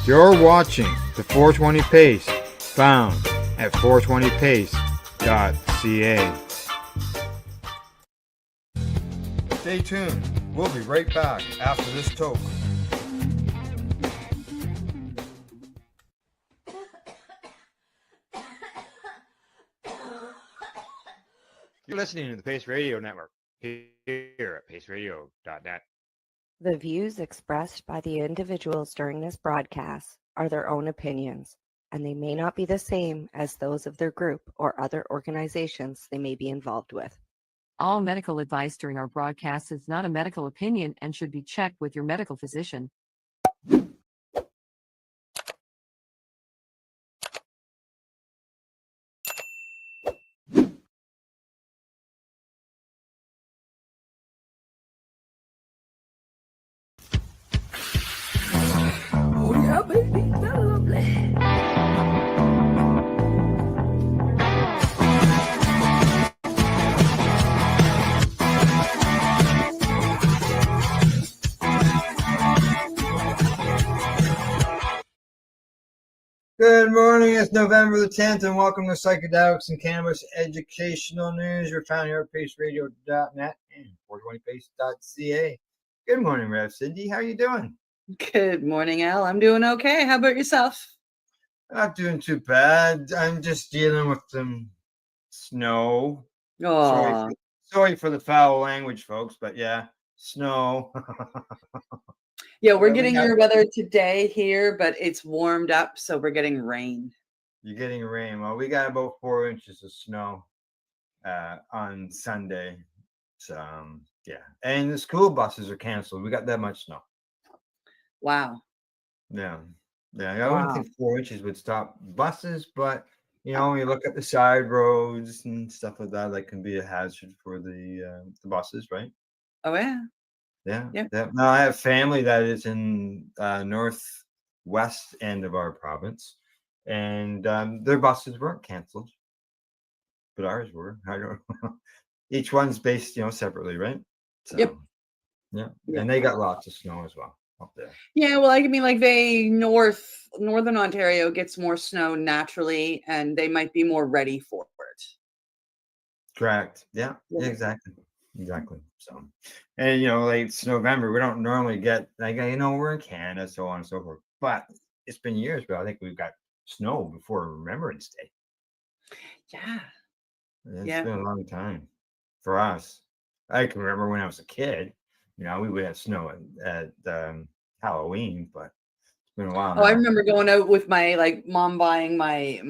You're watching the 420 Pace, found at 420pace.ca. Stay tuned. We'll be right back after this toke. You're listening to the Pace Radio Network here at paceradio.net. The views expressed by the individuals during this broadcast are their own opinions, and they may not be the same as those of their group or other organizations they may be involved with. All medical advice during our broadcast is not a medical opinion and should be checked with your medical physician. Oh yeah, baby, that's lovely. Good morning, it's November the 10th, and welcome to Psychedelics and Cannabis Educational News. You're found here at paceradio.net and 420pace.ca. Good morning, Rev Cindy. How are you doing? Good morning, Al. I'm doing okay. How about yourself? Not doing too bad. I'm just dealing with some snow. Oh, Sorry for the foul language, folks, but yeah, snow. yeah, we're Well, we getting got- your weather today here, but it's warmed up, so we're getting rain. You're getting rain. Well, we got about 4 inches of snow on Sunday. So, yeah. And the school buses are canceled. We got that much snow. Wow. Yeah. Yeah. I wouldn't Wow. think 4 inches would stop buses, but, you know, when you look at the side roads and stuff like that can be a hazard for the buses, right? Oh, yeah. Yeah. Yeah. Now, I have family that is in northwest end of our province, and their buses weren't canceled, but ours were. I don't know. Each one's based, separately, right? So, Yep. Yeah. Yeah. And they got lots of snow as well up there. Yeah, well, I mean, like northern Ontario gets more snow naturally, and they might be more ready for it. Correct. Yeah. Yeah. Exactly. So, and it's November. We don't normally get we're in Canada, so on and so forth. But it's been years, but I think we've got snow before Remembrance Day. Yeah. It's Yeah. been a long time for us. I can remember when I was a kid, we would have snow at Halloween, but it's been a while Oh, I now. remember going out with my mom buying my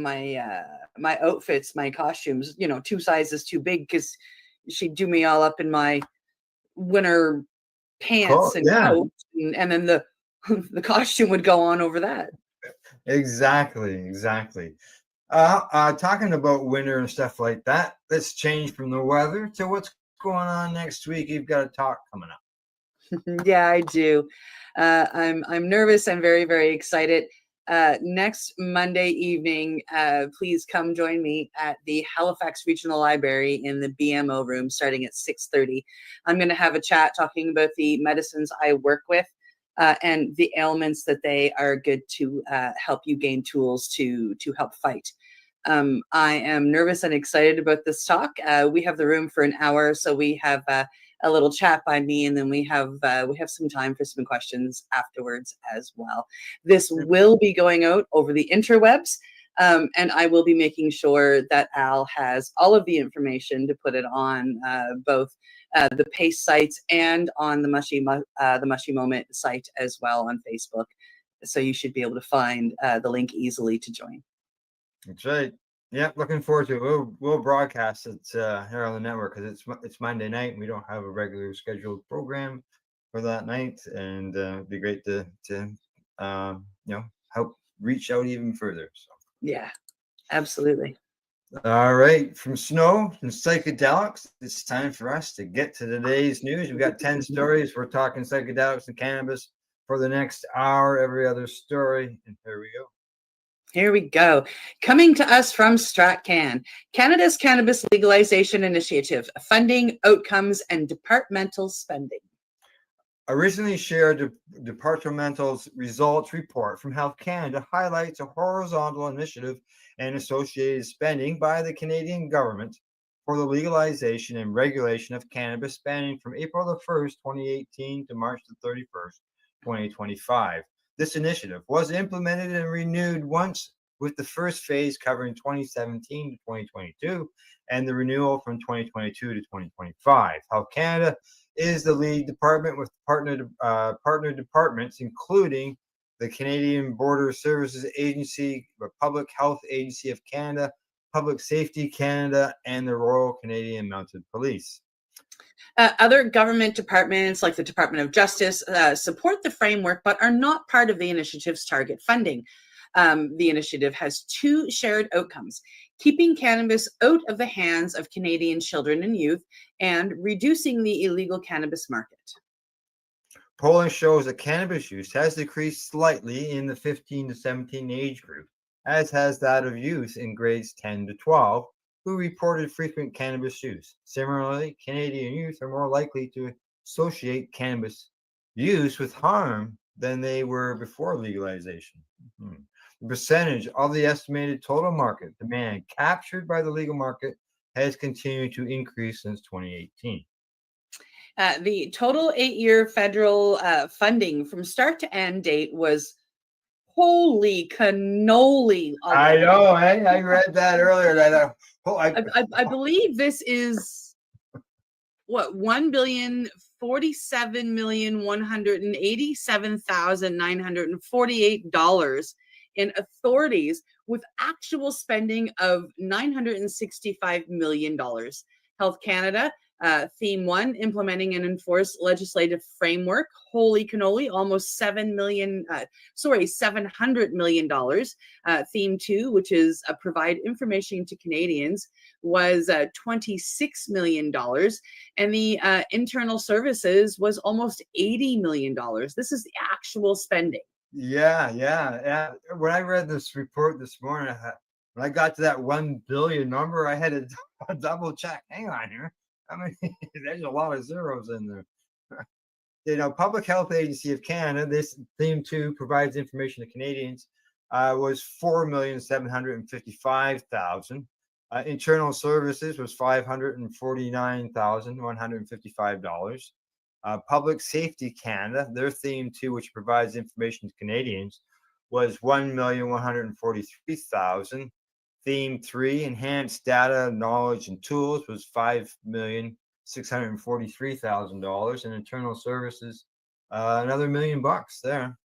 outfits, my costumes, 2 sizes too big because she'd do me all up in my winter pants and Yeah. coat, and then the the costume would go on over that. Exactly. Talking about winter and stuff like that, let's change from the weather to what's going on next week. You've got a talk coming up. Yeah, I do. I'm nervous. I'm very, very excited. Next Monday evening, please come join me at the Halifax Regional Library in the BMO room starting at 6:30. I'm going to have a chat talking about the medicines I work with and the ailments that they are good to help you gain tools to help fight. I am nervous and excited about this talk. We have the room for an hour, so we have a little chat by me, and then we have some time for some questions afterwards as well. This will be going out over the interwebs, and I will be making sure that Al has all of the information to put it on both the PACE sites and on the Mushy Moment site as well on Facebook. So you should be able to find the link easily to join. That's right. Yeah, looking forward to it. We'll broadcast it here on the network because it's Monday night and we don't have a regular scheduled program for that night, and it'd be great to help reach out even further. So Yeah, absolutely. all right, from snow and psychedelics, it's time for us to get to today's news. We've got 10 stories. We're talking psychedelics and cannabis for the next hour, every other story, and here we go. Here we go. Coming to us from StratCan, Canada's Cannabis Legalization Initiative, funding, outcomes, and departmental spending. I recently shared the departmental results report from Health Canada highlights a horizontal initiative and associated spending by the Canadian government for the legalization and regulation of cannabis spanning from April the 1st, 2018 to March the 31st, 2025. This initiative was implemented and renewed once, with the first phase covering 2017 to 2022 and the renewal from 2022 to 2025. Health Canada is the lead department with partner departments, including the Canadian Border Services Agency, the Public Health Agency of Canada, Public Safety Canada, and the Royal Canadian Mounted Police. Other government departments like the Department of Justice support the framework, but are not part of the initiative's target funding. The initiative has two shared outcomes: keeping cannabis out of the hands of Canadian children and youth and reducing the illegal cannabis market. Polling shows that cannabis use has decreased slightly in the 15 to 17 age group, as has that of youth in grades 10 to 12, who reported frequent cannabis use. Similarly, Canadian youth are more likely to associate cannabis use with harm than they were before legalization. The percentage of the estimated total market demand captured by the legal market has continued to increase since 2018. The total 8-year federal funding from start to end date was holy cannoli. I know, eh? I read that earlier. And I thought, I believe this is what, $1,047,187,948 in authorities, with actual spending of $965 million. Health Canada, Theme 1, implementing and enforce legislative framework, holy cannoli, almost $700 million. Theme 2, which is provide information to Canadians, was $26 million. And the internal services was almost $80 million. This is the actual spending. Yeah. When I read this report this morning, when I got to that 1 billion number, I had to double check. Hang on here. I mean, there's a lot of zeros in there. Public Health Agency of Canada, this Theme 2 provides information to Canadians, was $4,755,000. Internal services was $549,155. Public Safety Canada, their Theme 2, which provides information to Canadians, was $1,143,000. Theme 3, Enhanced Data, Knowledge, and Tools, was $5,643,000. And Internal Services, another $1 million there.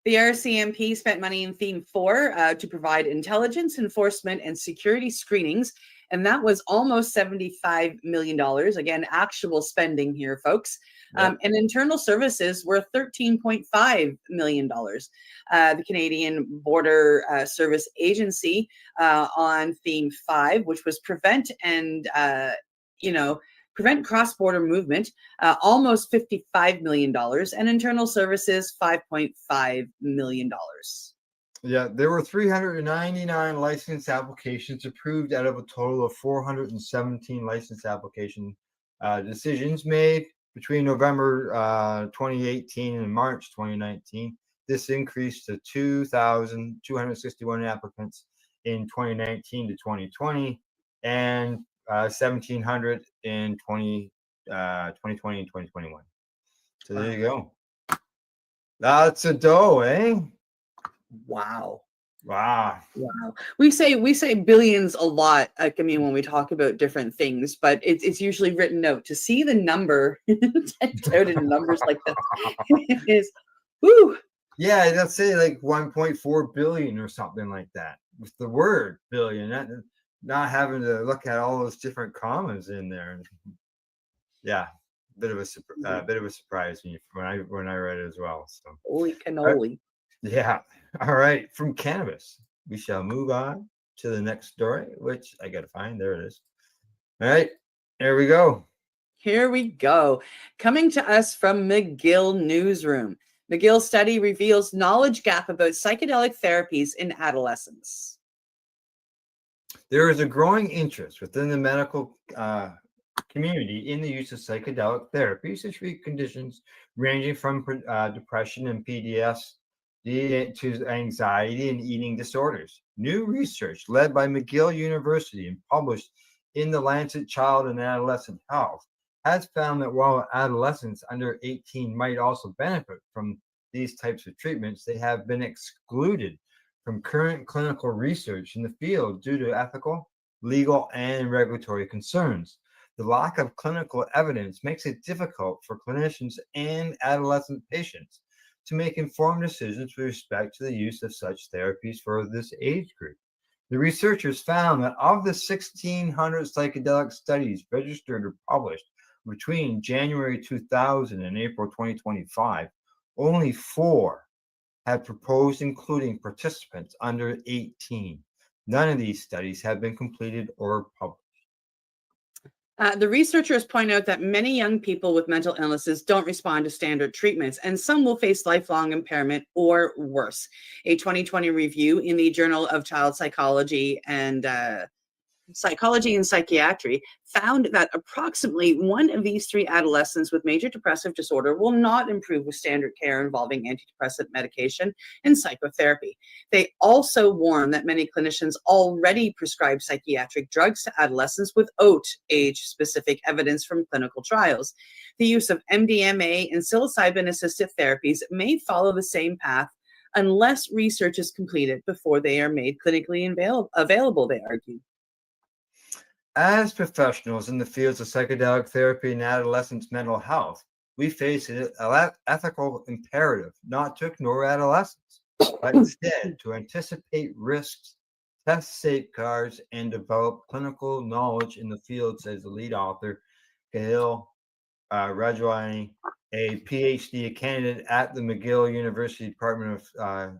The RCMP spent money in Theme 4 to provide intelligence, enforcement, and security screenings, and that was almost $75 million. Again, actual spending here, folks. Yep. And internal services were $13.5 million. The Canadian Border Service Agency on Theme 5, which was prevent cross-border movement, almost $55 million, and internal services, $5.5 million. Yeah, there were 399 license applications approved out of a total of 417 license application decisions made between November 2018 and March 2019. This increased to 2,261 applicants in 2019 to 2020 and 1,700 in 2020 and 2021. So there you go. That's a dough, eh? Wow. Wow. We say billions a lot. Like, I mean, when we talk about different things, but it's usually written out. To see the number typed out in numbers like that is, whoo. Yeah, let's say like 1.4 billion or something like that with the word billion, not having to look at all those different commas in there. Yeah, bit of a surprise when I read it as well. So holy cannoli. Yeah. All right. From cannabis, we shall move on to the next story, which I got to find. There it is. All right. There we go. Here we go. Coming to us from McGill Newsroom. McGill study reveals knowledge gap about psychedelic therapies in adolescents. There is a growing interest within the medical community in the use of psychedelic therapies to treat conditions ranging from depression and PTSD to anxiety and eating disorders. New research led by McGill University and published in the Lancet Child and Adolescent Health has found that while adolescents under 18 might also benefit from these types of treatments, they have been excluded from current clinical research in the field due to ethical, legal, and regulatory concerns. The lack of clinical evidence makes it difficult for clinicians and adolescent patients to make informed decisions with respect to the use of such therapies for this age group. The researchers found that of the 1,600 psychedelic studies registered or published between January 2000 and April 2025, only 4 had proposed including participants under 18. None of these studies have been completed or published. The researchers point out that many young people with mental illnesses don't respond to standard treatments, and some will face lifelong impairment or worse. A 2020 review in the Journal of Child Psychology and Psychiatry found that approximately 1 of these 3 adolescents with major depressive disorder will not improve with standard care involving antidepressant medication and psychotherapy. They also warn that many clinicians already prescribe psychiatric drugs to adolescents without age-specific evidence from clinical trials. The use of MDMA and psilocybin-assisted therapies may follow the same path unless research is completed before they are made clinically available, they argue. As professionals in the fields of psychedelic therapy and adolescents' mental health, we face an ethical imperative not to ignore adolescents, but instead to anticipate risks, test safeguards, and develop clinical knowledge in the field, says the lead author, Gail Rajwani, a PhD candidate at the McGill University Department of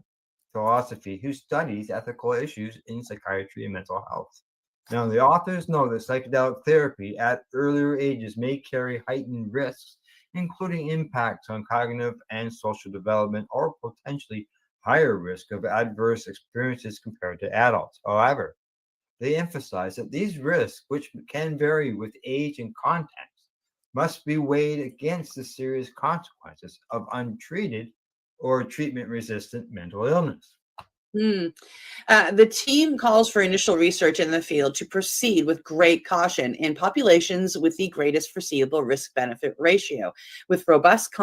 Philosophy, who studies ethical issues in psychiatry and mental health. Now, the authors know that psychedelic therapy at earlier ages may carry heightened risks, including impacts on cognitive and social development, or potentially higher risk of adverse experiences compared to adults. However, they emphasize that these risks, which can vary with age and context, must be weighed against the serious consequences of untreated or treatment-resistant mental illness. The team calls for initial research in the field to proceed with great caution in populations with the greatest foreseeable risk-benefit ratio, with robust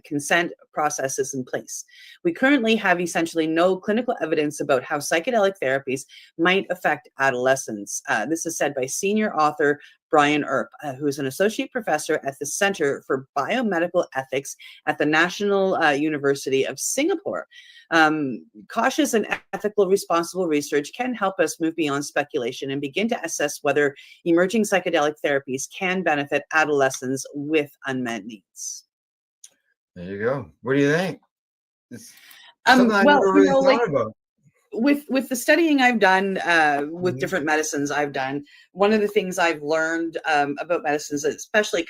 consent processes in place. We currently have essentially no clinical evidence about how psychedelic therapies might affect adolescents. This is said by senior author Brian Earp, who is an associate professor at the Center for Biomedical Ethics at the National University of Singapore. Cautious and ethical responsible research can help us move beyond speculation and begin to assess whether emerging psychedelic therapies can benefit adolescents with unmet needs. There you go. What do you think? It's something I Well, never really thought about. With the studying I've done with Mhm. different medicines I've done, one of the things I've learned about medicines, especially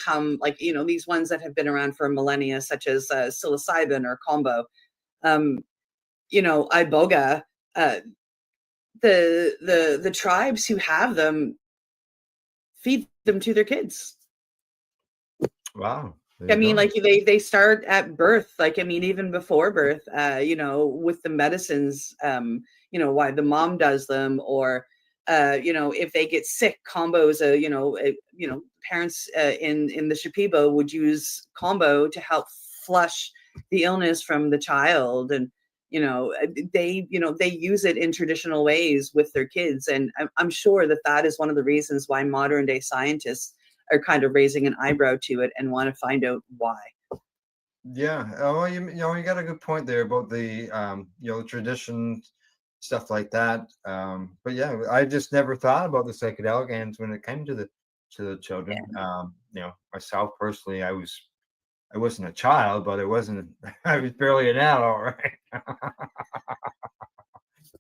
these ones that have been around for millennia, such as psilocybin or combo, iboga, the tribes who have them feed them to their kids. Wow. I mean, like they start at birth, even before birth, with the medicines, why the mom does them, or if they get sick, combos, parents in the Shipibo would use combo to help flush the illness from the child, and they use it in traditional ways with their kids, and I'm sure that is one of the reasons why modern day scientists are kind of raising an eyebrow to it and want to find out why. Yeah. Well, you got a good point there about the tradition, stuff like that. But yeah, I just never thought about the psychedelic ends when it came to the children. Myself personally, I wasn't a child, but I was barely an adult,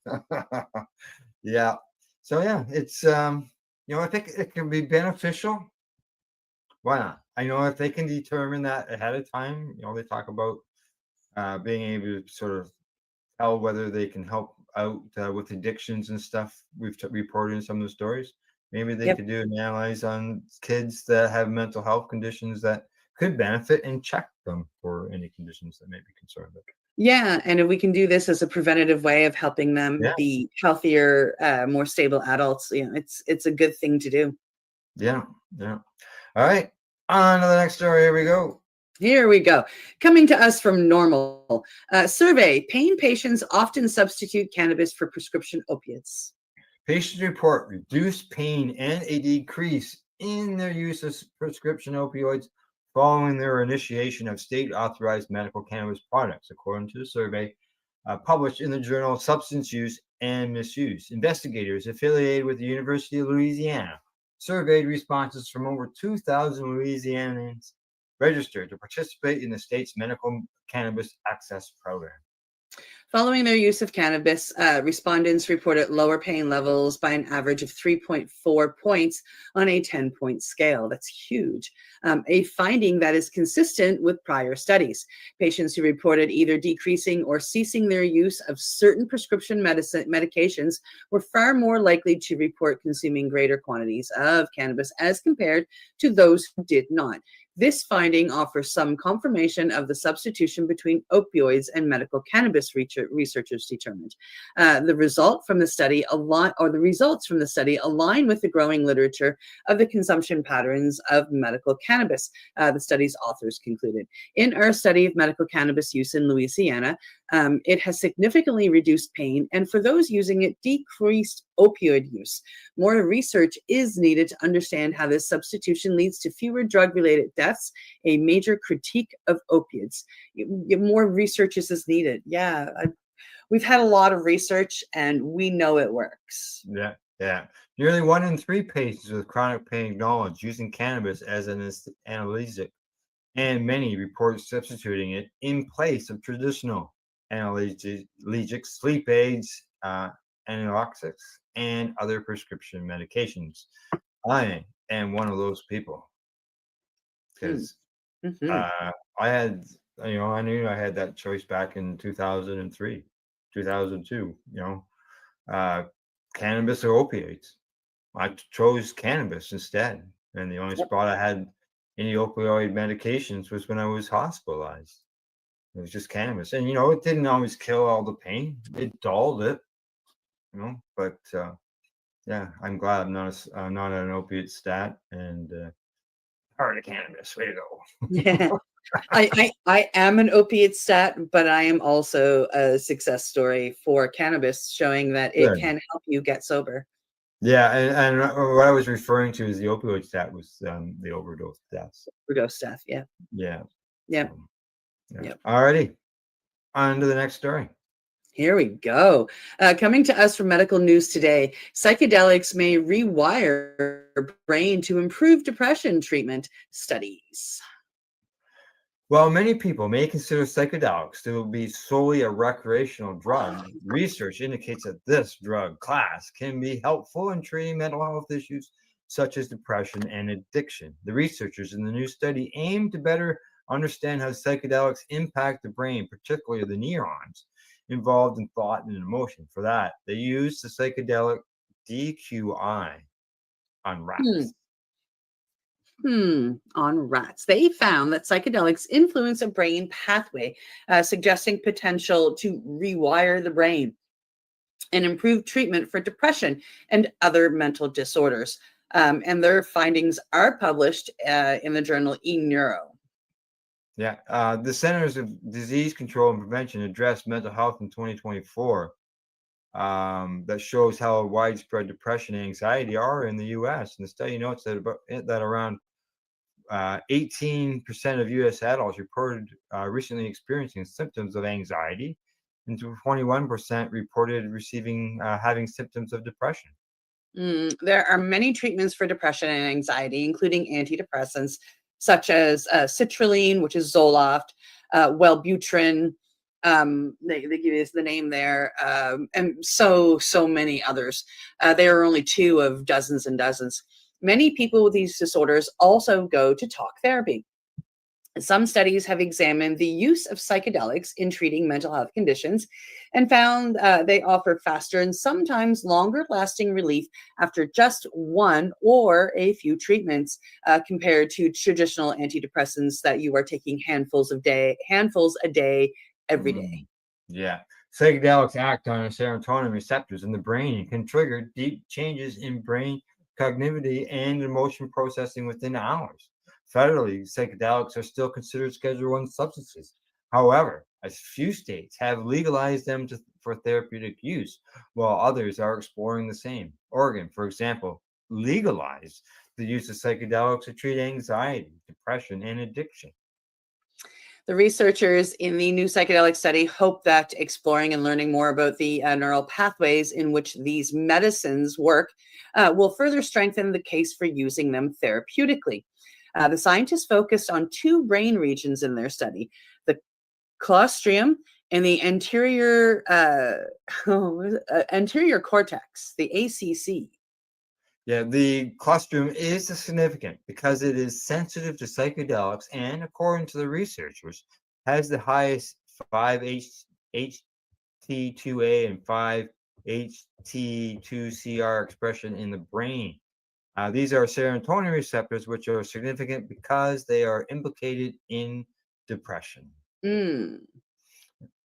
right? Yeah. So yeah, it's I think it can be beneficial. Why not? I know if they can determine that ahead of time, they talk about being able to sort of tell whether they can help out with addictions and stuff. We've reported in some of the stories. Maybe they Yep. could do an analyze on kids that have mental health conditions that could benefit and check them for any conditions that may be concerned with. Yeah, and if we can do this as a preventative way of helping them Yeah. be healthier, more stable adults, it's a good thing to do. Yeah. Yeah. All right. On to the next story. Here we go. Here we go. Coming to us from Normal. Survey, pain patients often substitute cannabis for prescription opiates. Patients report reduced pain and a decrease in their use of prescription opioids following their initiation of state-authorized medical cannabis products, according to the survey published in the journal Substance Use and Misuse. Investigators affiliated with the University of Louisiana surveyed responses from over 2,000 Louisianans registered to participate in the state's medical cannabis access program. Following their use of cannabis, respondents reported lower pain levels by an average of 3.4 points on a 10-point scale. That's huge. A finding that is consistent with prior studies. Patients who reported either decreasing or ceasing their use of certain prescription medications were far more likely to report consuming greater quantities of cannabis as compared to those who did not. This finding offers some confirmation of the substitution between opioids and medical cannabis, researchers determined. The results from the study align with the growing literature of the consumption patterns of medical cannabis, the study's authors concluded. In our study of medical cannabis use in Louisiana, it has significantly reduced pain, and for those using it, decreased opioid use. More research is needed to understand how this substitution leads to fewer drug-related deaths, a major critique of opiates. More research is needed. Yeah, we've had a lot of research, and we know it works. Yeah, yeah. Nearly 1 in 3 patients with chronic pain acknowledge using cannabis as an analgesic, and many report substituting it in place of traditional analgesics, sleep aids, analgesics, and other prescription medications. I am one of those people because I had, I knew I had that choice back in 2003, 2002. Cannabis or opiates. I chose cannabis instead, and the only spot I had any opioid medications was when I was hospitalized. It was just cannabis, and it didn't always kill all the pain. It dulled it, But yeah, I'm glad I'm not an opiate stat, and part of cannabis. Way to go! Yeah. I am an opiate stat, but I am also a success story for cannabis, showing that it Good. can help you get sober. Yeah, and what I was referring to is the opioid stat was the overdose deaths. Overdose death. Yeah. Yeah. Yeah. Yeah. Yep. Alrighty, on to the next story. Here we go. Coming to us from medical news today, psychedelics may rewire brain to improve depression treatment studies. While many people may consider psychedelics to be solely a recreational drug, research indicates that this drug class can be helpful in treating mental health issues such as depression and addiction. The researchers in the new study aim to better understand how psychedelics impact the brain, particularly the neurons involved in thought and emotion. For that, they used the psychedelic DQI on rats. On rats. They found that psychedelics influence a brain pathway, suggesting potential to rewire the brain and improve treatment for depression and other mental disorders. And their findings are published in the journal eNeuro. Yeah, the Centers of Disease Control and Prevention addressed mental health in 2024. That shows how widespread depression and anxiety are in the U.S. And the study notes that around 18% of U.S. adults reported recently experiencing symptoms of anxiety, and 21% reported having symptoms of depression. There are many treatments for depression and anxiety, including antidepressants such as citrulline, which is Zoloft, Wellbutrin. They give us the name there, and so many others. There are only 2 of dozens and dozens. Many people with these disorders also go to talk therapy. Some studies have examined the use of psychedelics in treating mental health conditions and found they offer faster and sometimes longer lasting relief after just one or a few treatments compared to traditional antidepressants that you are taking handfuls a day every day. Yeah. Psychedelics act on serotonin receptors in the brain and can trigger deep changes in brain cognitivity and emotion processing within hours. Federally, psychedelics are still considered Schedule One substances. However, a few states have legalized them for therapeutic use, while others are exploring the same. Oregon, for example, legalized the use of psychedelics to treat anxiety, depression, and addiction. The researchers in the new psychedelic study hope that exploring and learning more about the neural pathways in which these medicines work will further strengthen the case for using them therapeutically. The scientists focused on two brain regions in their study, the colostrum and the anterior cortex, the ACC. Yeah, the colostrum is significant because it is sensitive to psychedelics and, according to the researchers, has the highest 5-HT2A and 5-HT2CR expression in the brain. These are serotonin receptors, which are significant because they are implicated in depression. Mm.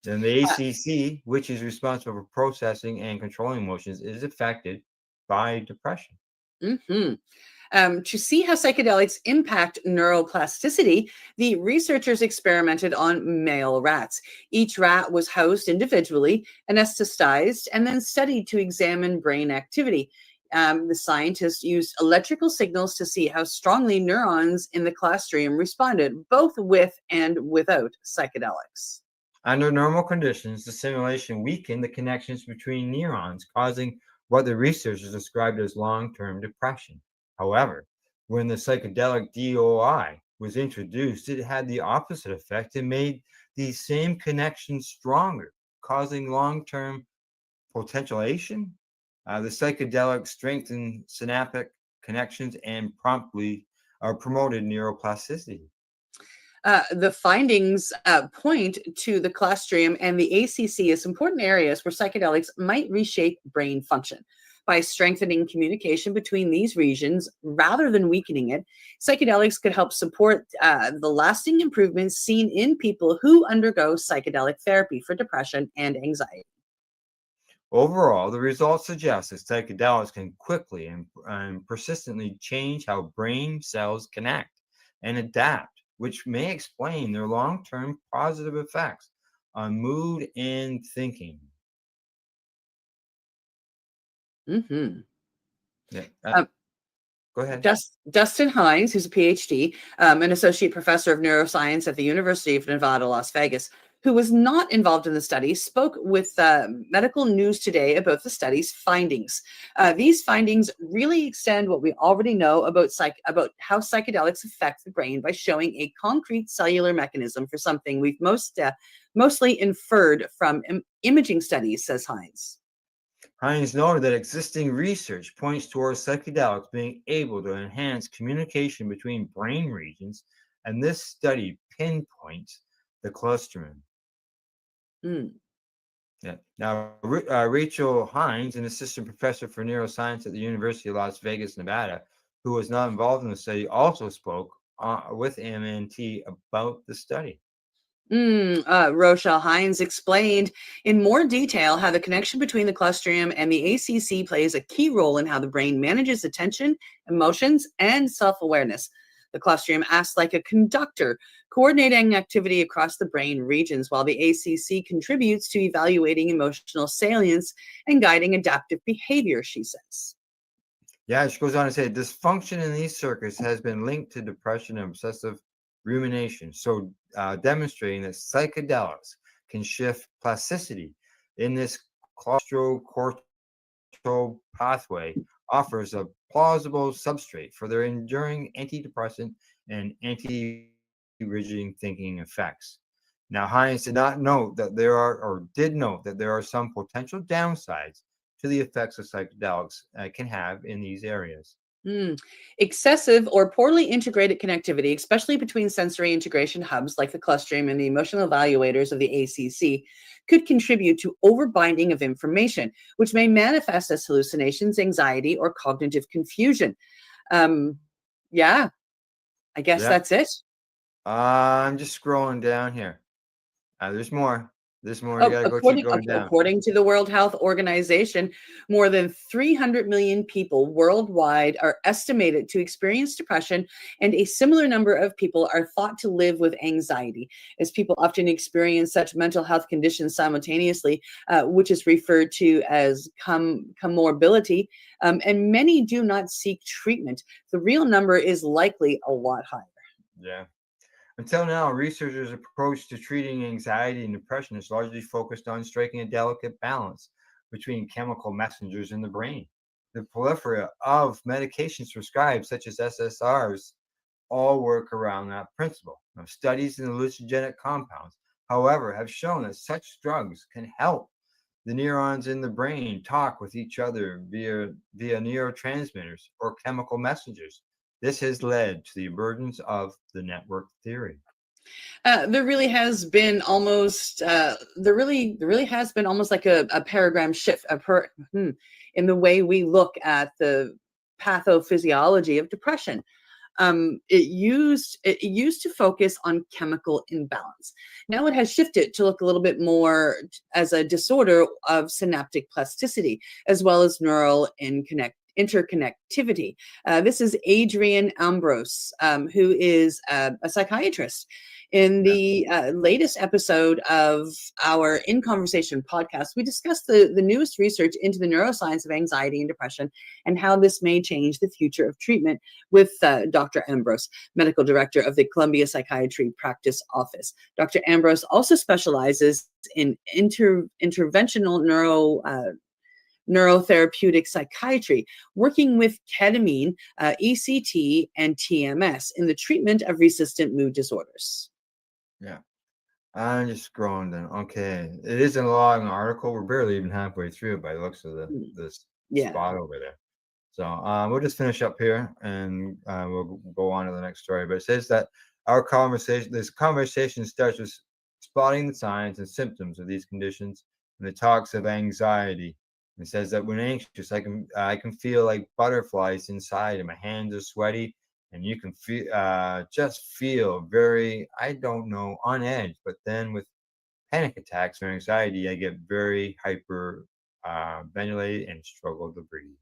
Then the ACC, which is responsible for processing and controlling emotions, is affected by depression. Mm-hmm. To see how psychedelics impact neuroplasticity, the researchers experimented on male rats. Each rat was housed individually, anesthetized, and then studied to examine brain activity. The scientists used electrical signals to see how strongly neurons in the colostrum responded, both with and without psychedelics. Under normal conditions, the simulation weakened the connections between neurons, causing what the researchers described as long-term depression. However, when the psychedelic DOI was introduced, it had the opposite effect and made these same connections stronger, causing long-term potentiation. The psychedelic strengthened synaptic connections and promptly promoted neuroplasticity. The findings point to the colostrum and the ACC as important areas where psychedelics might reshape brain function. By strengthening communication between these regions rather than weakening it, psychedelics could help support the lasting improvements seen in people who undergo psychedelic therapy for depression and anxiety. Overall, the results suggest that psychedelics can quickly and persistently change how brain cells connect and adapt, which may explain their long-term positive effects on mood and thinking. Mm-hmm. Yeah, go ahead. Dustin Hines, who's a PhD, an associate professor of neuroscience at the University of Nevada, Las Vegas, who was not involved in the study, spoke with Medical News Today about the study's findings. These findings really extend what we already know about how psychedelics affect the brain by showing a concrete cellular mechanism for something we've mostly inferred from imaging studies, says Hines. Hines noted that existing research points towards psychedelics being able to enhance communication between brain regions, and this study pinpoints the clustering. Mm. Yeah. Now, Rachel Hines, an assistant professor for neuroscience at the University of Las Vegas, Nevada, who was not involved in the study, also spoke with MNT about the study. Rochelle Hines explained in more detail how the connection between the colostrum and the ACC plays a key role in how the brain manages attention, emotions, and self-awareness. The colostrum acts like a conductor, coordinating activity across the brain regions, while the ACC contributes to evaluating emotional salience and guiding adaptive behavior, she says. Yeah, she goes on to say dysfunction in these circuits has been linked to depression and obsessive rumination, so demonstrating that psychedelics can shift plasticity in this claustrocortical pathway offers a plausible substrate for their enduring antidepressant and anti-rigid thinking effects. Now, Hines did not note that there are, or did note that there are some potential downsides to the effects of psychedelics can have in these areas. Excessive or poorly integrated connectivity, especially between sensory integration hubs like the clustrum and the emotional evaluators of the ACC, could contribute to overbinding of information, which may manifest as hallucinations, anxiety, or cognitive confusion. Yeah, I guess Yeah. that's it. I'm just scrolling down here. There's more. There's more. You gotta go keep going down. According to the World Health Organization, more than 300 million people worldwide are estimated to experience depression, and a similar number of people are thought to live with anxiety, as people often experience such mental health conditions simultaneously, which is referred to as comorbidity, and many do not seek treatment. The real number is likely a lot higher. Yeah. Until now, researchers' approach to treating anxiety and depression is largely focused on striking a delicate balance between chemical messengers in the brain. The plethora of medications prescribed, such as SSRIs, all work around that principle. Now, studies in hallucinogenic compounds, however, have shown that such drugs can help the neurons in the brain talk with each other via neurotransmitters or chemical messengers. This has led to the emergence of the network theory. There really has been almost like a paradigm shift in the way we look at the pathophysiology of depression. It used to focus on chemical imbalance. Now it has shifted to look a little bit more as a disorder of synaptic plasticity, as well as neural interconnectivity. This is Adrian Ambrose, who is a psychiatrist. In the latest episode of our In Conversation podcast, we discussed the newest research into the neuroscience of anxiety and depression and how this may change the future of treatment with Dr. Ambrose, medical director of the Columbia Psychiatry Practice Office. Dr. Ambrose also specializes in interventional neurotherapeutic psychiatry, working with ketamine, ECT, and TMS in the treatment of resistant mood disorders. Yeah. I'm just scrolling down. Okay. It is a long article. We're barely even halfway through it by the looks of this spot over there. So we'll just finish up here and we'll go on to the next story. But it says that this conversation starts with spotting the signs and symptoms of these conditions, and it talks of anxiety. It says that when anxious, I can feel like butterflies inside, and my hands are sweaty, and you can feel just feel very, I don't know, on edge. But then with panic attacks or anxiety, I get very hyper ventilated and struggle to breathe.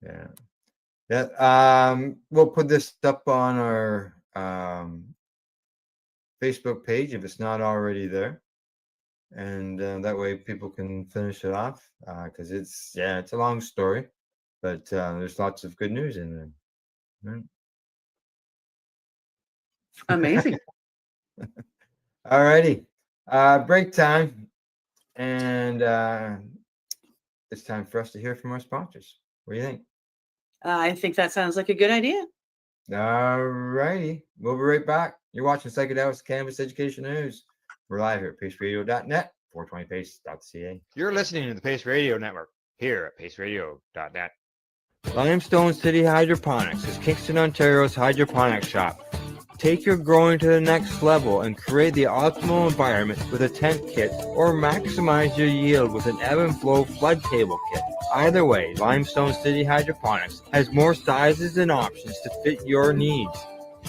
Yeah. We'll put this up on our Facebook page if it's not already there, and that way people can finish it off because it's a long story, but there's lots of good news in there. Right? Amazing. All righty. Break time, and it's time for us to hear from our sponsors. What do you think? I think that sounds like a good idea. All righty. We'll be right back. You're watching Psychedelics Cannabis Education News. We're live here at paceradio.net, 420pace.ca. You're listening to the Pace Radio Network here at paceradio.net. Limestone City Hydroponics is Kingston, Ontario's hydroponics shop. Take your growing to the next level and create the optimal environment with a tent kit, or maximize your yield with an ebb and flow flood table kit. Either way, Limestone City Hydroponics has more sizes and options to fit your needs.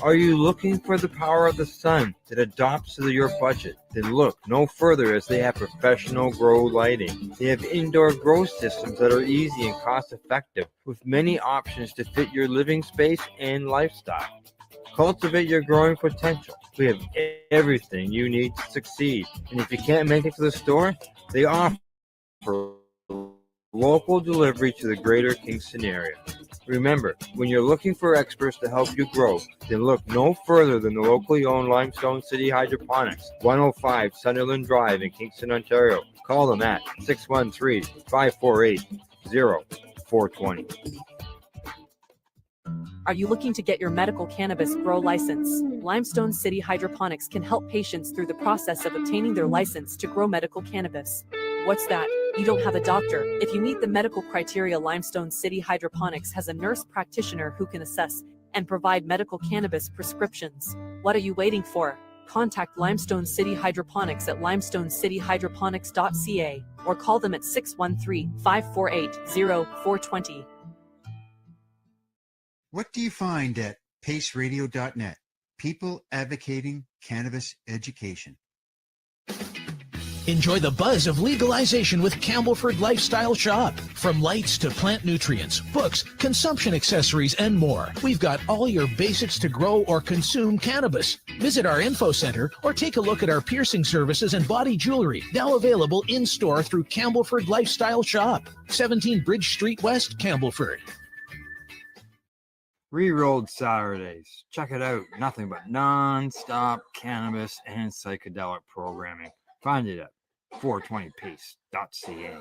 Are you looking for the power of the sun that adapts to your budget? Then look no further, as they have professional grow lighting. They have indoor grow systems that are easy and cost effective, with many options to fit your living space and lifestyle. Cultivate your growing potential. We have everything you need to succeed. And if you can't make it to the store, they offer local delivery to the greater Kingston area. Remember, when you're looking for experts to help you grow, then look no further than the locally owned Limestone City Hydroponics, 105 Sunderland Drive in Kingston, Ontario. Call them at 613-548-0420. Are you looking to get your medical cannabis grow license? Limestone City Hydroponics can help patients through the process of obtaining their license to grow medical cannabis. What's that? You don't have a doctor. If you meet the medical criteria, Limestone City Hydroponics has a nurse practitioner who can assess and provide medical cannabis prescriptions. What are you waiting for? Contact Limestone City Hydroponics at limestonecityhydroponics.ca or call them at 613-548-0420. What do you find at paceradio.net? People advocating cannabis education. Enjoy the buzz of legalization with Campbellford Lifestyle Shop. From lights to plant nutrients, books, consumption accessories, and more, we've got all your basics to grow or consume cannabis. Visit our info center or take a look at our piercing services and body jewelry, now available in-store through Campbellford Lifestyle Shop, 17 Bridge Street West, Campbellford. Rerolled Saturdays. Check it out. Nothing but non-stop cannabis and psychedelic programming. Find it at 420pace.ca.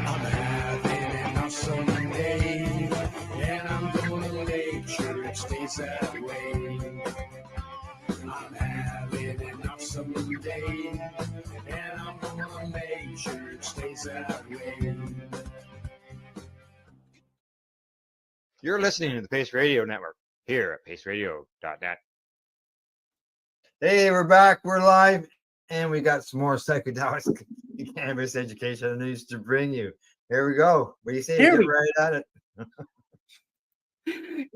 I'm having an awesome day, and I'm gonna make sure it stays that way. I'm having an awesome day, and I'm gonna make sure it stays that way. You're listening to the Pace Radio Network here at paceradio.net. Hey, we're back. We're live, and we got some more psychedelic cannabis education news to bring you. Here we go. What do you say? Here Get we- right at it.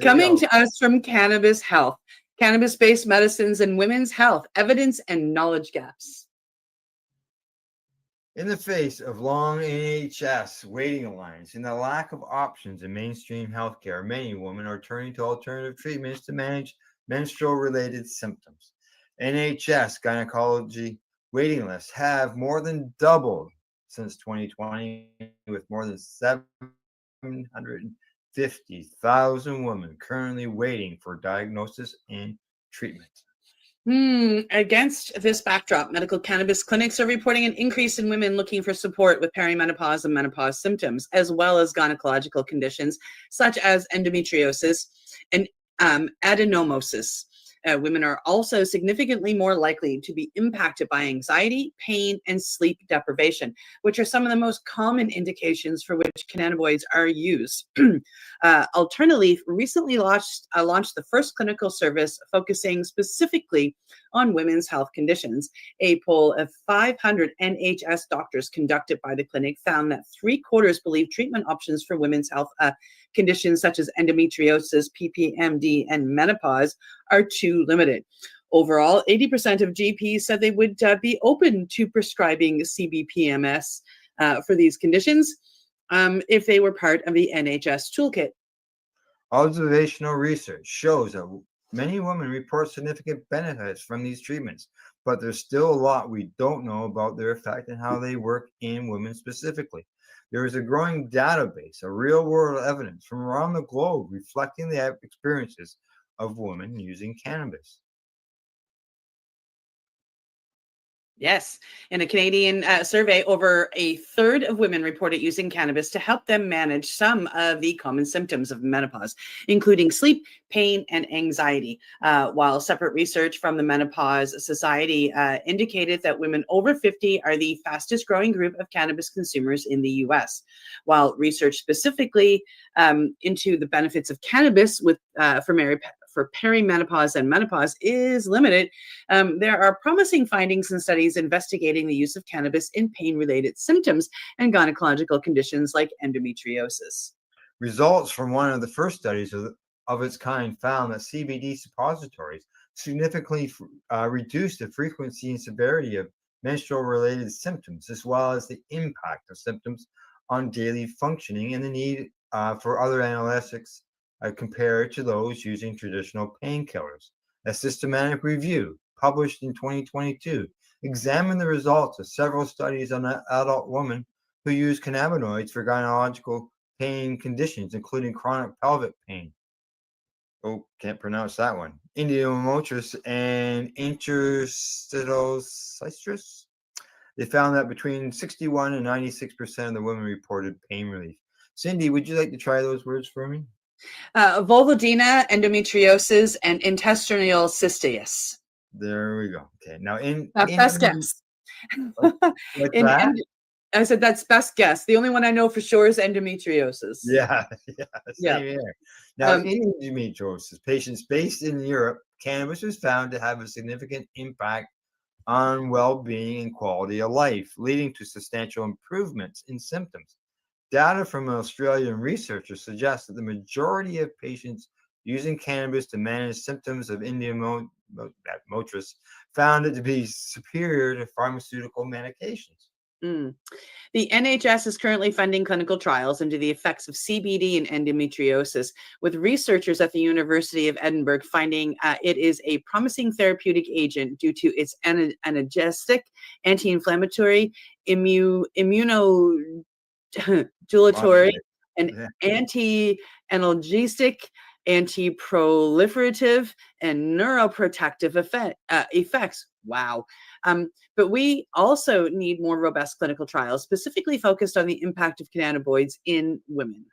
Coming to us from Cannabis Health, cannabis-based medicines and women's health, evidence and knowledge gaps. In the face of long NHS waiting lines and the lack of options in mainstream healthcare, many women are turning to alternative treatments to manage menstrual-related symptoms. NHS gynecology waiting lists have more than doubled since 2020, with more than 750,000 women currently waiting for diagnosis and treatment. Against this backdrop, medical cannabis clinics are reporting an increase in women looking for support with perimenopause and menopause symptoms, as well as gynecological conditions such as endometriosis and adenomyosis. Women are also significantly more likely to be impacted by anxiety, pain, and sleep deprivation, which are some of the most common indications for which cannabinoids are used. Alternative recently launched the first clinical service focusing specifically on women's health conditions. A poll of 500 NHS doctors conducted by the clinic found that 3/4 believe treatment options for women's health conditions such as endometriosis, PPMD, and menopause are too limited. Overall, 80% of GPs said they would be open to prescribing CBPMS for these conditions if they were part of the NHS toolkit. Observational research shows that many women report significant benefits from these treatments, but there's still a lot we don't know about their effect and how they work in women specifically. There is a growing database of real-world evidence from around the globe reflecting the experiences of women using cannabis. Yes. In a Canadian survey, over a third of women reported using cannabis to help them manage some of the common symptoms of menopause, including sleep, pain, and anxiety. While separate research from the Menopause Society indicated that women over 50 are the fastest growing group of cannabis consumers in the US. While research specifically into the benefits of cannabis for perimenopause and menopause is limited, there are promising findings in studies investigating the use of cannabis in pain-related symptoms and gynecological conditions like endometriosis. Results from one of the first studies of its kind found that CBD suppositories significantly reduced the frequency and severity of menstrual-related symptoms, as well as the impact of symptoms on daily functioning and the need for other analgesics compared to those using traditional painkillers. A systematic review published in 2022 examined the results of several studies on adult women who use cannabinoids for gynecological pain conditions, including chronic pelvic pain. Oh, can't pronounce that one. Endometriosis and interstitial cystitis. They found that between 61 and 96% of the women reported pain relief. Cindy, would you like to try those words for me? Vulvodynia, endometriosis, and intestinal cystitis. There we go. Okay. Now Best guess. what's in, that? end- I said that's best guess. The only one I know for sure is endometriosis. Yeah, yeah, Yeah. same here. Now, Um, in endometriosis, patients based in Europe, cannabis was found to have a significant impact on well-being and quality of life, leading to substantial improvements in symptoms. Data from Australian researchers suggests that the majority of patients using cannabis to manage symptoms of endometriosis found it to be superior to pharmaceutical medications. The NHS is currently funding clinical trials into the effects of CBD and endometriosis, with researchers at the University of Edinburgh finding it is a promising therapeutic agent due to its analgesic, anti-inflammatory, immunomodulatory, and Yeah. anti-analgesic, anti-proliferative, and neuroprotective effects. Wow. But we also need more robust clinical trials, specifically focused on the impact of cannabinoids in women.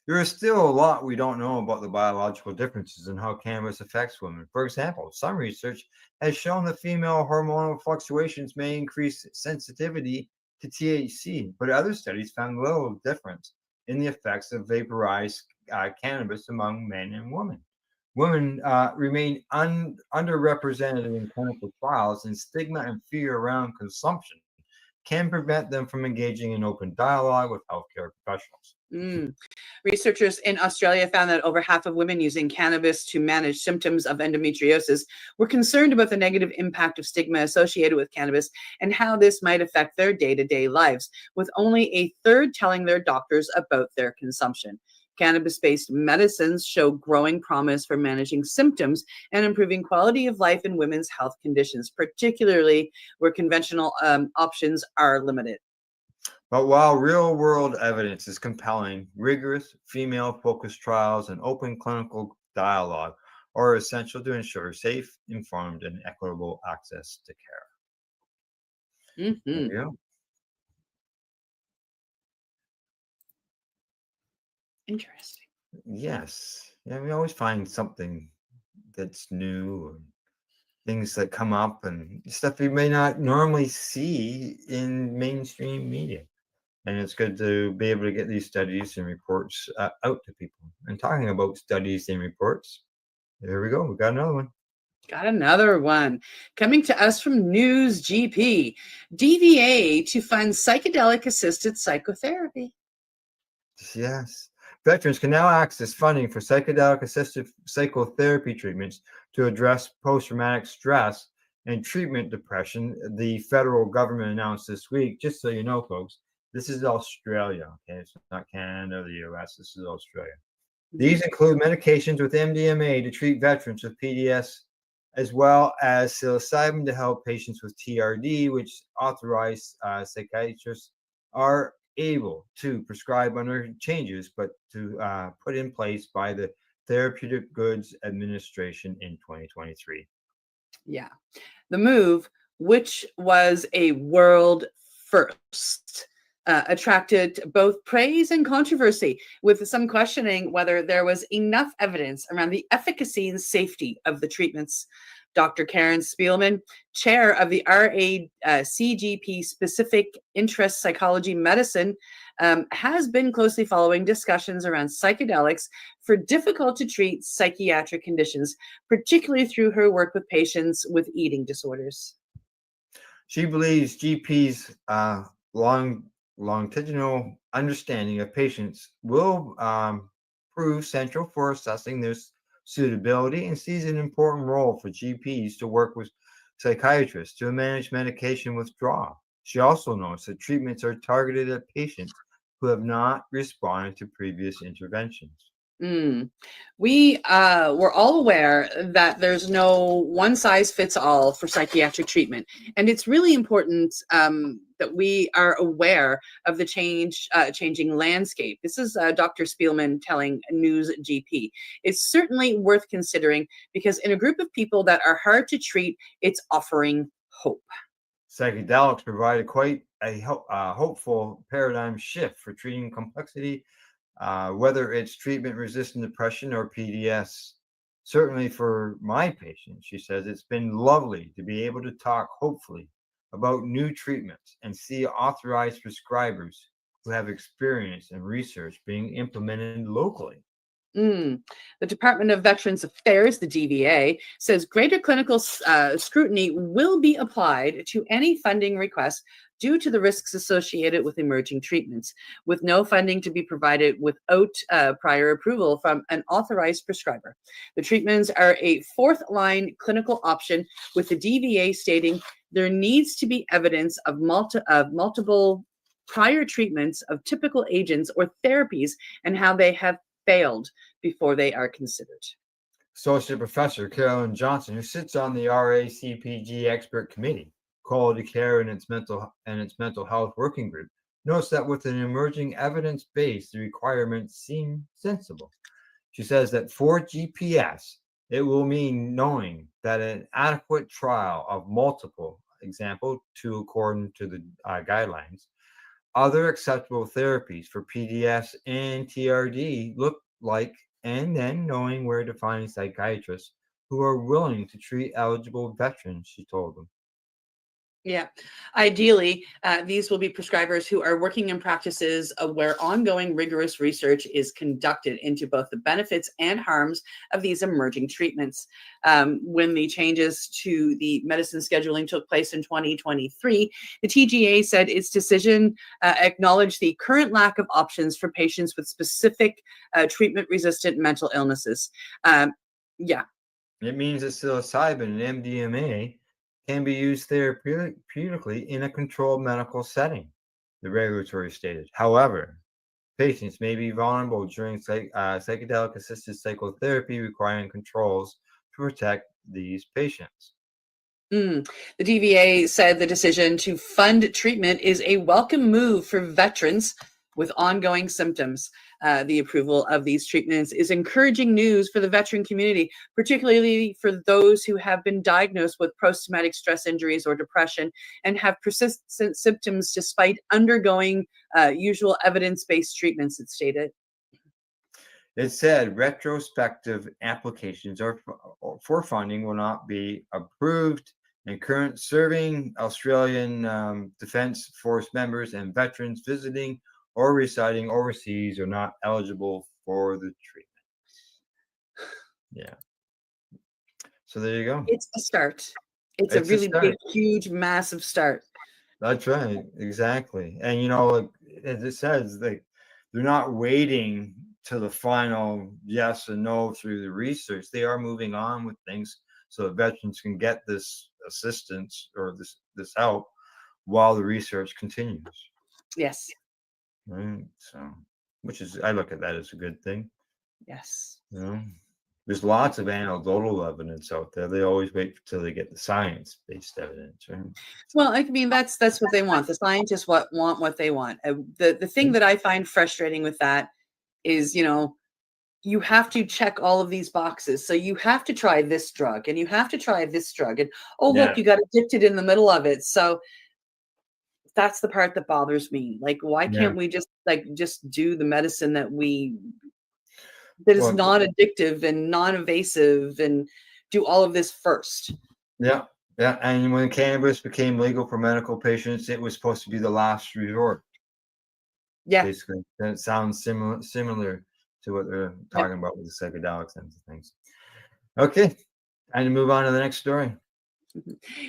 There is still a lot we don't know about the biological differences in how cannabis affects women. For example, some research has shown that female hormonal fluctuations may increase sensitivity to THC, but other studies found little difference in the effects of vaporized cannabis among men and women. Women remain underrepresented in clinical trials, and stigma and fear around consumption can prevent them from engaging in open dialogue with healthcare professionals. Researchers in Australia found that over half of women using cannabis to manage symptoms of endometriosis were concerned about the negative impact of stigma associated with cannabis and how this might affect their day-to-day lives, with only a third telling their doctors about their consumption. Cannabis-based medicines show growing promise for managing symptoms and improving quality of life in women's health conditions, particularly where conventional options are limited. But while real-world evidence is compelling, rigorous female-focused trials and open clinical dialogue are essential to ensure safe, informed, and equitable access to care. There you go. Interesting. Yes. Yeah, we always find something that's new, or things that come up, and stuff we may not normally see in mainstream media. And it's good to be able to get these studies and reports out to people. And talking about studies and reports, there we go. We got another one. Got another one coming to us from News GP. DVA to fund psychedelic assisted psychotherapy. Yes. Veterans can now access funding for psychedelic assisted psychotherapy treatments to address post-traumatic stress and treatment depression. The federal government announced this week, just so you know, folks, this is Australia. Okay, it's not Canada or the US. This is Australia. These include medications with MDMA to treat veterans with PDS, as well as psilocybin to help patients with TRD, which authorized psychiatrists are able to prescribe under changes, but to put in place by the Therapeutic Goods Administration in 2023. Yeah. The move, which was a world first, attracted both praise and controversy, with some questioning whether there was enough evidence around the efficacy and safety of the treatments. Dr. Karen Spielman, chair of the RACGP Specific Interest Psychology Medicine, has been closely following discussions around psychedelics for difficult to treat psychiatric conditions, particularly through her work with patients with eating disorders. She believes GP's longitudinal understanding of patients will prove central for assessing their suitability, and sees an important role for GPs to work with psychiatrists to manage medication withdrawal. She also notes that treatments are targeted at patients who have not responded to previous interventions. We were all aware that there's no one size fits all for psychiatric treatment. And it's really important that we are aware of the changing landscape. This is Dr. Spielman telling News GP. It's certainly worth considering because in a group of people that are hard to treat, it's offering hope. Psychedelics provide a quite hopeful paradigm shift for treating complexity, whether it's treatment-resistant depression or PDS. Certainly for my patients, she says, it's been lovely to be able to talk hopefully about new treatments and see authorized prescribers who have experience and research being implemented locally. The Department of Veterans Affairs, the DVA, says greater clinical scrutiny will be applied to any funding request due to the risks associated with emerging treatments, with no funding to be provided without prior approval from an authorized prescriber. The treatments are a fourth-line clinical option, with the DVA stating there needs to be evidence of multiple prior treatments of typical agents or therapies and how they have failed before they are considered. Associate Professor Carolyn Johnson, who sits on the RACPG Expert Committee, Quality Care and its mental health working group, notes that with an emerging evidence base, the requirements seem sensible. She says that for GPS, it will mean knowing that an adequate trial of multiple, example, 2 according to the guidelines, other acceptable therapies for PDS and TRD look like, and then knowing where to find psychiatrists who are willing to treat eligible veterans, she told them. Yeah. Ideally, these will be prescribers who are working in practices where ongoing rigorous research is conducted into both the benefits and harms of these emerging treatments. When the changes to the medicine scheduling took place in 2023, the TGA said its decision acknowledged the current lack of options for patients with specific treatment-resistant mental illnesses. Yeah. It means that psilocybin and MDMA can be used therapeutically in a controlled medical setting, the regulatory stated. However, patients may be vulnerable during psychedelic-assisted psychotherapy, requiring controls to protect these patients. The DVA said the decision to fund treatment is a welcome move for veterans with ongoing symptoms. The approval of these treatments is encouraging news for the veteran community, particularly for those who have been diagnosed with post-traumatic stress injuries or depression and have persistent symptoms despite undergoing usual evidence-based treatments, it stated. It said retrospective applications for funding will not be approved, and current serving Australian Defence Force members and veterans visiting or residing overseas are not eligible for the treatment. Yeah. So there you go. It's a start. It's a really big, huge, massive start. That's right. Exactly. And, you know, like, as it says, they're not waiting to the final yes or no through the research. They are moving on with things so that veterans can get this assistance or this help while the research continues. Yes. Right. So, which is, I look at that as a good thing. Yes. You know, there's lots of anecdotal evidence out there. They always wait till they get the science-based evidence, right? Well, I mean, that's what they want. The scientists want what they want. The thing that I find frustrating with that is, you know, you have to check all of these boxes. So you have to try this drug and you have to try this drug. And look, you got addicted in the middle of it. So that's the part that bothers me. Like, why can't we just do the medicine that is not addictive and non-invasive and do all of this first? Yeah. Yeah. And when cannabis became legal for medical patients, it was supposed to be the last resort. Yeah. Basically. That sounds similar to what they're talking about with the psychedelics and things. Okay. Time to move on to the next story.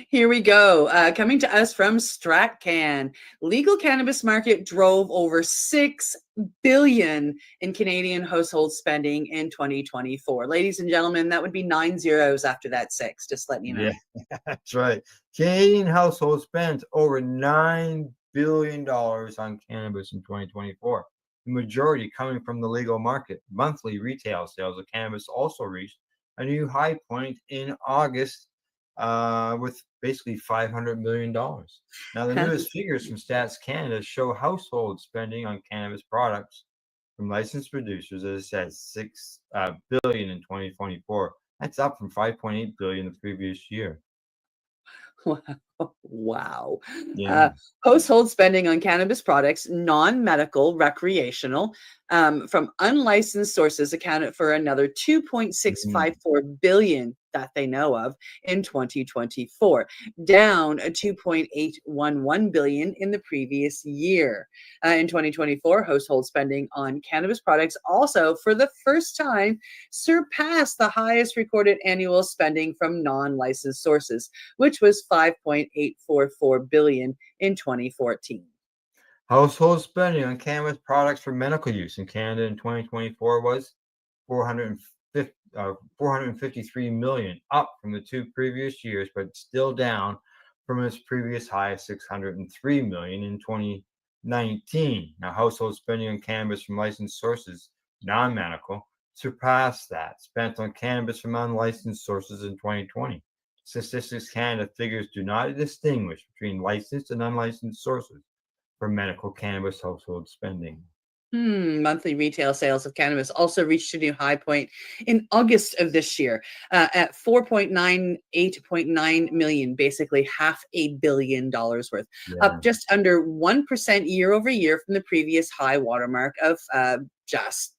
Here we go. Coming to us from StratCan, legal cannabis market drove over $6 billion in Canadian household spending in 2024. Ladies and gentlemen, that would be 9 zeros after that 6. Just letting you know. Yeah, that's right. Canadian households spent over $9 billion on cannabis in 2024. The majority coming from the legal market. Monthly retail sales of cannabis also reached a new high point in August, with basically $500 million. Now, the newest figures from Stats Canada show household spending on cannabis products from licensed producers, as I said, $6 billion in 2024. That's up from $5.8 billion the previous year. Wow. Yeah. Household spending on cannabis products, non-medical, recreational, from unlicensed sources accounted for another Mhm. 2.654 billion that they know of in 2024, down a 2.811 billion in the previous year. In 2024, household spending on cannabis products also, for the first time, surpassed the highest recorded annual spending from non-licensed sources, which was 5.844 billion in 2014. Household spending on cannabis products for medical use in Canada in 2024 was 453 million, up from the two previous years, but still down from its previous high of 603 million in 2019. Now, household spending on cannabis from licensed sources, non-medical, surpassed that spent on cannabis from unlicensed sources in 2020. Statistics Canada figures do not distinguish between licensed and unlicensed sources for medical cannabis household spending. Monthly retail sales of cannabis also reached a new high point in August of this year, at 4.98.9 million, basically $500 million worth, Yeah. up just under 1% year over year from the previous high watermark of just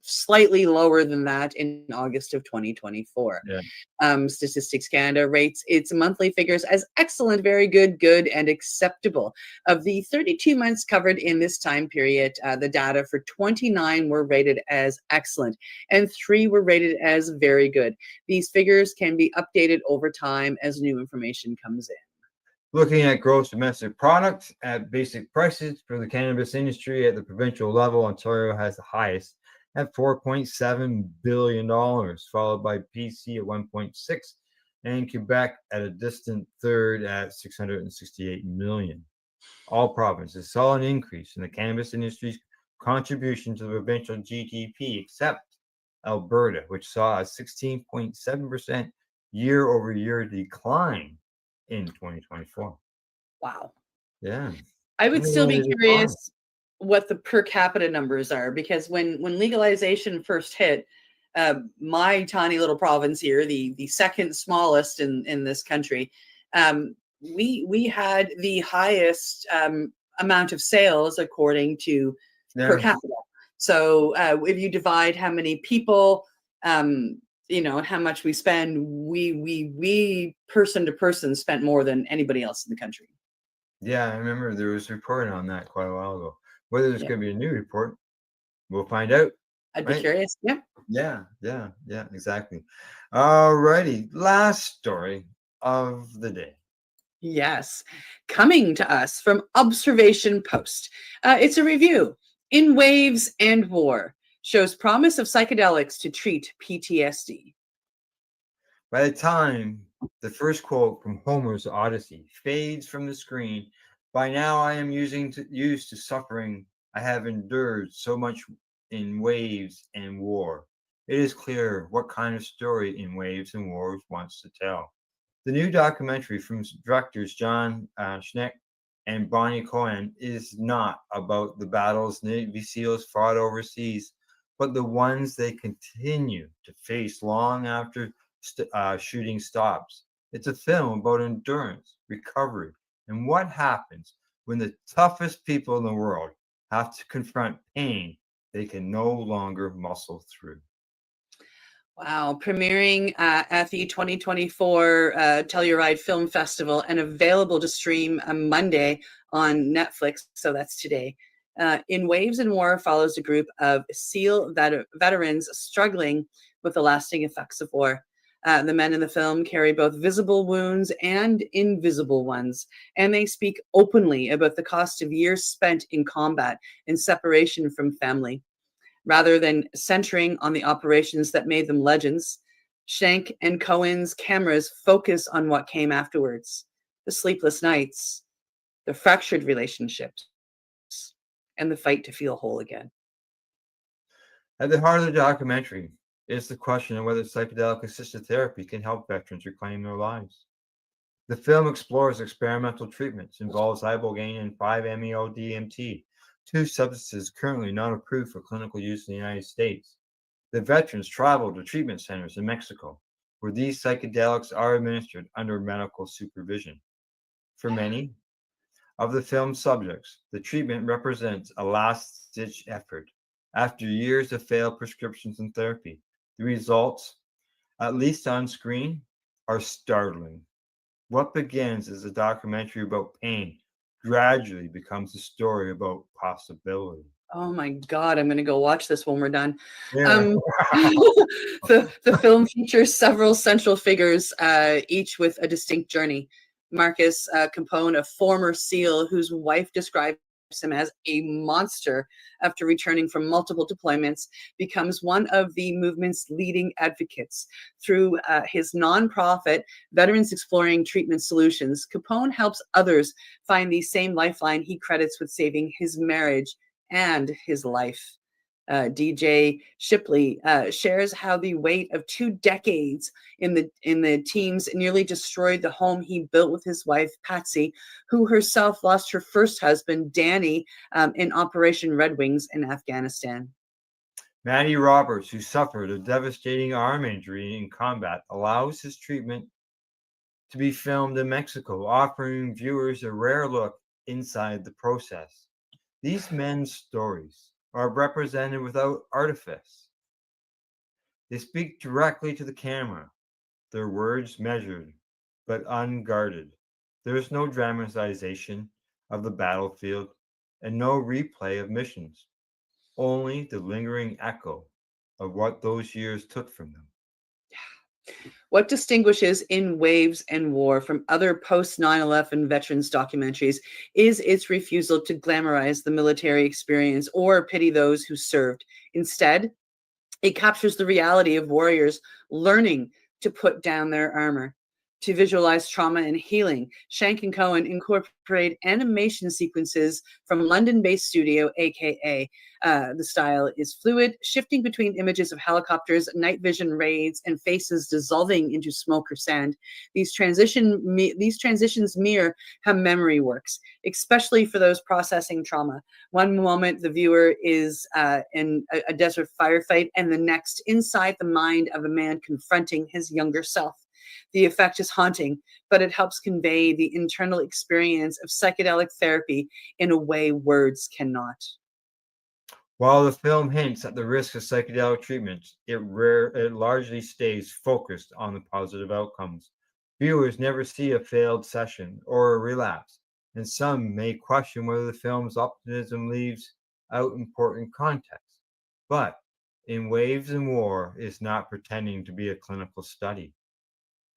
slightly lower than that in August of 2024. Yeah. Statistics Canada rates its monthly figures as excellent, very good, good, and acceptable. Of the 32 months covered in this time period, the data for 29 were rated as excellent and 3 were rated as very good. These figures can be updated over time as new information comes in. Looking at gross domestic product at basic prices for the cannabis industry at the provincial level, Ontario has the highest at $4.7 billion, followed by BC at 1.6, and Quebec at a distant third at 668 million. All provinces saw an increase in the cannabis industry's contribution to the provincial GDP, except Alberta, which saw a 16.7% year-over-year decline in 2024. Wow. Yeah. I would still be It's fun. curious what the per capita numbers are, because when legalization first hit, my tiny little province here, the second smallest in this country, we had the highest amount of sales according to per Yeah. capita. So if you divide how many people, how much we spend, we person to person spent more than anybody else in the country. Yeah, I remember there was a report on that quite a while ago. Whether there's Yeah. going to be a new report, we'll find out. I'd be Right? curious. Yeah. Yeah, exactly. All righty. Last story of the day. Yes. Coming to us from Observation Post. It's a review. In Waves and War shows promise of psychedelics to treat PTSD. By the time the first quote from Homer's Odyssey fades from the screen, by now I am used to suffering. I have endured so much in waves and war. It is clear what kind of story In Waves and Wars wants to tell. The new documentary from directors John Schneck and Bonnie Cohen is not about the battles Navy SEALs fought overseas, but the ones they continue to face long after shooting stops. It's a film about endurance, recovery, and what happens when the toughest people in the world have to confront pain they can no longer muscle through. Wow. Premiering at the 2024 Telluride Film Festival and available to stream on Monday on Netflix. So that's today. In Waves and War follows a group of SEAL veterans struggling with the lasting effects of war. The men in the film carry both visible wounds and invisible ones, and they speak openly about the cost of years spent in combat and separation from family. Rather than centering on the operations that made them legends, Shank and Cohen's cameras focus on what came afterwards: the sleepless nights, the fractured relationships, and the fight to feel whole again. At the heart of the documentary is the question of whether psychedelic assisted therapy can help veterans reclaim their lives. The film explores experimental treatments, involves ibogaine and 5-MeO-DMT, two substances currently not approved for clinical use in the United States. The veterans travel to treatment centers in Mexico, where these psychedelics are administered under medical supervision. For many of the film's subjects, the treatment represents a last-ditch effort. After years of failed prescriptions and therapy, the results, at least on screen, are startling. What begins as a documentary about pain gradually becomes a story about possibility. Oh my God, I'm going to go watch this when we're done. Yeah. The film features several central figures, each with a distinct journey. Marcus Capone, a former SEAL whose wife describes him as a monster after returning from multiple deployments, becomes one of the movement's leading advocates. Through his nonprofit, Veterans Exploring Treatment Solutions, Capone helps others find the same lifeline he credits with saving his marriage and his life. DJ Shipley shares how the weight of 2 decades in the teams nearly destroyed the home he built with his wife Patsy, who herself lost her first husband Danny in Operation Red Wings in Afghanistan. Matty Roberts, who suffered a devastating arm injury in combat, allows his treatment to be filmed in Mexico, offering viewers a rare look inside the process. These men's stories are represented without artifice. They speak directly to the camera, their words measured but unguarded. There is no dramatization of the battlefield and no replay of missions, only the lingering echo of what those years took from them. What distinguishes In Waves and War from other post 9/11 veterans documentaries is its refusal to glamorize the military experience or pity those who served. Instead, it captures the reality of warriors learning to put down their armor. To visualize trauma and healing, Shank and Cohen incorporate animation sequences from London-based studio AKA. The style is fluid, shifting between images of helicopters, night vision raids, and faces dissolving into smoke or sand. These transitions mirror how memory works, especially for those processing trauma. One moment, the viewer is in a desert firefight, and the next, inside the mind of a man confronting his younger self. The effect is haunting, but it helps convey the internal experience of psychedelic therapy in a way words cannot. While the film hints at the risk of psychedelic treatments, it largely stays focused on the positive outcomes. Viewers never see a failed session or a relapse, and some may question whether the film's optimism leaves out important context. But In Waves and War is not pretending to be a clinical study.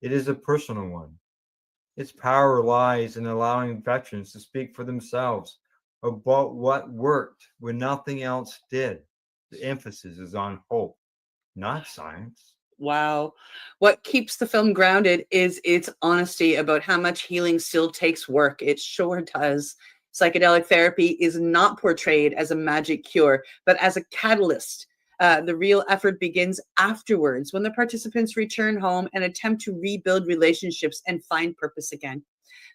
It is a personal one. Its power lies in allowing veterans to speak for themselves about what worked when nothing else did. The emphasis is on hope, not science. Wow. What keeps the film grounded is its honesty about how much healing still takes work. It sure does. Psychedelic therapy is not portrayed as a magic cure, but as a catalyst. The real effort begins afterwards when the participants return home and attempt to rebuild relationships and find purpose again.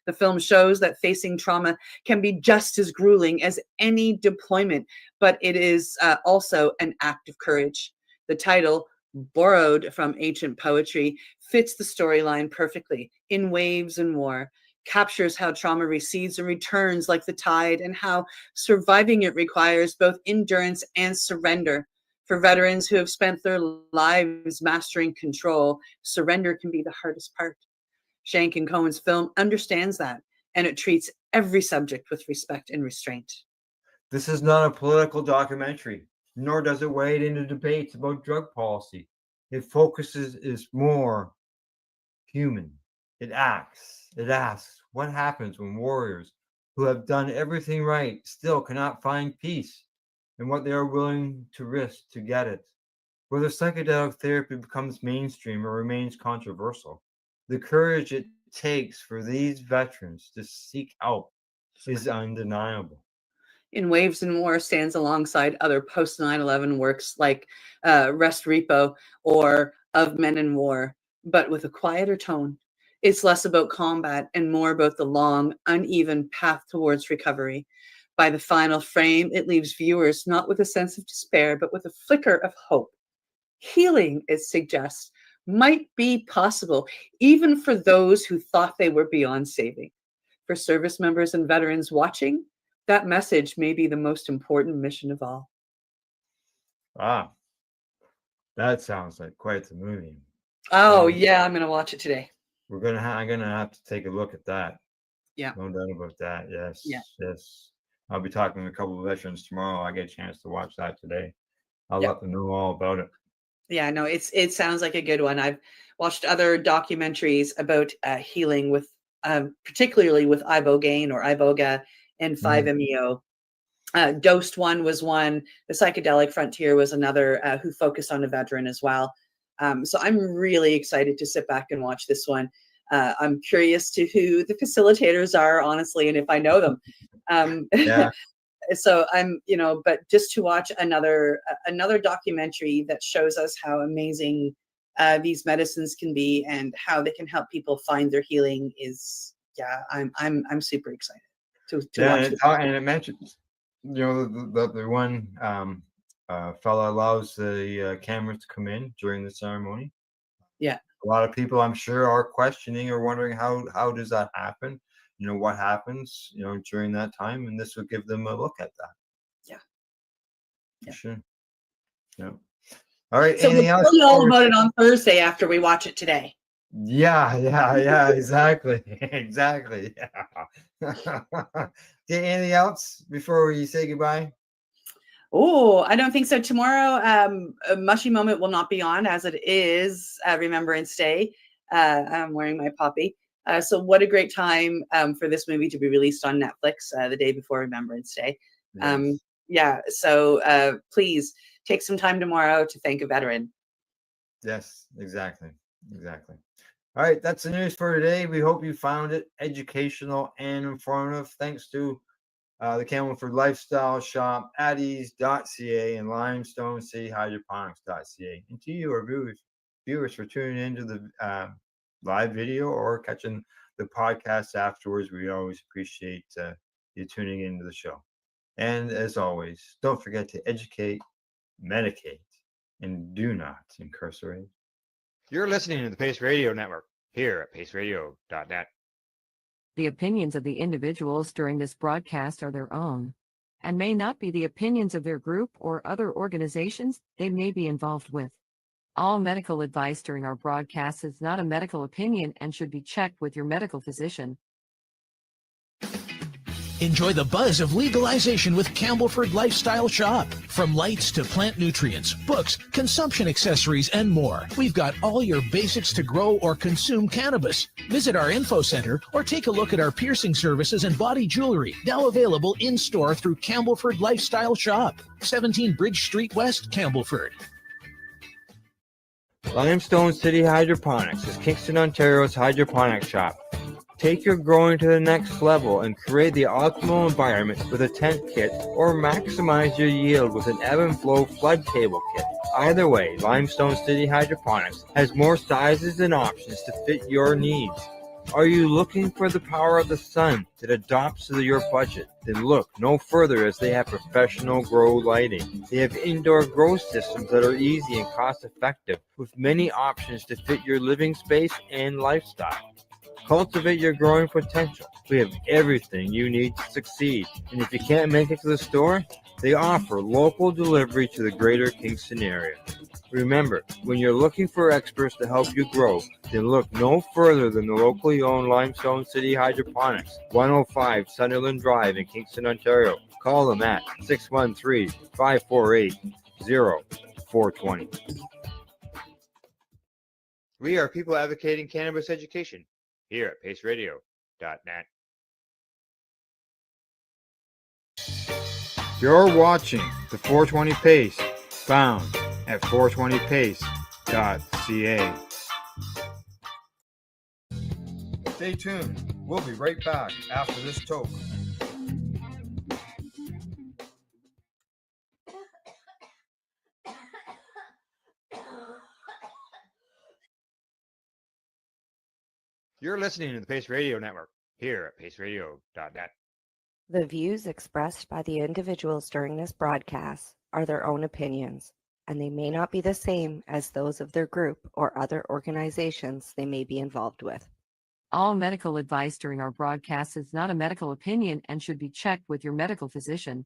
The film shows that facing trauma can be just as grueling as any deployment, but it is also an act of courage. The title, borrowed from ancient poetry, fits the storyline perfectly. In Waves and War captures how trauma recedes and returns like the tide, and how surviving it requires both endurance and surrender. For veterans who have spent their lives mastering control, surrender can be the hardest part. Shank and Cohen's film understands that, and it treats every subject with respect and restraint. This is not a political documentary, nor does it wade into debates about drug policy. It focuses is more human. It asks, what happens when warriors who have done everything right still cannot find peace, and what they are willing to risk to get it. Whether psychedelic therapy becomes mainstream or remains controversial, the courage it takes for these veterans to seek help is undeniable. In Waves and War stands alongside other post 9/11 works like Rest Repo or Of Men in War, but with a quieter tone. It's less about combat and more about the long, uneven path towards recovery. By the final frame, it leaves viewers not with a sense of despair, but with a flicker of hope. Healing, it suggests, might be possible even for those who thought they were beyond saving. for service members and veterans watching, that message may be the most important mission of all. Wow, that sounds like quite the movie. Oh, Um, yeah, I'm going to watch it today. I'm gonna have to take a look at that. Yeah. No doubt about that. Yes. Yeah. Yes. I'll be talking to a couple of veterans tomorrow. I get a chance to watch that today. I'll Yeah. let them know all about it. Yeah, no, it sounds like a good one. I've watched other documentaries about healing with, particularly with ibogaine or iboga and 5-MeO. Dosed One was one. The Psychedelic Frontier was another who focused on a veteran as well. So I'm really excited to sit back and watch this one. I'm curious to who the facilitators are, honestly, and if I know them. Yeah. So but just to watch another documentary that shows us how amazing these medicines can be and how they can help people find their healing is, I'm super excited to watch this. And it mentions, the one fella allows the cameras to come in during the ceremony. Yeah. A lot of people, I'm sure, are questioning or wondering how does that happen? What happens, during that time, and this will give them a look at that. Yeah. For sure. Yeah. All right. So Anything we'll else? tell you all about it on Thursday after we watch it today. Yeah, exactly. Exactly. Yeah. Okay, anything else before we say goodbye? Oh, I don't think so. Tomorrow, a Mushy Moment will not be on, as it is Remembrance Day. I'm wearing my poppy. So what a great time for this movie to be released on Netflix the day before Remembrance Day. Yes. So please take some time tomorrow to thank a veteran. Yes, exactly. All right, that's the news for today. We hope you found it educational and informative. Thanks to the Campbellford Lifestyle Shop, addies.ca, and Limestone City Hydroponics.ca. And to you, our viewers for tuning into the live video or catching the podcast afterwards. We always appreciate you tuning into the show. And as always, don't forget to educate, medicate, and do not incarcerate. You're listening to the Pace Radio Network here at paceradio.net. The opinions of the individuals during this broadcast are their own and may not be the opinions of their group or other organizations they may be involved with. All medical advice during our broadcast is not a medical opinion and should be checked with your medical physician. Enjoy the buzz of legalization with Campbellford Lifestyle Shop. From lights to plant nutrients, books, consumption accessories, and more, we've got all your basics to grow or consume cannabis. Visit our info center or take a look at our piercing services and body jewelry, now available in-store through Campbellford Lifestyle Shop, 17 Bridge Street West, Campbellford. Limestone City Hydroponics is Kingston, Ontario's hydroponic shop. Take your growing to the next level and create the optimal environment with a tent kit, or maximize your yield with an ebb and flow flood table kit. Either way, Limestone City Hydroponics has more sizes and options to fit your needs. Are you looking for the power of the sun that adapts to your budget? Then look no further, as they have professional grow lighting. They have indoor grow systems that are easy and cost effective, with many options to fit your living space and lifestyle. Cultivate your growing potential. We have everything you need to succeed. And if you can't make it to the store, they offer local delivery to the greater Kingston area. Remember, when you're looking for experts to help you grow, then look no further than the locally owned Limestone City Hydroponics, 105 Sunderland Drive in Kingston, Ontario. Call them at 613-548-0420. We are people advocating cannabis education here at paceradio.net. You're watching the 420 Pace, found at 420pace.ca. Stay tuned. We'll be right back after this toke. You're listening to the Pace Radio Network here at paceradio.net. The views expressed by the individuals during this broadcast are their own opinions, and they may not be the same as those of their group or other organizations they may be involved with. All medical advice during our broadcast is not a medical opinion and should be checked with your medical physician.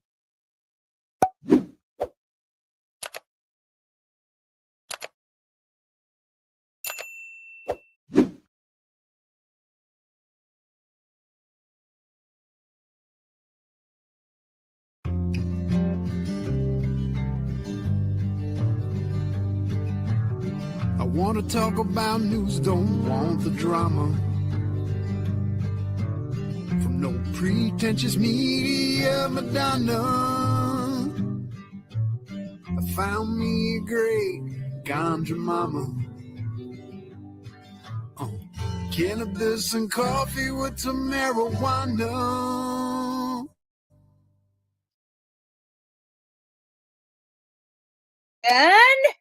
I want to talk about news, don't want the drama. From no pretentious media Madonna. I found me a great ganja mama. Cannabis and coffee with some marijuana. And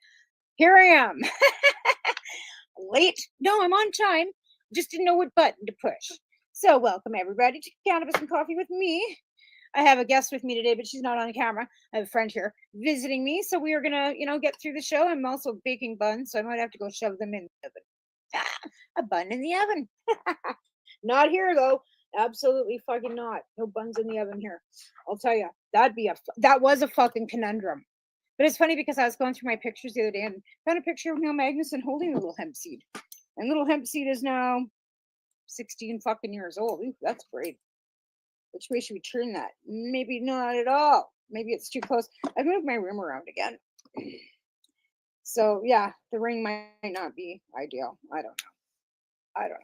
here I am. Late. No, I'm on time. Just didn't know what button to push. So welcome everybody to Cannabis and Coffee with me. I have a guest with me today, but she's not on camera. I have a friend here visiting me. So we are gonna, get through the show. I'm also baking buns, so I might have to go shove them in the oven. A bun in the oven. Not here though. Absolutely fucking not. No buns in the oven here. I'll tell you, that was a fucking conundrum. But it's funny because I was going through my pictures the other day and found a picture of Neil Magnuson holding a little hemp seed. And little hemp seed is now 16 fucking years old. Ooh, that's great. Which way should we turn that? Maybe not at all. Maybe it's too close. I've moved my room around again. So yeah, the ring might not be ideal. I don't know.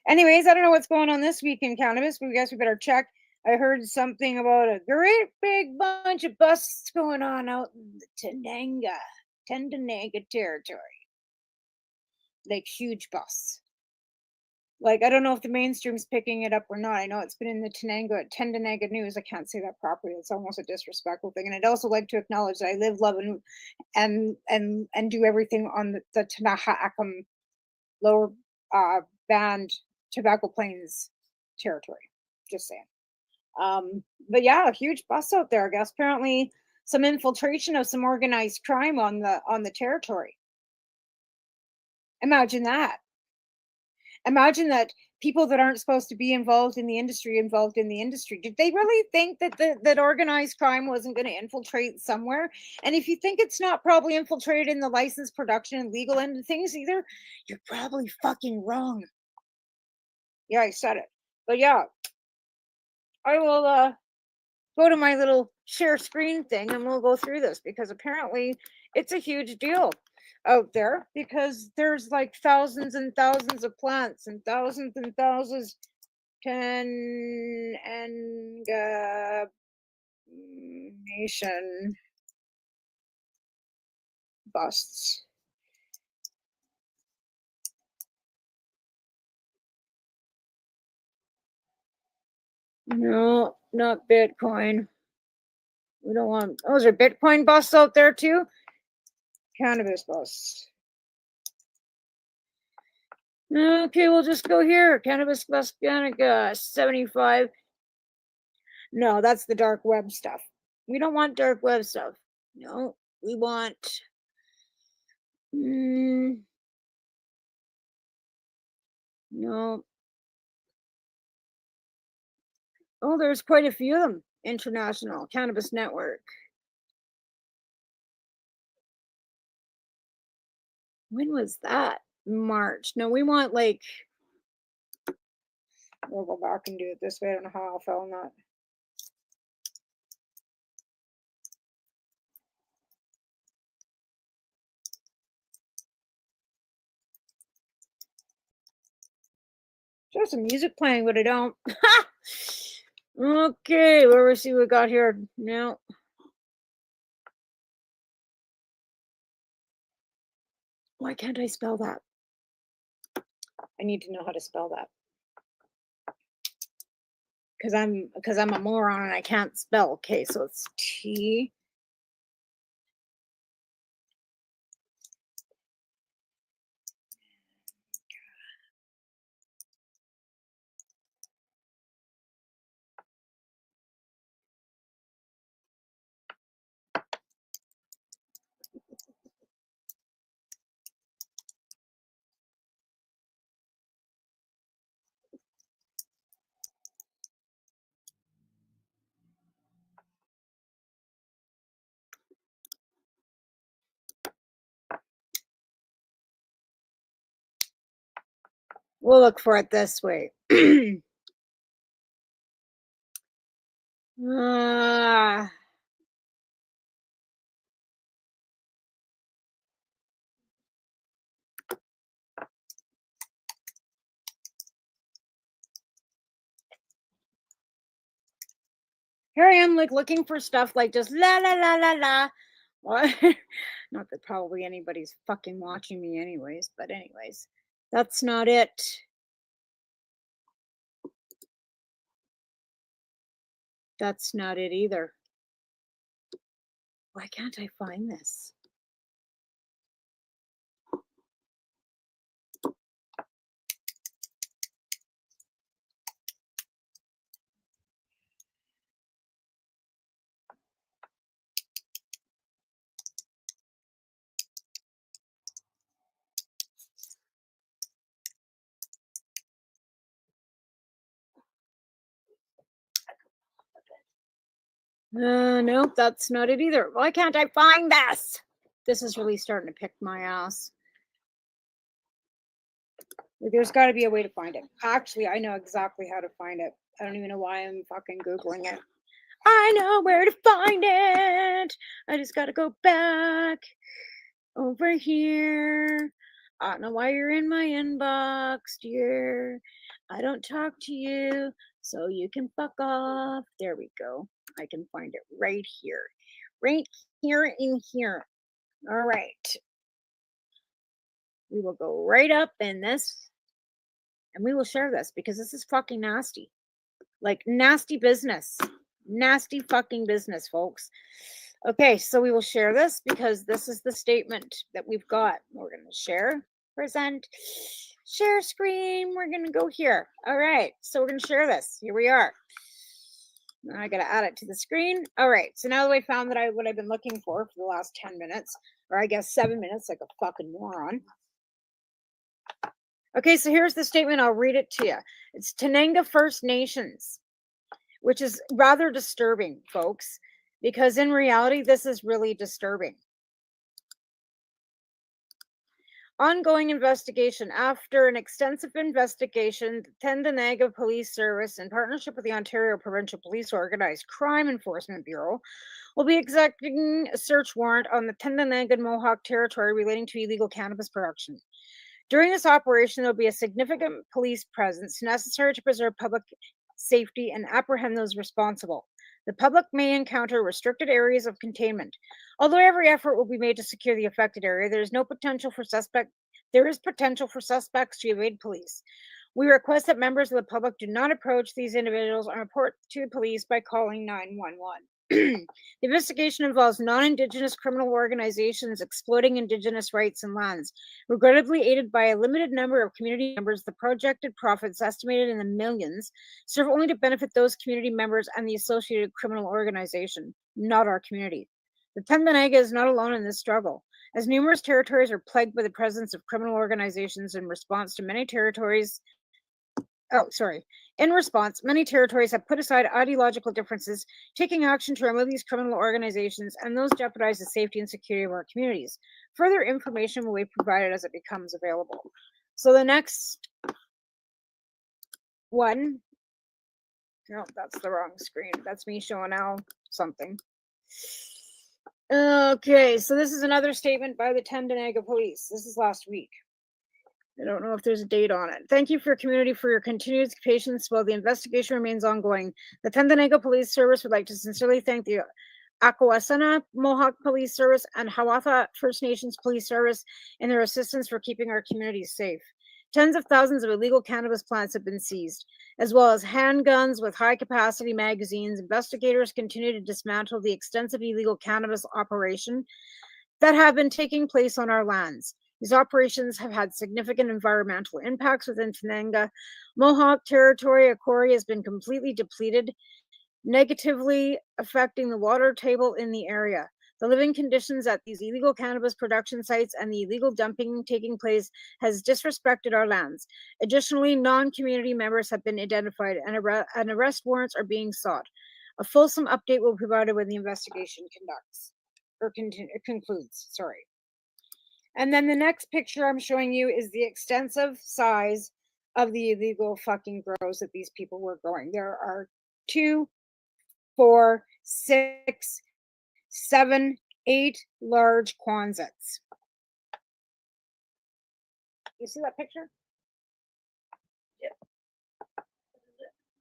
Anyways, I don't know what's going on this week in cannabis, but we better check. I heard something about a great big bunch of busts going on out in the Tendanega territory. Like huge busts. Like, I don't know if the mainstream's picking it up or not. I know it's been in the Tendanega news. I can't say that properly. It's almost a disrespectful thing. And I'd also like to acknowledge that I live, love, and do everything on the Tanahakam lower band Tobacco Plains territory. Just saying. But yeah, a huge bust out there. I guess apparently some infiltration of some organized crime on the territory. Imagine that. Imagine that people that aren't supposed to be involved in the industry. Did they really think that organized crime wasn't going to infiltrate somewhere? And if you think it's not probably infiltrated in the licensed production and legal end of things either, you're probably fucking wrong. Yeah, I said it. But yeah, I will go to my little share screen thing and we'll go through this because apparently it's a huge deal out there because there's like thousands and thousands of plants and thousands and nation busts. No, not Bitcoin. We don't want those. Are Bitcoin busts out there too? Cannabis busts. Okay, we'll just go here. Cannabis bust 75. No, that's the dark web stuff. We don't want dark web stuff. No, we want no. Oh, there's quite a few of them. International Cannabis Network. When was that? March. No, we want like. We'll go back and do it this way. I don't know how I fell on that. There's some music playing, but I don't. Okay, where we see what we got here. No. Why can't I spell that? I need to know how to spell that. Because I'm a moron and I can't spell. Okay, so it's T. We'll look for it this way. Ah, here I am, like looking for stuff like just la la la la la. What? Not that probably anybody's fucking watching me, anyways. But anyways, that's not it. That's not it either. Why can't I find this? Nope, that's not it either. Why can't I find this? This is really starting to pick my ass. There's got to be a way to find it. Actually, I know exactly how to find it. I don't even know why I'm fucking Googling it. I know where to find it. I just got to go back over here. I don't know why you're in my inbox, dear. I don't talk to you, so you can fuck off. There we go. I can find it right here. Right here in here. All right. We will go right up in this and we will share this because this is fucking nasty. Like nasty business. Nasty fucking business, folks. Okay, so we will share this because this is the statement that we've got. We're going to share, present, share screen. We're going to go here. All right, so we're going to share this. Here we are. Now I got to add it to the screen. All right, so now that I found that what I've been looking for the last 10 minutes, or I guess 7 minutes, like a fucking moron. Okay, so here's the statement. I'll read it to you. It's Tenanga First Nations, which is rather disturbing, folks, because in reality, this is really disturbing. Ongoing investigation. After an extensive investigation, the Tenanga Police Service, in partnership with the Ontario Provincial Police Organized Crime Enforcement Bureau, will be executing a search warrant on the Tenanga Mohawk territory relating to illegal cannabis production. During this operation, there will be a significant police presence necessary to preserve public safety and apprehend those responsible. The public may encounter restricted areas of containment. Although every effort will be made to secure the affected area, there is potential for suspects to evade police. We request that members of the public do not approach these individuals and report to police by calling 911. The investigation involves non-Indigenous criminal organizations exploiting Indigenous rights and lands. Regrettably aided by a limited number of community members, the projected profits, estimated in the millions, serve only to benefit those community members and the associated criminal organization, not our community. The Tenanga is not alone in this struggle, as numerous territories are plagued by the presence of criminal organizations. In response, many territories have put aside ideological differences, taking action to remove these criminal organizations and those jeopardize the safety and security of our communities. Further information will be provided as it becomes available. So the next one, no, that's the wrong screen. That's me showing Al something. Okay, so this is another statement by the Tenanga Police. This is last week. I don't know if there's a date on it. Thank you for your community for your continued patience while the investigation remains ongoing. The Tenanga Police Service would like to sincerely thank the Akwesasne Mohawk Police Service and Hiawatha First Nations Police Service in their assistance for keeping our communities safe. Tens of thousands of illegal cannabis plants have been seized, as well as handguns with high-capacity magazines. Investigators continue to dismantle the extensive illegal cannabis operation that have been taking place on our lands. These operations have had significant environmental impacts within Tenanga Mohawk territory. A quarry has been completely depleted, negatively affecting the water table in the area. The living conditions at these illegal cannabis production sites and the illegal dumping taking place has disrespected our lands. Additionally, non-community members have been identified and arrest warrants are being sought. A fulsome update will be provided when the investigation concludes. Sorry. And then the next picture I'm showing you is the extensive size of the illegal fucking grows that these people were growing. There are 2, 4, 6, 7, 8 large Kwanzats. You see that picture?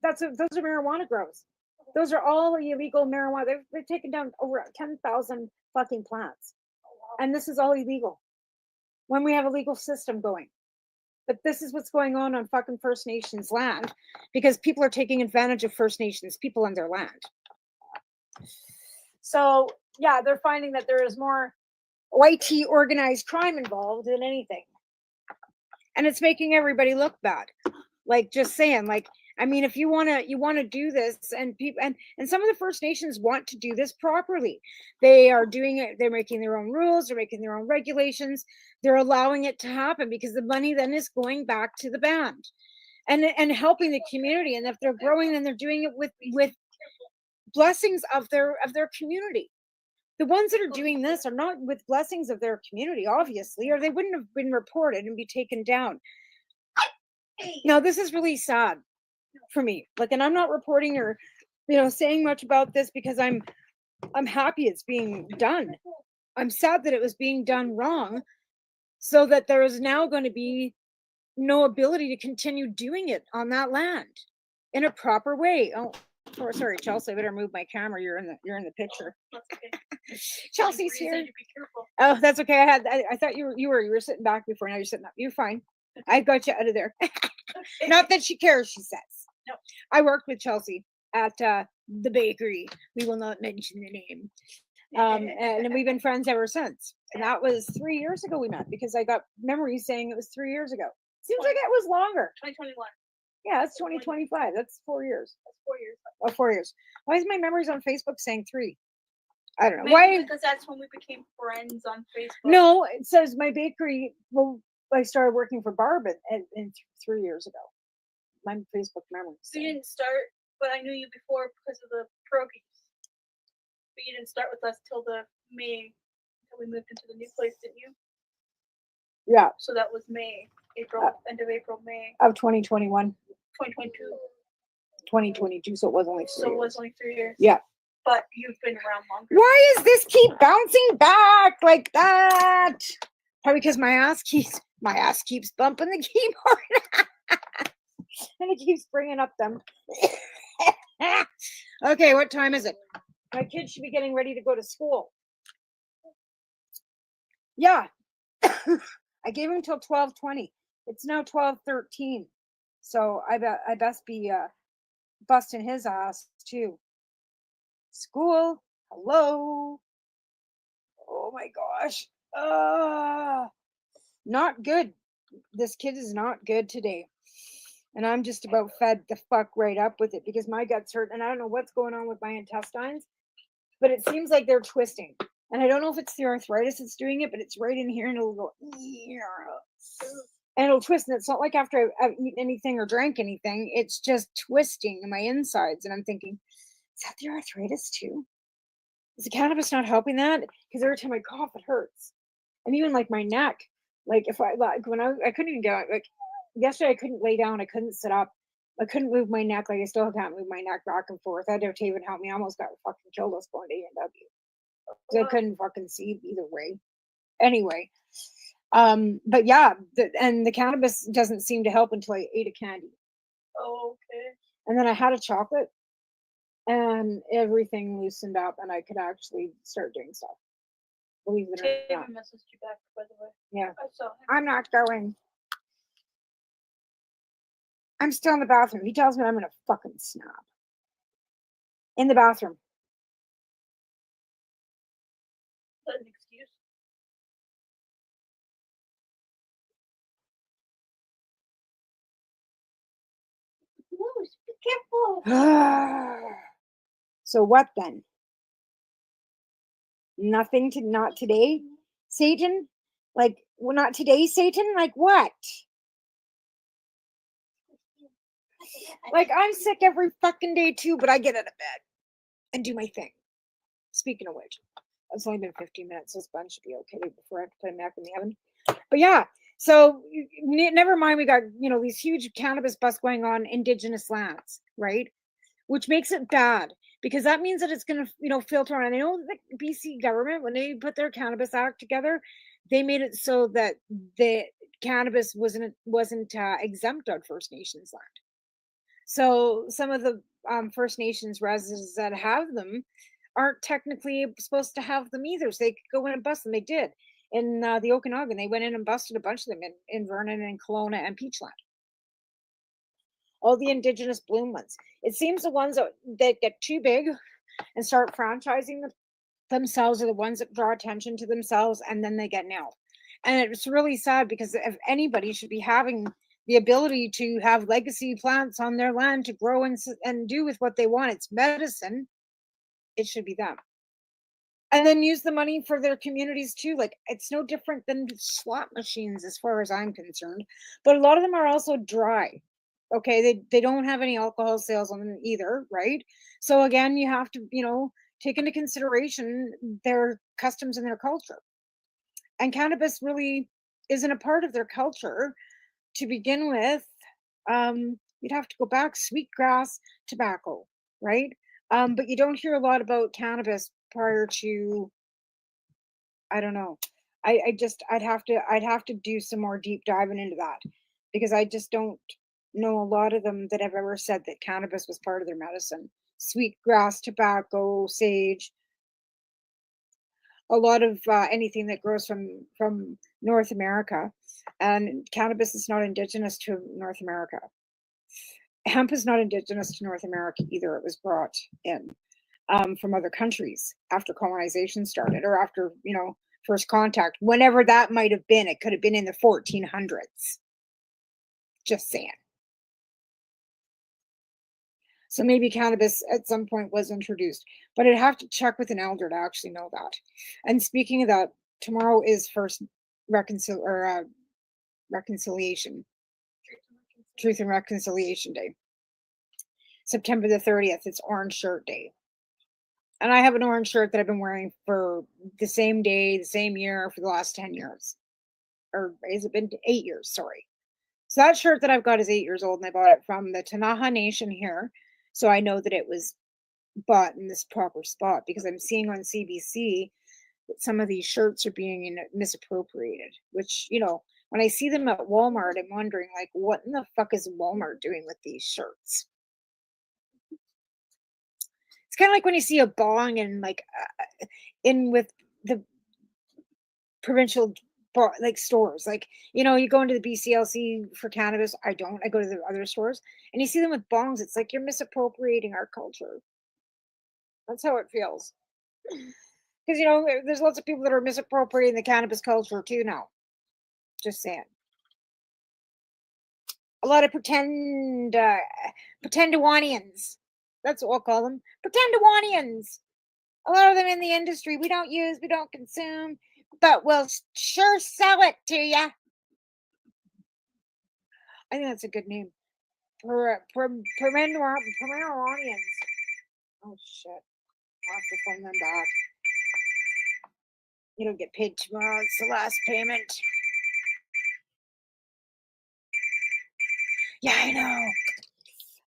Those are marijuana grows. Those are all illegal marijuana. They've taken down over 10,000 fucking plants, and this is all illegal. When we have a legal system going, but this is what's going on fucking First Nations land, because people are taking advantage of First Nations people on their land. So yeah, they're finding that there is more YT organized crime involved than anything, and it's making everybody look bad. Like, just saying, like, I mean, if you want to do this, and people and some of the First Nations want to do this properly. They are doing it. They're making their own rules. They're making their own regulations. They're allowing it to happen because the money then is going back to the band, and helping the community. And if they're growing, then they're doing it with blessings of their community. The ones that are doing this are not with blessings of their community, obviously, or they wouldn't have been reported and be taken down. Now, this is really sad for me. Like, and I'm not reporting or, saying much about this because I'm happy it's being done. I'm sad that it was being done wrong, so that there is now going to be no ability to continue doing it on that land in a proper way. Oh, sorry, Chelsea. I better move my camera. You're in the picture. Chelsea's here. Oh, that's okay. I thought you were sitting back before. Now you're sitting up. You're fine. I got you out of there. Not that she cares, she says. No. I worked with Chelsea at the bakery. We will not mention the name. And we've been friends ever since. And that was 3 years ago we met, because I got memories saying it was 3 years ago. Seems like it was longer. 2021. Yeah, that's 2025. That's 4 years. That's 4 years. Oh, 4 years. Why is my memories on Facebook saying 3? I don't know. Maybe Why? because that's when we became friends on Facebook. No, it says my bakery. Well, I started working for Barb in 3 years ago. My Facebook memories. So you didn't start, but I knew you before because of the pierogies. But you didn't start with us till the May, until we moved into the new place, didn't you? Yeah. So that was May, April, end of April, May. Of 2021. 2022. 2022, so it was only 3 So it years. was only 3 years. Yeah. But you've been around longer. Why does this keep bouncing back like that? Probably because my ass keeps bumping the keyboard. And it keeps bringing up them. Okay, what time is it? My kids should be getting ready to go to school. Yeah. I gave him till 12:20. It's now 12:13. So I best be busting his ass too. School. Hello. Oh my gosh. Not good. This kid is not good today. And I'm just about fed the fuck right up with it, because my gut's hurt and I don't know what's going on with my intestines, but it seems like they're twisting. And I don't know if it's the arthritis that's doing it, but it's right in here and it'll go, and it'll twist. And it's not like after I've eaten anything or drank anything, it's just twisting in my insides. And I'm thinking, is that the arthritis too? Is the cannabis not helping that? Because every time I cough, it hurts. And even like my neck, like if I, like when I couldn't even go, like yesterday I couldn't lay down, I couldn't sit up, I couldn't move my neck, like I still can't move my neck back and forth. I had to have Taven help me. I almost got fucking killed us going to A&W. Because I couldn't fucking see either way. Anyway, but yeah, and the cannabis doesn't seem to help until I ate a candy. Oh, okay. And then I had a chocolate, and everything loosened up, and I could actually start doing stuff. Believe it or not. Taven messaged you back, by the way. Yeah. I saw him. I'm not going. I'm still in the bathroom. He tells me I'm gonna fucking snap. In the bathroom. Is that an excuse? Rose, be careful. So what then? Nothing to not today, Satan? Like, well, not today, Satan? Like what? Like, I'm sick every fucking day too, but I get out of bed and do my thing. Speaking of which, it's only been 15 minutes. This bun should be okay before I have to put him back in the oven. But yeah, So never mind, we got, you know, these huge cannabis busts going on indigenous lands, right? Which makes it bad because that means that it's going to, you know, filter on. I know the BC government, when they put their cannabis act together, they made it so that the cannabis wasn't exempt on First Nations land. So some of the First Nations residents that have them aren't technically supposed to have them either. So they could go in and bust them. They did in the Okanagan. They went in and busted a bunch of them in Vernon and Kelowna and Peachland. All the indigenous bloom ones. It seems the ones that get too big and start franchising themselves are the ones that draw attention to themselves, and then they get nailed. And it's really sad because if anybody should be having the ability to have legacy plants on their land to grow and do with what they want, it's medicine, it should be them. And then use the money for their communities too. Like, it's no different than slot machines as far as I'm concerned. But a lot of them are also dry. Okay, they don't have any alcohol sales on them either, right? So again, you have to, you know, take into consideration their customs and their culture. And cannabis really isn't a part of their culture to begin with. You'd have to go back, sweetgrass, tobacco, right? But you don't hear a lot about cannabis prior to, I don't know. I'd have to do some more deep diving into that because I just don't know a lot of them that have ever said that cannabis was part of their medicine. Sweetgrass, tobacco, sage, a lot of anything that grows from North America, and cannabis is not indigenous to North America. Hemp is not indigenous to North America either. It was brought in from other countries after colonization started, or after, you know, first contact, whenever that might have been. It could have been in the 1400s. Just saying. So maybe cannabis at some point was introduced, but I'd have to check with an elder to actually know that. And speaking of that, tomorrow is first reconciliation, Truth and Reconciliation Day. September the 30th, it's Orange Shirt Day. And I have an orange shirt that I've been wearing for the same day, the same year for the last 10 years. Or has it been 8 years? Sorry. So that shirt that I've got is 8 years old, and I bought it from the Tanaha Nation here. So I know that it was bought in this proper spot, because I'm seeing on CBC that some of these shirts are being misappropriated, which, you know, when I see them at Walmart, I'm wondering, like, what in the fuck is Walmart doing with these shirts? It's kind of like when you see a bong and like in with the provincial like stores, like, you know, you go into the BCLC for cannabis. I don't. I go to the other stores and you see them with bongs. It's like you're misappropriating our culture. That's how it feels. Because, you know, there's lots of people that are misappropriating the cannabis culture too now. Just saying. A lot of pretend-awanians. That's what we'll call them. Pretend-awanians. A lot of them in the industry we don't use, we don't consume, but we'll sure sell it to you. I think that's a good name. Pretend-awanians. Oh, shit. I'll have to phone them back. You don't get paid tomorrow. It's the last payment. Yeah, I know.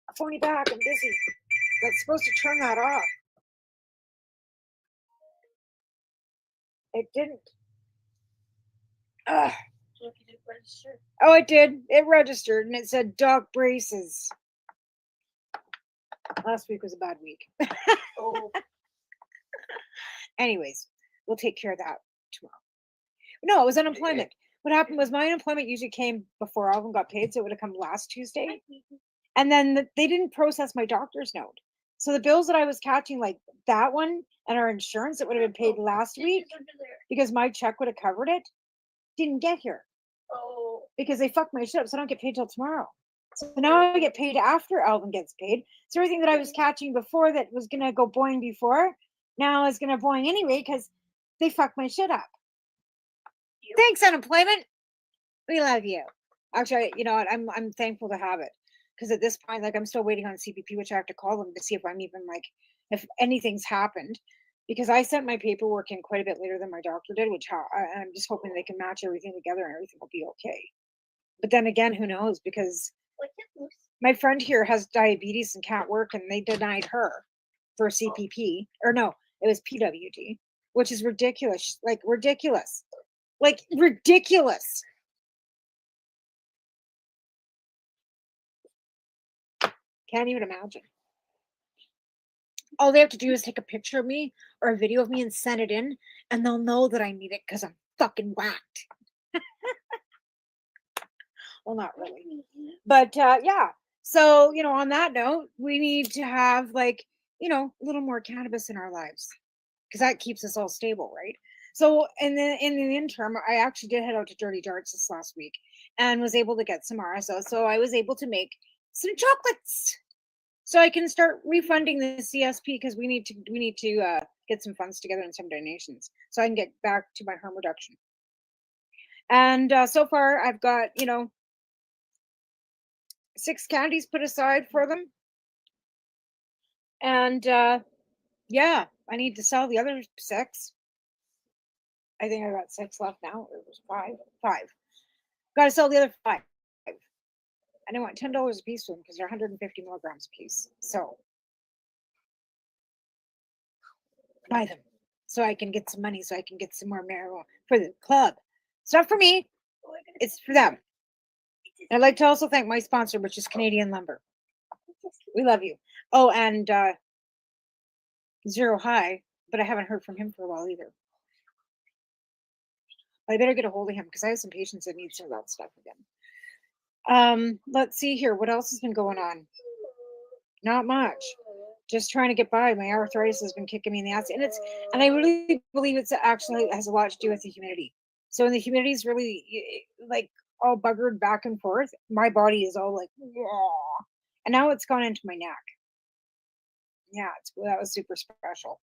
I'll phone you back. I'm busy. That's supposed to turn that off. It didn't. Ugh. Oh, it did. It registered and it said Doc braces. Last week was a bad week. Oh. Anyways, we'll take care of that tomorrow. No, it was unemployment. What happened was my unemployment usually came before all of them got paid, so it would have come last Tuesday. And then they didn't process my doctor's note. So the bills that I was catching, like that one and our insurance that would have been paid last week, because my check would have covered it, didn't get here. Oh. Because they fucked my shit up, so I don't get paid till tomorrow. So now I get paid after Alvin gets paid. So everything that I was catching before that was gonna go boing before, now is gonna boing anyway because they fucked my shit up. Thanks, unemployment. We love you. Actually, you know what? I'm thankful to have it, because at this point, like, I'm still waiting on CPP, which I have to call them to see if I'm even, like, if anything's happened, because I sent my paperwork in quite a bit later than my doctor did, which I'm just hoping they can match everything together and everything will be okay. But then again, who knows? Because my friend here has diabetes and can't work, and they denied her for CPP, or no, it was PWD, which is ridiculous. Like ridiculous. Like ridiculous. Can't even imagine. All they have to do is take a picture of me or a video of me and send it in, and they'll know that I need it because I'm fucking whacked. Well, not really. But yeah. So, on that note, we need to have like, a little more cannabis in our lives because that keeps us all stable, right? So in the interim, I actually did head out to Dirty Darts this last week and was able to get some RSO. So I was able to make some chocolates. So I can start refunding the CSP because we need to get some funds together and some donations so I can get back to my harm reduction. And so far I've got 6 candies put aside for them, and yeah, I need to sell the other 6. I think I got 6 left now. It was 5. Got to sell the other 5. And I want $10 a piece for them because they're 150 milligrams a piece. So buy them so I can get some money, so I can get some more marijuana for the club. It's not for me, it's for them. I'd like to also thank my sponsor, which is Canadian Lumber. We love you. Oh, and Zero High, but I haven't heard from him for a while either. I better get a hold of him because I have some patients that need some of that stuff again. Let's see here. What else has been going on? Not much. Just trying to get by. My arthritis has been kicking me in the ass, and I really believe it's actually has a lot to do with the humidity. So when the humidity is really like all buggered back and forth, my body is all like, "Wah." And now it's gone into my neck. Yeah, that was super special.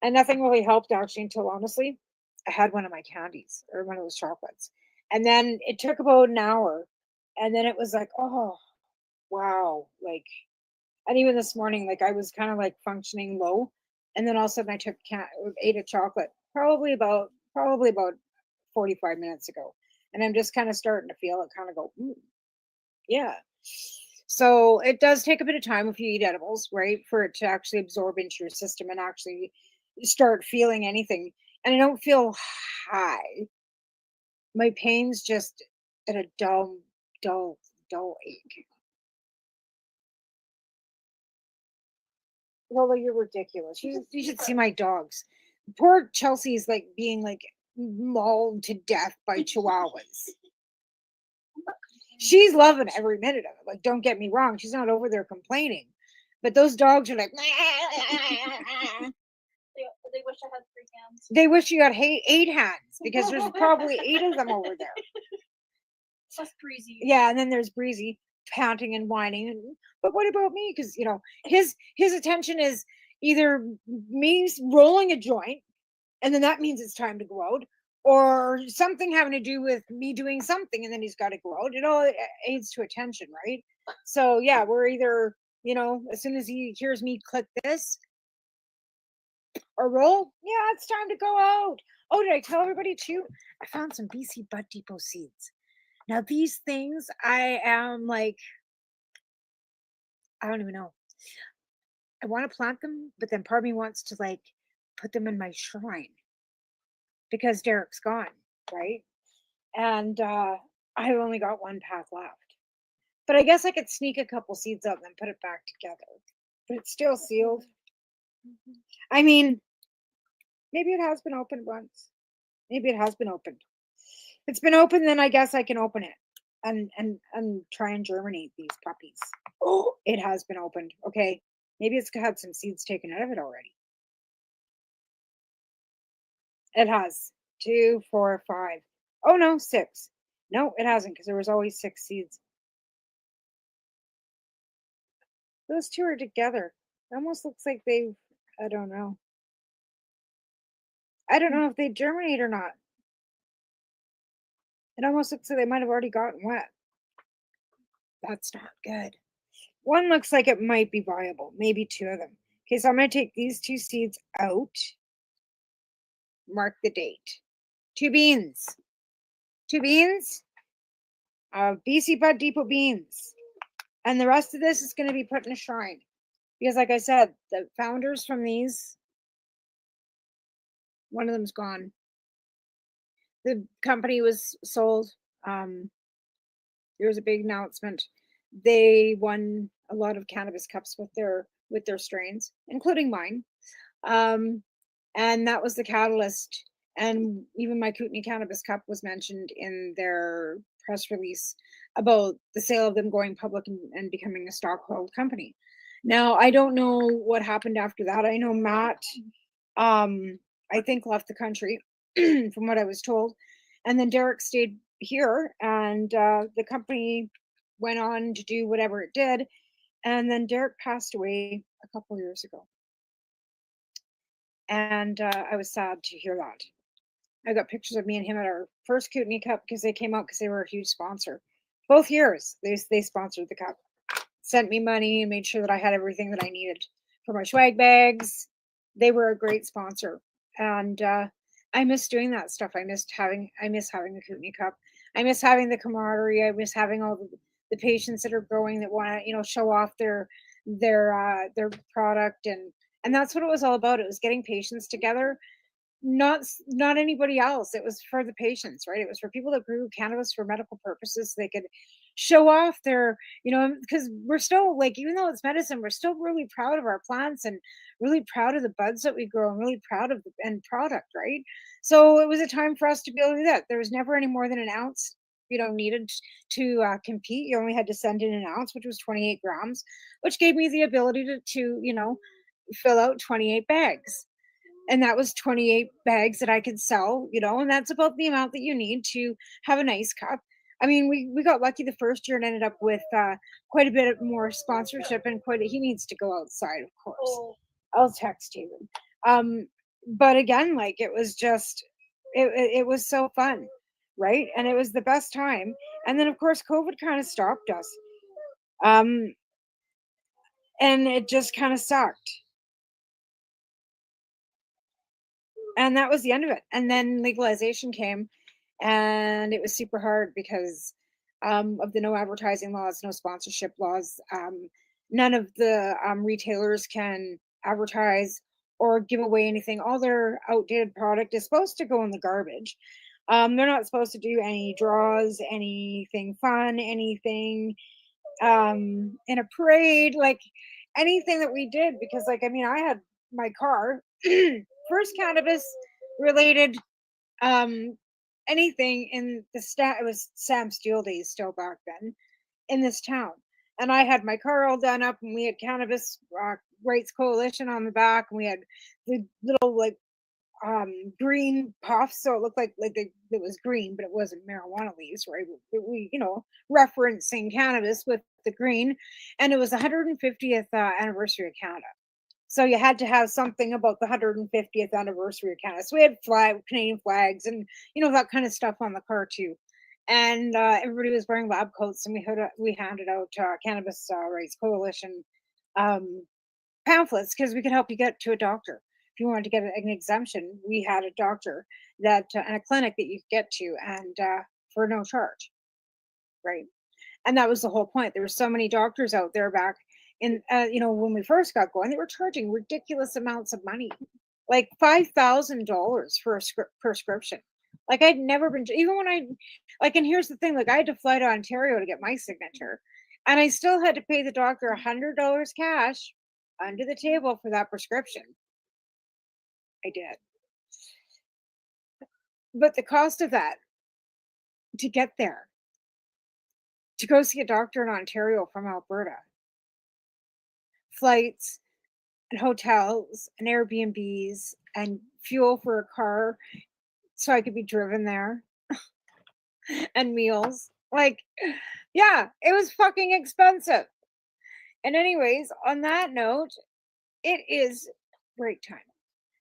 And nothing really helped actually until honestly, I had one of my candies or one of those chocolates. And then it took about an hour. And then it was like, oh, wow. Like, and even this morning, like I was kind of like functioning low. And then all of a sudden I ate a chocolate probably about 45 minutes ago. And I'm just kind of starting to feel it kind of go, yeah. So it does take a bit of time if you eat edibles, right? For it to actually absorb into your system and actually start feeling anything. And I don't feel high. My pain's just at a dull ache. Lola, you're ridiculous. You should see my dogs. Poor Chelsea's like being like mauled to death by chihuahuas. She's loving every minute of it. Like, don't get me wrong, she's not over there complaining. But those dogs are like, They wish I had 3 hands. they wish you had 8 hands because there's probably 8 of them over there. Plus Breezy. Yeah, and then there's Breezy panting and whining. But what about me? Because his attention is either me rolling a joint, and then that means it's time to go out, or something having to do with me doing something, and then he's got to go out. It all aids to attention, right? So yeah, we're either as soon as he hears me click this or roll, yeah, it's time to go out. Oh, did I tell everybody too? I found some BC Bud Depot seeds. Now these things, I am like, I don't even know. I want to plant them, but then part of me wants to like put them in my shrine because Derek's gone, right? And I've only got one path left. But I guess I could sneak a couple seeds out and then put it back together. But it's still sealed. I mean, maybe it has been opened once. Maybe it has been opened. If it's been opened, then I guess I can open it and try and germinate these puppies. Oh, it has been opened. Okay. Maybe it's had some seeds taken out of it already. It has 2, 4, 5. Oh no, 6. No, it hasn't because there was always 6 seeds. Those 2 are together. It almost looks like they've, I don't know. I don't know if they germinate or not. It almost looks like they might have already gotten wet. That's not good. One looks like it might be viable, maybe 2 of them. Okay, so I'm going to take these 2 seeds out. Mark the date. 2 beans. 2 beans of BC Bud Depot beans. And the rest of this is going to be put in a shrine. Because like I said, the founders from these, one of them's gone. The company was sold. There was a big announcement. They won a lot of cannabis cups with their strains, including mine. And that was the catalyst. And even my Kootenai Cannabis Cup was mentioned in their press release about the sale of them going public and becoming a stock-held company. Now, I don't know what happened after that. I know Matt, I think, left the country, from what I was told. And then Derek stayed here, and the company went on to do whatever it did. And then Derek passed away a couple years ago. And I was sad to hear that. I got pictures of me and him at our first Kootenai Cup because they came out because they were a huge sponsor. Both years they sponsored the cup, sent me money, and made sure that I had everything that I needed for my swag bags. They were a great sponsor, and I miss doing that stuff. I miss having the Kootenai Cup. I miss having the camaraderie. I miss having all the patients that are growing that want to show off their product, and that's what it was all about. It was getting patients together, not anybody else. It was for the patients, right? It was for people that grew cannabis for medical purposes so they could show off their, because we're still, like, even though it's medicine, we're still really proud of our plants and really proud of the buds that we grow and really proud of the end product, right? So it was a time for us to be able to do that. There was never any more than an ounce needed to compete. You only had to send in an ounce, which was 28 grams, which gave me the ability to fill out 28 bags. And that was 28 bags that I could sell, and that's about the amount that you need to have a nice cup. I mean, we got lucky the first year and ended up with quite a bit more sponsorship, and he needs to go outside, of course. I'll text you. But again, like, it was just, it was so fun, right? And it was the best time. And then of course COVID kind of stopped us. And it just kind of sucked. And that was the end of it. And then legalization came, and it was super hard because of the no advertising laws, no sponsorship laws. None of the retailers can advertise or give away anything. All their outdated product is supposed to go in the garbage. They're not supposed to do any draws, anything fun, anything in a parade, like anything that we did, because I had my car first cannabis related anything in the it was Sam Steele days still back then in this town, and I had my car all done up, and we had Cannabis Rights Coalition on the back, and we had the little green puffs, so it looked like it was green, but it wasn't marijuana leaves, right? We referencing cannabis with the green, and it was the 150th anniversary of Canada. So you had to have something about the 150th anniversary of Canada. So we had Canadian flags and that kind of stuff on the car too. And everybody was wearing lab coats, and we handed out Cannabis Rights Coalition pamphlets because we could help you get to a doctor. If you wanted to get an exemption, we had a doctor and a clinic that you could get to, and for no charge, right? And that was the whole point. There were so many doctors out there back in, when we first got going, they were charging ridiculous amounts of money, like $5,000 for a prescription. Like, I'd never been, even when and here's the thing, like, I had to fly to Ontario to get my signature, and I still had to pay the doctor $100 cash under the table for that prescription. I did. But the cost of that to get there, to go see a doctor in Ontario from Alberta, flights and hotels and Airbnbs and fuel for a car so I could be driven there and meals. Like, yeah, it was fucking expensive. And anyways, on that note, it is break time.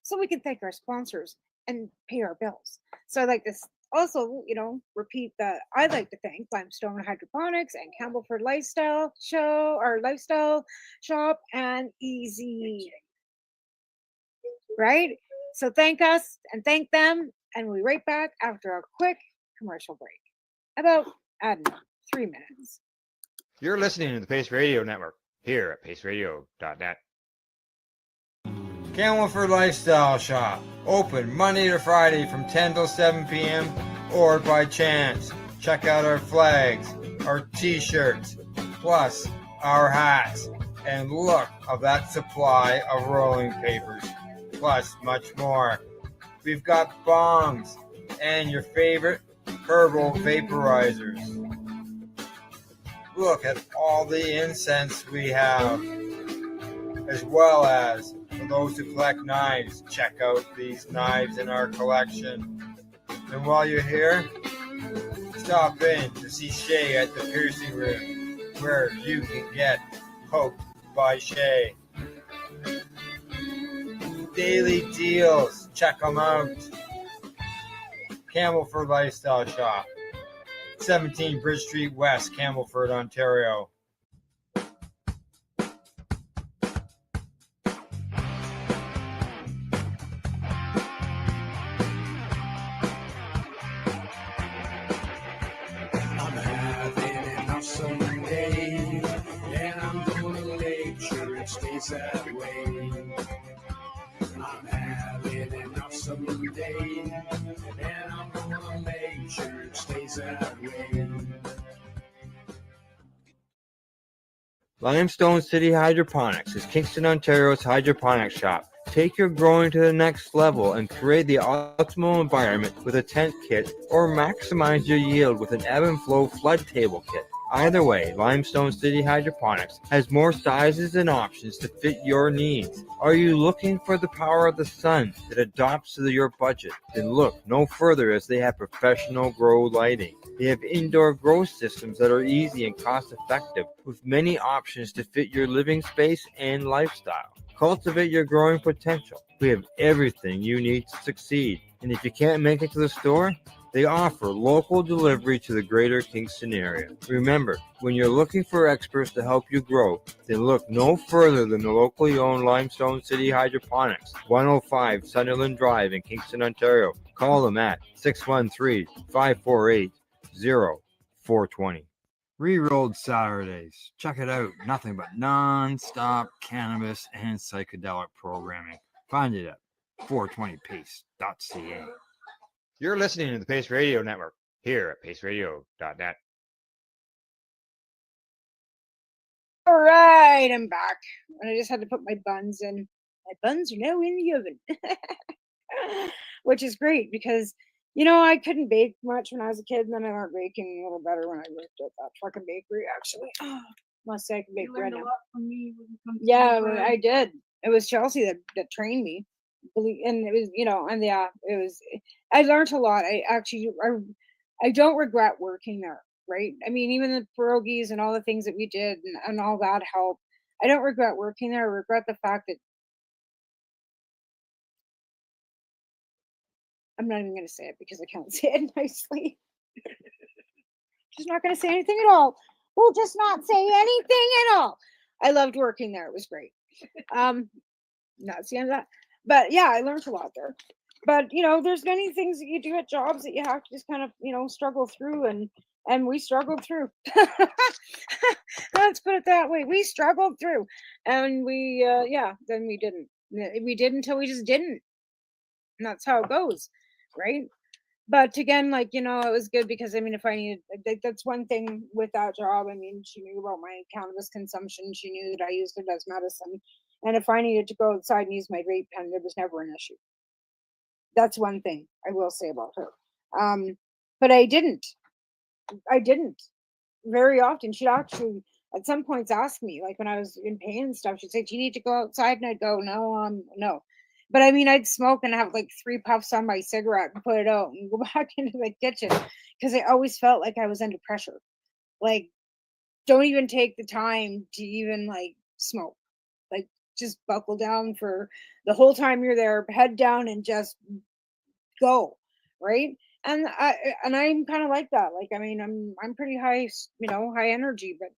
So we can thank our sponsors and pay our bills. So I'd like to also, repeat that I'd like to thank Limestone Hydroponics and Campbellford Lifestyle Shop and Easy right? So thank us and thank them, and we'll be right back after a quick commercial break. About, I don't know, 3 minutes. You're listening to the Pace Radio Network here at paceradio.net. Camelford Lifestyle Shop, open Monday to Friday from 10 till 7 p.m. or by chance. Check out our flags, our t-shirts, plus our hats, and look of that supply of rolling papers, plus much more. We've got bongs and your favorite herbal vaporizers. Look at all the incense we have, as well as for those who collect knives, check out these knives in our collection. And while you're here, stop in to see Shay at the piercing room, where you can get poked by Shay. Daily deals, check them out. Camelford Lifestyle Shop, 17 Bridge Street West, Camelford, Ontario. I'm having an awesome day, and I'm gonna make sure it stays that way. I'm having an awesome day, and I'm gonna make sure it stays that way. Limestone City Hydroponics is Kingston, Ontario's hydroponics shop. Take your growing to the next level and create the optimal environment with a tent kit, or maximize your yield with an ebb and flow flood table kit. Either way, Limestone City Hydroponics has more sizes and options to fit your needs. Are you looking for the power of the sun that adapts to your budget? Then look no further, as they have professional grow lighting. They have indoor grow systems that are easy and cost effective, with many options to fit your living space and lifestyle. Cultivate your growing potential. We have everything you need to succeed. And if you can't make it to the store, they offer local delivery to the greater Kingston area. Remember, when you're looking for experts to help you grow, then look no further than the locally owned Limestone City Hydroponics, 105 Sunderland Drive in Kingston, Ontario. Call them at 613-548-0420. Rerolled Saturdays. Check it out. Nothing but non-stop cannabis and psychedelic programming. Find it at 420pace.ca. You're listening to the Pace Radio Network here at paceradio.net. All right, I'm back. And I just had to put my buns in. My buns are now in the oven, which is great because, you know, I couldn't bake much when I was a kid, and then I learned baking a little better when I worked at that fucking bakery, actually. Must say I can bake You bread learned a now. lot from me when it comes to Yeah, bread. I did. It was Chelsea that trained me. And it was, you know, and yeah, it was, I learned a lot. I don't regret working there, right? I mean, even the pierogies and all the things that we did and all that helped. I don't regret working there. I regret the fact that I'm not even going to say it because I can't say it nicely. Just not going to say anything at all. We'll just not say anything at all. I loved working there. It was great. That's the end of that. But yeah, I learned a lot there. But you know, there's many things that you do at jobs that you have to just kind of, you know, struggle through, and we struggled through. Let's put it that way. We struggled through, and then we didn't. We did until we just didn't. And that's how it goes, right? But again, like, you know, it was good because I mean, if I needed, that's one thing with that job. I mean, she knew about my cannabis consumption. She knew that I used it as medicine. And if I needed to go outside and use my vape pen, there was never an issue. That's one thing I will say about her. But I didn't very often. She'd actually at some points ask me, like when I was in pain and stuff, she'd say, "Do you need to go outside?" And I'd go, "No, no." But I mean, I'd smoke and have like 3 puffs on my cigarette and put it out and go back into the kitchen because I always felt like I was under pressure. Like, don't even take the time to even like smoke. Like, just buckle down for the whole time you're there, head down and just go, right? And I'm kind of like that. Like, I mean, I'm pretty high, you know, high energy, but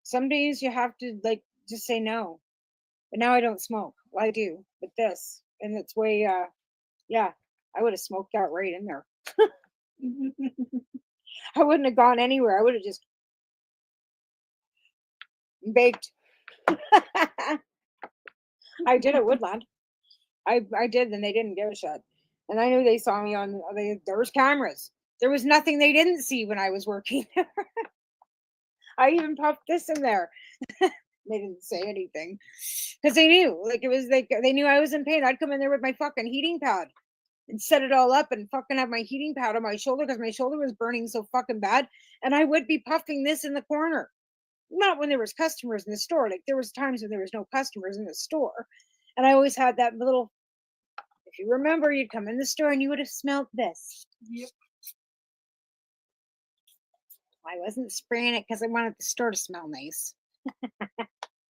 some days you have to like just say no. But now I don't smoke. Well, I do, but this And it's way, yeah, I would have smoked that right in there. I wouldn't have gone anywhere. I would have just baked. I did at Woodland. I did, and they didn't give a shit. And I knew they saw me on. There was cameras. There was nothing they didn't see when I was working. I even popped this in there. They didn't say anything because they knew, like it was like they knew I was in pain. I'd come in there with my fucking heating pad and set it all up and fucking have my heating pad on my shoulder because my shoulder was burning so fucking bad, and I would be puffing this in the corner. Not when there was customers in the store. Like there was times when there was no customers in the store, and I always had that little. If you remember, you'd come in the store and you would have smelled this. Yep. I wasn't spraying it because I wanted the store to smell nice.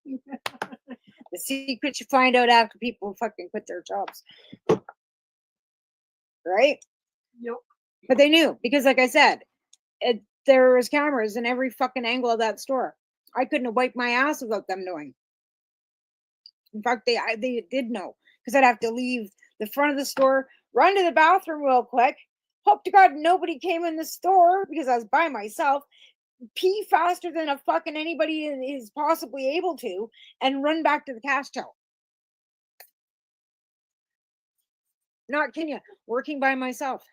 The secret you find out after people fucking quit their jobs. Right? Yep. But they knew because, like I said, there was cameras in every fucking angle of that store. I couldn't have wiped my ass without them knowing. In fact, they did know because I'd have to leave the front of the store, run to the bathroom real quick, hope to God nobody came in the store because I was by myself, pee faster than a fucking anybody is possibly able to, and run back to the cash till. Not kidding you, working by myself.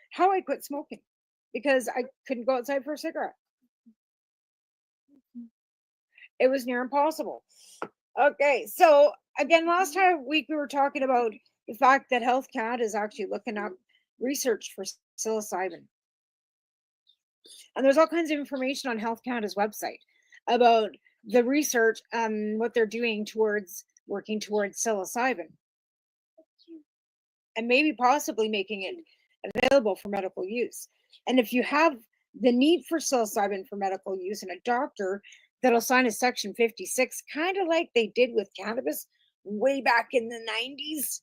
How I quit smoking because I couldn't go outside for a cigarette. It was near impossible. Okay, so again, last week we were talking about the fact that Health Canada is actually looking up research for psilocybin. And there's all kinds of information on Health Canada's website about the research and what they're doing towards working towards psilocybin. And maybe possibly making it available for medical use. And if you have the need for psilocybin for medical use and a doctor that'll sign a Section 56, kind of like they did with cannabis way back in the 90s,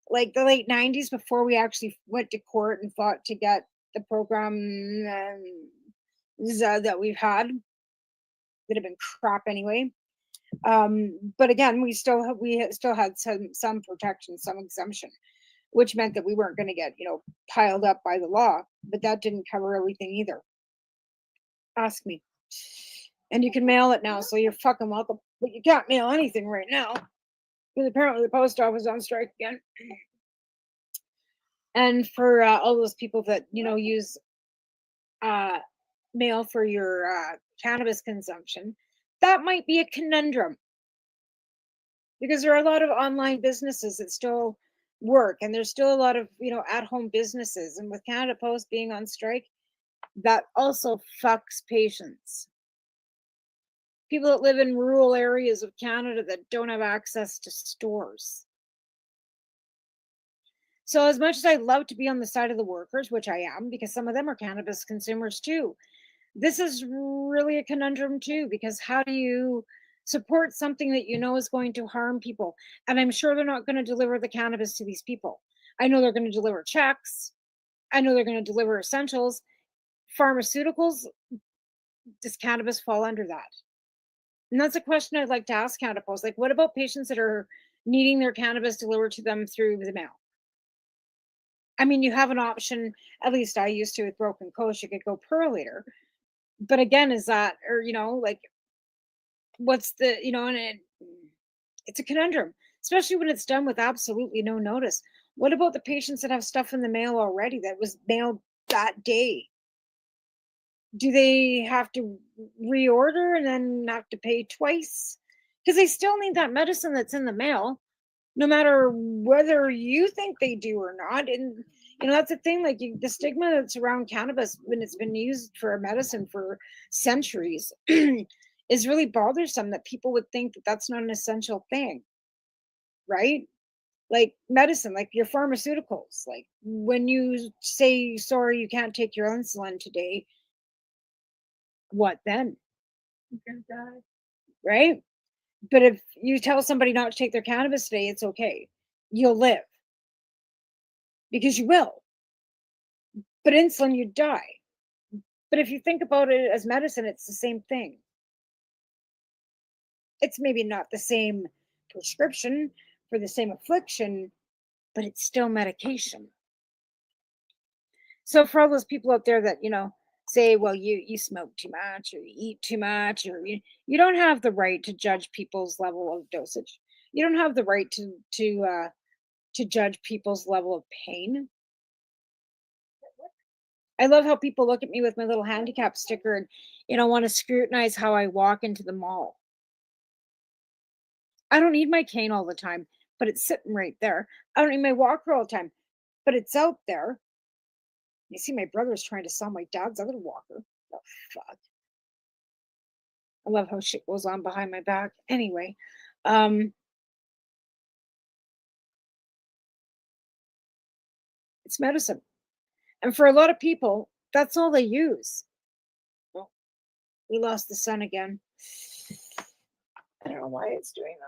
like the late 90s, before we actually went to court and fought to get the program that we've had that have been crap anyway. But again, we still had some protection, some exemption, which meant that we weren't going to get, piled up by the law, but that didn't cover everything either. Ask me. And you can mail it now, so you're fucking welcome. But you can't mail anything right now because apparently the post office is on strike again. And for all those people that, use mail for your cannabis consumption, that might be a conundrum because there are a lot of online businesses that still work, and there's still a lot of at-home businesses, and with Canada Post being on strike, that also fucks patients. People that live in rural areas of Canada that don't have access to stores. So as much as I'd love to be on the side of the workers, which I am, because some of them are cannabis consumers too, this is really a conundrum too, because how do you support something that is going to harm people? And I'm sure they're not going to deliver the cannabis to these people. I know they're going to deliver checks. I know they're going to deliver essentials. Pharmaceuticals, does cannabis fall under that? And that's a question I'd like to ask Canada Post. Like, what about patients that are needing their cannabis delivered to them through the mail? I mean, you have an option, at least I used to with Broken Coast, you could go per liter. But again, is that, or, what's the, and it's a conundrum, especially when it's done with absolutely no notice. What about the patients that have stuff in the mail already that was mailed that day? Do they have to reorder and then have to pay twice? Because they still need that medicine that's in the mail, no matter whether you think they do or not. And that's the thing, like the stigma that's around cannabis when it's been used for a medicine for centuries is really bothersome, that people would think that that's not an essential thing, right? Like medicine, like your pharmaceuticals, like when you say, sorry, you can't take your insulin today, what then? You're gonna die. Right? But if you tell somebody not to take their cannabis today, it's okay. You'll live. Because you will. But insulin, you die. But if you think about it as medicine, it's the same thing. It's maybe not the same prescription for the same affliction, but it's still medication. So for all those people out there that, say, well, you smoke too much or you eat too much, or you don't have the right to judge people's level of dosage. You don't have the right to judge people's level of pain. I love how people look at me with my little handicap sticker and, want to scrutinize how I walk into the mall. I don't need my cane all the time, but it's sitting right there. I don't need my walker all the time, but it's out there. You see, my brother's trying to sell my dad's other walker. Oh, fuck. I love how shit goes on behind my back. Anyway, it's medicine. And for a lot of people, that's all they use. Well, we lost the sun again. I don't know why it's doing that.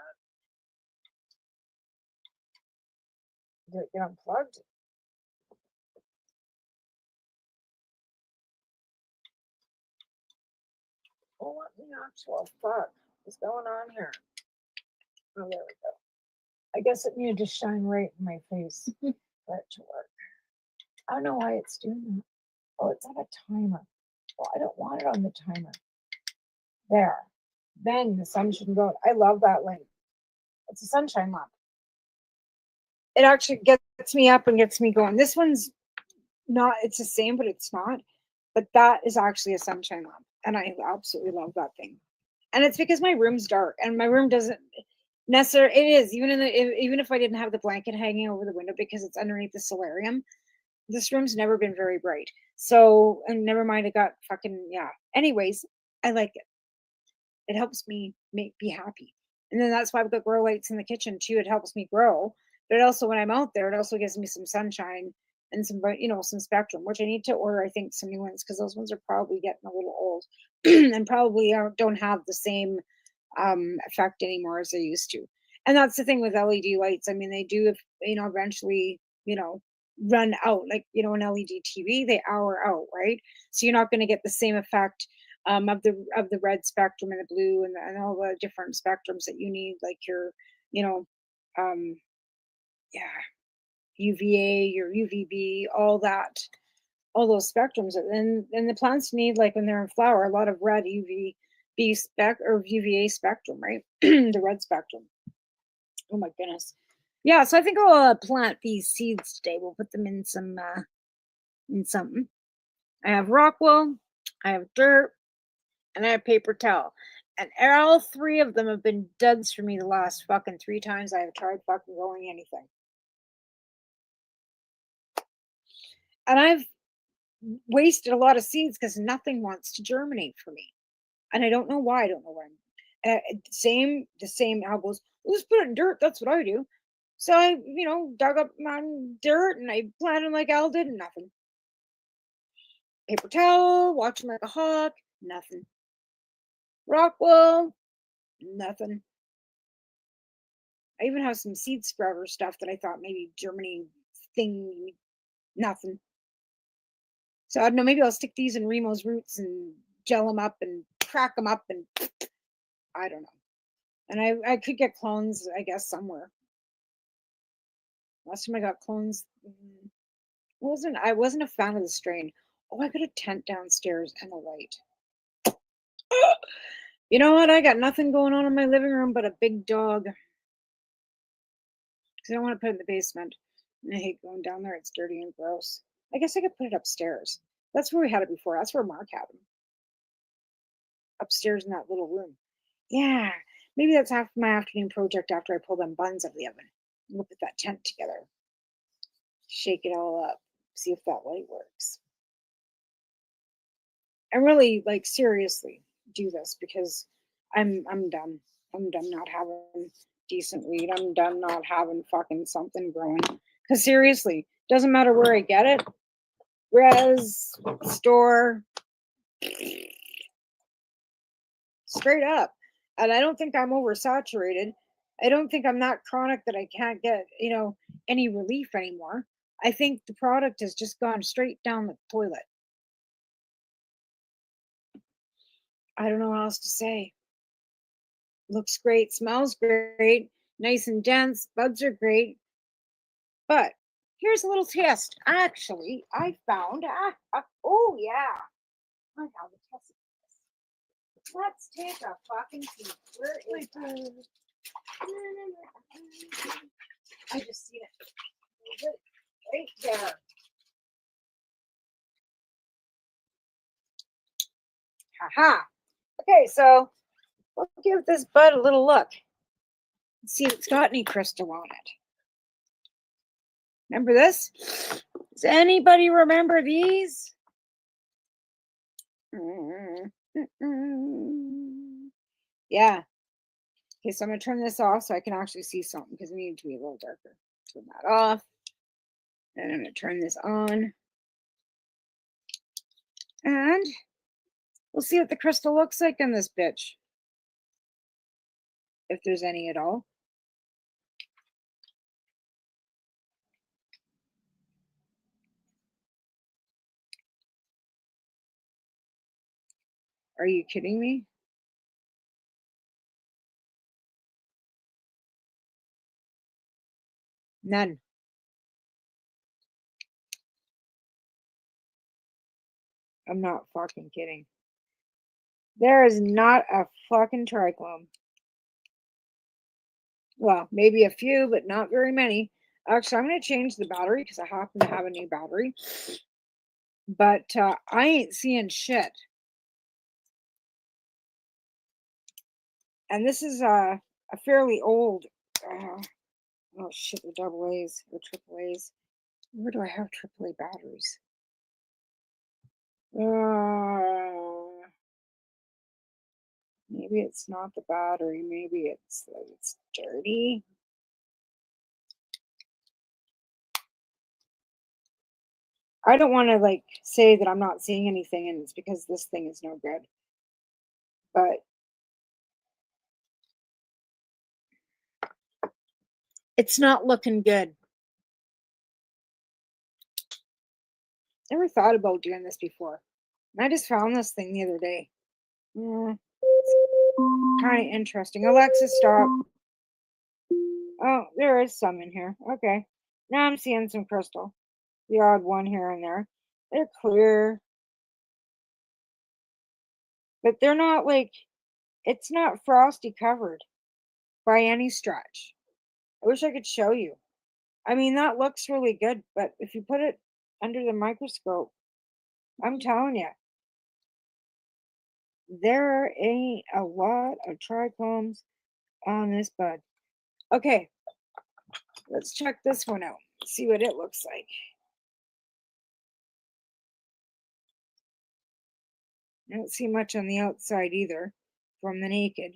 Did it get unplugged? Oh, what the actual fuck is going on here? Oh, there we go. I guess it needed to shine right in my face for it to work. I don't know why it's doing that. Oh, it's on a timer. Well, I don't want it on the timer. There. Then the sun shouldn't go. I love that light. It's a sunshine lamp. It actually gets me up and gets me going. This one's not, it's the same, but it's not. But that is actually a sunshine lamp. And I absolutely love that thing. And it's because my room's dark and my room doesn't necessarily, it is, even if I didn't have the blanket hanging over the window because it's underneath the solarium, this room's never been very bright. So, and never mind, it got fucking, yeah. Anyways, I like it. It helps me be happy. And then that's why I've got grow lights in the kitchen too. It helps me grow. But also when I'm out there, it also gives me some sunshine and some, some spectrum, which I need to order, I think, some new ones because those ones are probably getting a little old and probably don't have the same effect anymore as they used to. And that's the thing with LED lights. I mean, they do, eventually, run out. Like, an LED TV, they hour out, right? So you're not going to get the same effect of the red spectrum and the blue and all the different spectrums that you need, like your, yeah, UVA, your UVB, all that, all those spectrums. And the plants need, like when they're in flower, a lot of red UVB spec or UVA spectrum, right? The red spectrum. Oh my goodness. Yeah, so I think I'll plant these seeds today. We'll put them in something. I have rockwool, I have dirt, and I have paper towel. And all three of them have been duds for me the last fucking 3 times I have tried fucking growing anything. And I've wasted a lot of seeds because nothing wants to germinate for me. And I don't know why. I don't know why. The same Al goes, well, let's put it in dirt. That's what I do. So I, dug up my dirt and I planted like Al did and nothing. Paper towel, watching like a hawk, nothing. Rockwool, nothing. I even have some seed sprouter stuff that I thought maybe germinating thing, nothing. So I don't know, maybe I'll stick these in Remo's roots and gel them up and crack them up and I don't know. And I could get clones, I guess, somewhere. Last time I got clones, I wasn't a fan of the strain. Oh, I got a tent downstairs and a light. You know what? I got nothing going on in my living room but a big dog. Because I don't want to put it in the basement. And I hate going down there. It's dirty and gross. I guess I could put it upstairs. That's where we had it before. That's where Mark had him. Upstairs in that little room. Yeah. Maybe that's half my afternoon project after I pull them buns out of the oven. We'll put that tent together. Shake it all up. See if that light works. And really, like, seriously do this because I'm done. I'm done not having decent weed. I'm done not having fucking something growing. Because seriously, doesn't matter where I get it. Res, store, straight up. And I don't think I'm oversaturated. I don't think I'm that chronic that I can't get, any relief anymore. I think the product has just gone straight down the toilet. I don't know what else to say. Looks great, smells great, nice and dense, buds are great. But here's a little test. Actually, I found. Oh yeah, I have a test. Let's take a fucking peek. Where is it? I just seen it. Right there. Haha. Okay, so we'll give this bud a little look. See if it's got any crystal on it. Remember this? Does anybody remember these? Yeah. Okay, so I'm going to turn this off so I can actually see something because we need to be a little darker. Turn that off. And I'm going to turn this on. And we'll see what the crystal looks like in this bitch. If there's any at all. Are you kidding me? None. I'm not fucking kidding. There is not a fucking triclone. Well, maybe a few, but not very many. Actually, I'm going to change the battery because I happen to have a new battery. But I ain't seeing shit. And this is a fairly old. Oh shit, the double A's or triple A's. Where do I have AAA batteries? Maybe it's not the battery. Maybe it's dirty. I don't want to like say that I'm not seeing anything, and it's because this thing is no good. But it's not looking good. Never thought about doing this before. And I just found this thing the other day. Yeah, kind of interesting. Alexa, stop. Oh, there is some in here. Okay. Now I'm seeing some crystal. The odd one here and there. They're clear. But they're not like, it's not frosty covered by any stretch. I wish I could show you. I mean, that looks really good, but if you put it under the microscope, I'm telling you, there ain't a lot of trichomes on this bud. Okay, let's check this one out. See what it looks like. I don't see much on the outside either from the naked.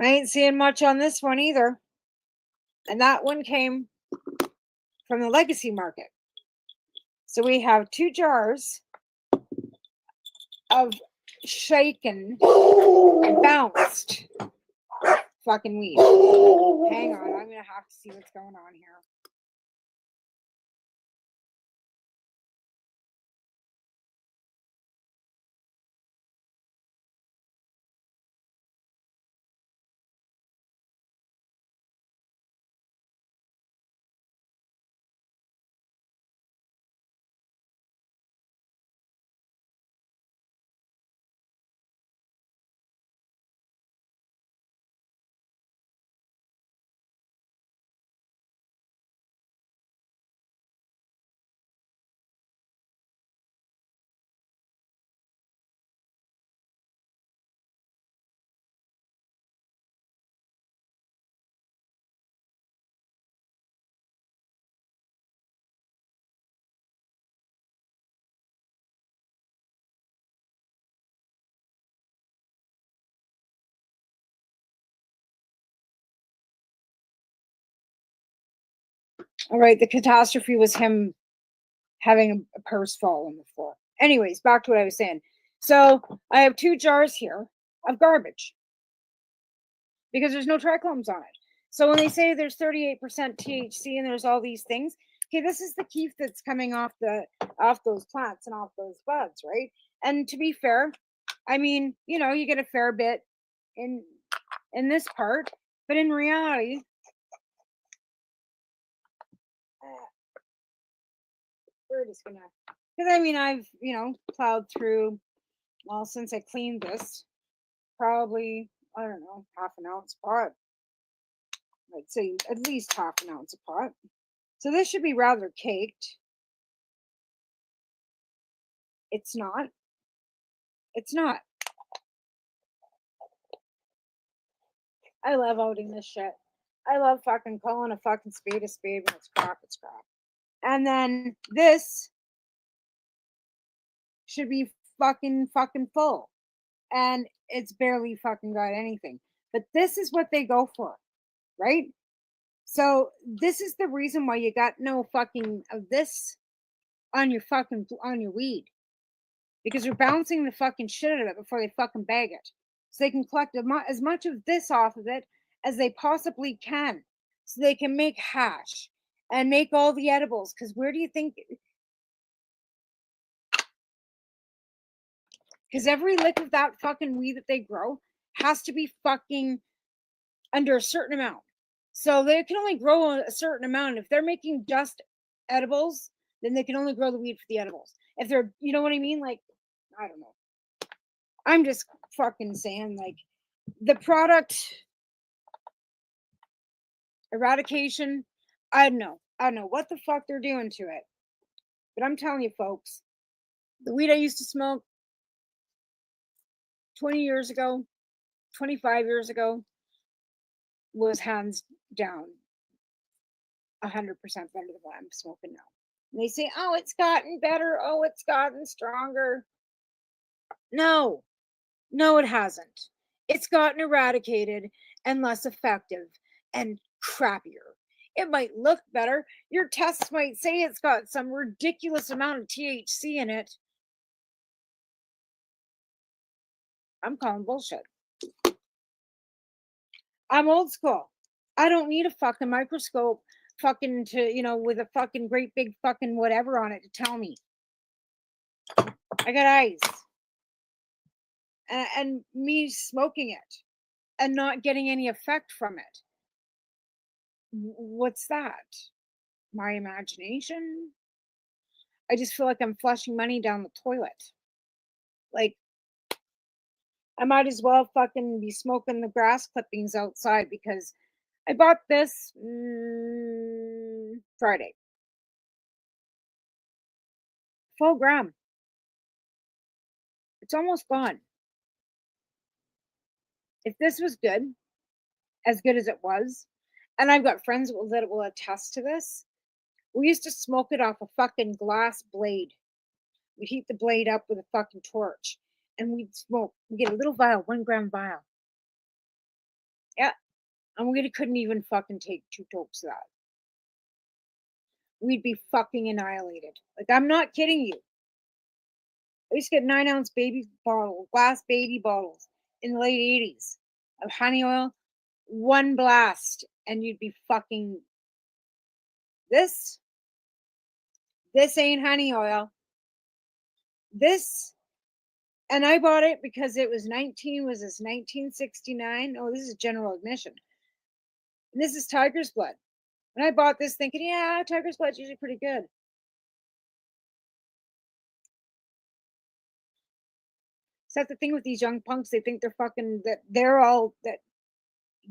I ain't seeing much on this one either. And that one came from the legacy market. So we have 2 jars of shaken, bounced fucking weed. Hang on, I'm gonna have to see what's going on here. All right, the catastrophe was him having a purse fall on the floor. Anyways, back to what I was saying. So I have 2 jars here of garbage because there's no trichomes on it. So when they say there's 38% THC and there's all these things, okay, this is the keef that's coming off those plants and off those buds, right? And to be fair, I mean, you know, you get a fair bit in this part, but in reality, we're just gonna, because I mean, I've, you know, plowed through, well, since I cleaned this, probably, I don't know, half an ounce pot. I'd say at least half an ounce a pot. So this should be rather caked. It's not. It's not. I love outing this shit. I love fucking calling a fucking spade when it's crap, it's crap. And then this should be fucking full. And it's barely fucking got anything. But this is what they go for, right? So this is the reason why you got no fucking of this on your weed. Because they're bouncing the fucking shit out of it before they fucking bag it. So they can collect as much of this off of it as they possibly can. So they can make hash and make all the edibles. Because where do you think? Because every lick of that fucking weed that they grow has to be fucking under a certain amount. So they can only grow a certain amount. If they're making just edibles, then they can only grow the weed for the edibles. If they're, you know what I mean? Like, I don't know. I'm just fucking saying, like, the product eradication, I don't know what the fuck they're doing to it. But I'm telling you, folks, the weed I used to smoke 20 years ago, 25 years ago, was hands down 100% better than what I'm smoking now. And they say, oh, it's gotten better. Oh, it's gotten stronger. No, it hasn't. It's gotten eradicated and less effective and crappier. It might look better. Your tests might say it's got some ridiculous amount of THC in it. I'm calling bullshit. I'm old school. I don't need a fucking microscope fucking to, you know, with a fucking great big fucking whatever on it to tell me. I got eyes. And me smoking it and not getting any effect from it. What's that? My imagination? I just feel like I'm flushing money down the toilet. Like, I might as well fucking be smoking the grass clippings outside because I bought this Friday. Full gram. It's almost gone. If this was good, as good as it was, and I've got friends that will attest to this, we used to smoke it off a fucking glass blade. We'd heat the blade up with a fucking torch and we'd smoke. We'd get a little vial, 1 gram vial. Yeah. And we couldn't even fucking take 2 tokes of that. We'd be fucking annihilated. Like, I'm not kidding you. I used to get 9-ounce glass baby bottles in the late 80s of honey oil, 1 blast, and you'd be fucking this ain't honey oil. This, and I bought it because it was 1969? Oh, this is general admission. And this is tiger's blood. And I bought this thinking, yeah, tiger's blood's usually pretty good. So that's the thing with these young punks. They think they're fucking, that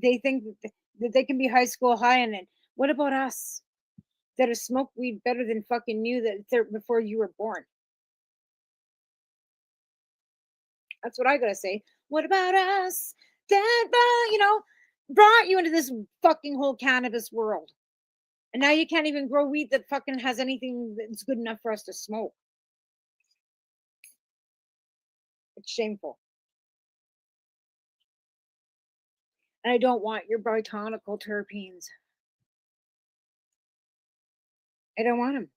they think that they can be high school high. And then what about us that have smoked weed better than fucking you before you were born? That's what I gotta say. What about us that, brought you into this fucking whole cannabis world? And now you can't even grow weed that fucking has anything that's good enough for us to smoke. It's shameful. And I don't want your botanical terpenes. I don't want them.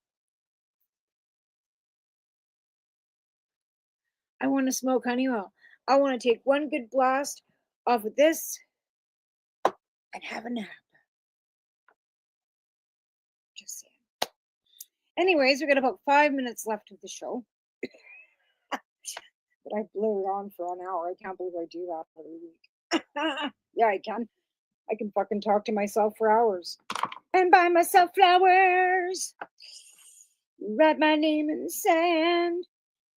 I want to smoke honey oil. I want to take one good blast off of this and have a nap. Just saying. Anyways, we got about 5 minutes left of the show. But I blew it on for an hour. I can't believe I do that every week. Yeah, I can. I can fucking talk to myself for hours. And buy myself flowers. Write my name in the sand.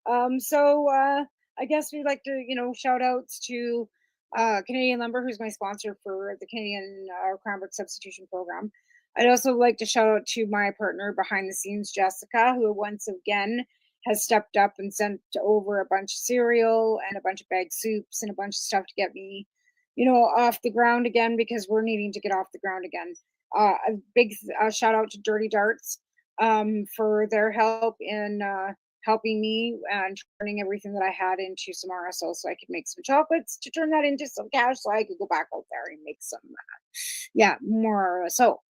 I guess we'd like to, shout outs to Canadian Lumber, who's my sponsor for the Canadian Cranbrook Substitution Program. I'd also like to shout out to my partner behind the scenes, Jessica, who once again has stepped up and sent over a bunch of cereal and a bunch of bagged soups and a bunch of stuff to get me, off the ground again, because we're needing to get off the ground again. A big shout out to Dirty Darts for their help in helping me and turning everything that I had into some RSO so I could make some chocolates to turn that into some cash so I could go back out there and make some, more RSO.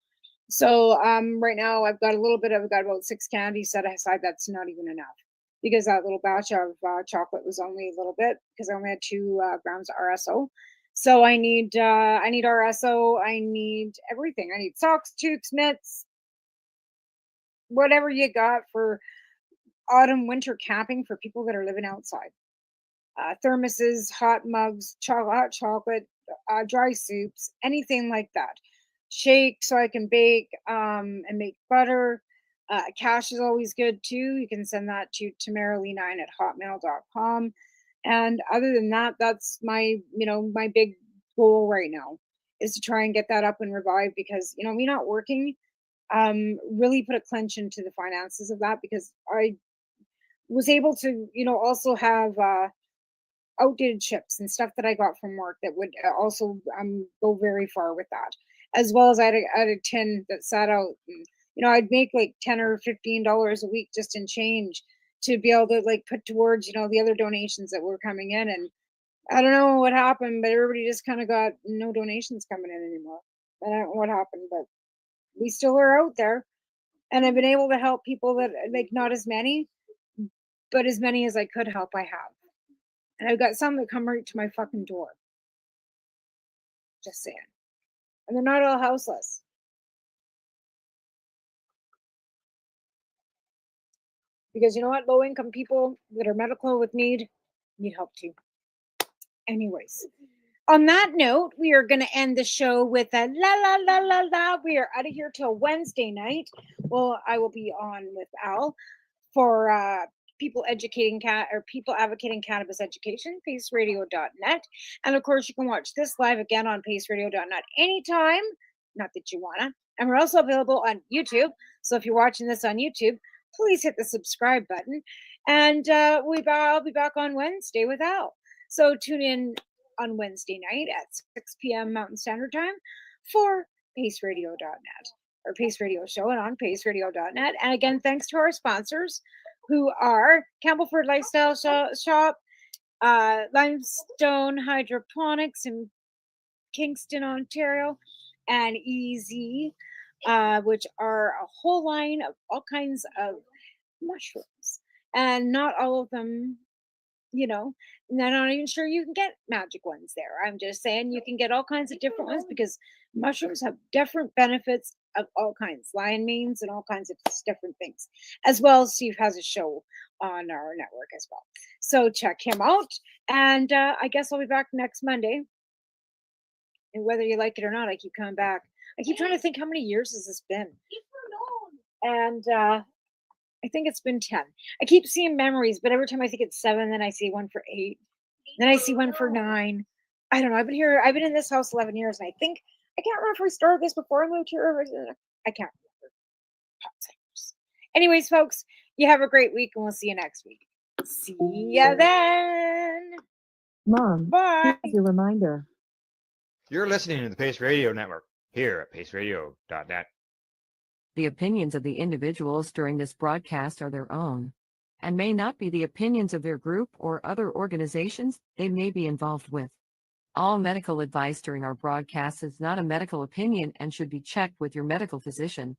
So right now I've got about 6 candies set aside. That's not even enough because that little batch of chocolate was only a little bit because I only had 2 grams of RSO. So I need RSO. I need everything. I need socks, toques, mitts, whatever you got for autumn, winter camping for people that are living outside. Thermoses, hot mugs, hot chocolate, dry soups, anything like that. Shake so I can bake and make butter. Cash is always good too. You can send that to tamarali9@hotmail.com. And other than that, that's my big goal right now is to try and get that up and revive because, me not working really put a clench into the finances of that because I was able to, also have outdated chips and stuff that I got from work that would also go very far with that. As well as I had a tin that sat out. And, I'd make like $10 or $15 a week just in change to be able to like put towards, the other donations that were coming in. And I don't know what happened, but everybody just kind of got no donations coming in anymore. I don't know what happened, but we still are out there. And I've been able to help people that like not as many, but as many as I could help, I have. And I've got some that come right to my fucking door. Just saying. And they're not all houseless. Because you know what? Low income people that are medical with need help too. Anyways, on that note, we are going to end the show with a la la la la la. We are out of here till Wednesday night. Well, I will be on with Al for people advocating cannabis education, paceradio.net. And of course, you can watch this live again on paceradio.net anytime. Not that you wanna. And we're also available on YouTube. So if you're watching this on YouTube, please hit the subscribe button. And I'll be back on Wednesday with Al. So tune in on Wednesday night at 6 p.m. Mountain Standard Time for paceradio.net or Pace Radio Show and on paceradio.net. And again, thanks to our sponsors who are Campbellford Lifestyle Shop, Limestone Hydroponics in Kingston, Ontario, and Easy, which are a whole line of all kinds of mushrooms. And not all of them, I'm not even sure you can get magic ones there. I'm just saying you can get all kinds of different ones because mushrooms have different benefits of all kinds, lion manes and all kinds of different things. As well as Steve has a show on our network as well. So check him out. And I guess I'll be back next Monday. And whether you like it or not, I keep coming back. I keep trying to think how many years has this been. And I think it's been 10. I keep seeing memories, but every time I think it's 7, then I see one for 8. Then I see one for 9. I don't know. I've been in this house 11 years, and I can't remember if we started this before I moved here. I can't remember. Anyways, folks, you have a great week, and we'll see you next week. See ya then. Mom, Bye. here's your reminder. You're listening to the Pace Radio Network here at paceradio.net. The opinions of the individuals during this broadcast are their own and may not be the opinions of their group or other organizations they may be involved with. All medical advice during our broadcast is not a medical opinion and should be checked with your medical physician.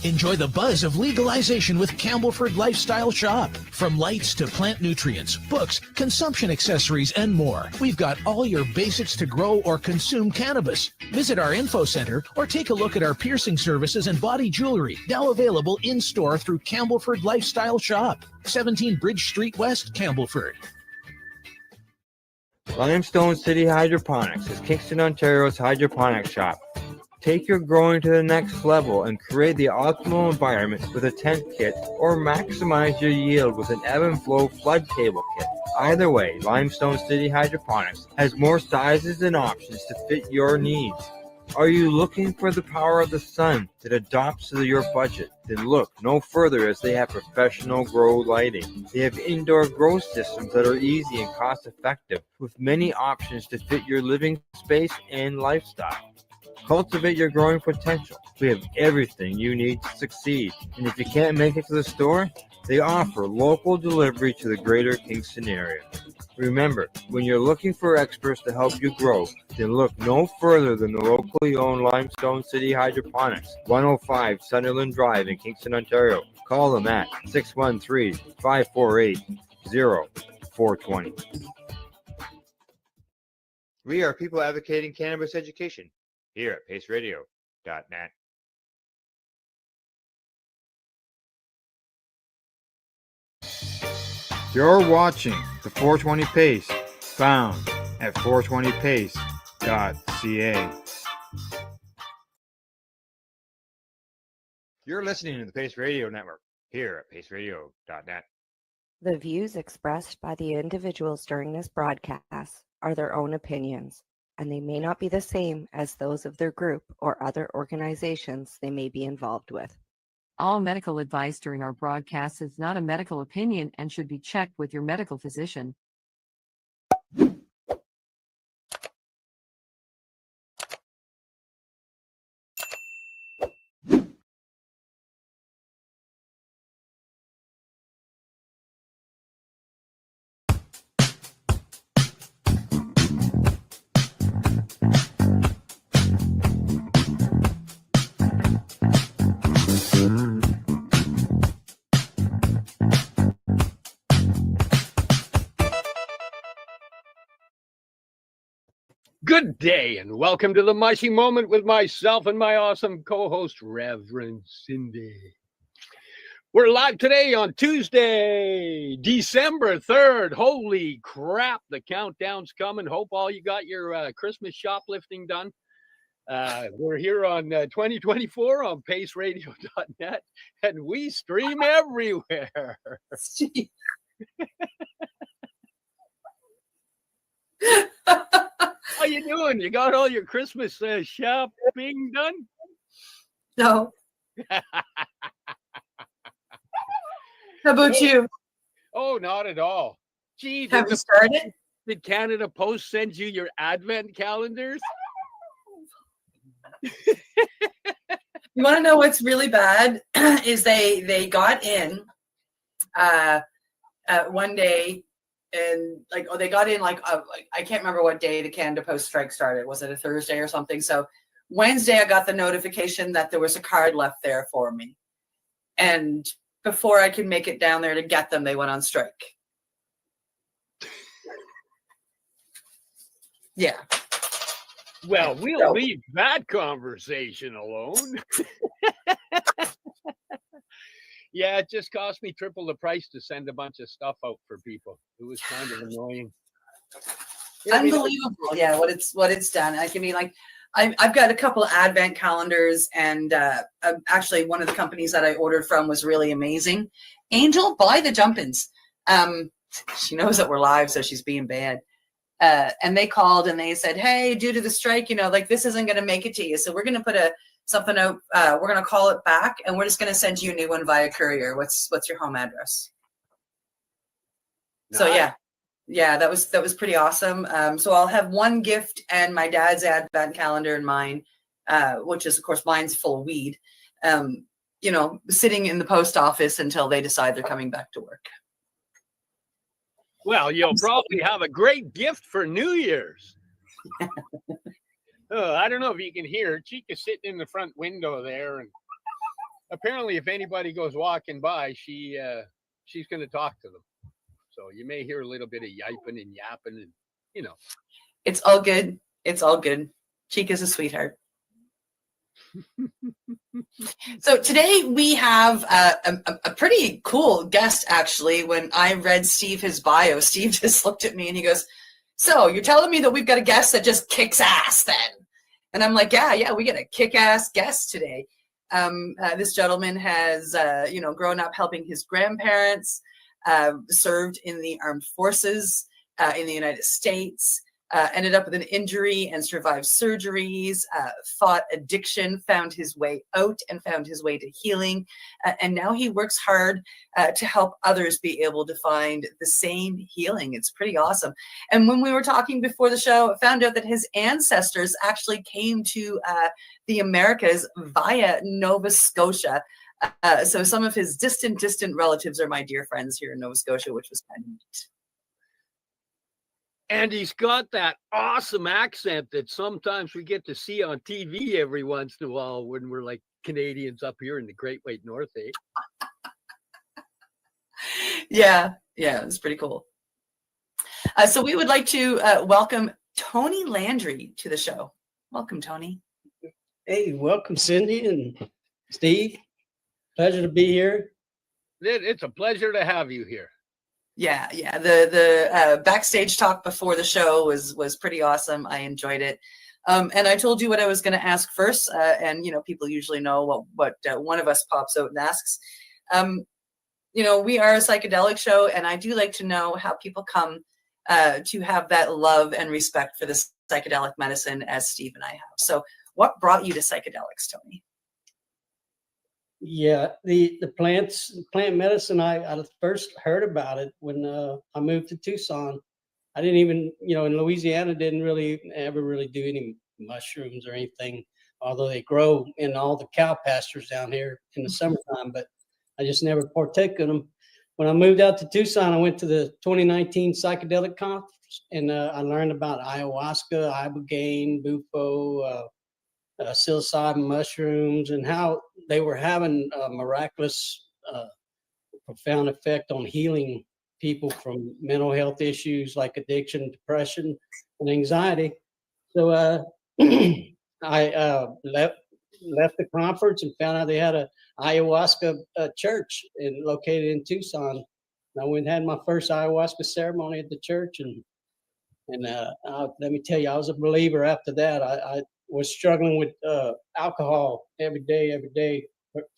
Enjoy the buzz of legalization with Campbellford Lifestyle Shop. From lights to plant nutrients, books, consumption accessories, and more, we've got all your basics to grow or consume cannabis. Visit our info center or take a look at our piercing services and body jewelry, now available in-store through Campbellford Lifestyle Shop, 17 Bridge Street West, Campbellford. Limestone City Hydroponics is Kingston, Ontario's hydroponic shop. Take your growing to the next level and create the optimal environment with a tent kit or maximize your yield with an ebb and flow flood table kit. Either way, Limestone City Hydroponics has more sizes and options to fit your needs. Are you looking for the power of the sun that adapts to your budget? Then look no further, as they have professional grow lighting. They have indoor grow systems that are easy and cost effective with many options to fit your living space and lifestyle. Cultivate your growing potential. We have everything you need to succeed. And if you can't make it to the store, they offer local delivery to the greater Kingston area. Remember, when you're looking for experts to help you grow, then look no further than the locally owned Limestone City Hydroponics, 105 Sunderland Drive in Kingston, Ontario. Call them at 613-548-0420. We are people advocating cannabis education here at paceradio.net. You're watching the 420 Pace, found at 420pace.ca. You're listening to the Pace Radio Network here at paceradio.net. The views expressed by the individuals during this broadcast are their own opinions, and they may not be the same as those of their group or other organizations they may be involved with. All medical advice during our broadcast is not a medical opinion and should be checked with your medical physician. Good day and welcome to the Mushy Moment with myself and my awesome co-host, Reverend Cindy. We're live today on Tuesday, December 3rd. Holy crap, the countdown's coming. Hope all you got your Christmas shoplifting done. We're here on 2024 on paceradio.net, and we stream everywhere. How you doing? You got all your Christmas shopping done? No. How about you? Oh, not at all. Gee, Have you started? Did Canada Post send you your advent calendars? You want to know what's really bad? Is they got in one day. And they got in I can't remember what day the Canada Post strike started. Was it a Thursday or something? So Wednesday I got the notification that there was a card left there for me. And before I could make it down there to get them, they went on strike. Yeah. Well, we'll leave that conversation alone. Yeah, it just cost me triple the price to send a bunch of stuff out for people. It was kind of annoying. Unbelievable. Yeah, what it's done. I've got a couple of advent calendars, and actually one of the companies that I ordered from was really amazing. Angel, buy the jump-ins. She knows that we're live, so she's being bad. And they called and they said, hey, due to the strike, this isn't going to make it to you. So we're going to put something out. We're going to call it back, and we're just going to send you a new one via courier. What's your home address? Nice. So yeah, that was pretty awesome. So I'll have one gift and my dad's advent calendar and mine, which is of course mine's full of weed. Sitting in the post office until they decide they're coming back to work. Well, you'll probably have a great gift for New Year's. Oh, I don't know if you can hear. Chica's sitting in the front window there, and apparently, if anybody goes walking by, she's going to talk to them. So you may hear a little bit of yiping and yapping, and you know. It's all good. It's all good. Chica's a sweetheart. So today we have a pretty cool guest, actually. When I read his bio, Steve just looked at me and he goes, "So you're telling me that we've got a guest that just kicks ass then?" And I'm like, yeah, we get a kick-ass guest today. This gentleman has, grown up helping his grandparents, served in the armed forces in the United States, ended up with an injury and survived surgeries, fought addiction, found his way out and found his way to healing. And now he works hard to help others be able to find the same healing. It's pretty awesome. And when we were talking before the show, I found out that his ancestors actually came to the Americas via Nova Scotia. So some of his distant relatives are my dear friends here in Nova Scotia, which was kind of neat. And he's got that awesome accent that sometimes we get to see on TV every once in a while when we're like Canadians up here in the Great White North, eh? Yeah, it's pretty cool. So we would like to welcome Tony Landry to the show. Welcome, Tony. Hey, welcome, Cindy and Steve. Pleasure to be here. It's a pleasure to have you here. Yeah. The backstage talk before the show was pretty awesome. I enjoyed it. And I told you what I was going to ask first. And, people usually know what one of us pops out and asks. We are a psychedelic show, and I do like to know how people come to have that love and respect for this psychedelic medicine as Steve and I have. So what brought you to psychedelics, Tony? Yeah, the plant medicine, I first heard about it when I moved to Tucson. I didn't even, in Louisiana, didn't really ever really do any mushrooms or anything, although they grow in all the cow pastures down here in the summertime, but I just never partook in them. When I moved out to Tucson, I went to the 2019 psychedelic conference, and I learned about ayahuasca, ibogaine, bufo, psilocybin mushrooms, and how they were having a miraculous, profound effect on healing people from mental health issues like addiction, depression, and anxiety. So I left the conference and found out they had a ayahuasca church located in Tucson. And I went and had my first ayahuasca ceremony at the church, and let me tell you, I was a believer after that. I was struggling with alcohol every day.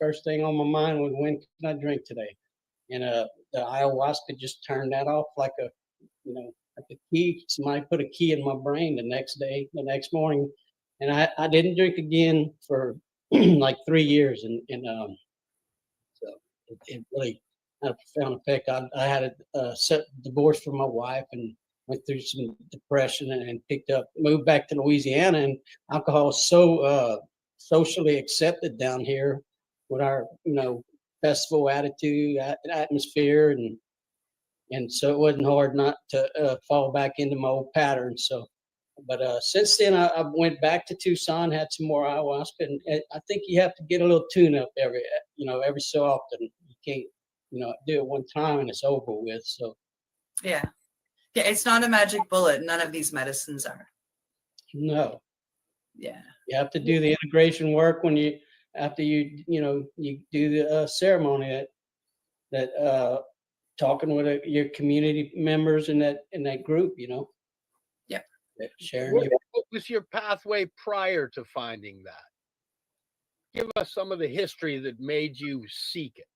First thing on my mind was, when can I drink today? And the ayahuasca just turned that off like a key. Somebody put a key in my brain the next morning. And I didn't drink again for like 3 years. So it really had a profound effect. I had a divorce from my wife and went through some depression and moved back to Louisiana, and alcohol is so socially accepted down here with our, festival attitude, atmosphere, and so it wasn't hard not to fall back into my old patterns. So, but since then I went back to Tucson, had some more ayahuasca, and I think you have to get a little tune up every so often. You can't, do it one time and it's over with. So, Yeah, it's not a magic bullet. None of these medicines are. No. Yeah. You have to do the integration work after you do the ceremony that talking with your community members in that group, Yeah. Sharing. What was your pathway prior to finding that? Give us some of the history that made you seek it.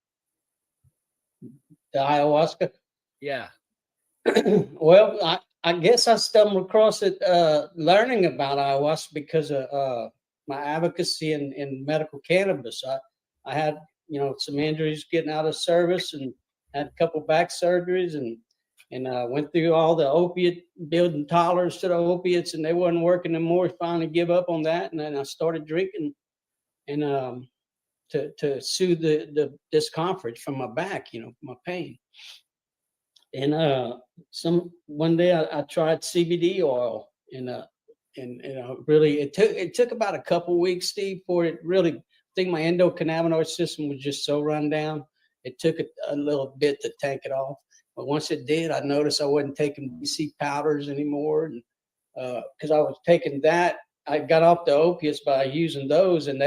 The ayahuasca? Yeah. Well, I guess I stumbled across it learning about ayahuasca because of my advocacy in medical cannabis. I had, some injuries getting out of service and had a couple back surgeries and went through all the opiate, building tolerance to the opiates, and they wasn't working anymore. Finally give up on that. And then I started drinking and to soothe the discomfort from my back, my pain. And one day I tried CBD oil, and really it took about a couple weeks, Steve, for it really think my endocannabinoid system was just so run down. It took a little bit to tank it off. But once it did, I noticed I wasn't taking BC powders anymore. And because I was taking that, I got off the opiates by using those, and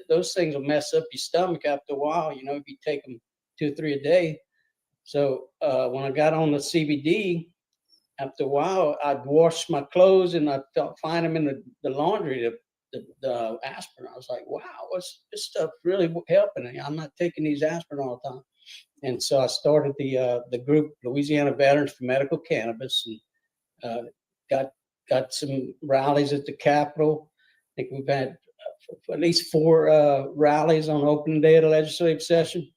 those things will mess up your stomach after a while, you know, if you take them 2 or 3 a day. So when I got on the CBD, after a while, I'd wash my clothes and I'd find them in the laundry, the aspirin. I was like, wow, what's this stuff really helping? I'm not taking these aspirin all the time. And so I started the group, Louisiana Veterans for Medical Cannabis, and got some rallies at the Capitol. I think we've had at least 4 rallies on opening day of the legislative session.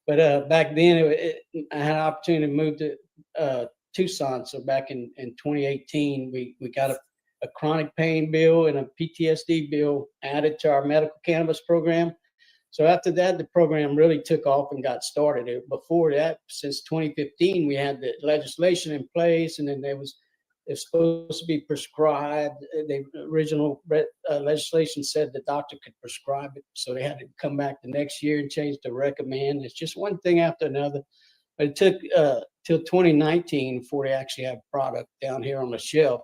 But back then, I had an opportunity to move to Tucson. So back in 2018, we got a chronic pain bill and a PTSD bill added to our medical cannabis program. So after that, the program really took off and got started. Before that, since 2015, we had the legislation in place, and then it's supposed to be prescribed. The original legislation said the doctor could prescribe it, so they had to come back the next year and change to recommend. It's just one thing after another. But it took till 2019 before they actually have product down here on the shelf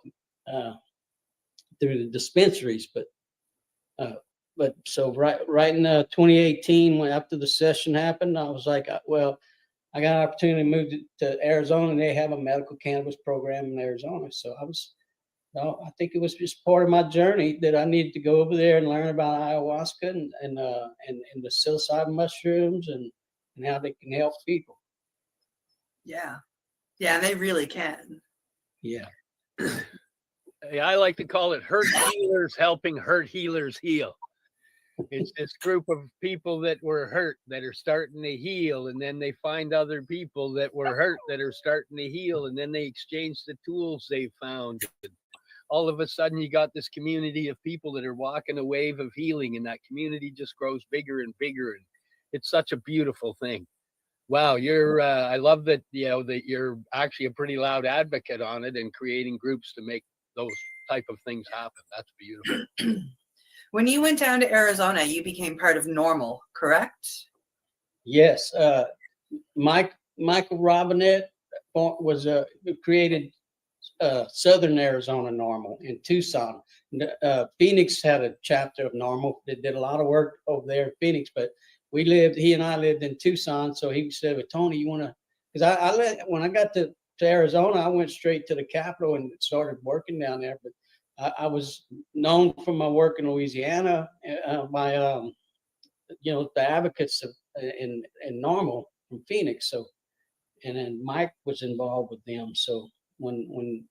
through the dispensaries. But so right in 2018, when after the session happened, I was like, well, I got an opportunity to move to Arizona, and they have a medical cannabis program in Arizona. So I think it was just part of my journey that I needed to go over there and learn about ayahuasca and the psilocybin mushrooms and how they can help people. Yeah. Yeah, and they really can. Yeah. I like to call it hurt healers helping hurt healers heal. It's this group of people that were hurt that are starting to heal, and then they find other people that were hurt that are starting to heal, and then they exchange the tools they found. And all of a sudden, you got this community of people that are walking a wave of healing, and that community just grows bigger and bigger, and it's such a beautiful thing. Wow, I love that, that you're actually a pretty loud advocate on it and creating groups to make those type of things happen. That's beautiful. When you went down to Arizona, you became part of NORML, correct? Yes. Michael Robinette was created Southern Arizona NORML in Tucson. Phoenix had a chapter of NORML that did a lot of work over there in Phoenix, but he and I lived in Tucson. So he said, well, Tony, you want to, because when I got to Arizona, I went straight to the Capitol and started working down there. But I was known for my work in Louisiana by, the advocates in NORML from Phoenix. So, and then Mike was involved with them. So when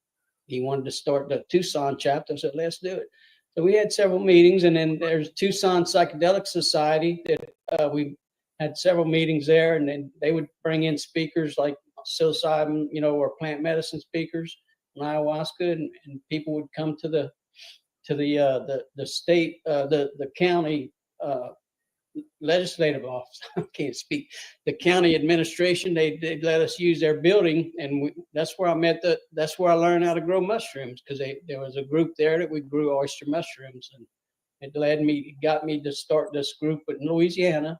he wanted to start the Tucson chapter, I said, let's do it. So we had several meetings, and then there's Tucson Psychedelic Society that we had several meetings there, and then they would bring in speakers like psilocybin, or plant medicine speakers, and ayahuasca, and people would come to the state, the county legislative office. I can't speak. The county administration, they let us use their building, and that's where I that's where I learned how to grow mushrooms, because there was a group there that we grew oyster mushrooms, and it got me to start this group in Louisiana,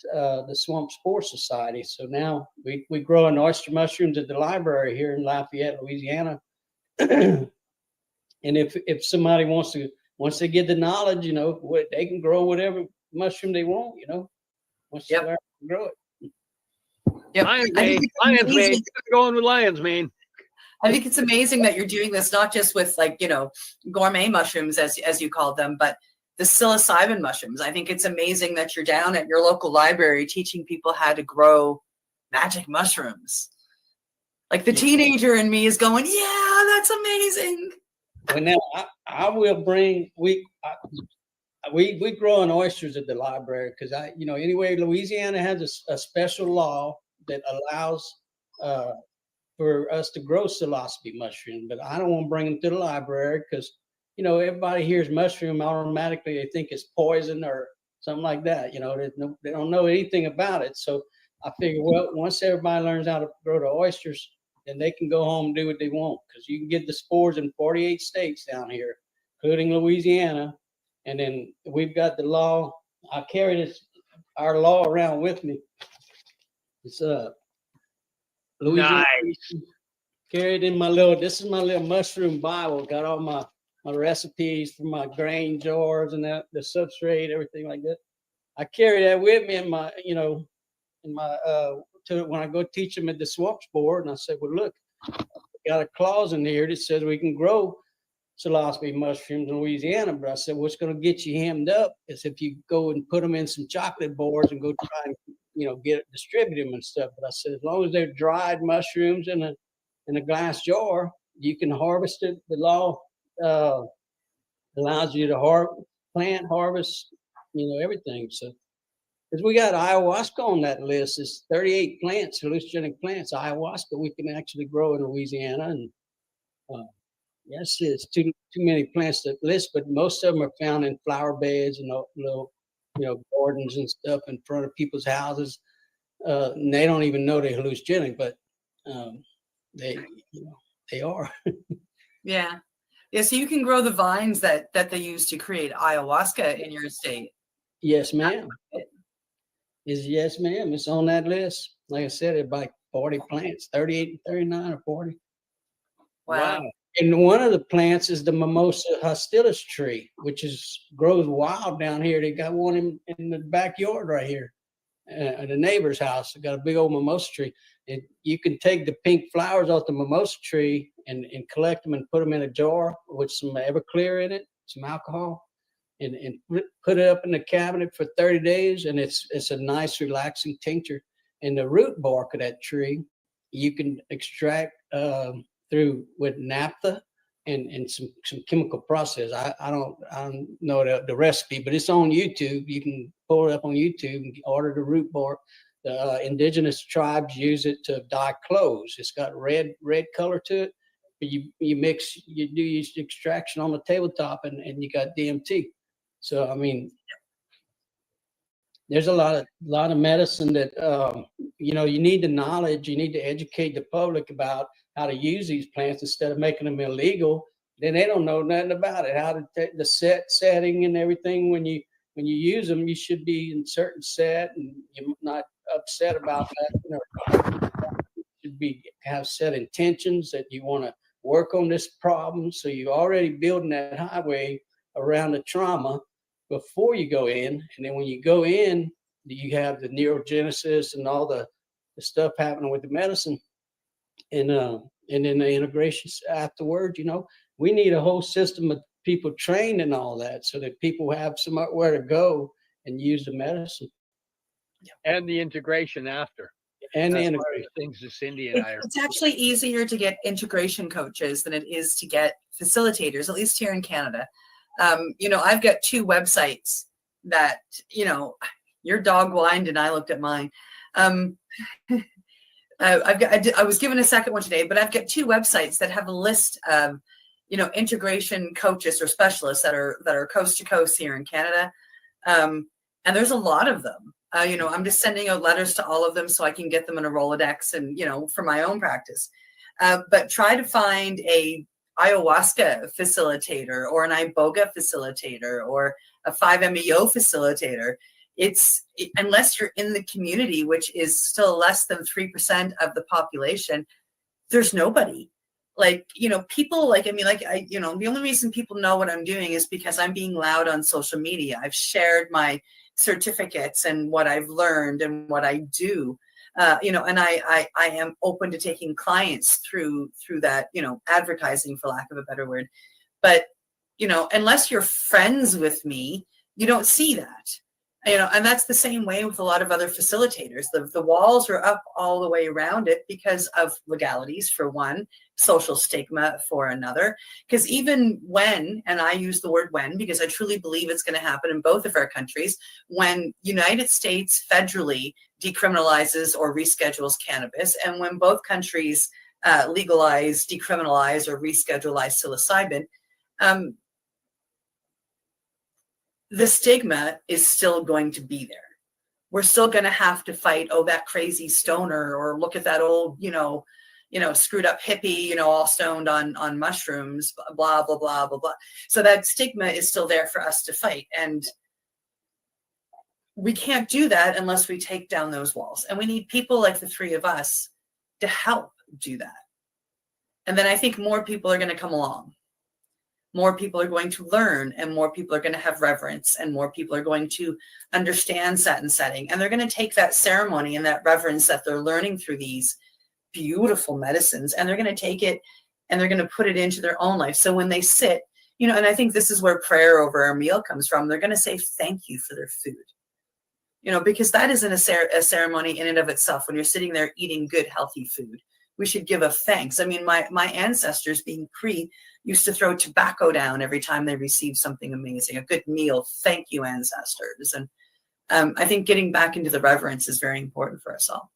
the Swamp Spore Society. So now we grow an oyster mushrooms at the library here in Lafayette, Louisiana. And if somebody once they get the knowledge, they can grow whatever mushroom they want, once they learn to grow it. Yep. Lions mane. Going with lions mane. I think it's amazing that you're doing this, not just with gourmet mushrooms, as you called them, but the psilocybin mushrooms. I think it's amazing that you're down at your local library teaching people how to grow magic mushrooms. Like the teenager in me is going, yeah, that's amazing. Well, now I will bring, we grow oysters at the library because anyway, Louisiana has a special law that allows for us to grow psilocybe mushroom, but I don't want to bring them to the library because everybody hears mushroom, automatically they think it's poison or something like that. They don't know anything about it. So I figure, well, once everybody learns how to grow the oysters, then they can go home and do what they want, because you can get the spores in 48 states down here, including Louisiana. And then we've got the law I carry our law around with me. It's Louisiana. Nice. Carried in this is my little mushroom Bible. Got all my recipes for my grain jars and the substrate, everything like that. I carry that with me in my, when I go teach them at the swamps board. And I said, well, look, got a clause in here that says we can grow psilocybe mushrooms in Louisiana. But I said, what's going to get you hemmed up is if you go and put them in some chocolate boards and go try and, distribute them and stuff. But I said, as long as they're dried mushrooms in a glass jar, you can harvest it. The law allows you to plant, harvest, everything. So, because we got ayahuasca on that list, it's 38 plants, hallucinogenic plants, ayahuasca we can actually grow in Louisiana. And yes, it's too many plants to list, but most of them are found in flower beds and little, gardens and stuff in front of people's houses. And they don't even know they're hallucinogenic, but they are. Yeah. Yeah. So you can grow the vines that they use to create ayahuasca in your estate. Yes, ma'am. Yes, ma'am. It's on that list. Like I said, it's like 40 plants, 38, 39 or 40. Wow. And one of the plants is the Mimosa hostilis tree, which grows wild down here. They got one in the backyard right here at the neighbor's house. They got a big old mimosa tree. And you can take the pink flowers off the mimosa tree and collect them and put them in a jar with some Everclear in it, some alcohol, and put it up in the cabinet for 30 days. And it's a nice, relaxing tincture. And the root bark of that tree, you can extract through with naphtha and some chemical process. I don't know the recipe, but it's on YouTube. You can pull it up on YouTube and order the root bark. The indigenous tribes use it to dye clothes. It's got red color to it. But you do use extraction on the tabletop, and you got DMT. So I mean, there's a lot of medicine that you need the knowledge. You need to educate the public about how to use these plants instead of making them illegal. Then they don't know nothing about it. How to take the setting and everything. When you use them, you should be in certain set, and you're not upset about that. You should have set intentions that you want to work on this problem. So you're already building that highway around the trauma before you go in, and then when you go in, you have the neurogenesis and all the stuff happening with the medicine, and then the integrations afterwards. We need a whole system of people trained in all that, so that people have somewhere to go and use the medicine. And the integration after. And that's the one of the things that Cindy and I are. It's actually easier to get integration coaches than it is to get facilitators, at least here in Canada. I've got 2 websites that, your dog whined and I looked at mine. I was given a second one today, but I've got 2 websites that have a list of, integration coaches or specialists that are coast to coast here in Canada. And there's a lot of them. I'm just sending out letters to all of them so I can get them in a Rolodex and, for my own practice. But try to find a ayahuasca facilitator or an iboga facilitator or a 5-MeO facilitator. Unless you're in the community, which is still less than 3% of the population, there's nobody. People the only reason people know what I'm doing is because I'm being loud on social media. I've shared my certificates and what I've learned and what I do. And I am open to taking clients through that, advertising, for lack of a better word. But, unless you're friends with me, you don't see that, and that's the same way with a lot of other facilitators. The walls are up all the way around it because of legalities, for one, social stigma for another. Because even when, and I use the word when, because I truly believe it's going to happen in both of our countries, when United States federally decriminalizes or reschedules cannabis, and when both countries legalize, decriminalize, or rescheduleize psilocybin, the stigma is still going to be there. We're still going to have to fight, oh, that crazy stoner, or look at that old, screwed up hippie, all stoned on mushrooms, blah, blah, blah, blah, blah. So that stigma is still there for us to fight. And we can't do that unless we take down those walls. And we need people like the three of us to help do that. And then I think more people are going to come along. More people are going to learn, and more people are going to have reverence, and more people are going to understand set and setting. And they're going to take that ceremony and that reverence that they're learning through these beautiful medicines, and they're going to take it and they're going to put it into their own life. So when they sit, you know, and I think this is where prayer over our meal comes from. They're going to say thank you for their food, you know, because that isn't a ceremony in and of itself. When you're sitting there eating good, healthy food, we should give a thanks. I mean, my ancestors, being Cree, used to throw tobacco down every time they received something amazing, a good meal. Thank you, ancestors. And I think getting back into the reverence is very important for us all.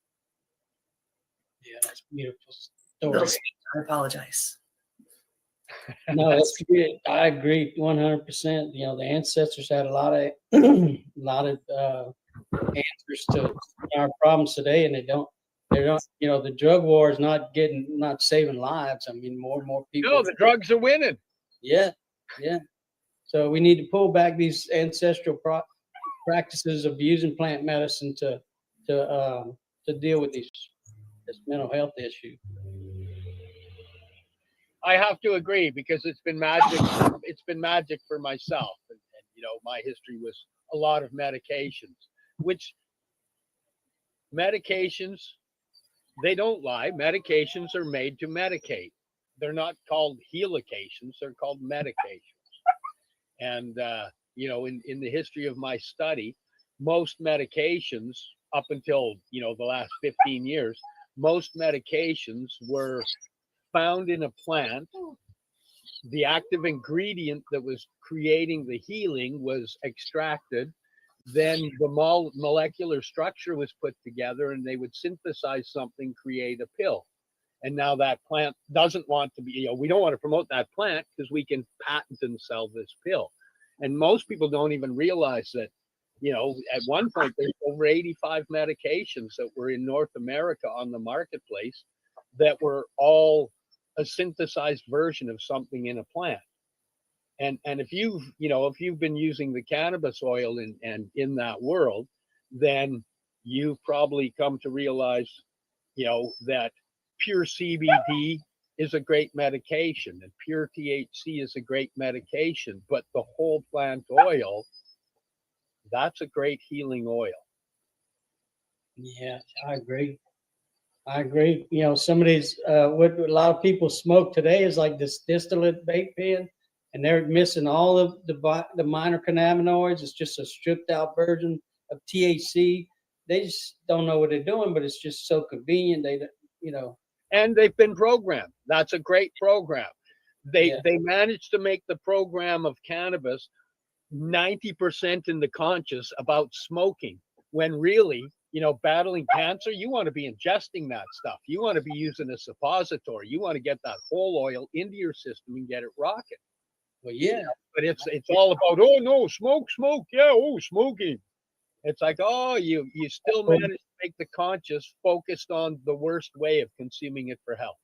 Yeah, that's a beautiful Little story. speech, I apologize. No, that's good. I agree 100%. You know, the ancestors had a lot of answers to our problems today, and they don't. You know, the drug war is not saving lives. I mean, more and more people. No, the drugs are winning. Yeah, yeah. So we need to pull back these ancestral practices of using plant medicine to deal with this mental health issue. I have to agree, because it's been magic. It's been magic for myself, and you know, my history was a lot of medications, which medications, they don't lie. Medications are made to medicate. They're not called healications. They're called medications. And, you know, in the history of my study, most medications up until, you know, the last 15 years, most medications were found in a plant. The active ingredient that was creating the healing was extracted. Then the molecular structure was put together, and they would synthesize something, create a pill. And now that plant doesn't want to be, you know, we don't want to promote that plant because we can patent and sell this pill. And most people don't even realize that, you know, at one point there's over 85 medications that were in North America on the marketplace that were all a synthesized version of something in a plant. And if you've been using the cannabis oil and in that world, then you've probably come to realize, you know, that pure CBD is a great medication and pure THC is a great medication, but the whole plant oil, that's a great healing oil. Yeah, I agree. You know, some of these, what a lot of people smoke today is like this distillate vape pen, and they're missing all of the minor cannabinoids. It's just a stripped out version of THC. They just don't know what they're doing, but it's just so convenient. They, you know. And they've been programmed. That's a great program. They managed to make the program of cannabis 90% in the conscious about smoking, when really, you know, battling cancer, you want to be ingesting that stuff. You want to be using a suppository. You want to get that whole oil into your system and get it rocking. Well, yeah. But it's all about, oh no, smoke, yeah, oh, smoking. It's like, oh, you still managed to make the conscious focused on the worst way of consuming it for health.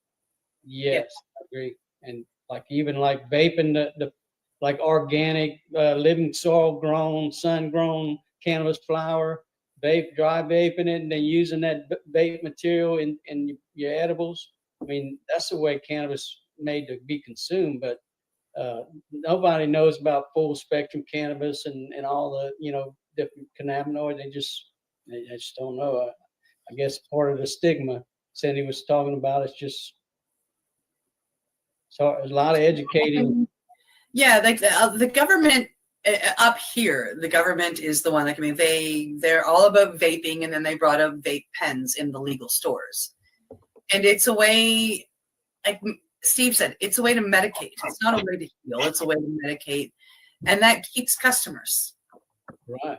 Yes, I agree. And like even like vaping the like organic, living soil grown, sun grown cannabis flower, dry vaping it, and then using that vape material in your edibles. I mean, that's the way cannabis made to be consumed. But nobody knows about full spectrum cannabis and all the, you know, different cannabinoids. They just don't know. I guess part of the stigma Cindy was talking about is just so a lot of educating. Yeah, like the government up here, the government is the one that, I mean, they're all about vaping, and then they brought up vape pens in the legal stores, and it's a way, like Steve said, it's a way to medicate. It's not a way to heal. It's a way to medicate, and that keeps customers. Right.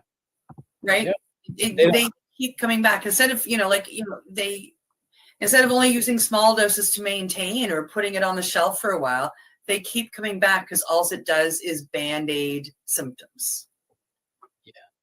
Right. Yep. They keep coming back instead of, instead of only using small doses to maintain or putting it on the shelf for a while, they keep coming back because all it does is band-aid symptoms.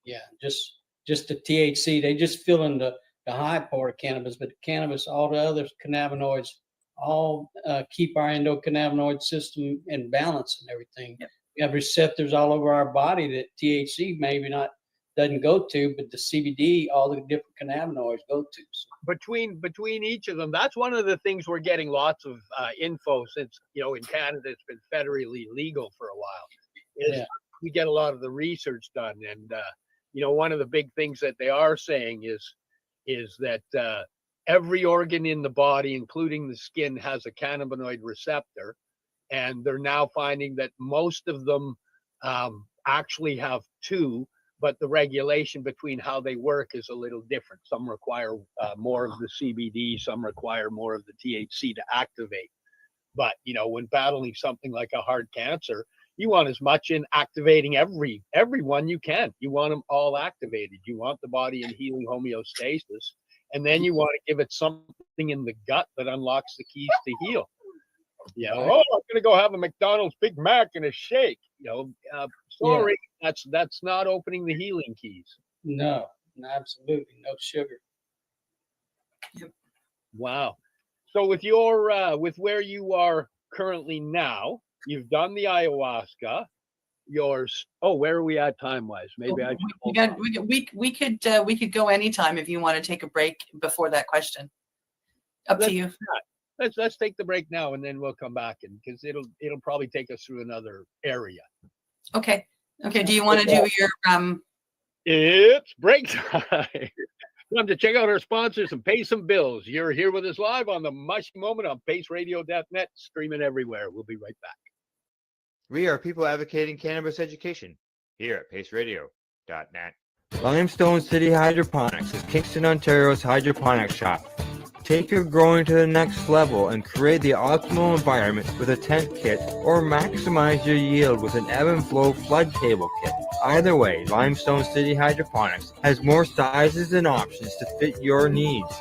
Yeah. Just the THC, they just fill in the high part of cannabis, but cannabis, all the other cannabinoids, all keep our endocannabinoid system in balance and everything. Yep. We have receptors all over our body that THC maybe not doesn't go to, but the CBD, all the different cannabinoids go to. So, Between each of them, that's one of the things we're getting lots of info since, in Canada it's been federally legal for a while. Is we get a lot of the research done, and one of the big things that they are saying is that every organ in the body, including the skin, has a cannabinoid receptor, and they're now finding that most of them actually have two, but the regulation between how they work is a little different. Some require more of the CBD, some require more of the THC to activate. But when battling something like a heart cancer, you want as much in activating everyone you can. You want them all activated. You want the body in healing homeostasis, and then you want to give it something in the gut that unlocks the keys to heal. I'm gonna go have a McDonald's Big Mac and a shake. Sorry, that's not opening the healing keys. no, absolutely no sugar. Wow. So with your with where you are currently now, you've done the ayahuasca. Where are we at time wise? Maybe I we could go anytime if you want to take a break before that question. Up to you. Let's take the break now, and then we'll come back, and because it'll probably take us through another area. Okay. Do you want to do your It's break time. Time to check out our sponsors and pay some bills. You're here with us live on the Mushy Moment on paceradio.net, streaming everywhere. We'll be right back. We are people advocating cannabis education here at paceradio.net. Limestone City Hydroponics is Kingston, Ontario's hydroponics shop. Take your growing to the next level and create the optimal environment with a tent kit, or maximize your yield with an ebb and flow flood table kit. Either way, Limestone City Hydroponics has more sizes and options to fit your needs.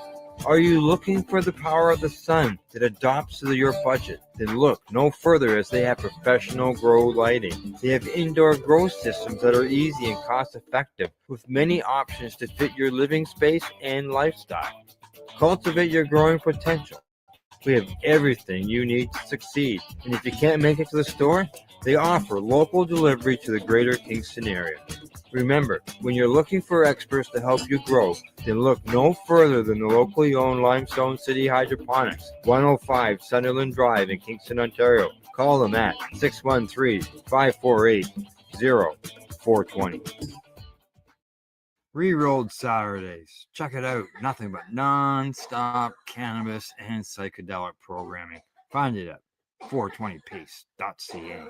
Are you looking for the power of the sun that adapts to your budget? Then look no further, as they have professional grow lighting. They have indoor grow systems that are easy and cost effective, with many options to fit your living space and lifestyle. Cultivate your growing potential. We have everything you need to succeed. And if you can't make it to the store, they offer local delivery to the greater Kingston area. Remember, when you're looking for experts to help you grow, then look no further than the locally owned Limestone City Hydroponics, 105 Sunderland Drive in Kingston, Ontario. Call them at 613-548-0420. Rerolled Saturdays. Check it out. Nothing but non-stop cannabis and psychedelic programming. Find it at 420pace.ca.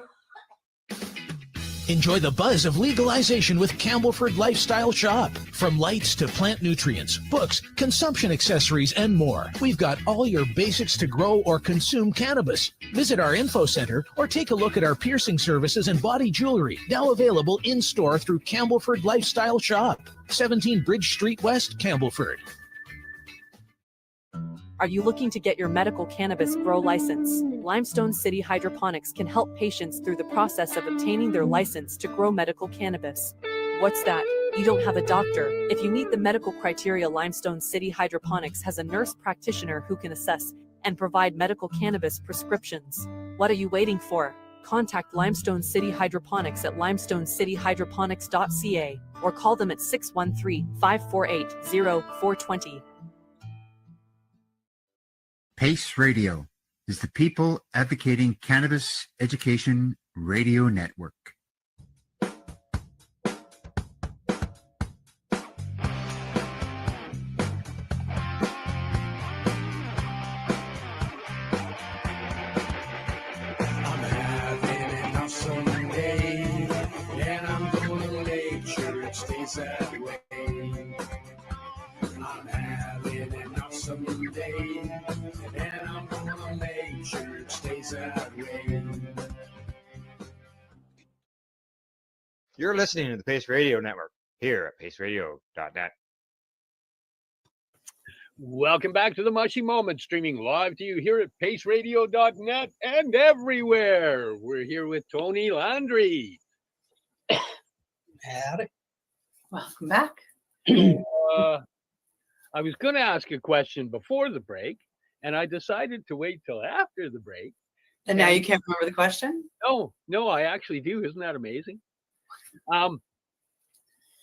Enjoy the buzz of legalization with Campbellford Lifestyle Shop. From lights to plant nutrients, books, consumption accessories, and more, we've got all your basics to grow or consume cannabis. Visit our info center or take a look at our piercing services and body jewelry, now available in-store through Campbellford Lifestyle Shop, 17 Bridge Street West, Campbellford. Are you looking to get your medical cannabis grow license? Limestone City Hydroponics can help patients through the process of obtaining their license to grow medical cannabis. What's that? You don't have a doctor. If you meet the medical criteria, Limestone City Hydroponics has a nurse practitioner who can assess and provide medical cannabis prescriptions. What are you waiting for? Contact Limestone City Hydroponics at limestonecityhydroponics.ca or call them at 613-548-0420. PACE Radio is the People Advocating Cannabis Education Radio Network. I'm having an awesome day, and I'm gonna make sure it stays that way. I'm having an awesome day, and I'm gonna make sure it stays that way. You're listening to the Pace Radio Network here at paceradio.net. Welcome back to the Mushy Moment, streaming live to you here at paceradio.net and everywhere. We're here with Tony Landry. Howdy. Welcome back. I was going to ask a question before the break, and I decided to wait till after the break. And now you can't remember the question? No, I actually do. Isn't that amazing?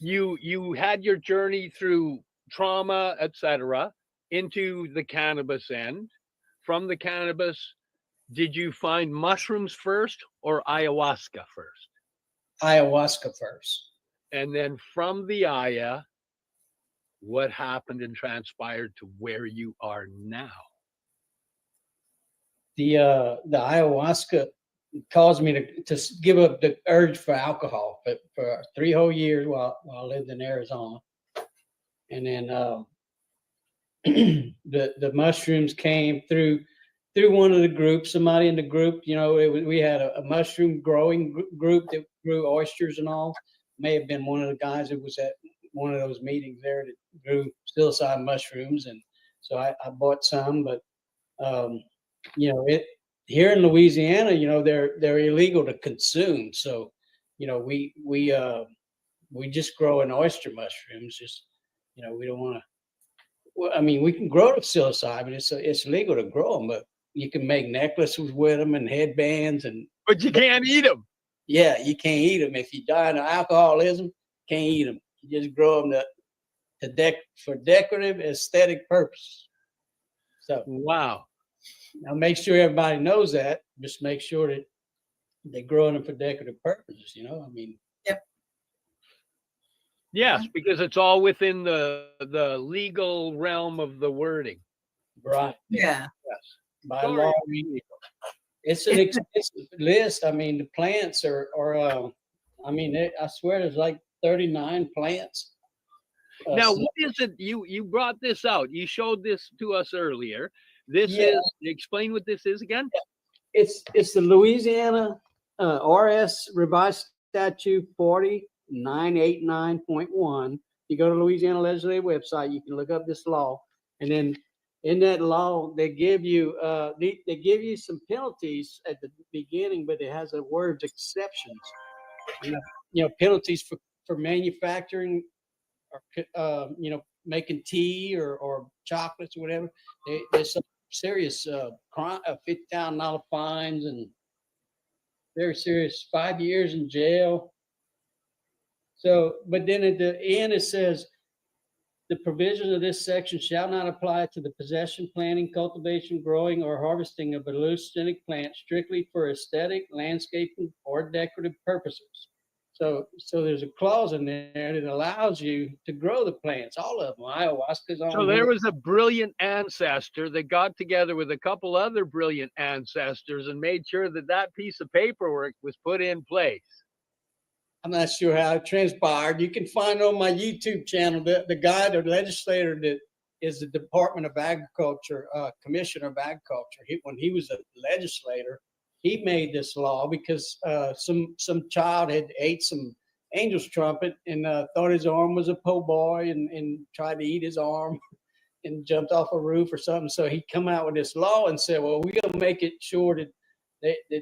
you had your journey through trauma, etc., into the cannabis end. From the cannabis, did you find mushrooms first or ayahuasca first? Ayahuasca first. And then from the Aya, what happened and transpired to where you are now? The ayahuasca caused me to give up the urge for alcohol for 3 whole years while I lived in Arizona. And then the mushrooms came through one of the groups. Somebody in the group, we had a mushroom growing group that grew oysters and all. May have been one of the guys that was at one of those meetings there that grew psilocybin mushrooms, and so I bought some. But here in Louisiana, they're illegal to consume. So we just grow an oyster mushrooms. Just we don't want to. Well, I mean, we can grow the psilocybin. It's legal to grow them, but you can make necklaces with them and headbands, but you can't eat them. Yeah, you can't eat them. If you die of alcoholism, can't eat them. You just grow them for decorative, aesthetic purposes. So wow. Now make sure everybody knows that. Just make sure that they're growing them for decorative purposes. I mean. Yep. Yes, because it's all within the legal realm of the wording. Right. Yeah. Yes. By law, it's an expensive list. I mean, the plants are I swear there's like 39 plants. Now, what is it? You brought this out. You showed this to us earlier. This is, explain what this is again. It's the Louisiana RS Revised Statute 4989.1. You go to Louisiana Legislative website, you can look up this law, and then in that law they give you some penalties at the beginning, but it has the words exceptions. Penalties for manufacturing or making tea or chocolates or whatever. There's some serious crime, $50,000 fines, and very serious 5 years in jail. So, but then at the end it says, the provisions of this section shall not apply to the possession, planting, cultivation, growing, or harvesting of hallucinogenic plants strictly for aesthetic, landscaping, or decorative purposes. So there's a clause in there that allows you to grow the plants, all of them. Ayahuasca's on. So there was a brilliant ancestor that got together with a couple other brilliant ancestors and made sure that piece of paperwork was put in place. I'm not sure how it transpired. You can find on my YouTube channel the guy, the legislator that is the Department of Agriculture, Commissioner of Agriculture. When he was a legislator, he made this law because some child had ate some angel's trumpet and thought his arm was a po' boy and tried to eat his arm and jumped off a roof or something. So he come out with this law and said, well, we're going to make it sure that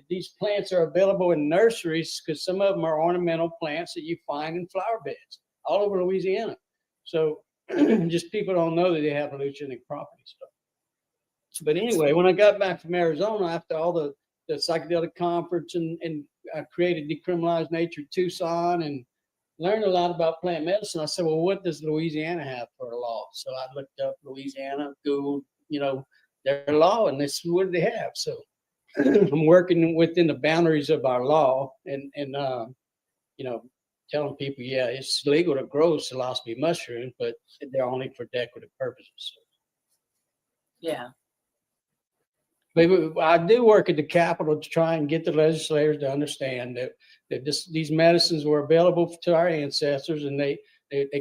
these plants are available in nurseries, because some of them are ornamental plants that you find in flower beds all over Louisiana. So just people don't know that they have hallucinogenic properties. But anyway, when I got back from Arizona after all the psychedelic conference and I created Decriminalized Nature Tucson and learned a lot about plant medicine, I said, well, what does Louisiana have for a law? So I looked up Louisiana, Googled, their law, and this is what they have. So I'm working within the boundaries of our law and telling people, yeah, it's legal to grow psilocybe mushrooms, but they're only for decorative purposes. Yeah. But I do work at the Capitol to try and get the legislators to understand that these medicines were available to our ancestors, and they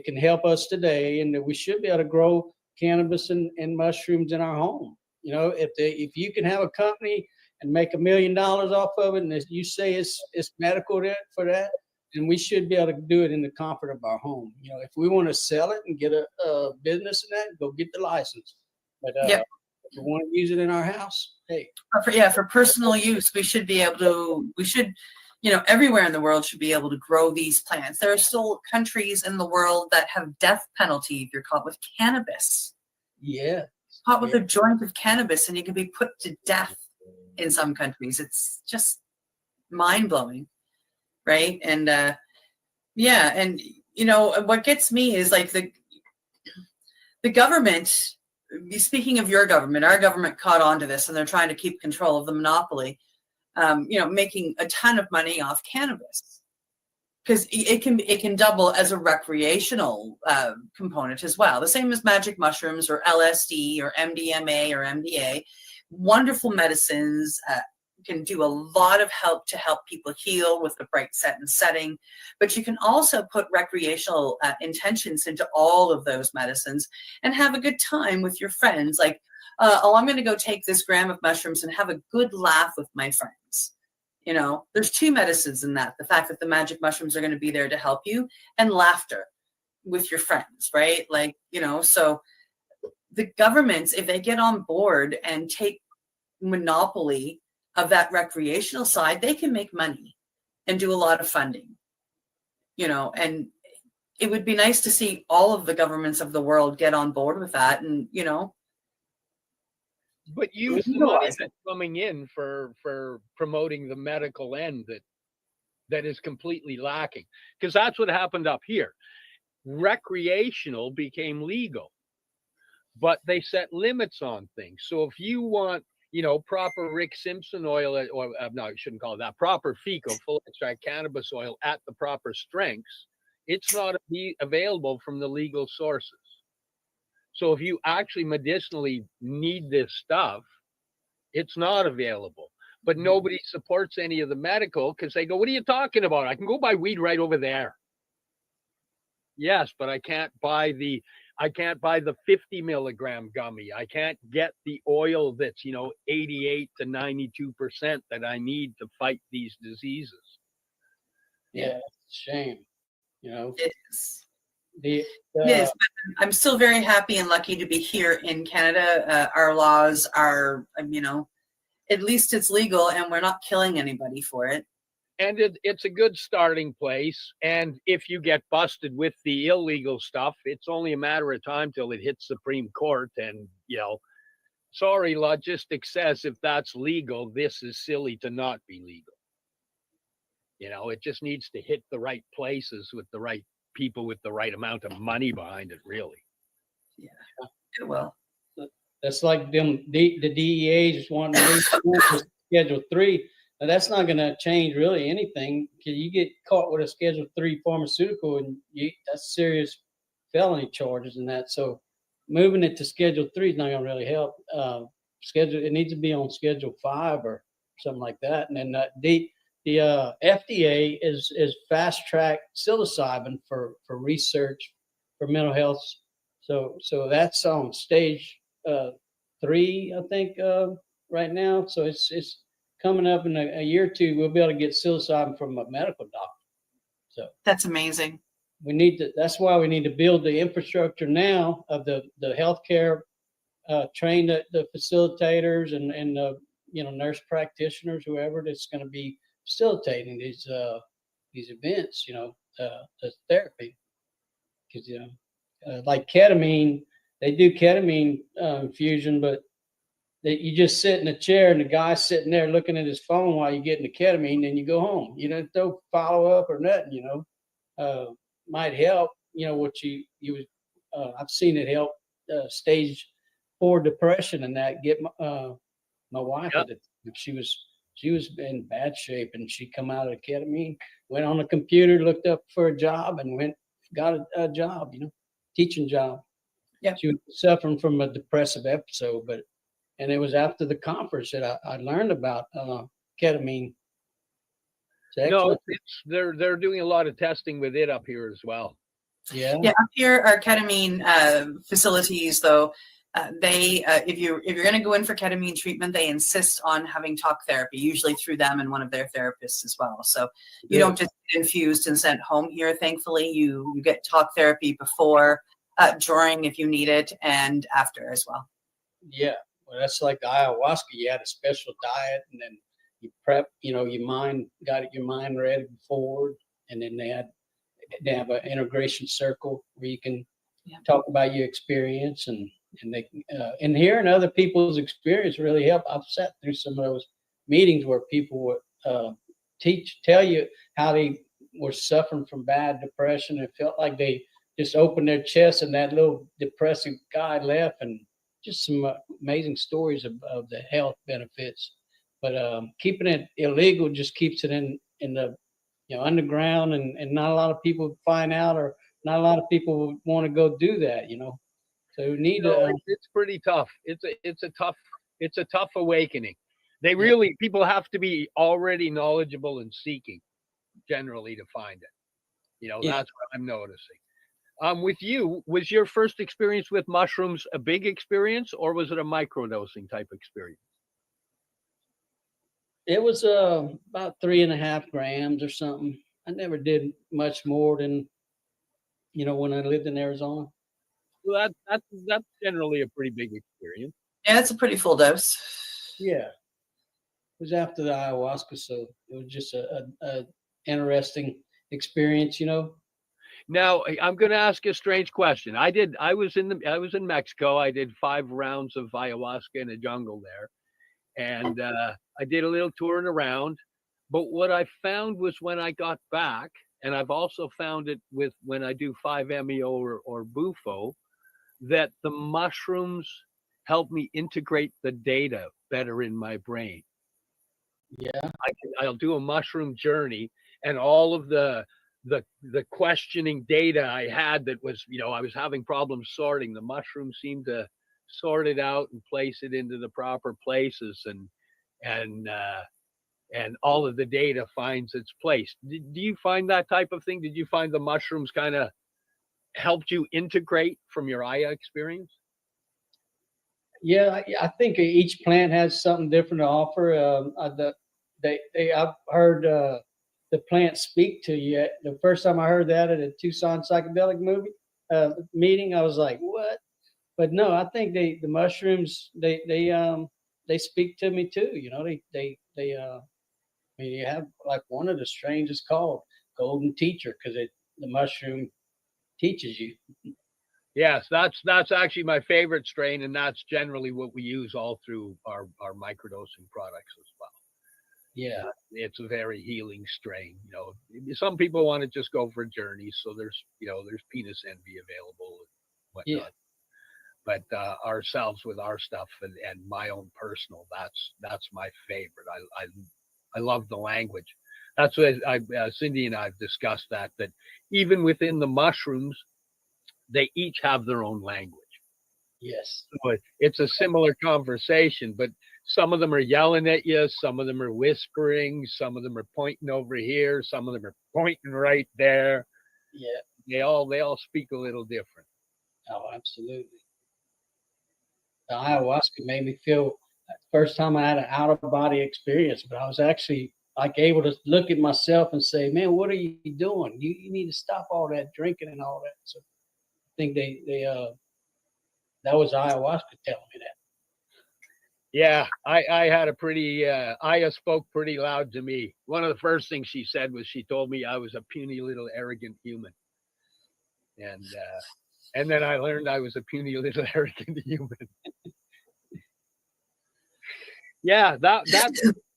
can help us today, and that we should be able to grow cannabis and mushrooms in our home. If you can have a company and make $1 million off of it, and you say it's medical for that, then we should be able to do it in the comfort of our home. If we want to sell it and get a business in that, go get the license. But if we want to use it in our house, hey. For personal use, we should be able to. Everywhere in the world should be able to grow these plants. There are still countries in the world that have death penalty if you're caught with cannabis. Yeah. Caught with a joint of cannabis, and you can be put to death in some countries. It's just mind-blowing, right? And and you know, what gets me is like the government, speaking of your government, our government caught on to this and they're trying to keep control of the monopoly, you know, making a ton of money off cannabis because it can double as a recreational component as well. The same as magic mushrooms or LSD or MDMA or MDA, wonderful medicines, can do a lot of help to help people heal with the right set and setting, but you can also put recreational intentions into all of those medicines and have a good time with your friends. Like, oh, I'm going to go take this gram of mushrooms and have a good laugh with my friends. You know, there's two medicines in that. The fact that the magic mushrooms are going to be there to help you, and laughter with your friends, right? Like, you know, so the governments, if they get on board and take monopoly of that recreational side, they can make money and do a lot of funding, you know, and it would be nice to see all of the governments of the world get on board with that and, you know. But use the money that's coming in for promoting the medical end that is completely lacking. Because that's what happened up here. Recreational became legal, but they set limits on things. So if you want, you know, proper Rick Simpson oil, or no, I shouldn't call it that, proper FICO, full extract cannabis oil at the proper strengths, it's not available from the legal sources. So if you actually medicinally need this stuff, it's not available. But nobody supports any of the medical because they go, what are you talking about? I can go buy weed right over there. Yes, but I can't buy the 50 milligram gummy. I can't get the oil that's, you know, 88 to 92% that I need to fight these diseases. Yeah, it's a shame. You know, it is. It is. But I'm still very happy and lucky to be here in Canada. Our laws are, you know, at least it's legal and we're not killing anybody for it. And it's a good starting place. And if you get busted with the illegal stuff, it's only a matter of time till it hits Supreme Court. And, you know, sorry, logistics says if that's legal, this is silly to not be legal. You know, it just needs to hit the right places with the right people with the right amount of money behind it, really. Yeah, it will. That's like them, the DEA just wanting to Schedule 3. Now, that's not going to change really anything because you get caught with a Schedule 3 pharmaceutical and that's serious felony charges and that. So moving it to Schedule 3 is not going to really help. It needs to be on Schedule 5 or something like that. And then the FDA is fast track psilocybin for research for mental health. So that's on stage 3, I think, right now. So it's coming up in a year or two. We'll be able to get psilocybin from a medical doctor. So that's amazing. We need to. That's why we need to build the infrastructure now of the healthcare, train the facilitators and you know, nurse practitioners, whoever that's going to be facilitating these events. You know, the therapy, because you know, like ketamine, they do ketamine infusion, but you just sit in a chair and the guy's sitting there looking at his phone while you're getting the ketamine, and you go home. You don't follow up or nothing. You know, might help. You know what I've seen it help stage 4 depression and that. Get my wife at it. She was in bad shape and she come out of the ketamine, went on the computer, looked up for a job, and got a job. You know, teaching job. Yeah, she was suffering from a depressive episode, and it was after the conference that I learned about ketamine. No, they're doing a lot of testing with it up here as well. Yeah. Yeah, up here, our ketamine facilities, though, they if you're going to go in for ketamine treatment, they insist on having talk therapy, usually through them and one of their therapists as well. So you don't just get infused and sent home here. Thankfully, you get talk therapy before, during if you need it, and after as well. Yeah. Well, that's like the ayahuasca. You had a special diet, and then you prep. You know, your mind ready before, and then they have an integration circle where you can talk about your experience, and they and hearing other people's experience really help. I've sat through some of those meetings where people would tell you how they were suffering from bad depression. It felt like they just opened their chest and that little depressive guy left, and just some amazing stories of the health benefits. But keeping it illegal just keeps it in the underground, and not a lot of people find out, or not a lot of people want to go do that. So we need to. It's pretty tough. It's a tough awakening. They really people have to be already knowledgeable and seeking generally to find it. That's what I'm noticing. With you, was your first experience with mushrooms a big experience, or was it a microdosing type experience? It was about 3.5 grams or something. I never did much more than, when I lived in Arizona. Well, that's generally a pretty big experience. Yeah, it's a pretty full dose. Yeah, it was after the ayahuasca, so it was just a interesting experience, Now I'm going to ask a strange question. I was in Mexico. I did 5 rounds of ayahuasca in a jungle there, and I did a little touring around. But what I found was when I got back, and I've also found it with when I do 5-MeO or Bufo, that the mushrooms help me integrate the data better in my brain. Yeah, I'll do a mushroom journey, and all of the questioning data I had that was, I was having problems sorting, the mushrooms seemed to sort it out and place it into the proper places, and all of the data finds its place. Do you find that type of thing? Did you find the mushrooms kind of helped you integrate from your Aya experience? Yeah, I think each plant has something different to offer. I've heard the plants speak to you. The first time I heard that at a Tucson psychedelic meeting, I was like, "What?" But no, I think the mushrooms they speak to me too. I mean, you have like one of the strains is called Golden Teacher because the mushroom teaches you. Yes, that's actually my favorite strain, and that's generally what we use all through our microdosing products as well. Yeah, it's a very healing strain. Some people want to just go for journeys, so there's penis envy available and whatnot. Yeah. But ourselves with our stuff and my own personal, that's my favorite. I love the language. That's what Cindy and I've discussed that even within the mushrooms, they each have their own language. Yes. So it's a similar conversation, but some of them are yelling at you, some of them are whispering, some of them are pointing over here, some of them are pointing right there. Yeah. They all speak a little different. Oh, absolutely. The ayahuasca made me feel first time I had an out of body experience, but I was actually like able to look at myself and say, "Man, what are you doing? You need to stop all that drinking and all that." So I think that was ayahuasca telling me that. Yeah, I had a pretty Aya spoke pretty loud to me. One of the first things she said was she told me I was a puny little arrogant human, and then I learned I was a puny little arrogant human. Yeah, that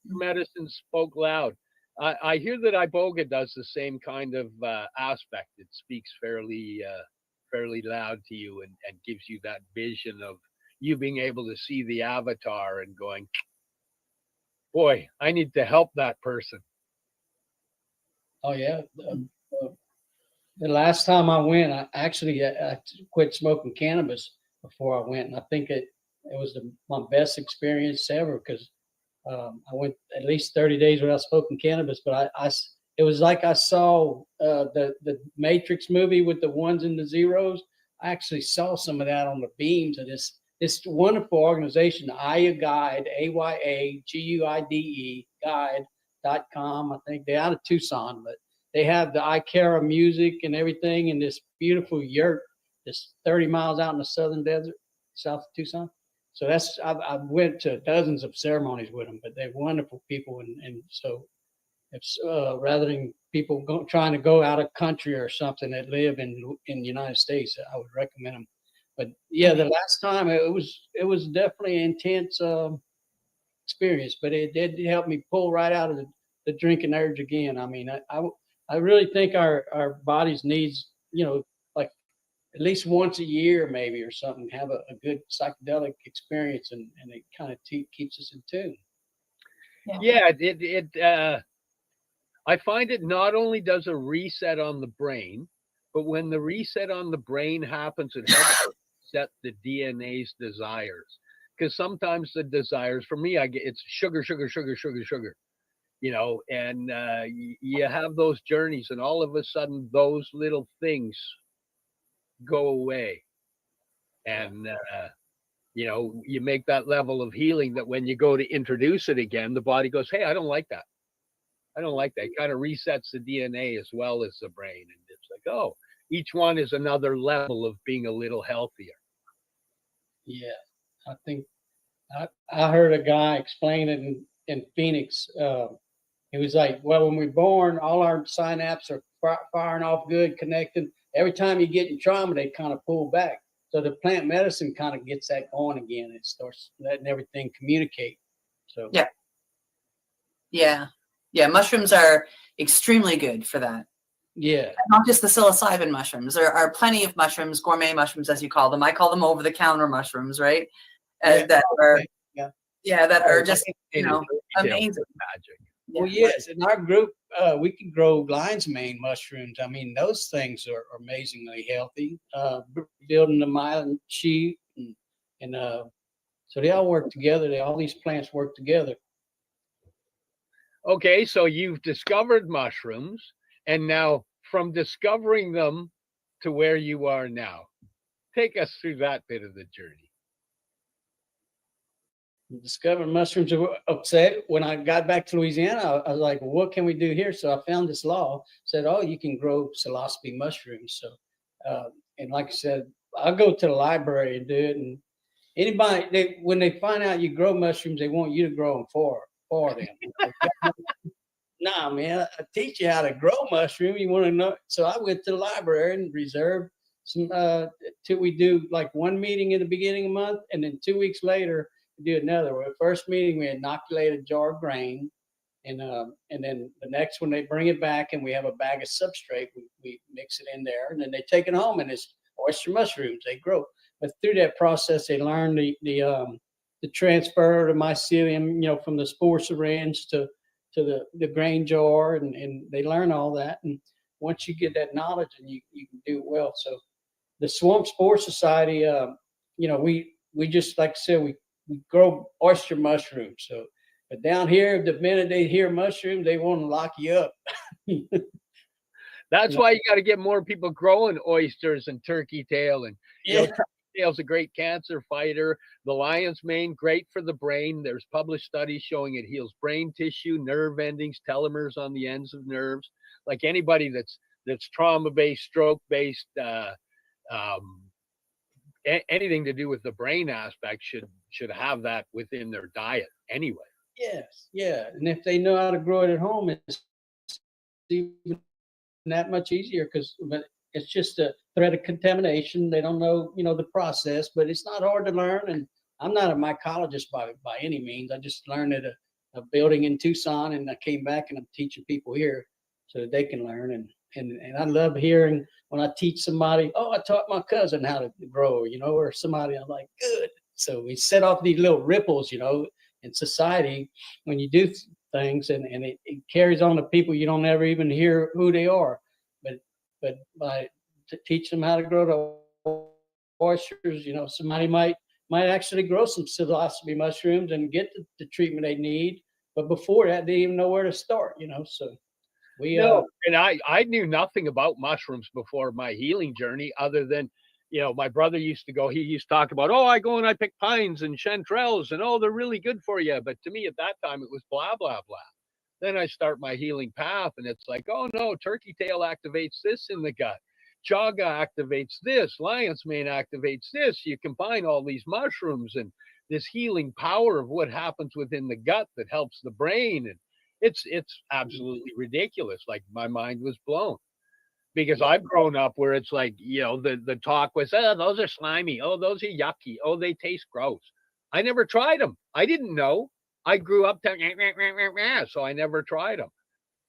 medicine spoke loud. I hear that iboga does the same kind of aspect. It speaks fairly loud to you and gives you that vision of you being able to see the avatar and going, boy, I need to help that person. Oh yeah. The last time I went, I quit smoking cannabis before I went, and I think it was my best experience ever because I went at least 30 days without smoking cannabis. But it was like I saw the Matrix movie with the ones and the zeros. I actually saw some of that on the beams of this wonderful organization, Aya Guide, AYAGUIDE Guide.com. I think they're out of Tucson, but they have the Ikara music and everything in this beautiful yurt that's 30 miles out in the southern desert, south of Tucson. So I went to dozens of ceremonies with them, but they're wonderful people. And so if rather than people trying to go out of country or something that live in the United States, I would recommend them. But yeah, the last time it was definitely an intense experience, but it did help me pull right out of the drinking urge again. I mean, I I really think our bodies needs, like at least once a year maybe or something, have a good psychedelic experience, and it kind of keeps us in tune. Yeah, I find it not only does a reset on the brain, but when the reset on the brain happens, it helps set the DNA's desires. Because sometimes the desires, for me, it's sugar, sugar, sugar, sugar, sugar. And you have those journeys, and all of a sudden, those little things go away, and you make that level of healing that when you go to introduce it again, the body goes, "Hey, I don't like that. I don't like that." It kind of resets the DNA as well as the brain, and it's like, oh, each one is another level of being a little healthier. Yeah, I think I heard a guy explain it in Phoenix. He was like, well, when we're born, all our synapses are firing off good, connecting. Every time you get in trauma, they kind of pull back. So the plant medicine kind of gets that going again. It starts letting everything communicate. So yeah. Mushrooms are extremely good for that. Yeah. And not just the psilocybin mushrooms. There are plenty of mushrooms, gourmet mushrooms, as you call them. I call them over-the-counter mushrooms, right? That are that are just amazing. Magic. Well, yes, in our group, we can grow lion's mane mushrooms. I mean, those things are amazingly healthy. Building the myelin sheath, and so they all work together. All these plants work together. Okay, so you've discovered mushrooms, and now from discovering them to where you are now, take us through that bit of the journey. Discovered mushrooms are upset. When I got back to Louisiana, I was like, well, what can we do here? So I found this law, said, oh, you can grow psilocybe mushrooms. So, and like I said, I'll go to the library and do it. And anybody, when they find out you grow mushrooms, they want you to grow them for them. Nah, man, I teach you how to grow mushroom. You want to know? So I went to the library and reserved some, till we do like one meeting in the beginning of the month. And then 2 weeks later, do another. Well, the first meeting we inoculate a jar of grain, and then the next one they bring it back and we have a bag of substrate. We mix it in there, and then they take it home, and it's oyster mushrooms. They grow, but through that process they learn the transfer of mycelium, from the spore syringe to the grain jar, and they learn all that. And once you get that knowledge, and you can do it well. So the Swamp Spore Society, we just, like I said, we grow oyster mushrooms. So, but down here, the minute they hear mushrooms, they want to lock you up. That's why you got to get more people growing oysters and turkey tail. And turkey tail's a great cancer fighter. The lion's mane, great for the brain. There's published studies showing it heals brain tissue, nerve endings, telomeres on the ends of nerves. Like anybody that's trauma-based, stroke-based, anything to do with the brain aspect should have that within their diet anyway. Yes, yeah. And if they know how to grow it at home, it's even that much easier, because it's just a threat of contamination. They don't know, the process, but it's not hard to learn. And I'm not a mycologist by any means. I just learned at a building in Tucson, and I came back and I'm teaching people here so that they can learn. And I love hearing when I teach somebody, oh, I taught my cousin how to grow, or somebody, I'm like, good. So we set off these little ripples, in society when you do things, and it carries on to people you don't ever even hear who they are. But by to teach them how to grow the oysters, somebody might actually grow some psilocybe mushrooms and get the treatment they need. But before that, they didn't even know where to start, so. And I knew nothing about mushrooms before my healing journey, other than, my brother used to talk about, oh, I go and I pick pines and chanterelles, and oh, they're really good for you. But to me at that time, it was blah, blah, blah. Then I start my healing path, and it's like, oh no, turkey tail activates this in the gut. Chaga activates this. Lion's mane activates this. You combine all these mushrooms and this healing power of what happens within the gut that helps the brain. And it's absolutely ridiculous. Like, my mind was blown, because I've grown up where it's like, the talk was, oh, those are slimy. Oh, those are yucky. Oh, they taste gross. I never tried them. I didn't know. I grew up so I never tried them.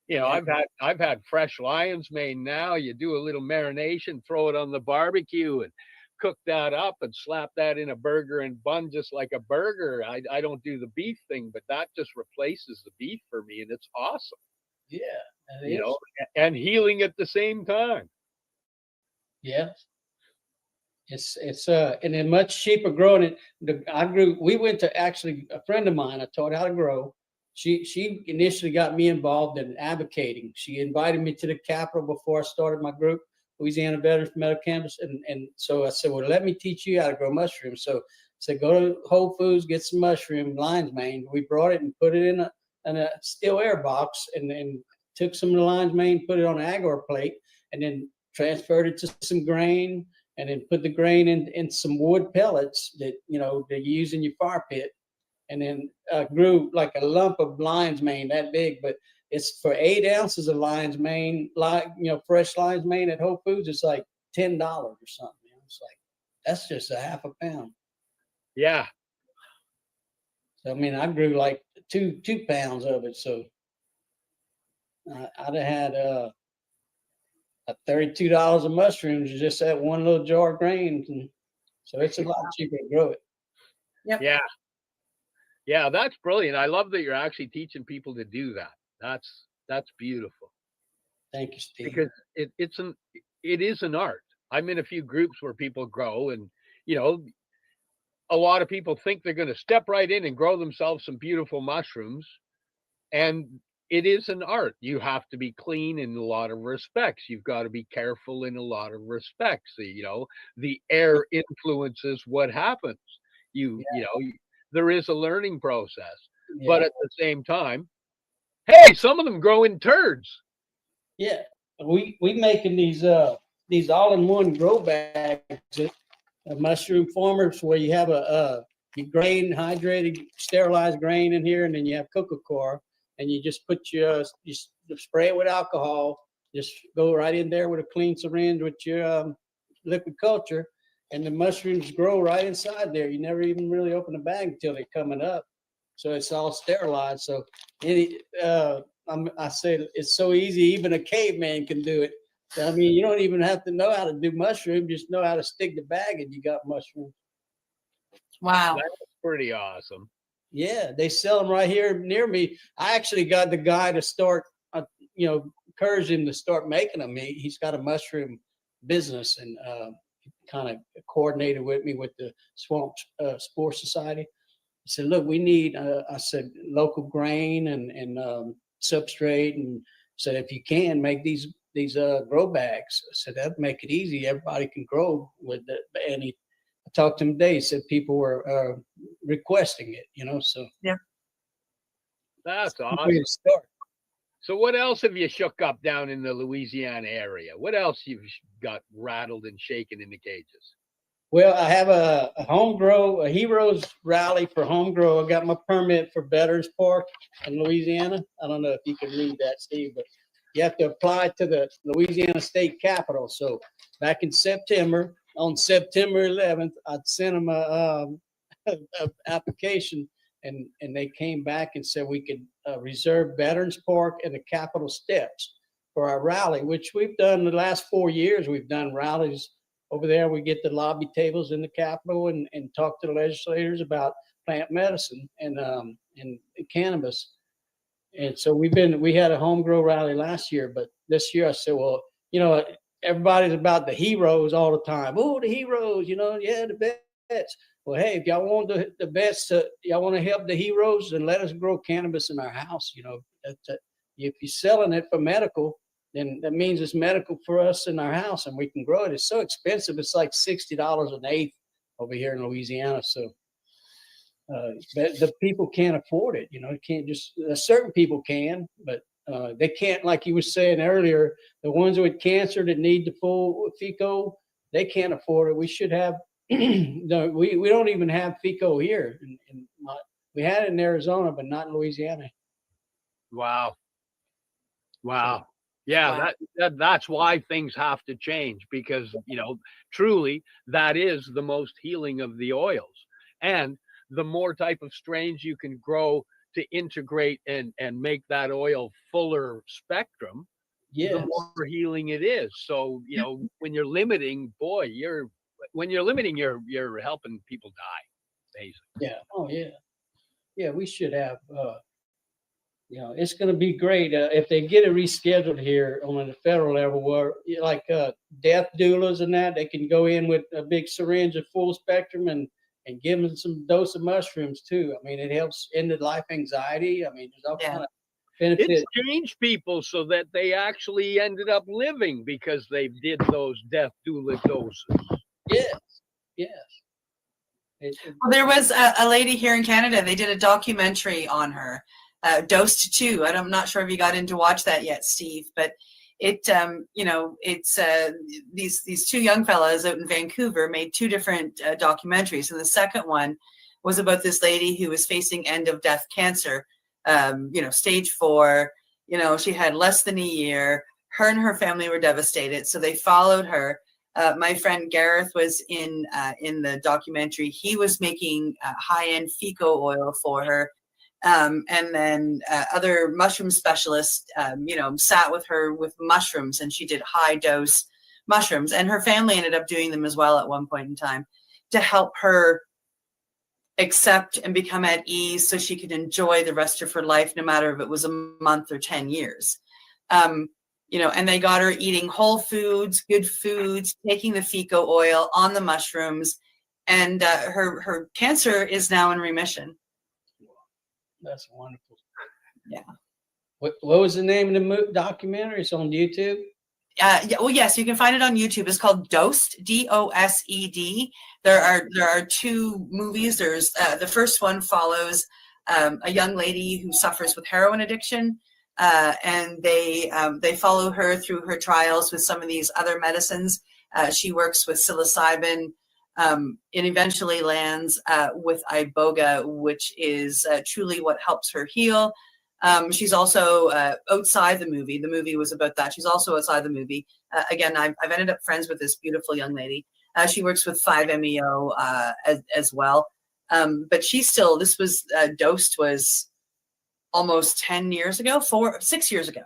You know, I've had fresh lion's mane now. You do a little marination, throw it on the barbecue and cook that up and slap that in a burger and bun just like a burger. I don't do the beef thing, but that just replaces the beef for me and it's awesome. Yeah, that You is. know, and healing at the same time. Yeah. It's and then much cheaper growing it. We went to actually a friend of mine. I taught how to grow. She initially got me involved in advocating. She invited me to the Capitol before I started my group, Louisiana Veterans for Medical Cannabis, and so I said, well, let me teach you how to grow mushrooms. So I said, go to Whole Foods, get some mushroom lion's mane. We brought it and put it in a still air box, and then took some of the lion's mane, put it on an agar plate, and then transferred it to some grain, and then put the grain in some wood pellets that they use in your fire pit, and then grew like a lump of lion's mane that big. But it's for 8 ounces of lion's mane, fresh lion's mane at Whole Foods. It's like $10 or something. It's like that's just a half a pound. Yeah. So I mean, I grew like two pounds of it. So I'd have had $32 of mushrooms just that one little jar of grains, and so it's a lot cheaper to grow it. Yep. Yeah, that's brilliant. I love that you're actually teaching people to do that. That's beautiful. Thank you, Steve. Because it is an art. I'm in a few groups where people grow, and a lot of people think they're going to step right in and grow themselves some beautiful mushrooms, and it is an art. You have to be clean in a lot of respects. You've got to be careful in a lot of respects. The air influences what happens. There is a learning process, but at the same time, hey, some of them grow in turds. Yeah, we making these all-in-one grow bags at mushroom farmers, where you have you grain, hydrated, sterilized grain in here, and then you have cocoa coir, and you just put you spray it with alcohol. Just go right in there with a clean syringe with your liquid culture, and the mushrooms grow right inside there. You never even really open the bag until they're coming up, so it's all sterilized. So I say it's so easy, even a caveman can do it. I mean, you don't even have to know how to do mushroom, just know how to stick the bag and you got mushrooms. Wow. That's pretty awesome. Yeah, they sell them right here near me. I actually got the guy to start, encourage him to start making them. He's got a mushroom business, and kind of coordinated with me with the Swamp Spore Society. I said, look, we need, I said, local grain and substrate, and said, if you can make these grow bags. I said, that'd make it easy. Everybody can grow with it. And I talked to him today. He said people were requesting it, so. Yeah. That's awesome. So what else have you shook up down in the Louisiana area? What else you've got rattled and shaken in the cages? Well, I have a Heroes Rally for home grow. I got my permit for Veterans Park in Louisiana. I don't know if you can read that, Steve, but you have to apply to the Louisiana State Capitol. So back in September, on September 11th, I sent them a application, and they came back and said we could reserve Veterans Park and the Capitol steps for our rally, which we've done the last 4 years. We've done rallies over there. We get the lobby tables in the Capitol and talk to the legislators about plant medicine and cannabis. And so we had a home grow rally last year, but this year I said, well, everybody's about the heroes all the time. Oh, the heroes, yeah, the vets. Well, hey, if y'all want the vets y'all want to help the heroes, then let us grow cannabis in our house. If you're selling it for medical, then that means it's medical for us in our house, and we can grow it. It's so expensive. It's like $60 an eighth over here in Louisiana. So the people can't afford it. Can't just certain people can, but they can't, like you were saying earlier, the ones with cancer that need the full FICO, they can't afford it. We should have, no, we don't even have FICO here. We had it in Arizona, but not in Louisiana. Wow. Yeah, that's why things have to change, because, truly that is the most healing of the oils. And the more type of strains you can grow to integrate and make that oil fuller spectrum, Yes. the more healing it is. So, you know, when you're limiting, boy, you're helping people die, basically. Yeah. Oh, yeah. Yeah, we should have, you know, it's going to be great if they get it rescheduled here on the federal level where, like death doulas and that, they can go in with a big syringe of full spectrum and give them some dose of mushrooms too. I mean, it helps end the life anxiety. I mean, there's all kind of benefits. It's changed people so that they actually ended up living because they did those death doula doses. Yes, yes. Well, there was a lady here in Canada. They did a documentary on her, Dosed 2. I'm not sure if you got in to watch that yet, Steve, but it, you know, it's these two young fellas out in Vancouver made two different documentaries, and the second one was about this lady who was facing end of death cancer, you know, stage 4. You know, she had less than a year. Her and her family were devastated, so they followed her. My friend Gareth was in the documentary. He was making high-end fico oil for her. And then other mushroom specialists, you know, sat with her with mushrooms, and she did high dose mushrooms. And her family ended up doing them as well at one point in time to help her accept and become at ease so she could enjoy the rest of her life, no matter if it was a month or 10 years. You know, and they got her eating whole foods, good foods, taking the fico oil on the mushrooms, and her cancer is now in remission. That's wonderful. Yeah. What was the name of the documentary? It's on YouTube? Yeah, well, yes, you can find it on YouTube. It's called Dosed, D-O-S-E-D. There are two movies. There's the first one follows a young lady who suffers with heroin addiction, and they follow her through her trials with some of these other medicines. She works with psilocybin. And eventually lands with iboga, which is truly what helps her heal. She's also outside the movie. The movie was about that. She's also outside the movie. Again, I've ended up friends with this beautiful young lady. She works with 5-MeO as well. But she's still, this was, Dosed was almost 10 years ago, 6 years ago.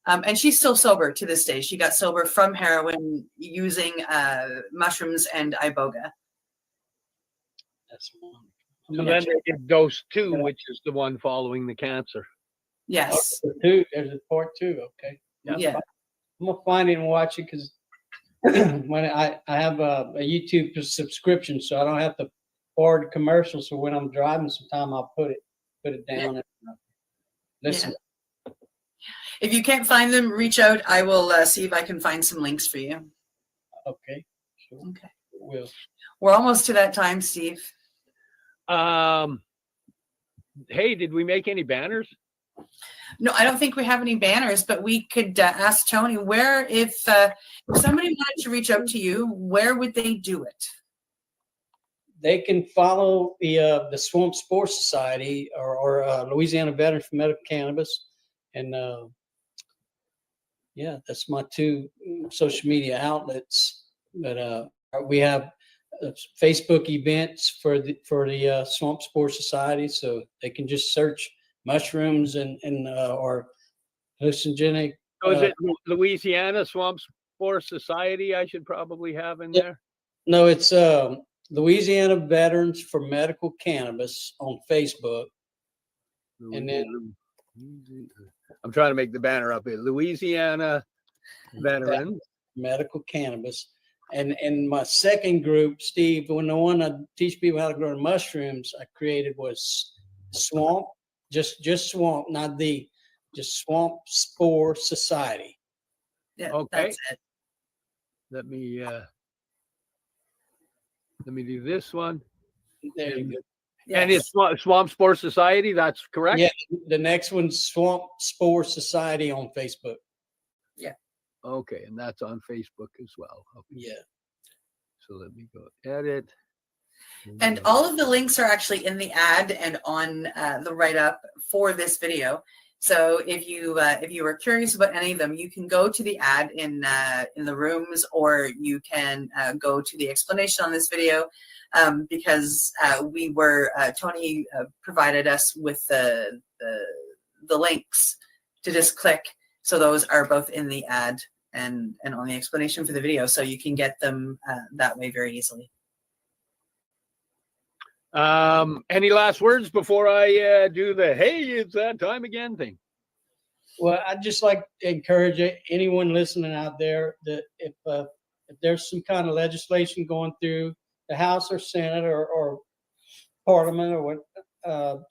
And she's still sober to this day. She got sober from heroin using mushrooms and iboga. That's wonderful. So then they did Dose 2, which is the one following the cancer. Yes. There's a part 2. Okay. Yeah. I'm gonna find it and watch it because when I have a YouTube subscription, so I don't have to forward commercials. So when I'm driving, sometime I'll put it down and listen. Yeah. If you can't find them, reach out. I will see if I can find some links for you. Okay. Sure. Okay. Will. We're almost to that time, Steve. Hey, did we make any banners? No, I don't think we have any banners, but we could ask Tony where, if somebody wanted to reach out to you, where would they do it? They can follow the Swamp Sports Society or Louisiana Veterans for Medical Cannabis, and yeah, that's my two social media outlets. But we have Facebook events for the Swamp Sports Society, so they can just search mushrooms and or hallucinogenic. So is it Louisiana Swamp Sports Society? I should probably have in there. No, it's Louisiana Veterans for Medical Cannabis on Facebook. And then I'm trying to make the banner up here. Louisiana Veterans Medical Cannabis. And my second group, Steve, when the one I teach people how to grow mushrooms, I created was Swamp, just Swamp, not just Swamp Spore Society. Yeah, okay. That's it. Let me do this one. There you go. And it's Swamp Spore Society, that's correct? Yeah, the next one's Swamp Spore Society on Facebook. Yeah. Okay, and that's on Facebook as well. Okay. Yeah. So let me go edit. And all of the links are actually in the ad and on the write-up for this video. So if you are curious about any of them, you can go to the ad in the rooms, or you can go to the explanation on this video, because Tony provided us with the links to just click. So those are both in the ad and on the explanation for the video, so you can get them that way very easily. Any last words before I do the "Hey, it's that time again" thing? Well, I'd just like to encourage anyone listening out there that if there's some kind of legislation going through the House or Senate or Parliament or what,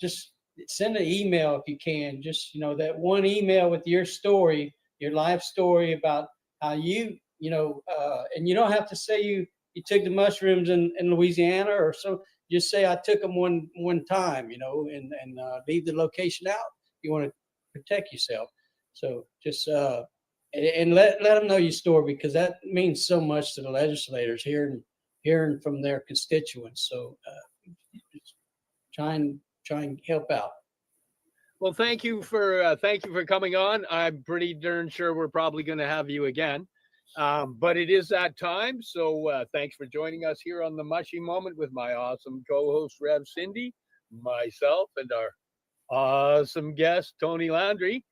just send an email if you can. Just, that one email with your story, your life story about how you and you don't have to say you took the mushrooms in Louisiana or so. Just say I took them one time, and leave the location out. You want to protect yourself. So just and let them know your story, because that means so much to the legislators hearing from their constituents. So just try and help out. Well, thank you for coming on. I'm pretty darn sure we're probably going to have you again. But it is that time. So thanks for joining us here on the Mushy Moment with my awesome co-host, Rev Cindy, myself, and our awesome guest, Tony Landry.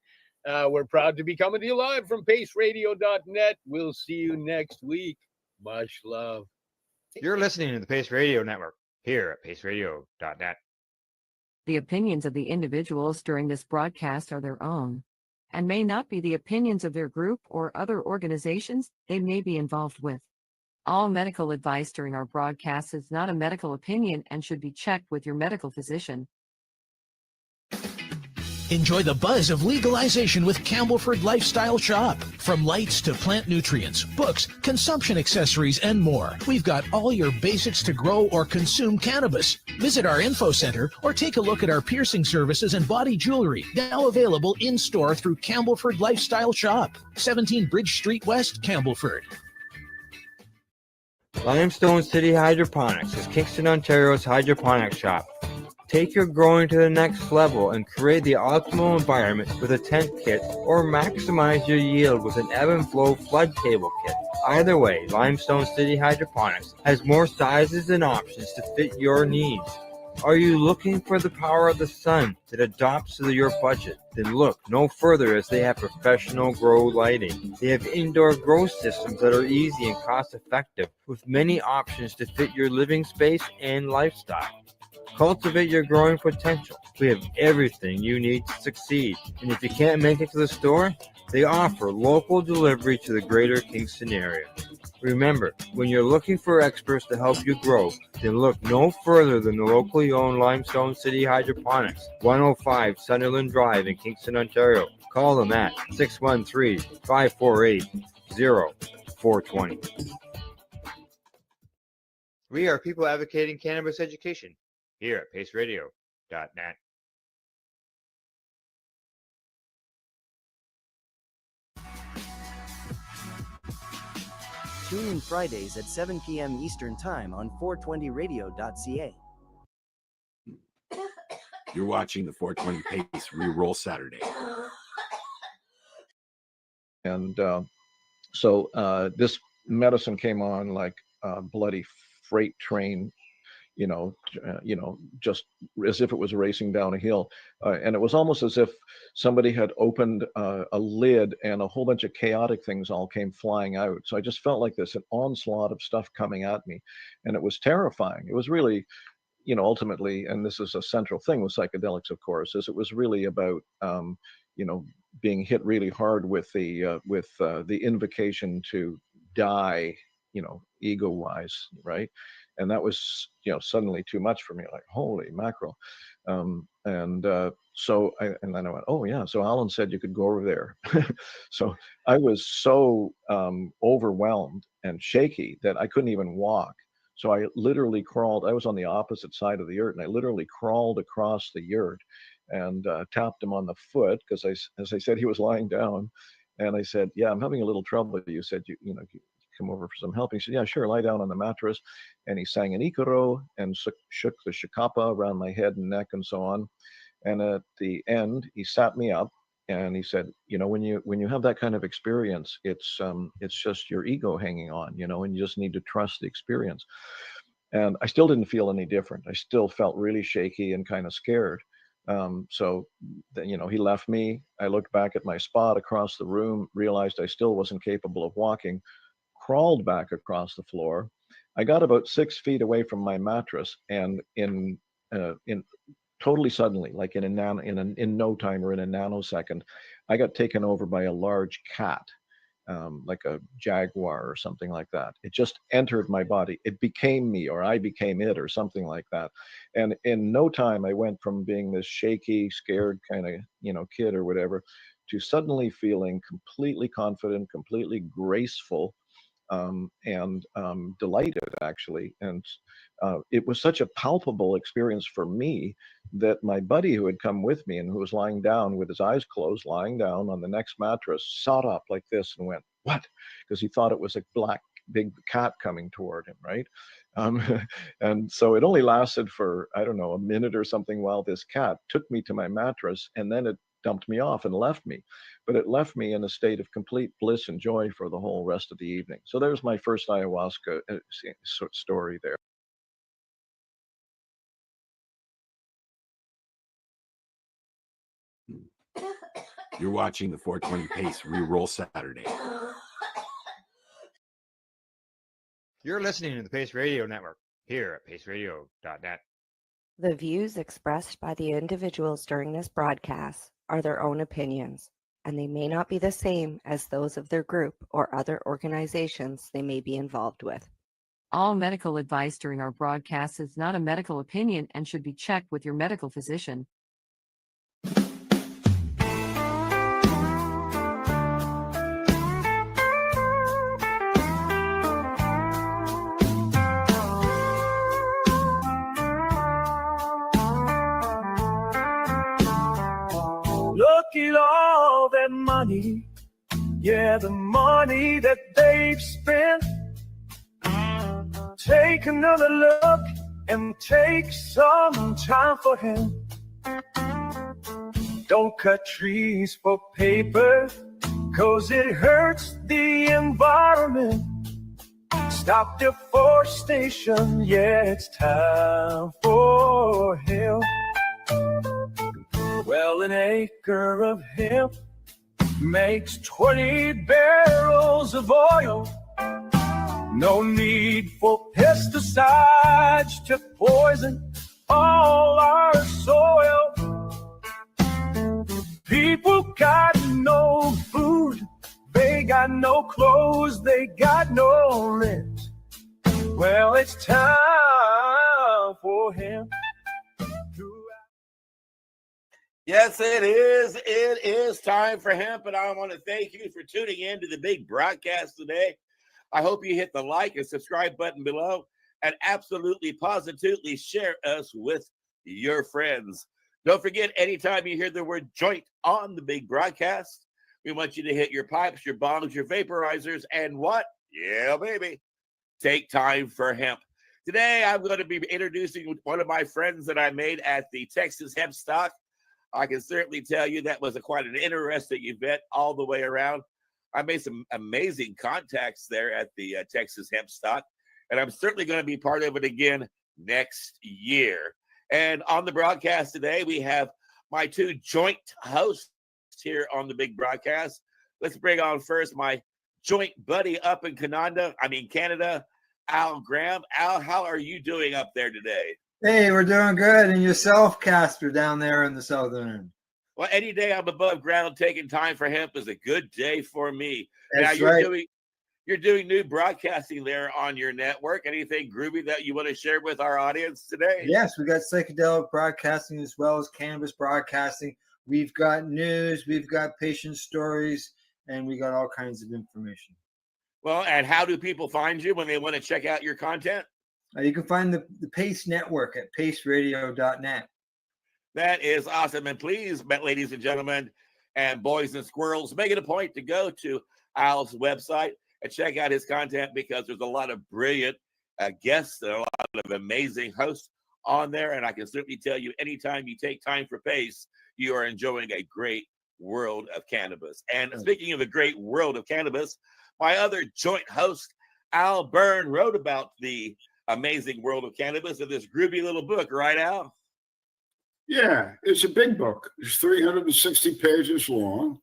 We're proud to be coming to you live from paceradio.net. We'll see you next week. Much love. You're listening to the Pace Radio Network here at paceradio.net. The opinions of the individuals during this broadcast are their own and may not be the opinions of their group or other organizations they may be involved with. All medical advice during our broadcast is not a medical opinion and should be checked with your medical physician. Enjoy the buzz of legalization with Campbellford Lifestyle Shop. From lights to plant nutrients, books, consumption accessories, and more, we've got all your basics to grow or consume cannabis. Visit our info center or take a look at our piercing services and body jewelry, now available in-store through Campbellford Lifestyle Shop, 17 Bridge Street West, Campbellford. Limestone City Hydroponics is Kingston, Ontario's hydroponics shop. Take your growing to the next level and create the optimal environment with a tent kit, or maximize your yield with an ebb and flow flood table kit. Either way, Limestone City Hydroponics has more sizes and options to fit your needs. Are you looking for the power of the sun that adapts to your budget? Then look no further, as they have professional grow lighting. They have indoor grow systems that are easy and cost effective, with many options to fit your living space and lifestyle. Cultivate your growing potential. We have everything you need to succeed. And if you can't make it to the store, they offer local delivery to the greater Kingston area. Remember, when you're looking for experts to help you grow, then look no further than the locally owned Limestone City Hydroponics, 105 Sunderland Drive in Kingston, Ontario. Call them at 613-548-0420. We are people advocating cannabis education here at paceradio.net. Tune in Fridays at 7 p.m. Eastern Time on 420radio.ca. You're watching the 420 Pace Reroll Saturday. And so this medicine came on like a bloody freight train, just as if it was racing down a hill. And it was almost as if somebody had opened a lid and a whole bunch of chaotic things all came flying out. So I just felt like this, an onslaught of stuff coming at me. And it was terrifying. It was really, ultimately, and this is a central thing with psychedelics, of course, is it was really about, being hit really hard with the invocation to die, ego-wise, right? And that was, suddenly too much for me, like, holy mackerel. So then I went, oh yeah, so Alan said you could go over there. So I was so overwhelmed and shaky that I couldn't even walk. So I literally crawled. I was on the opposite side of the yurt, and I literally crawled across the yurt and tapped him on the foot, because as I said, he was lying down. And I said, yeah, I'm having a little trouble. You said, you come over for some help. He said, yeah, sure, lie down on the mattress. And he sang an ikaro and shook the shikapa around my head and neck and so on. And at the end, he sat me up And he said, when you have that kind of experience, it's just your ego hanging on, and you just need to trust the experience. And I still didn't feel any different. I still felt really shaky and kind of scared. He left me. I looked back at my spot across the room, realized I still wasn't capable of walking, crawled back across the floor. I got about 6 feet away from my mattress, and in totally suddenly, like in no time or in a nanosecond, I got taken over by a large cat, like a jaguar or something like that. It just entered my body. It became me, or I became it, or something like that. And in no time, I went from being this shaky, scared kind of kid or whatever, to suddenly feeling completely confident, completely graceful, and delighted, actually. And it was such a palpable experience for me that my buddy who had come with me and who was lying down with his eyes closed, lying down on the next mattress, sat up like this and went, "What?" Because he thought it was a black big cat coming toward him, right? Um, and so it only lasted for, I don't know, a minute or something while this cat took me to my mattress, and then it dumped me off and left me. But it left me in a state of complete bliss and joy for the whole rest of the evening. So there's my first ayahuasca story there. You're watching the 420 Pace Reroll Saturday. You're listening to the Pace Radio Network here at paceradio.net. The views expressed by the individuals during this broadcast are their own opinions, and they may not be the same as those of their group or other organizations they may be involved with. All medical advice during our broadcast is not a medical opinion and should be checked with your medical physician. Look at all that money, yeah, the money that they've spent. Take another look and take some time for him. Don't cut trees for paper, 'cause it hurts the environment. Stop deforestation, yeah, it's time for hemp. Well, an acre of hemp makes 20 barrels of oil. No need for pesticides to poison all our soil. People got no food, they got no clothes, they got no rent. Well, it's time for him. Yes, it is. It is time for hemp, and I want to thank you for tuning in to the big broadcast today. I hope you hit the like and subscribe button below and absolutely, positively share us with your friends. Don't forget, anytime you hear the word joint on the big broadcast, we want you to hit your pipes, your bongs, your vaporizers, and what? Yeah, baby. Take time for hemp. Today, I'm going to be introducing one of my friends that I made at the Texas Hemp Stock. I can certainly tell you that was quite an interesting event all the way around. I made some amazing contacts there at the Texas Hemp Stock, and I'm certainly going to be part of it again next year. And on the broadcast today, we have my two joint hosts here on the big broadcast. Let's bring on first my joint buddy up in Canada, Al Graham. Al, how are you doing up there today? Hey, we're doing good. And yourself, Casper, down there in the southern end. Well, any day I'm above ground taking time for hemp is a good day for me. That's now right. You're doing new broadcasting there on your network. Anything groovy that you want to share with our audience today? Yes, we got psychedelic broadcasting as well as cannabis broadcasting. We've got news, we've got patient stories, and we got all kinds of information. Well, and how do people find you when they want to check out your content? You can find the Pace Network at paceradio.net. That is awesome. And please, ladies and gentlemen, and boys and squirrels, make it a point to go to Al's website and check out his content, because there's a lot of brilliant guests and a lot of amazing hosts on there. And I can certainly tell you, anytime you take time for Pace, you are enjoying a great world of cannabis. And speaking of the great world of cannabis, my other joint host, Al Byrne, wrote about the amazing world of cannabis in this groovy little book, right, Al? Yeah, it's a big book. It's 360 pages long,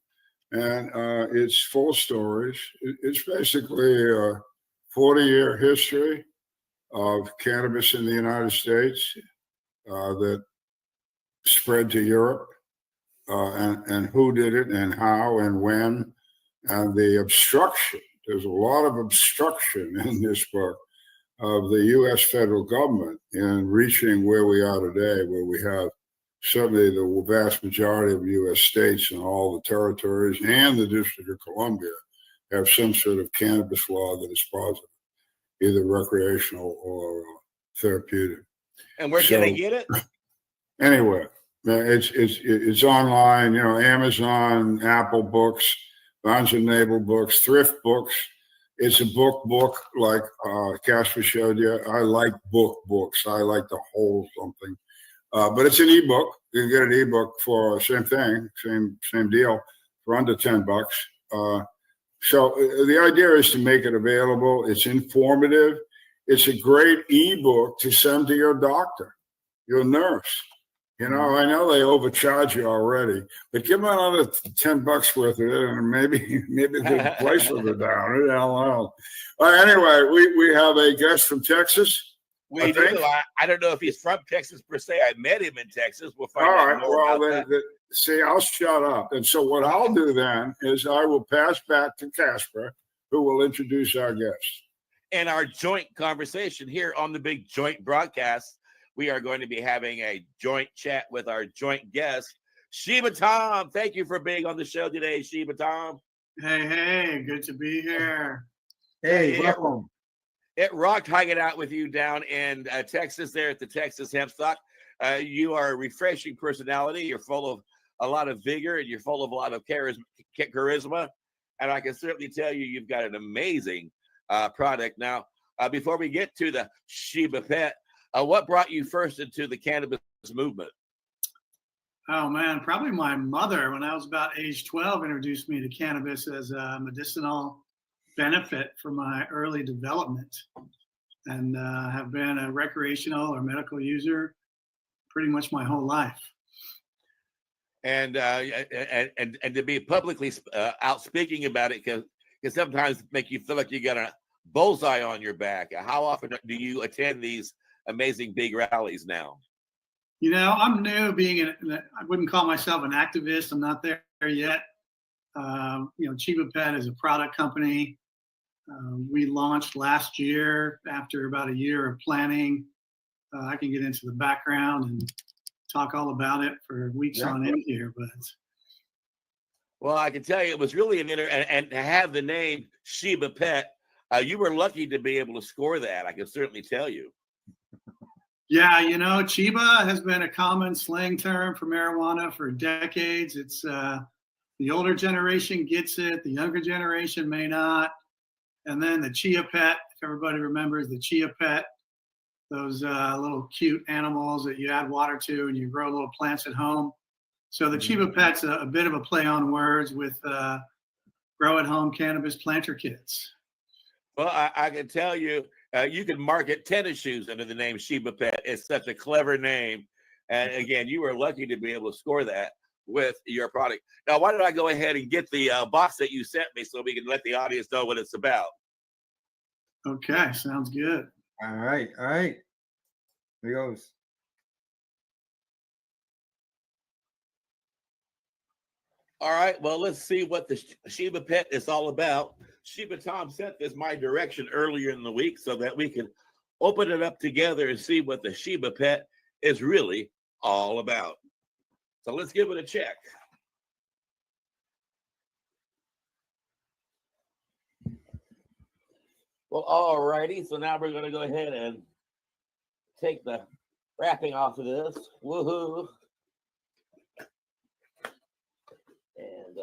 and it's full of stories. It's basically a 40-year history of cannabis in the United States that spread to Europe, and who did it and how and when, and the obstruction. There's a lot of obstruction in this book of the U.S. federal government in reaching where we are today, where we have certainly the vast majority of U.S. states and all the territories and the District of Columbia have some sort of cannabis law that is positive, either recreational or therapeutic. And where can they get it? Anyway, it's online, you know, Amazon, Apple Books, Barnes and Noble Books, Thrift Books. It's a book like Casper showed you. I like books. I like to hold something. But it's an ebook. You can get an ebook for same thing, same deal, for under $10. So the idea is to make it available. It's informative. It's a great ebook to send to your doctor, your nurse. You know, I know they overcharge you already, but give them another $10 worth of it, and maybe the price will go down. I don't know. Anyway, we have a guest from Texas. We do. I don't know if he's from Texas per se. I met him in Texas. We'll find All out right. more Well, about that. see, I'll shut up. And so what I'll do then is I will pass back to Casper, who will introduce our guest. In our joint conversation here on the Big Joint broadcast, we are going to be having a joint chat with our joint guest, Sheba Tom. Thank you for being on the show today, Sheba Tom. Hey, good to be here. Hey, welcome. It rocked hanging out with you down in Texas there at the Texas Hemp Stock. You are a refreshing personality. You're full of a lot of vigor, and you're full of a lot of charisma. And I can certainly tell you, you've got an amazing product. Now, before we get to the Sheba Pet, what brought you first into the cannabis movement? Oh man, probably my mother, when I was about age 12, introduced me to cannabis as a medicinal benefit for my early development, and have been a recreational or medical user pretty much my whole life. And to be publicly out speaking about it can sometimes make you feel like you got a bullseye on your back. How often do you attend these amazing big rallies now? You know, I'm new, I wouldn't call myself an activist. I'm not there yet. You know, Sheba Pet is a product company. We launched last year after about a year of planning. I can get into the background and talk all about it for weeks on end here, but. Well, I can tell you it was really and to have the name Sheba Pet, you were lucky to be able to score that. I can certainly tell you. Yeah, you know, Chiba has been a common slang term for marijuana for decades. It's the older generation gets it, the younger generation may not. And then the Chia Pet, if everybody remembers the Chia Pet, those little cute animals that you add water to and you grow little plants at home. So the Chiba Pet's a bit of a play on words with grow at home cannabis planter kits. Well, I can tell you, you can market tennis shoes under the name Sheba Pet. It's such a clever name. And again, you were lucky to be able to score that with your product. Now, why don't I go ahead and get the box that you sent me so we can let the audience know what it's about? Okay, sounds good. All right. Here goes. All right, well, let's see what the Sheba Pet is all about. Sheba Tom sent this my direction earlier in the week so that we can open it up together and see what the Sheba Pet is really all about. So let's give it a check. Well, all righty. So now we're going to go ahead and take the wrapping off of this. Woohoo. And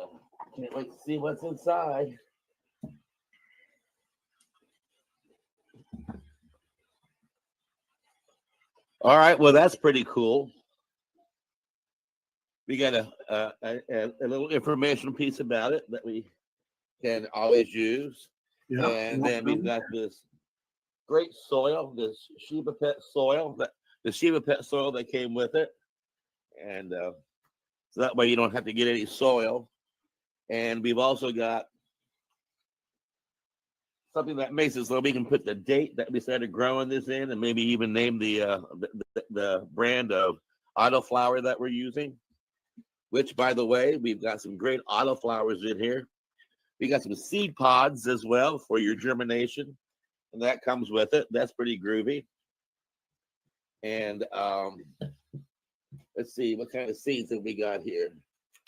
can't wait to see what's inside. All right. Well, that's pretty cool. We got a little informational piece about it that we can always use. Yeah. And then we've got this great soil, this Sheba Pet soil, the Sheba Pet soil that came with it. And so that way you don't have to get any soil. And we've also got something that makes it so we can put the date that we started growing this in, and maybe even name the brand of autoflower that we're using. Which, by the way, we've got some great autoflowers in here. We got some seed pods as well for your germination, and that comes with it. That's pretty groovy. And let's see, what kind of seeds have we got here?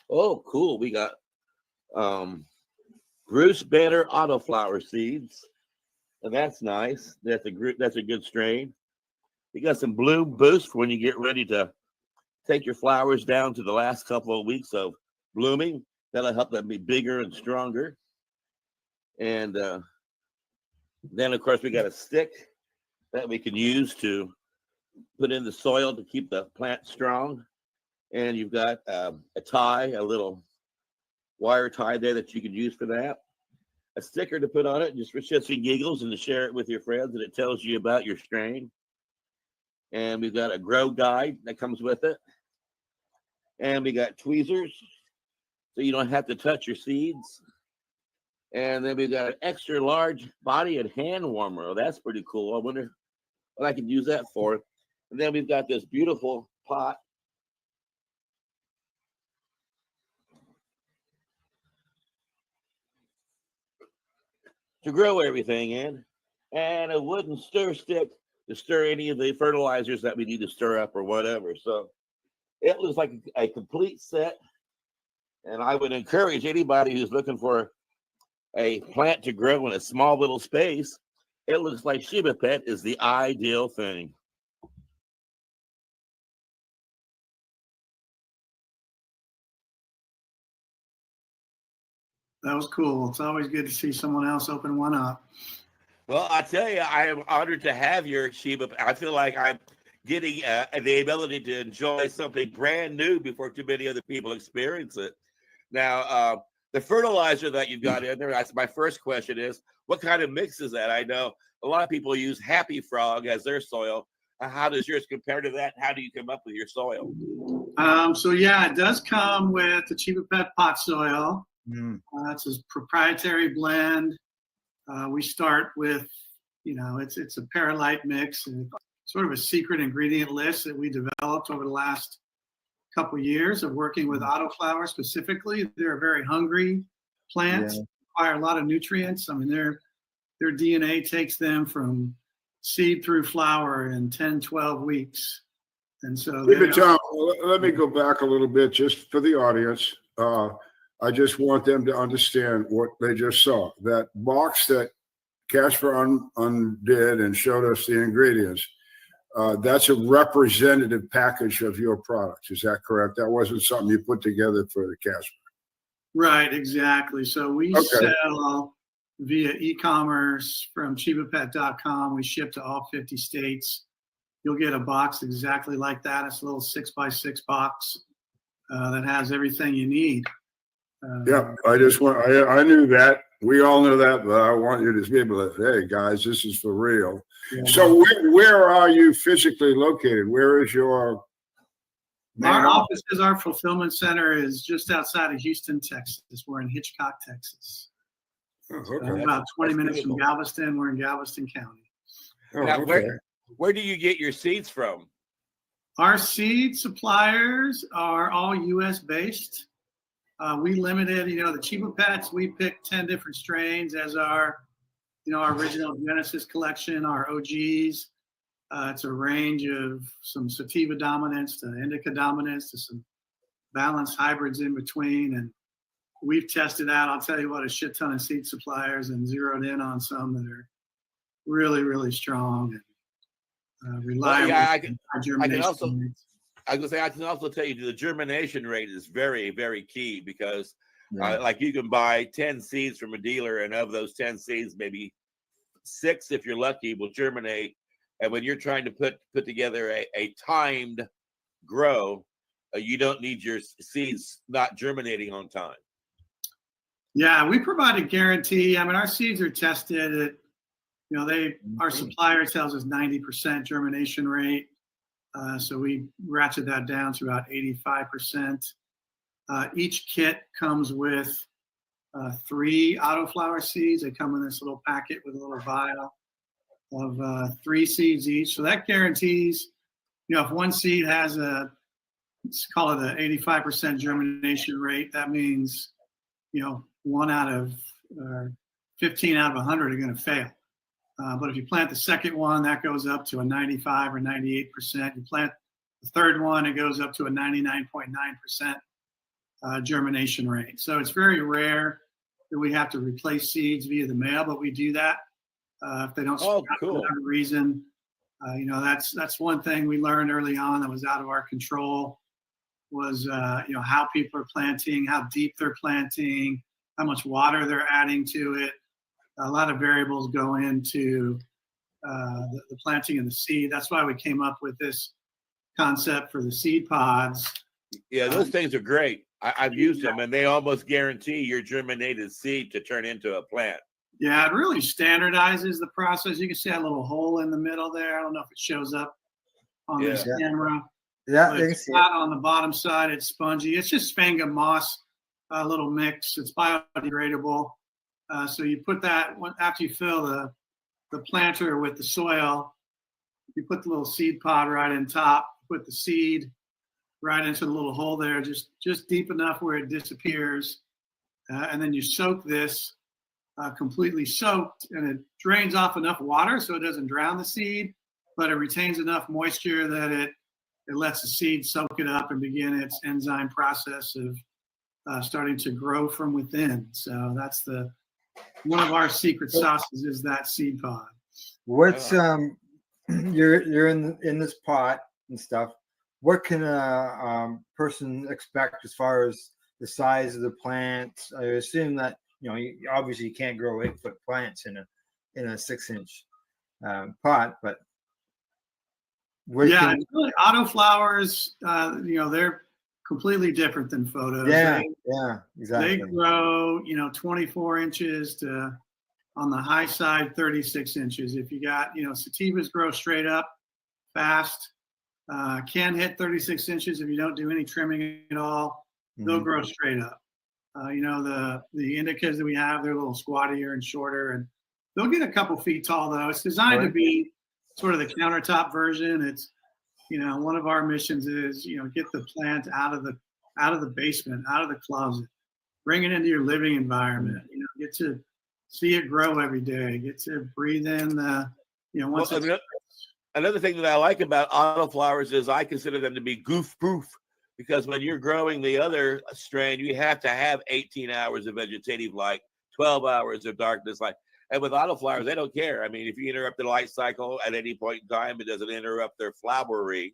Oh, cool. We got Bruce Banner autoflower seeds, and that's nice. That's a good strain. We got some Bloom Boost for when you get ready to take your flowers down to the last couple of weeks of blooming. That'll help them be bigger and stronger. And then, of course, we got a stick that we can use to put in the soil to keep the plant strong. And you've got a tie, a little wire tie there that you can use for that. A sticker to put on it just for shits and giggles and to share it with your friends, and it tells you about your strain. And we've got a grow guide that comes with it. And we got tweezers so you don't have to touch your seeds. And then we've got an extra large body and hand warmer. Oh, that's pretty cool. I wonder what I can use that for. And then we've got this beautiful pot to grow everything in, and a wooden stir stick to stir any of the fertilizers that we need to stir up or whatever. So it looks like a complete set, and I would encourage anybody who's looking for a plant to grow in a small little space. It looks like Sheba Pet is the ideal thing. That was cool. It's always good to see someone else open one up. Well, I tell you, I am honored to have your Sheba. I feel like I'm getting the ability to enjoy something brand new before too many other people experience it. Now, the fertilizer that you've got in there, that's my first question is, what kind of mix is that? I know a lot of people use Happy Frog as their soil. How does yours compare to that? How do you come up with your soil? So yeah, it does come with the Sheba Pet pot soil. It's a proprietary blend. We start with, it's a perlite mix and sort of a secret ingredient list that we developed over the last couple of years of working with autoflowers specifically. They're very hungry plants, require a lot of nutrients. I mean, their DNA takes them from seed through flower in 10, 12 weeks. And so Tom, let me go back a little bit just for the audience. I just want them to understand what they just saw. That box that Casper undid and showed us the ingredients, that's a representative package of your products. Is that correct? That wasn't something you put together for the Casper. Right, exactly. So we sell via e-commerce from ShebaPet.com. We ship to all 50 states. You'll get a box exactly like that. It's a little 6x6 box that has everything you need. I knew that. We all knew that, but I want you to be able to, hey guys, this is for real. Yeah. So where are you physically located? Where is your Our offices, our fulfillment center is just outside of Houston, Texas. We're in Hitchcock, Texas. Oh, okay. So about 20 minutes from Galveston. We're in Galveston County. Now, where do you get your seeds from? Our seed suppliers are all U.S. based. We limited, the Sheba Pets, we picked 10 different strains as our original Genesis collection, our OGs. It's a range of some sativa dominance to indica dominance to some balanced hybrids in between. And we've tested out, I'll tell you what, a shit ton of seed suppliers and zeroed in on some that are really, really strong and reliable. I can also tell you the germination rate is very, very key because like you can buy 10 seeds from a dealer, and of those 10 seeds, maybe 6, if you're lucky, will germinate. And when you're trying to put together a timed grow, you don't need your seeds not germinating on time. Yeah, we provide a guarantee. I mean, our seeds are tested at, our supplier tells us 90% germination rate. So we ratchet that down to about 85%. Each kit comes with 3 autoflower seeds. They come in this little packet with a little vial of 3 seeds each. So that guarantees, if one seed has let's call it an 85% germination rate, that means, 1 out of 15 out of 100 are going to fail. But if you plant the second one, that goes up to a 95 or 98%. You plant the third one, it goes up to a 99.9% germination rate. So it's very rare that we have to replace seeds via the mail, but we do that if they don't sprout for whatever reason. That's one thing we learned early on that was out of our control was how people are planting, how deep they're planting, how much water they're adding to it. A lot of variables go into the planting of the seed. That's why we came up with this concept for the seed pods. Yeah, those things are great. I've used them, and they almost guarantee your germinated seed to turn into a plant. Yeah, it really standardizes the process. You can see that little hole in the middle there. I don't know if it shows up on this camera. Yeah, But it's flat on the bottom side. It's spongy. It's just sphagnum moss, a little mix. It's biodegradable. So you put that after you fill the planter with the soil. You put the little seed pod right in top. Put the seed right into the little hole there, just deep enough where it disappears, and then you soak this completely soaked, and it drains off enough water so it doesn't drown the seed, but it retains enough moisture that it lets the seed soak it up and begin its enzyme process of starting to grow from within. So that's one of our secret sauces is that seed pod. What's you're in this pot and stuff. What can a person expect as far as the size of the plants? I assume that obviously you can't grow 8-foot plants in a 6-inch pot, but really autoflowers, they're completely different than photos. Yeah, exactly. They grow, 24 inches to, on the high side, 36 inches. If you got, sativas grow straight up fast, can hit 36 inches if you don't do any trimming at all. They'll grow straight up. The indicas that we have, they're a little squattier and shorter, and they'll get a couple feet tall though. It's designed to be sort of the countertop version. It's, one of our missions is, get the plant out of the basement, out of the closet, bring it into your living environment. Get to see it grow every day. Get to breathe in another thing that I like about autoflowers is I consider them to be goof proof, because when you're growing the other strain, you have to have 18 hours of vegetative light, 12 hours of darkness light. And with autoflowers, they don't care. I mean, if you interrupt the light cycle at any point in time, it doesn't interrupt their flowering.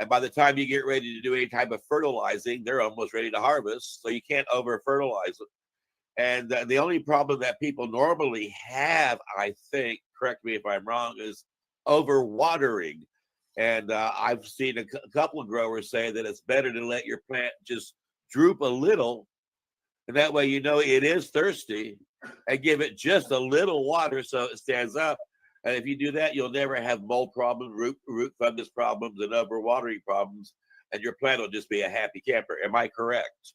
And by the time you get ready to do any type of fertilizing, they're almost ready to harvest. So you can't over fertilize them. And the only problem that people normally have, I think, correct me if I'm wrong, is over watering. And I've seen a couple of growers say that it's better to let your plant just droop a little, and that way it is thirsty, and give it just a little water so it stands up. And if you do that, you'll never have mold problems, root fungus problems, and overwatering problems, and your plant will just be a happy camper. Am I correct?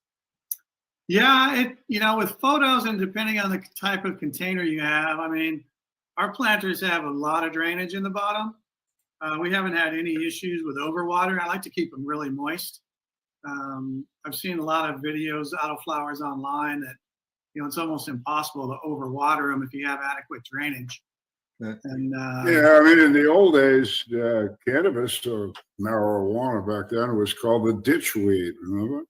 Yeah, with photos and depending on the type of container you have, I mean, our planters have a lot of drainage in the bottom. We haven't had any issues with overwater. I like to keep them really moist. I've seen a lot of videos, autoflowers online that, it's almost impossible to overwater them if you have adequate drainage. And I mean, in the old days, cannabis or marijuana back then was called the ditchweed. Remember?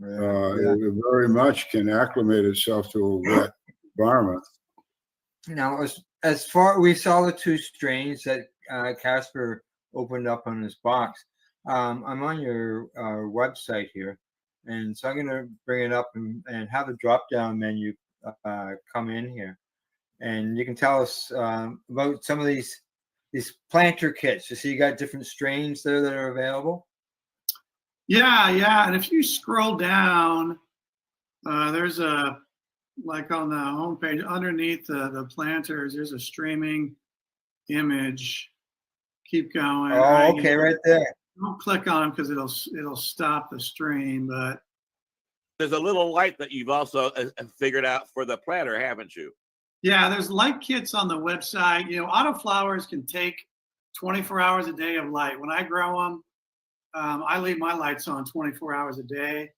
It very much can acclimate itself to a wet environment. Now, as far we saw the 2 strains that Casper opened up on this box. I'm on your website here, and so I'm going to bring it up and have a drop-down menu come in here, and you can tell us about some of these planter kits. You see, you got different strains there that are available. Yeah. And if you scroll down, there's like on the homepage underneath the planters, there's a streaming image. Keep going. Oh, okay, right there. Don't click on them because it'll stop the stream. But there's a little light that you've also figured out for the planter, haven't you? yeah, there's light kits on the website. Autoflowers can take 24 hours a day of light. When I grow them, I leave my lights on 24 hours a day.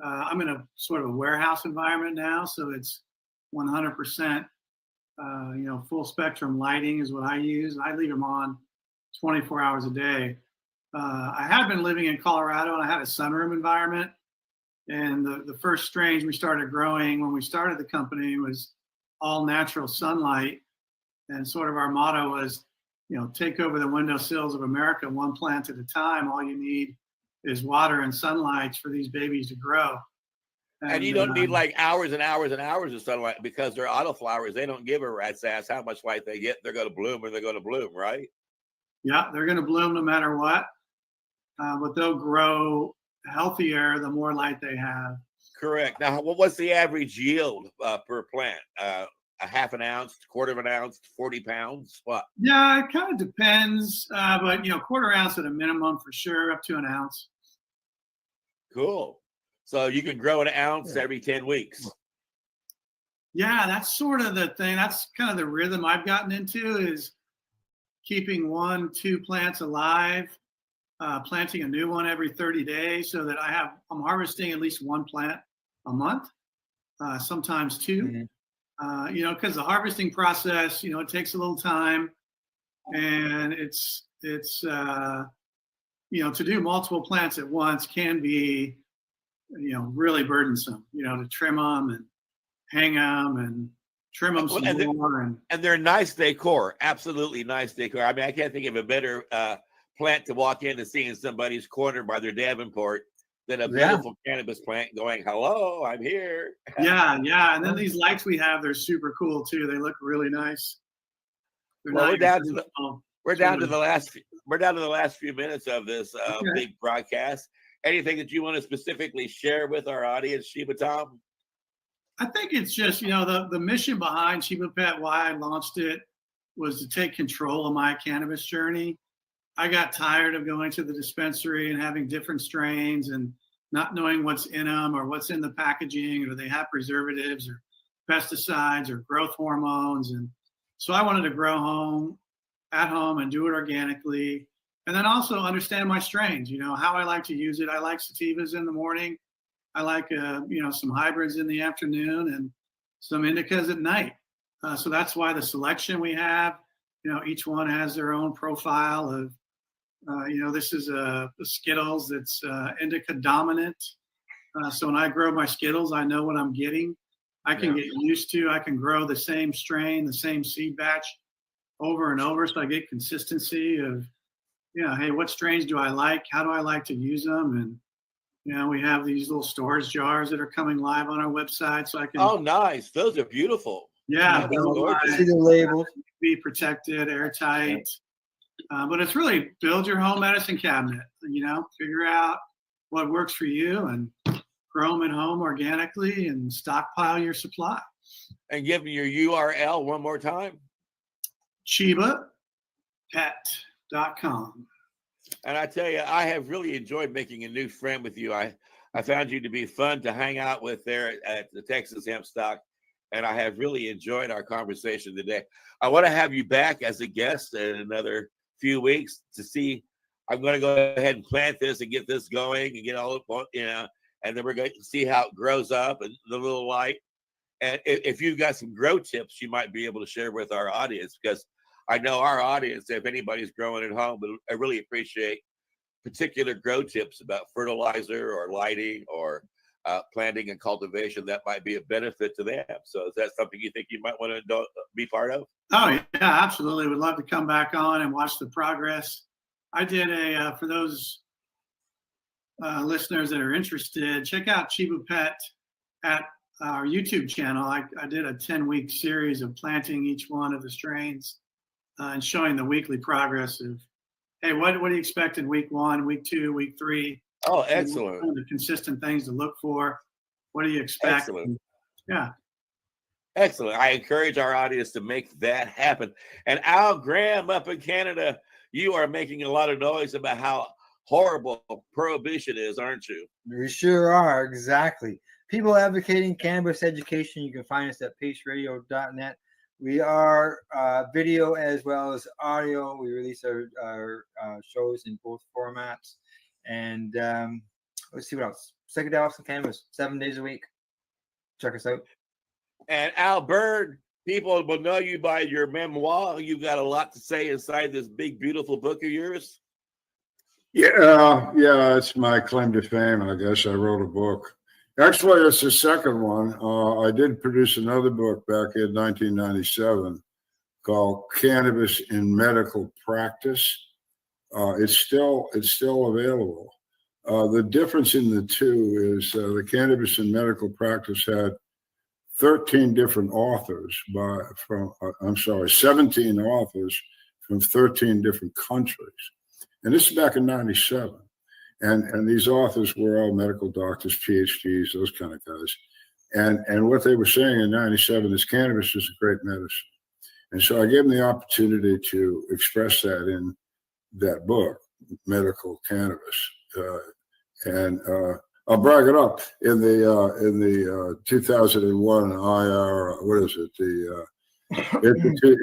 I'm in a sort of a warehouse environment now, so it's 100%, full spectrum lighting is what I use. I leave them on 24 hours a day. I had been living in Colorado and I had a sunroom environment. And the first strains we started growing when we started the company was all natural sunlight. And sort of our motto was, take over the windowsills of America one plant at a time. All you need is water and sunlight for these babies to grow. And you don't need like hours and hours and hours of sunlight because they're autoflowers. They don't give a rat's ass how much light they get. They're going to bloom or they're going to bloom, right? Yeah, they're going to bloom no matter what. But they'll grow healthier the more light they have. Correct. Now, what's the average yield per plant? A half an ounce, quarter of an ounce, 40 pounds? What? Yeah, it kind of depends. But, quarter ounce at a minimum for sure, up to an ounce. Cool. So you can grow an ounce every 10 weeks. Yeah, that's sort of the thing. That's kind of the rhythm I've gotten into is keeping 1-2 plants alive, planting a new one every 30 days so that I'm harvesting at least 1 plant a month, sometimes 2. Because the harvesting process, it takes a little time, and it's to do multiple plants at once can be, really burdensome. To trim them and hang them and trim them some more. And they're nice decor, absolutely nice decor. I mean, I can't think of a better plant to walk in and seeing somebody's corner by their Davenport than a beautiful cannabis plant going, hello, I'm here. Yeah. And then these lights we have, they're super cool too. They look really nice. We're down to the last few minutes of this big broadcast. Anything that you want to specifically share with our audience, Sheba Tom? I think it's just, the mission behind Sheba Pet, why I launched it was to take control of my cannabis journey. I got tired of going to the dispensary and having different strains and not knowing what's in them or what's in the packaging, or they have preservatives or pesticides or growth hormones. And so I wanted to grow at home and do it organically. And then also understand my strains, how I like to use it. I like sativas in the morning. I like, some hybrids in the afternoon and some indicas at night. So that's why the selection we have, each one has their own profile of, this is a Skittles that's indica dominant. So when I grow my Skittles, I know what I'm getting. I can get used to, I can grow the same strain, the same seed batch over and over. So I get consistency of, hey, what strains do I like? How do I like to use them? And, we have these little storage jars that are coming live on our website. So I can. Oh, nice. Those are beautiful. Yeah. See the labels. Be protected, airtight. But it's really build your home medicine cabinet, figure out what works for you and grow them at home organically and stockpile your supply. And give me your URL one more time. ShebaPet.com. And I tell you, I have really enjoyed making a new friend with you. I found you to be fun to hang out with there at the Texas Hemp Stock, and I have really enjoyed our conversation today. I want to have you back as a guest in another few weeks to see. I'm going to go ahead and plant this and get this going and get all, and then we're going to see how it grows up and the little light. And if you've got some grow tips, you might be able to share with our audience, because I know our audience, if anybody's growing at home, but I really appreciate particular grow tips about fertilizer or lighting or planting and cultivation that might be a benefit to them. So is that something you think you might want to be part of? Oh, yeah, absolutely. Would love to come back on and watch the progress. I did for those listeners that are interested, check out Sheba Pet at our YouTube channel. I did a 10-week series of planting each one of the strains and showing the weekly progress of, hey, what do you expect in week 1, week 2, week 3? Oh, You know, excellent. what are the consistent things to look for. What do you expect? Excellent. Yeah. Excellent. I encourage our audience to make that happen. And Al Graham up in Canada, you are making a lot of noise about how horrible prohibition is, aren't you? We sure are, exactly. People advocating cannabis education. You can find us at paceradio.net. We are video as well as audio. We release our shows in both formats. And let's see what else. Psychedelics and cannabis, 7 days a week. Check us out. And Al Bird, people will know you by your memoir. You've got a lot to say inside this big, beautiful book of yours. Yeah, it's my claim to fame. I guess I wrote a book. Actually, it's the second one. I did produce another book back in 1997 called Cannabis in Medical Practice. It's still available. The difference in the two is the Cannabis in Medical Practice had 13 different authors 17 authors from 13 different countries. And this is back in 97. And these authors were all medical doctors, PhDs, those kind of guys. And what they were saying in 97 is cannabis is a great medicine. And so I gave them the opportunity to express that in that book, Medical Cannabis. I'll brag it up in the 2001 IR, what is it? The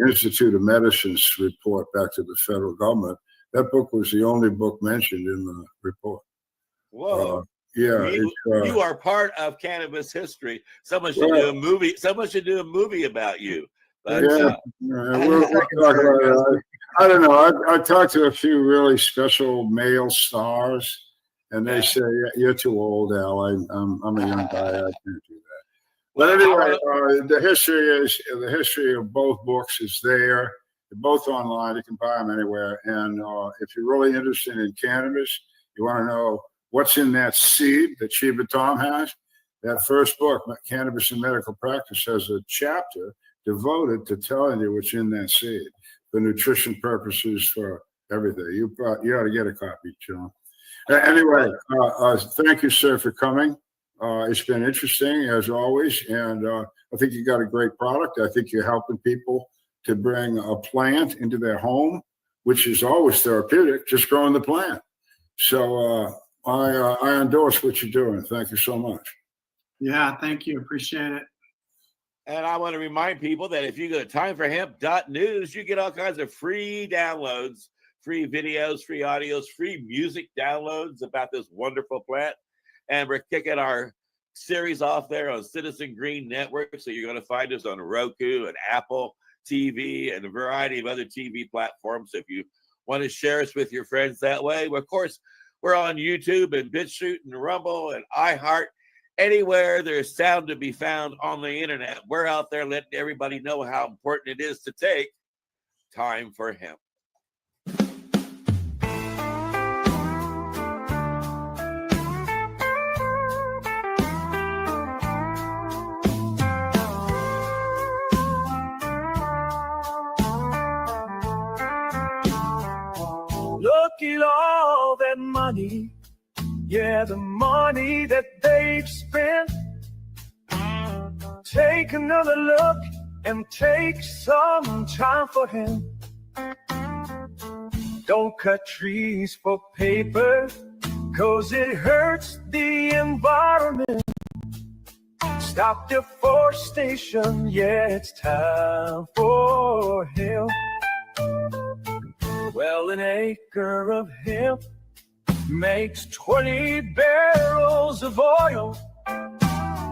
Institute of Medicine's report back to the federal government. That book was the only book mentioned in the report. Whoa. Yeah, you are part of cannabis history. Someone should do a movie. Someone should do a movie about you. But, we'll talk about it. I don't know. I talked to a few really special male stars, and they say, "You're too old, Al. I'm a young guy. I can't do that." But anyway, the history of both books is there. They're both online. You can buy them anywhere. And if you're really interested in cannabis, you want to know what's in that seed that Sheba Tom has. That first book, Cannabis in Medical Practice, has a chapter devoted to telling you what's in that seed for nutrition purposes, for everything. You ought to get a copy, John. Anyway, thank you, sir, for coming. It's been interesting, as always, and I think you got a great product. I think you're helping people to bring a plant into their home, which is always therapeutic, just growing the plant. So I endorse what you're doing. Thank you so much. Yeah, thank you. Appreciate it. And I want to remind people that if you go to timeforhemp.news, you get all kinds of free downloads, free videos, free audios, free music downloads about this wonderful plant. And we're kicking our series off there on Citizen Green Network. So you're going to find us on Roku and Apple TV and a variety of other TV platforms. So if you want to share us with your friends that way, well, of course, we're on YouTube and BitChute and Rumble and iHeart. Anywhere there's sound to be found on the internet, we're out there letting everybody know how important it is to take time for hemp. Look at all that money, yeah, the money that they've spent. Take another look and take some time for him. Don't cut trees for paper, 'cause it hurts the environment. Stop deforestation, yeah, it's time for hemp. Well, an acre of hemp makes 20 barrels of oil.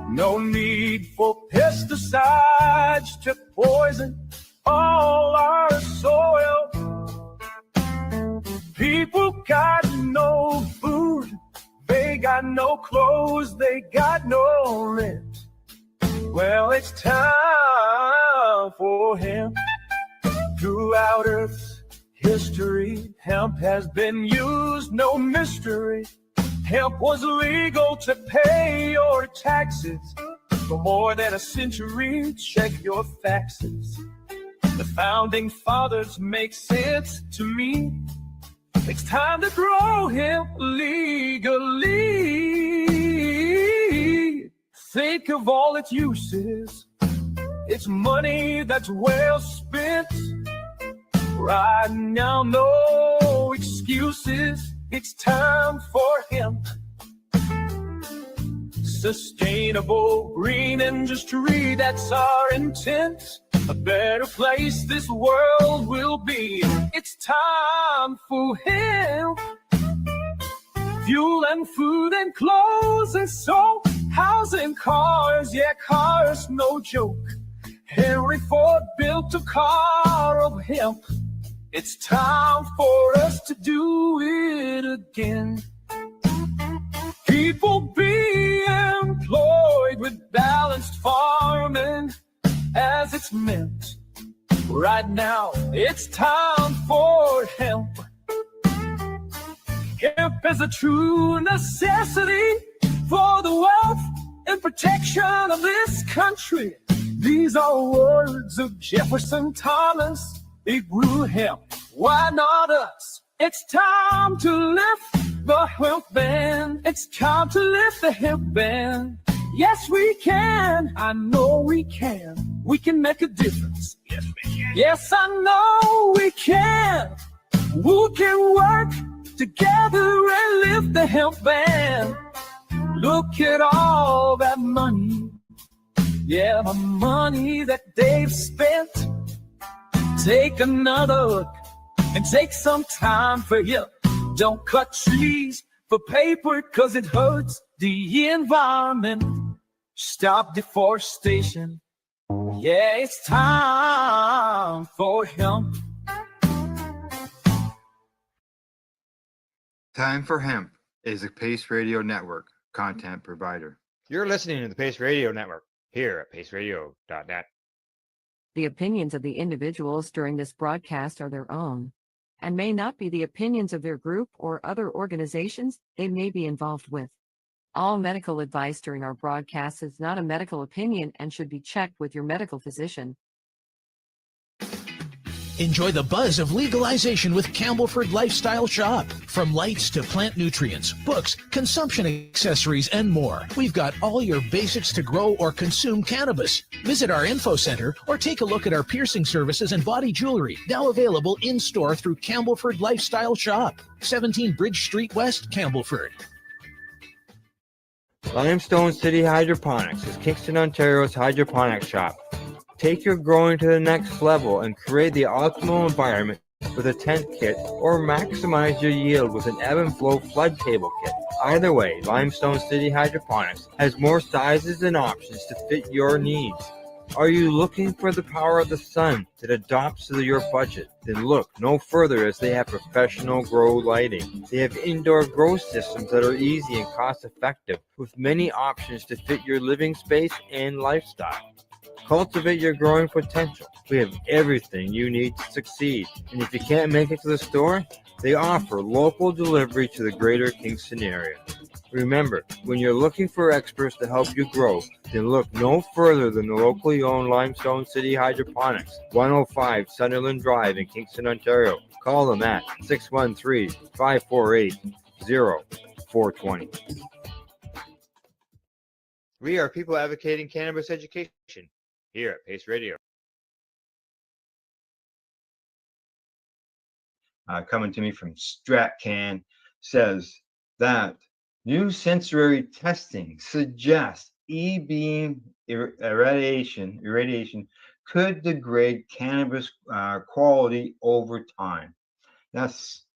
No need for pesticides to poison all our soil. People got no food, they got no clothes, they got no rent. Well, it's time for hemp. Throughout Earth's history, hemp has been used, no mystery. Hemp was legal to pay your taxes for more than a century. Check your faxes. The founding fathers make sense to me. It's time to grow hemp legally. Think of all its uses. It's money that's well spent. Right now, no excuses. It's time for hemp. Sustainable green industry, that's our intent. A better place this world will be. It's time for hemp. Fuel and food and clothes and soap. Housing, cars, yeah, cars, no joke. Henry Ford built a car of hemp. It's time for us to do it again. People be employed with balanced farming as it's meant. Right now, it's time for hemp. Hemp is a true necessity for the wealth and protection of this country. These are words of Jefferson Thomas. He grew hemp. Why not us? It's time to lift the hemp ban. It's time to lift the hemp ban. Yes, we can. I know we can. We can make a difference. Yes, we can. Yes, I know we can. We can work together and lift the hemp ban. Look at all that money. Yeah, the money that they've spent. Take another look and take some time for you. Don't cut trees for paper, 'cause it hurts the environment. Stop deforestation. Yeah, it's time for hemp. Time for Hemp is a Pace Radio Network content provider. You're listening to the Pace Radio Network here at paceradio.net. The opinions of the individuals during this broadcast are their own and may not be the opinions of their group or other organizations they may be involved with. All medical advice during our broadcast is not a medical opinion and should be checked with your medical physician. Enjoy the buzz of legalization with Campbellford Lifestyle Shop. From lights to plant nutrients, books, consumption accessories, and more. We've got all your basics to grow or consume cannabis. Visit our info center or take a look at our piercing services and body jewelry, now available in-store through Campbellford Lifestyle Shop, 17 Bridge Street West, Campbellford. Limestone City Hydroponics is Kingston, Ontario's hydroponics shop. Take your growing to the next level and create the optimal environment with a tent kit, or maximize your yield with an ebb and flow flood table kit. Either way, Limestone City Hydroponics has more sizes and options to fit your needs. Are you looking for the power of the sun that adapts to your budget? Then look no further, as they have professional grow lighting. They have indoor grow systems that are easy and cost effective, with many options to fit your living space and lifestyle. Cultivate your growing potential. We have everything you need to succeed. And if you can't make it to the store, they offer local delivery to the greater Kingston area. Remember, when you're looking for experts to help you grow, then look no further than the locally owned Limestone City Hydroponics, 105 Sunderland Drive in Kingston, Ontario. Call them at 613-548-0420. We are people advocating cannabis education here at Pace Radio. Coming to me from StratCan says that new sensory testing suggests E-beam irradiation could degrade cannabis quality over time. That's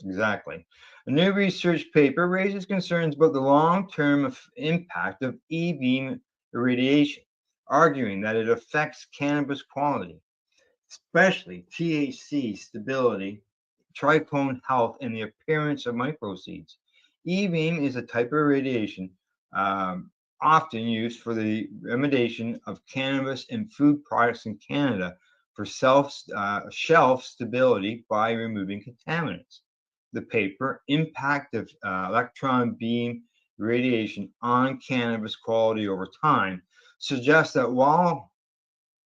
exactly. A new research paper raises concerns about the long-term impact of E-beam irradiation, arguing that it affects cannabis quality, especially THC stability, tripone health, and the appearance of microseeds. E-beam is a type of radiation often used for the remediation of cannabis and food products in Canada for shelf stability by removing contaminants. The paper, Impact of Electron Beam Radiation on Cannabis Quality Over Time, suggests that while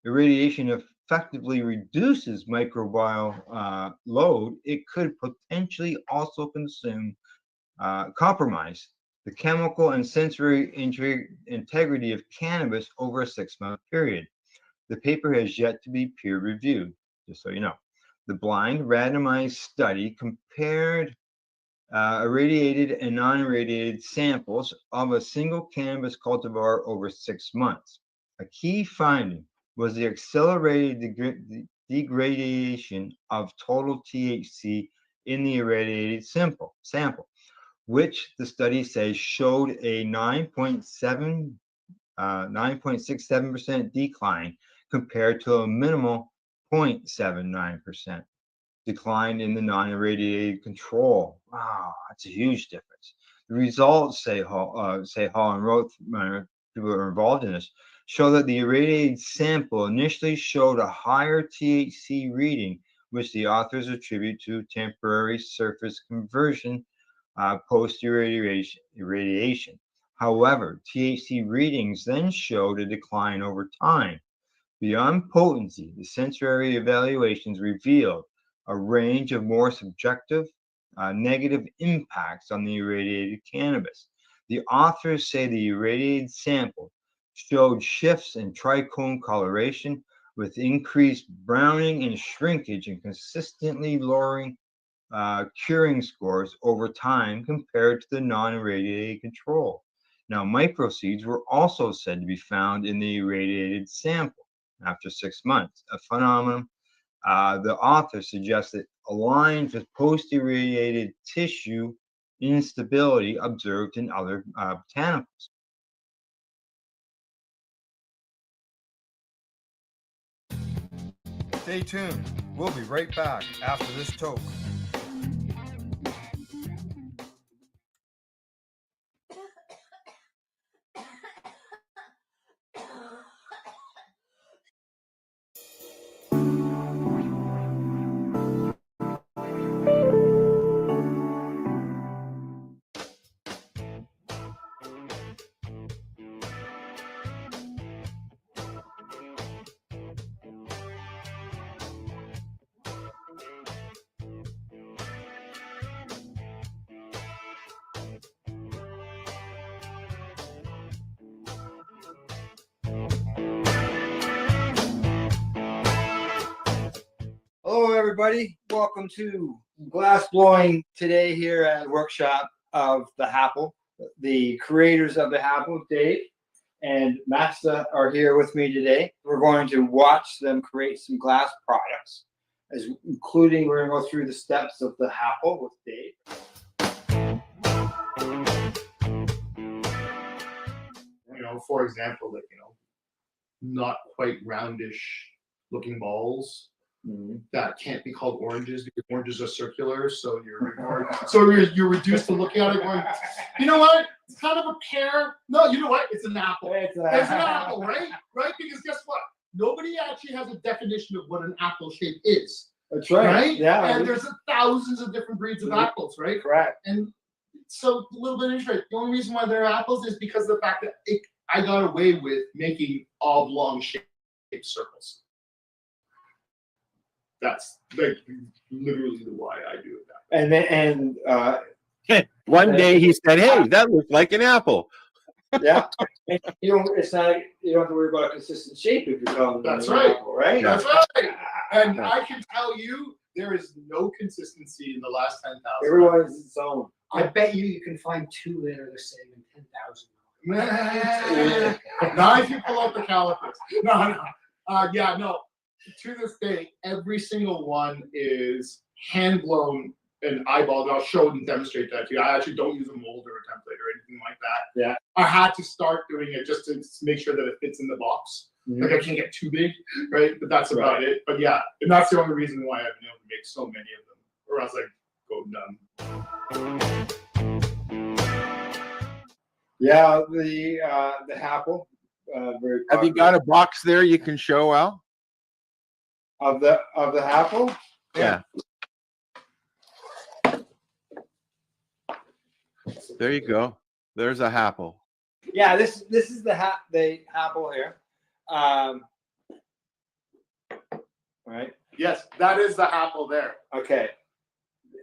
irradiation effectively reduces microbial load, it could potentially also compromise the chemical and sensory integrity of cannabis over a 6-month period. The paper has yet to be peer reviewed, just so you know. The blind randomized study compared irradiated and non-irradiated samples of a single cannabis cultivar over 6 months. A key finding was the accelerated degradation of total THC in the irradiated sample, which the study says showed a 9.67% decline compared to a minimal 0.79% decline in the non-irradiated control. Wow, that's a huge difference. The results, say Hall and Roth, people who are involved in this, show that the irradiated sample initially showed a higher THC reading, which the authors attribute to temporary surface conversion post-irradiation. However, THC readings then showed a decline over time. Beyond potency, the sensory evaluations revealed a range of more subjective negative impacts on the irradiated cannabis. The authors say the irradiated sample showed shifts in trichome coloration with increased browning and shrinkage and consistently lowering curing scores over time compared to the non-irradiated control. Now, microseeds were also said to be found in the irradiated sample after 6 months, a phenomenon the author suggests it aligns with post-irradiated tissue instability observed in other botanicals. Stay tuned. We'll be right back after this toke. Hello, everybody. Welcome to glass blowing today here at the workshop of the Apple. The creators of the Apple, Dave and Masta, are here with me today. We're going to watch them create some glass products, including we're going to go through the steps of the Apple with Dave. For example, not quite roundish looking balls that can't be called oranges because oranges are circular. So you're reduced to looking at it going, you know what? It's kind of a pear. No, you know what? It's an apple. It's an apple, right? Right? Because guess what? Nobody actually has a definition of what an apple shape is. That's right. Right? Yeah. And there's thousands of different breeds of apples, right? Correct. And so a little bit interesting. The only reason why they're apples is because of the fact that I got away with making oblong shaped circles. That's like literally the why I do it that way. One day he said, "Hey, that looks like an apple." Yeah. You don't have to worry about a consistent shape if you're calling That's it right. an apple, right? That's right. And I can tell you, there is no consistency in the last 10,000. Everyone is its own. I bet you can find two that are the same in 10,000. Not if you pull out the calipers. No. No. To this day, every single one is hand blown and eyeballed. I'll show and demonstrate that to you. I actually don't use a mold or a template or anything like that. Yeah. I had to start doing it just to make sure that it fits in the box. Mm-hmm. Like I can't get too big, right? But that's about it. But yeah, and that's the only reason why I've been able to make so many of them, or else I'd go numb. Yeah, the apple. Very Have you got a box there you can show, Al? Of the apple? Yeah. There you go. There's a apple. Yeah, this is the apple here. right? Yes, that is the apple there. Okay.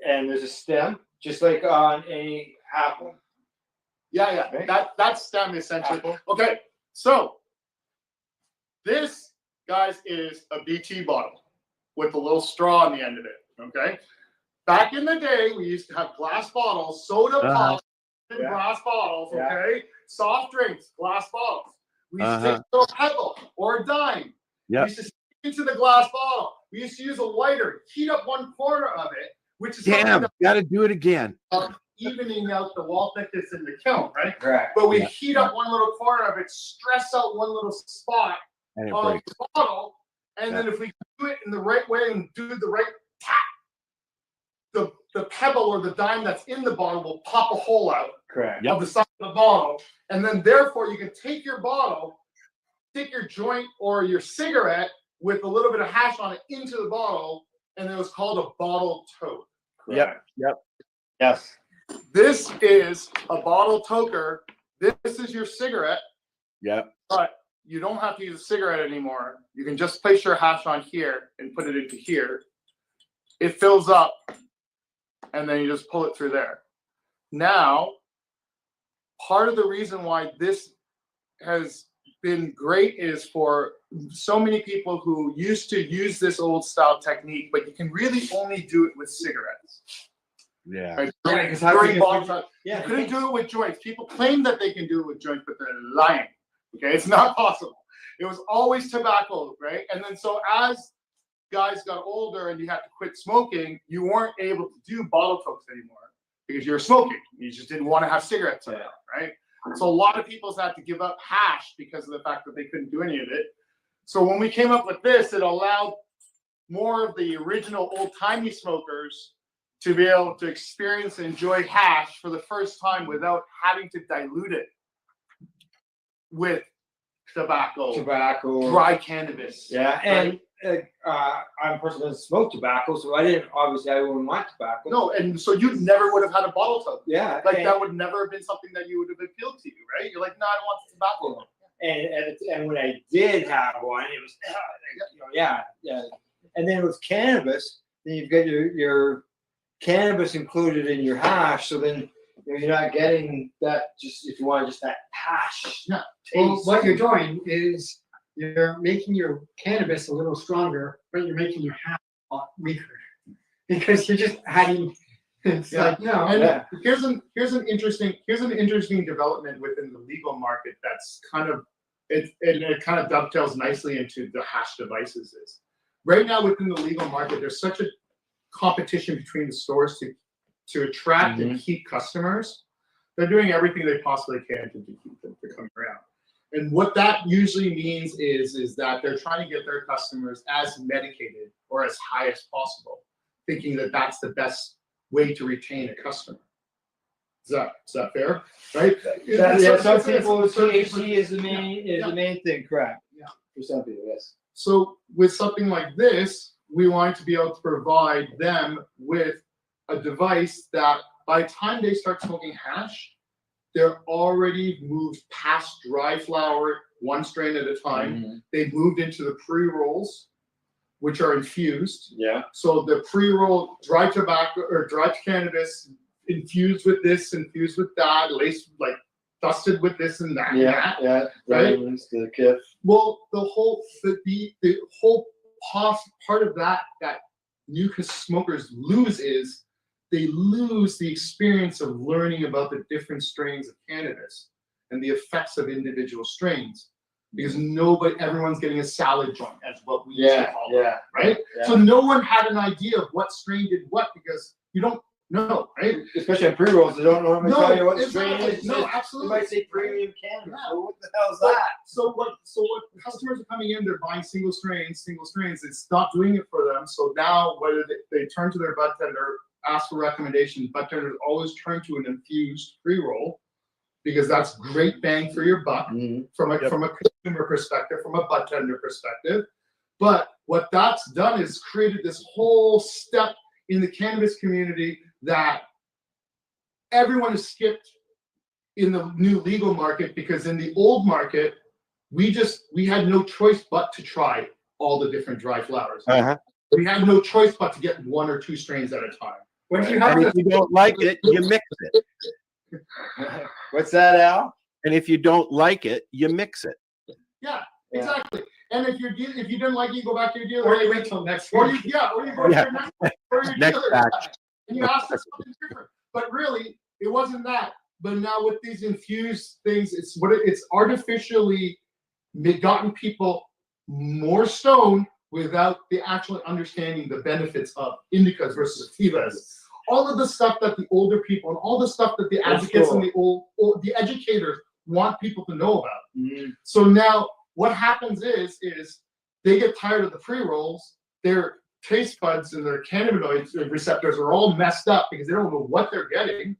And there's a stem, just like on a apple. Yeah. Right? That's stem essentially. Okay, so this, guys, is a BT bottle with a little straw on the end of it. Okay. Back in the day, we used to have glass bottles, soda pop in glass bottles. Okay. Soft drinks, glass bottles. We used to take a little pebble or a dime. We used to stick into the glass bottle. We used to use a lighter, heat up one corner of it, which is Damn, got to do it again. evening out the wall thickness in the kiln, right? Correct. But we heat up one little corner of it, stress out one little spot And it of breaks. the bottle, and then if we do it in the right way and do the right tap, the pebble or the dime that's in the bottle will pop a hole out Correct. of the side of the bottle, and then therefore you can take your bottle, stick your joint or your cigarette with a little bit of hash on it into the bottle, and it was called a bottle toke. Yep. Yes. This is a bottle toker. This is your cigarette, Yep. but you don't have to use a cigarette anymore. You can just place your hash on here and put it into here. It fills up, and then you just pull it through there. Now, part of the reason why this has been great is for so many people who used to use this old style technique, but you can really only do it with cigarettes. Yeah. Right? Yeah, 'cause During you bottle can- time, yeah, you couldn't do it with joints. People claim that they can do it with joints, but they're lying. Okay, it's not possible. It was always tobacco, right? And then so as guys got older and you had to quit smoking, you weren't able to do bottle tokes anymore because you were smoking. You just didn't want to have cigarettes around, right? So a lot of people had to give up hash because of the fact that they couldn't do any of it. So when we came up with this, it allowed more of the original old-timey smokers to be able to experience and enjoy hash for the first time without having to dilute it with tobacco, dry cannabis. Yeah, and I'm a person that doesn't smoke tobacco, so I wouldn't want tobacco. No, and so you never would have had a bottle toke. Yeah, like and- that would never have been something that you would have appealed to you, right? You're like, no, I don't want the tobacco. And when I did have one, it was yeah. And then with cannabis, then you've got your cannabis included in your hash, so then you're not getting that. Just if you want just that hash Well, taste. what you're doing is you're making your cannabis a little stronger, but you're making your hash a lot weaker because you're just adding. It's like no. And here's an interesting development within the legal market that's kind of it kind of dovetails nicely into the hash devices is right now within the legal market. There's such a competition between the stores to attract and keep customers. They're doing everything they possibly can to keep them to come around. And what that usually means is that they're trying to get their customers as medicated or as high as possible, thinking that that's the best way to retain a customer. Is that fair? Right? Some people THC is the main thing, correct? Yeah. For some people, yes. So with something like this, we want to be able to provide them with a device that by the time they start smoking hash, they're already moved past dry flower, one strain at a time. They've moved into the pre-rolls, which are infused. Yeah. So the pre-roll dry tobacco or dry cannabis infused with this, infused with that, laced like dusted with this and that. Right. The kif. Well, the whole part of that new smokers lose is they lose the experience of learning about the different strains of cannabis and the effects of individual strains because everyone's getting a salad joint, as what we used to call it, right? Yeah. So no one had an idea of what strain did what because you don't know, right? Especially on pre-rolls, they don't normally tell you what strain it is. No, absolutely. They might say premium cannabis. Yeah. So what the hell is that? So what customers are coming in, they're buying single strains. It's not doing it for them. So now whether they turn to their bud tender, ask for recommendations, bud tenders always turn to an infused pre-roll because that's great bang for your buck from a consumer perspective, from a bud tender perspective. But what that's done is created this whole step in the cannabis community that everyone has skipped in the new legal market because in the old market, we had no choice but to try all the different dry flowers. Uh-huh. We had no choice but to get 1 or 2 strains at a time. And if you don't like it, you mix it. What's that, Al? And if you don't like it, you mix it. Yeah, exactly. And if you didn't like it, you go back to your dealer. Or you wait till next Or week. you go to your Next dealer. batch. And you ask for something different. But really, it wasn't that. But now with these infused things, it's artificially gotten people more stoned without the actually understanding the benefits of indicas versus sativas. All of the stuff that the older people and all the stuff that the advocates and the educators want people to know about. So now what happens is they get tired of the pre-rolls, their taste buds and their cannabinoid receptors are all messed up because they don't know what they're getting.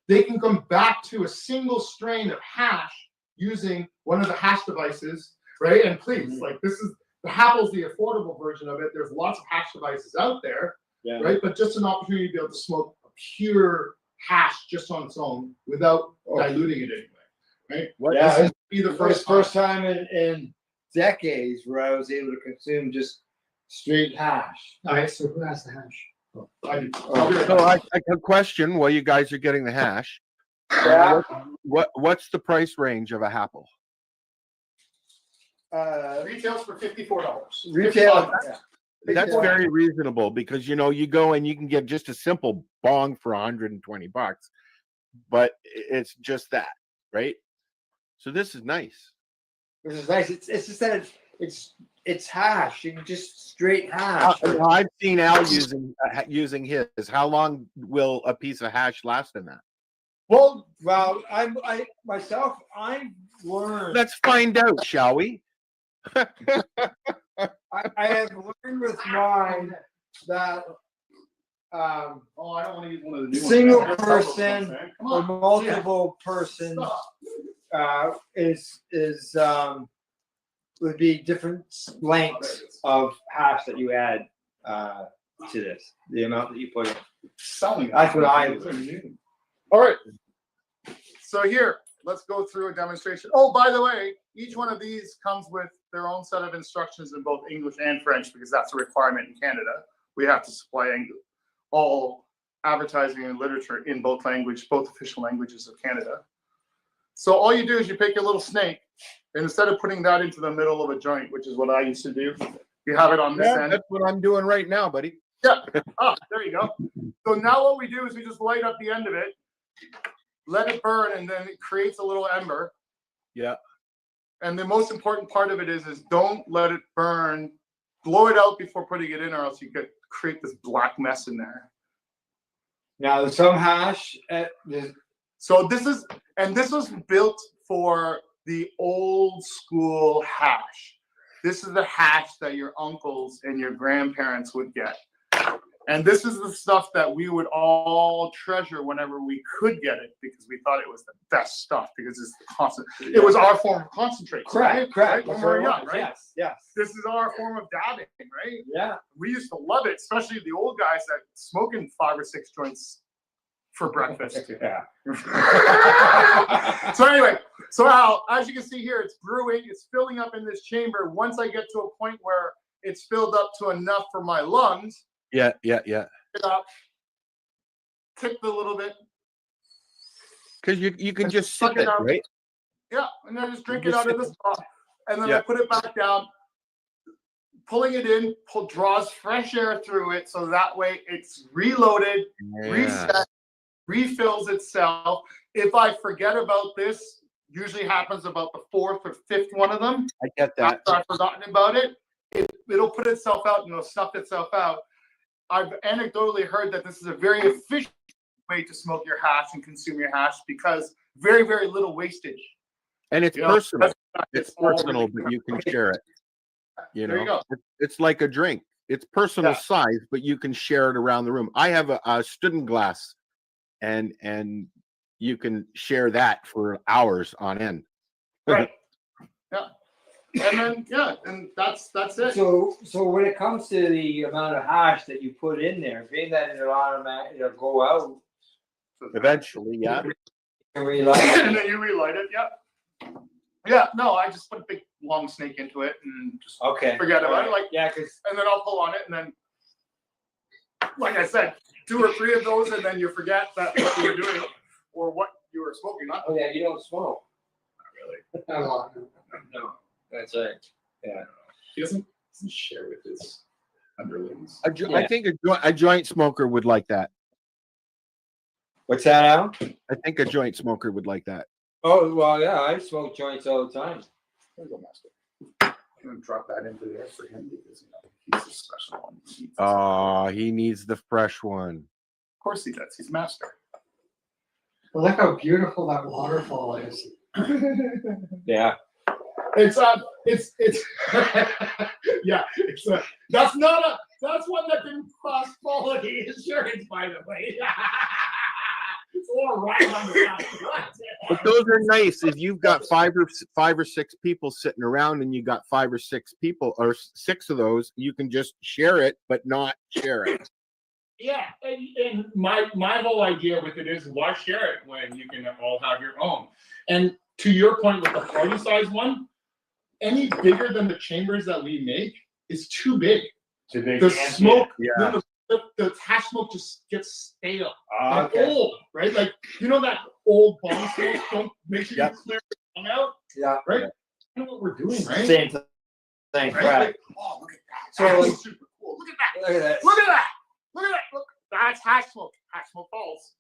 They can come back to a single strain of hash using one of the hash devices, right? And please, like this is the Happle's the affordable version of it. There's lots of hash devices out there, right? But just an opportunity to be able to smoke a pure hash just on its own without diluting it anyway, right? Yeah, This would be the first time in decades where I was able to consume just straight hash. All right, so who has the hash? So I a question while you guys are getting the hash. Yeah. What's the price range of a Apple? Retails for $54. Retail. That's very reasonable because you go and you can get just a simple bong for $120, but it's just that, right? So this is nice. This is nice. It's just that it's hash. You can just straight hash. I've seen Al using his. How long will a piece of hash last in that? Well, I myself, I've learned. Let's find out, shall we? I have learned with mine that I don't want to use one of the new single ones. person or multiple person is would be different lengths of hash that you add to this. The amount that you put in. That's what I learned. All right. So here, let's go through a demonstration. Oh, by the way, each one of these comes with their own set of instructions in both English and French because that's a requirement in Canada. We have to supply all advertising and literature in both official languages of Canada. So all you do is you pick your little snake, and instead of putting that into the middle of a joint, which is what I used to do, you have it on this end. That's what I'm doing right now, buddy. Yeah. There you go. So now what we do is we just light up the end of it, let it burn, and then it creates a little ember. Yeah. And the most important part of it is don't let it burn. Blow it out before putting it in, or else you could create this black mess in there. Now, some hash. So this was built for the old school hash. This is the hash that your uncles and your grandparents would get. And this is the stuff that we would all treasure whenever we could get it because we thought it was the best stuff because it's the constant. It was our form of concentrate. Correct. Right? When we were young, right? Yes. This is our form of dabbing, right? Yeah. We used to love it, especially the old guys that smoking 5 or 6 joints for breakfast. Yeah. So anyway, Al, as you can see here, it's brewing, it's filling up in this chamber. Once I get to a point where it's filled up to enough for my lungs, Yeah. it up, tick a little bit. Because you can just sip it, out. right? Yeah, and then just drink it out of the straw. And then I Yeah. put it back down. Pulling it in, draws fresh air through it, so that way it's reloaded, reset, refills itself. If I forget about this, usually happens about the 4th or 5th one of them. I get that. After I've forgotten about it, it'll put itself out and it'll snuff itself out. I've anecdotally heard that this is a very efficient way to smoke your hash and consume your hash because very, very little wastage. And it's personal. It's personal, but you can share it. There you go. It's like a drink. It's personal size, but you can share it around the room. I have a student glass, and you can share that for hours on end. Right. Yeah. And then and that's it. So when it comes to the amount of hash that you put in there, being that it'll go out eventually, yeah. And relight it. And then you relight it, Yeah, no, I just put a big long snake into it and just forget about it. Like, and then I'll pull on it, and then, like I said, 2 or 3 of those, and then you forget that what you were doing or what you were smoking. Not Oh yeah, you don't smoke. Not really. No, that's right. Yeah. He doesn't share with his underlings. I think a joint smoker would like that. What's that, Al? I think a joint smoker would like that. Oh well, yeah, I smoke joints all the time. There you go, Master. I'm gonna drop that into there for him because he's a special one. Oh, he needs the fresh one. Of course he does. He's master. But look how beautiful that waterfall is. Yeah. It's yeah, that's one that didn't cost quality insurance, by the way. It's all right on the side. But those are nice if you've got five or six people sitting around and you got 5 or 6 people or 6 of those, you can just share it but not share it. Yeah, and my whole idea with it is why share it when you can all have your own. And to your point with the party size one, any bigger than the chambers that we make is too big. Too big. The smoke, Yeah. the hash smoke just gets stale Ah, and okay. old, right? Like that old bomb smoke. Don't make sure you clear it out. Yeah. Right. You know what we're doing, right? Same thing. Right? Right. Like, oh, look at that. So, That's super cool. Look at that. Look at that. Look at that. Look at that. Look, that's hash smoke. Hash smoke falls.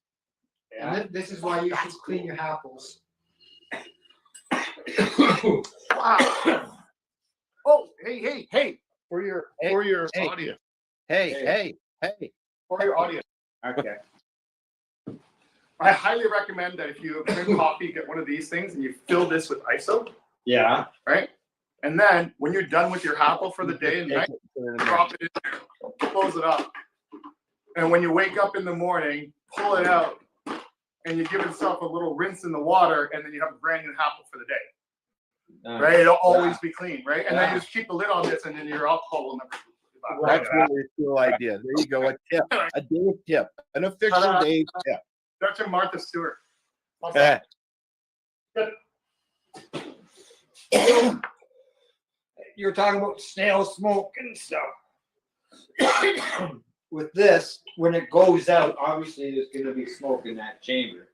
And this is why you should clean your apples. Wow. Oh, hey. For your audience. Hey. For your audience. Okay. I highly recommend that if you drink coffee, get one of these things and you fill this with ISO. Yeah. Right? And then when you're done with your apple for the day and night, drop it in there, close it up. And when you wake up in the morning, pull it out and you give yourself a little rinse in the water, and then you have a brand new apple for the day. Right? It'll always be clean, right? And then you just keep the lid on this, and then your alcohol will never be That's really a cool idea. There you go. A tip. A Dave tip. An official Ta-da. Dave tip. Dr. Martha Stewart. You're talking about snail smoke and stuff. With this, when it goes out, obviously there's going to be smoke in that chamber.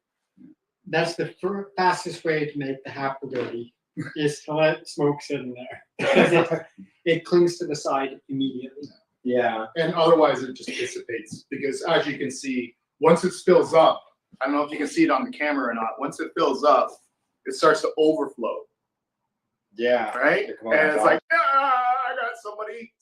That's the fastest way to make the apple dirty, is to let smoke sit in there. Because it clings to the side immediately. Yeah. And otherwise it just dissipates, because as you can see, once it spills up, I don't know if you can see it on the camera or not, once it fills up, it starts to overflow. Yeah. Right? And it's like, I got somebody.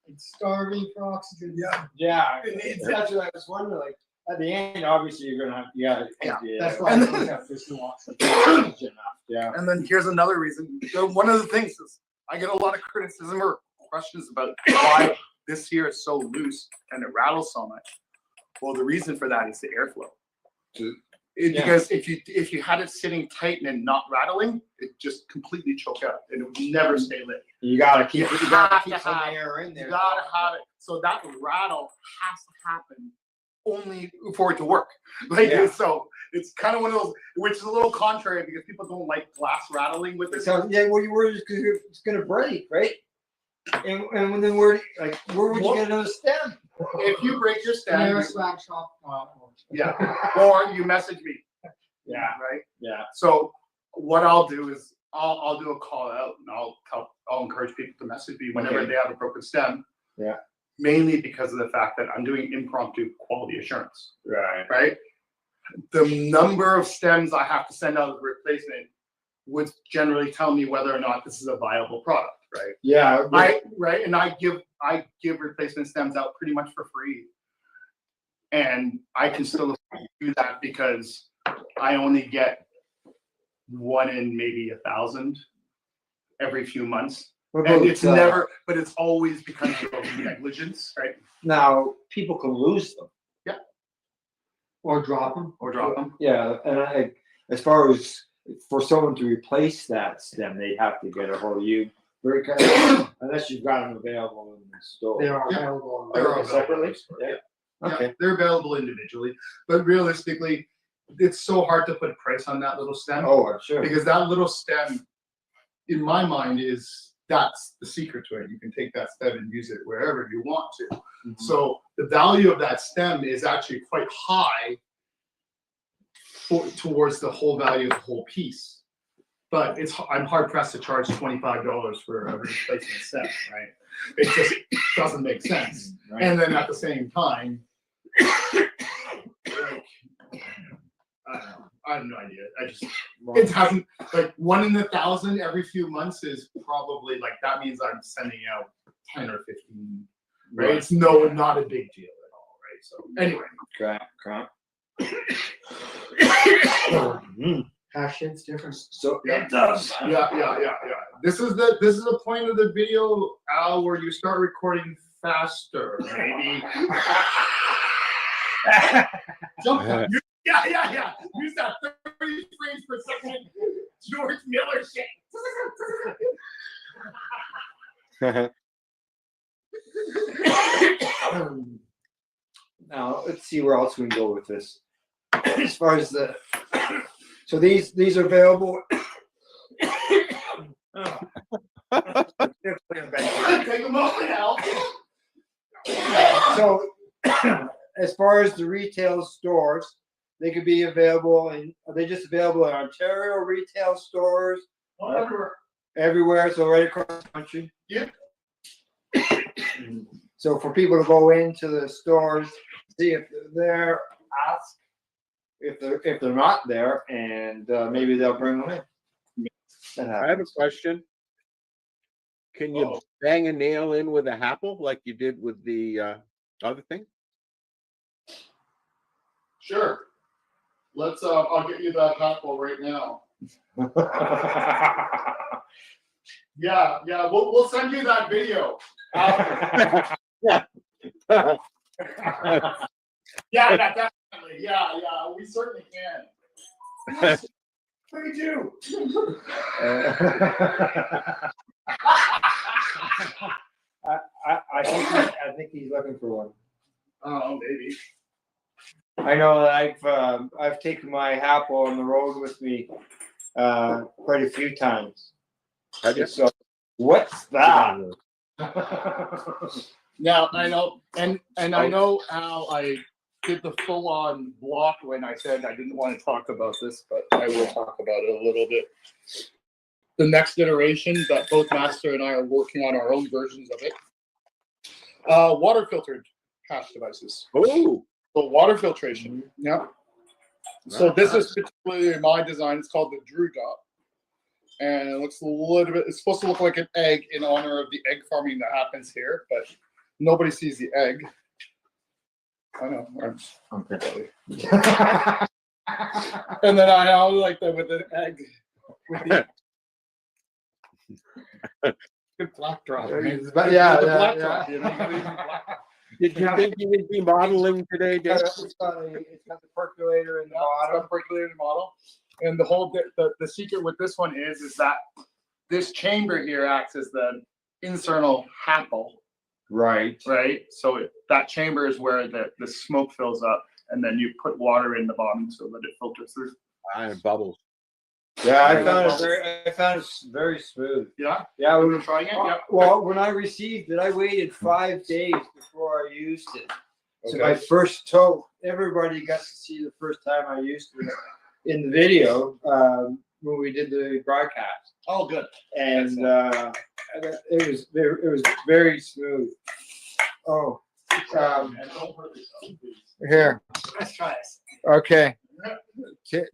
It's starving for oxygen. Yeah. It needs That's what I was wondering. Like, at the end, obviously, you're going to have, That's why And I then- don't have fish to oxygen. Yeah. And then here's another reason. So one of the things is I get a lot of criticism or questions about why this here is so loose and it rattles so much. Well, the reason for that is the airflow. Because if you had it sitting tight and not rattling, it just completely choke out and it would never stay lit. You gotta keep You it. You gotta have keep to some have- air in there. You gotta have it. So that rattle has to happen only for it to work. Like so, it's kind of one of those, which is a little contrary because people don't like glass rattling with it. So yeah, well, you were just because it's gonna break, right? And then where would you get another stem? If you break your stem, Near a swag shop. yeah, or you message me. Yeah. Right. Yeah. So what I'll do is I'll do a call out and I'll encourage people to message me whenever they have a broken stem. Yeah. Mainly because of the fact that I'm doing impromptu quality assurance. Right. Right. The number of stems I have to send out as a replacement would generally tell me whether or not this is a viable product. Right. Yeah. And I give replacement stems out pretty much for free. And I can still do that because I only get 1 in maybe 1,000 every few months. And it's never, but it's always because of negligence, right? Now people can lose them. Yeah. Or drop them. Yeah, and as far as for someone to replace that stem, they have to get a hold of you. Very kind of, unless you've got them available in the store. They are available. They're available separately. Yeah. Okay. They're available individually, but realistically, it's so hard to put a price on that little stem. Oh, sure. Because that little stem, in my mind, that's the secret to it. You can take that stem and use it wherever you want to. Mm-hmm. So the value of that stem is actually quite high towards the whole value of the whole piece. But I'm hard pressed to charge $25 for a replacement stem, right? It just doesn't make sense. Right. And then at the same time, I have no idea. It hasn't, like 1 in 1,000 every few months is probably like, that means I'm sending out 10 or 15, right? Right. It's not a big deal at all, right? So anyway. Crap. Passion's different. So it does. Yeah. This is the point of the video, Al, where you start recording faster, maybe. Jump. Yeah. Use that 30 frames per second George Miller shit. Now let's see where else we can go with this. As far as so these are available. Take a moment, Al. So as far as the retail stores, they could be available, and are they just available in Ontario retail stores? Everywhere. Everywhere, so right across the country. Yep. So for people to go into the stores, see if they're there, ask if they're not there, and maybe they'll bring them in. I have a question. Can you bang a nail in with a apple like you did with the other thing? Sure. Let's. I'll get you that apple right now. Yeah. We'll send you that video. Yeah, definitely. Yeah. We certainly can. We do. I think he's looking for one. Oh, maybe. I know that I've taken my apple on the road with me quite a few times. So what's that? Now I know, and I know how I did the full-on block when I said I didn't want to talk about this, but I will talk about it a little bit. The next iteration that both Master and I are working on our own versions of it. Water filtered hash devices. Oh, so water filtration. Yeah. So this is particularly my design. It's called the Drew Dot. And it looks a little bit, it's supposed to look like an egg in honor of the egg farming that happens here, but nobody sees the egg. I know. I'm pretty. And then I like that with an egg. With the good black drop. Yeah. Did you think you would be modeling today, Dave? It's got the percolator in the bottom. Percolator model. And the whole the secret with this one is that this chamber here acts as the internal handle. Right. So that chamber is where the smoke fills up, and then you put water in the bottom so that it filters through. And bubbles. Yeah, I found it very smooth. Yeah. Yeah, we were trying it. Yeah. Well, when I received it, I waited 5 days before I used it. So Okay. my first toke, everybody got to see the first time I used it in the video when we did the broadcast. Oh, good. And it was very smooth. Oh, And don't hurt yourself, please. here. Let's try this. Okay.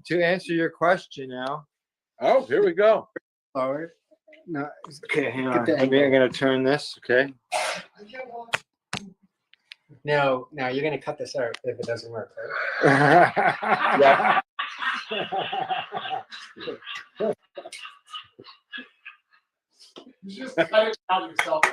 To answer your question now. Oh, here we go. Forward. No. Okay, hang Get on. the I'm gonna turn this. Okay. No, you're gonna cut this out if it doesn't work, right? Yeah. You just cut it out yourself.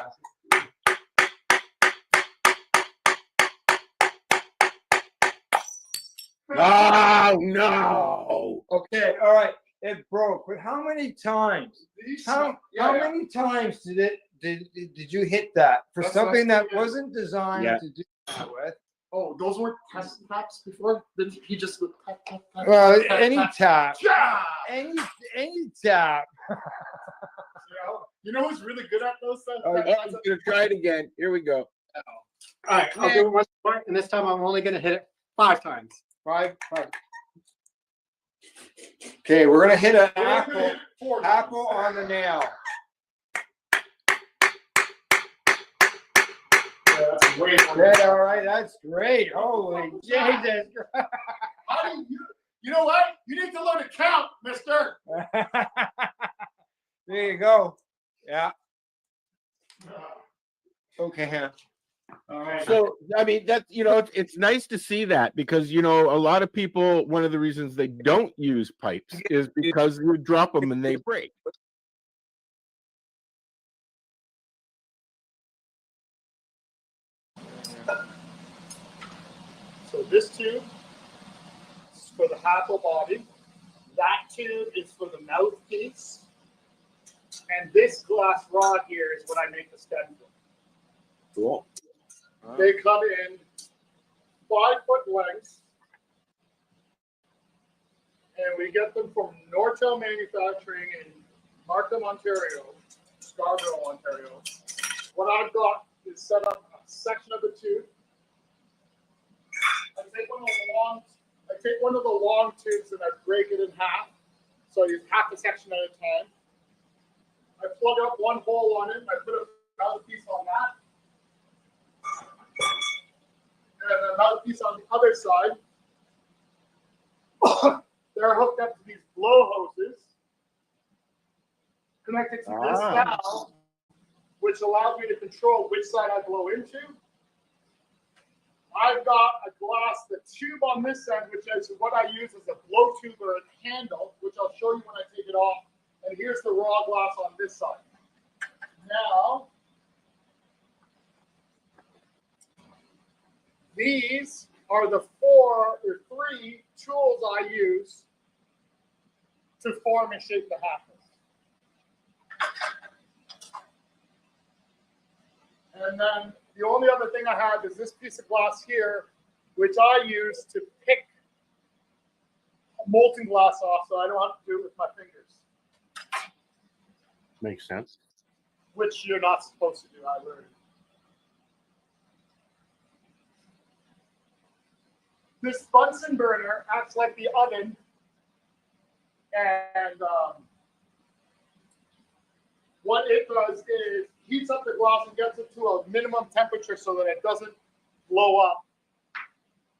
Oh no! Okay, all right. It broke, but how many times? How many times did you hit that for That's something not- that wasn't designed Yeah. to do that with? Oh, those weren't test taps before? Then he just would tap, tap, tap, Well, tap, any tap. Yeah! Any tap. You know who's really good at those things? Oh, he's gonna try it again. Here we go. All right, I'll do it once more, and this time I'm only going to hit it 5 times. Five. Okay, we're gonna hit an apple on the nail. Yeah, that's way more. Good, all right, that's great. Holy Jesus. How do you know what? You need to learn to count, mister. There you go. Yeah. Okay. All right. So I mean that's it's nice to see that because a lot of people, one of the reasons they don't use pipes is because you drop them and they break. So this tube is for the handle body. That tube is for the mouthpiece. And this glass rod here is what I make the stem from. Cool. They come in 5-foot lengths. And we get them from Nortel Manufacturing in Markham, Ontario, Scarborough, Ontario. What I've got is set up a section of the tube. I take one of the long tubes and I break it in half. So I use half a section at a time. I plug up one hole on it and I put a mouthpiece on that. And a mouthpiece on the other side. They're hooked up to these blow hoses connected to this valve, which allows me to control which side I blow into. I've got a glass, the tube on this end, which is what I use as a blow tube or a handle, which I'll show you when I take it off. And here's the raw glass on this side. Now, these are the 3 tools I use to form and shape the handles. And then the only other thing I have is this piece of glass here, which I use to pick molten glass off so I don't have to do it with my fingers. Makes sense. Which you're not supposed to do, I learned. This Bunsen burner acts like the oven, and what it does is heats up the glass and gets it to a minimum temperature so that it doesn't blow up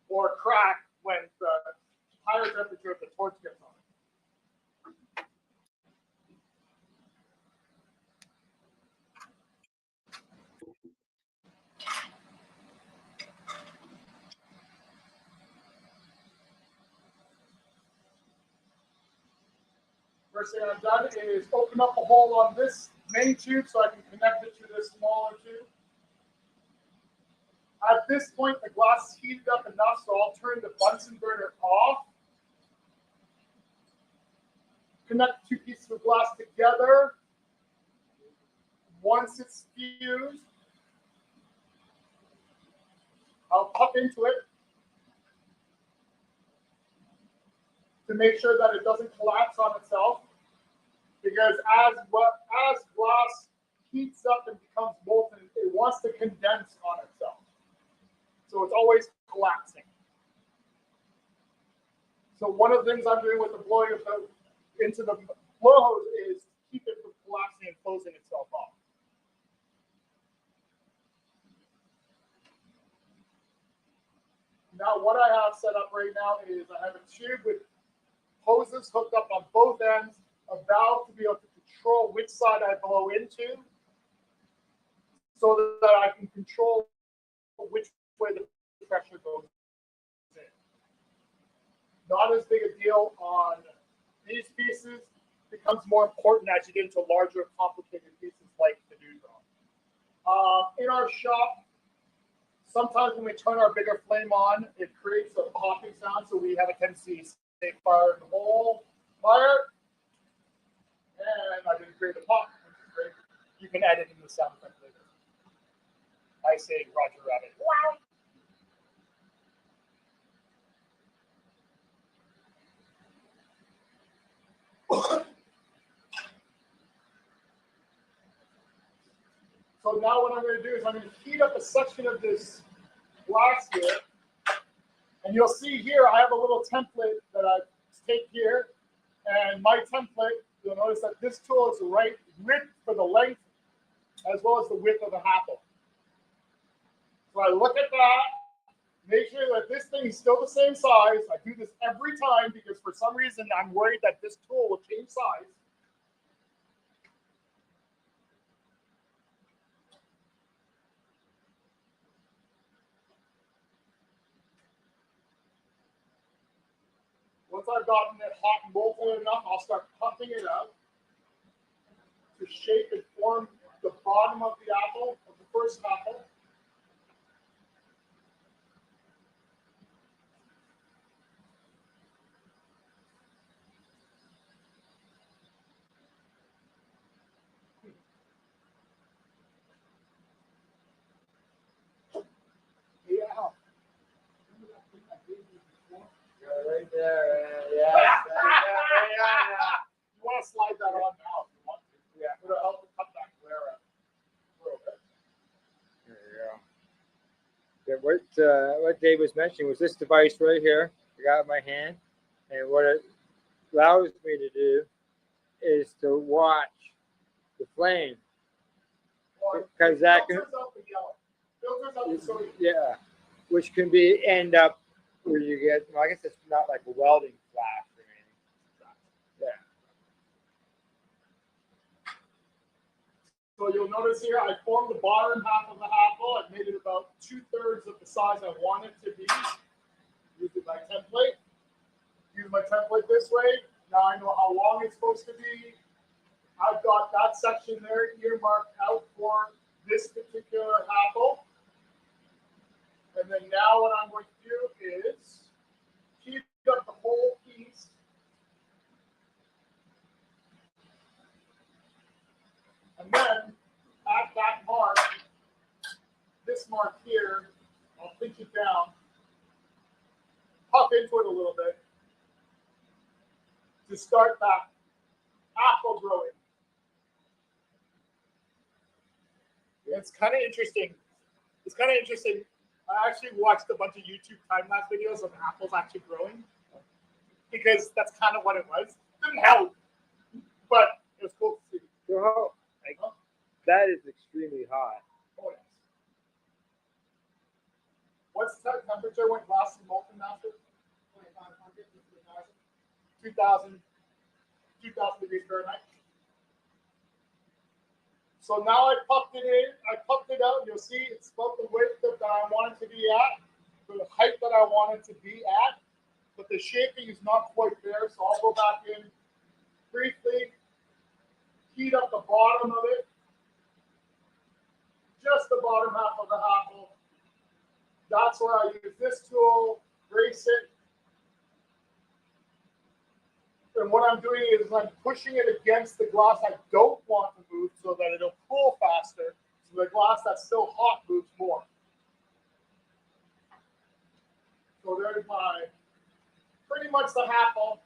or crack when the higher temperature of the torch gets on it. First thing I've done is open up a hole on this main tube so I can connect it to this smaller tube. At this point, the glass is heated up enough, so I'll turn the Bunsen burner off. Connect 2 pieces of glass together. Once it's fused, I'll pop into it to make sure that it doesn't collapse on itself. Because as glass heats up and becomes molten, it wants to condense on itself. So it's always collapsing. So one of the things I'm doing with the blowing into the blow hose is keep it from collapsing and closing itself off. Now what I have set up right now is I have a tube with hoses hooked up on both ends, a valve to be able to control which side I blow into so that I can control which way the pressure goes in. Not as big a deal on these pieces. It becomes more important as you get into larger, complicated pieces like the dewdrop. In our shop, sometimes when we turn our bigger flame on, it creates a popping sound, so we have a tendency to say fire in the hole, fire. And I didn't create a pop, which is great. You can edit in the sound effect later. I say Roger Rabbit. Wow. So now what I'm going to do is I'm going to heat up a section of this glass here. And you'll see here I have a little template that I take here. And my template, you'll notice that this tool is the right width for the length as well as the width of the handle. So I look at that, make sure that this thing is still the same size. I do this every time because for some reason I'm worried that this tool will change size. Once I've gotten it hot and molten enough, I'll start pumping it out to shape and form the bottom of the apple, of the first apple. Yeah. Right there, yeah. You want to slide that on now if you want to. Yeah. It'll help to cut that glare out a little bit. There you go. What Dave was mentioning was this device right here. I got in my hand, and what it allows me to do is to watch the flame, because that can, Filters out the yellow. Filters out the sodium. yeah, which can be end up where you get. Well, I guess it's not like a welding flash or anything. Yeah. So you'll notice here I formed the bottom half of the apple. I've made it about 2/3 of the size I want it to be. Using my template. Use my template this way. Now I know how long it's supposed to be. I've got that section there earmarked out for this particular apple. And then now what I'm going to do is heat up the whole piece. And then at that mark, this mark here, I'll pinch it down, puff into it a little bit to start that apple growing. It's kind of interesting. It's kind of interesting. I actually watched a bunch of YouTube time-lapse videos of apples actually growing because that's kind of what it was. It didn't help, but it was cool to see. So that is extremely hot. Oh, yes. What's the temperature when glass is molten after? 2,500, 2,000 degrees Fahrenheit. So now I puffed it in, I puffed it out, and you'll see it's about the width that I want it to be at, the height that I want it to be at, but the shaping is not quite there, so I'll go back in briefly, heat up the bottom of it, just the bottom half of the apple. That's where I use this tool, brace it. And what I'm doing is I'm pushing it against the glass I don't want to move so that it'll cool faster. So the glass that's still hot moves more. So there's my, pretty much the apple.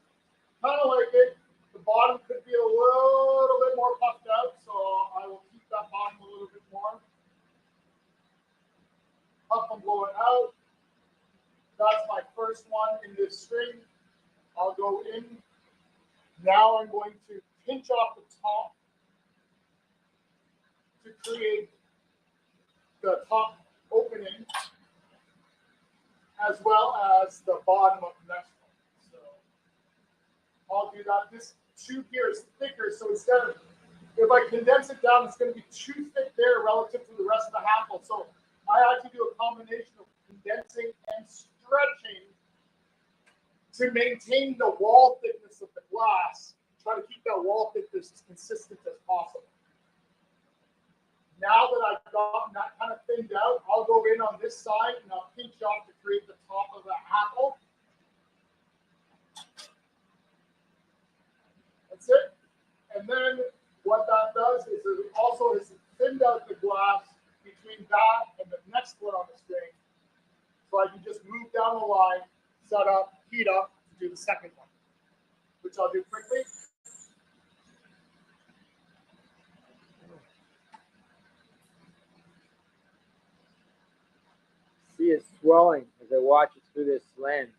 Kind of like it. The bottom could be a little bit more puffed out, so I will keep that bottom a little bit more. Puff and blow it out. That's my first one in this string. I'll go in. Now I'm going to pinch off the top to create the top opening as well as the bottom of the next one. So I'll do that. This tube here is thicker, so instead of, if I condense it down, it's going to be too thick there relative to the rest of the apple. So I actually do a combination of condensing and stretching to maintain the wall thickness of the glass. Try to keep that wall thickness as consistent as possible. Now that I've gotten that kind of thinned out, I'll go in on this side and I'll pinch off to create the top of the apple. That's it. And then what that does is it also has thinned out the glass between that and the next one on the string. So I can just move down the line, set up, heat up to do the second one, which I'll do quickly. is swelling as I watch it through this lens.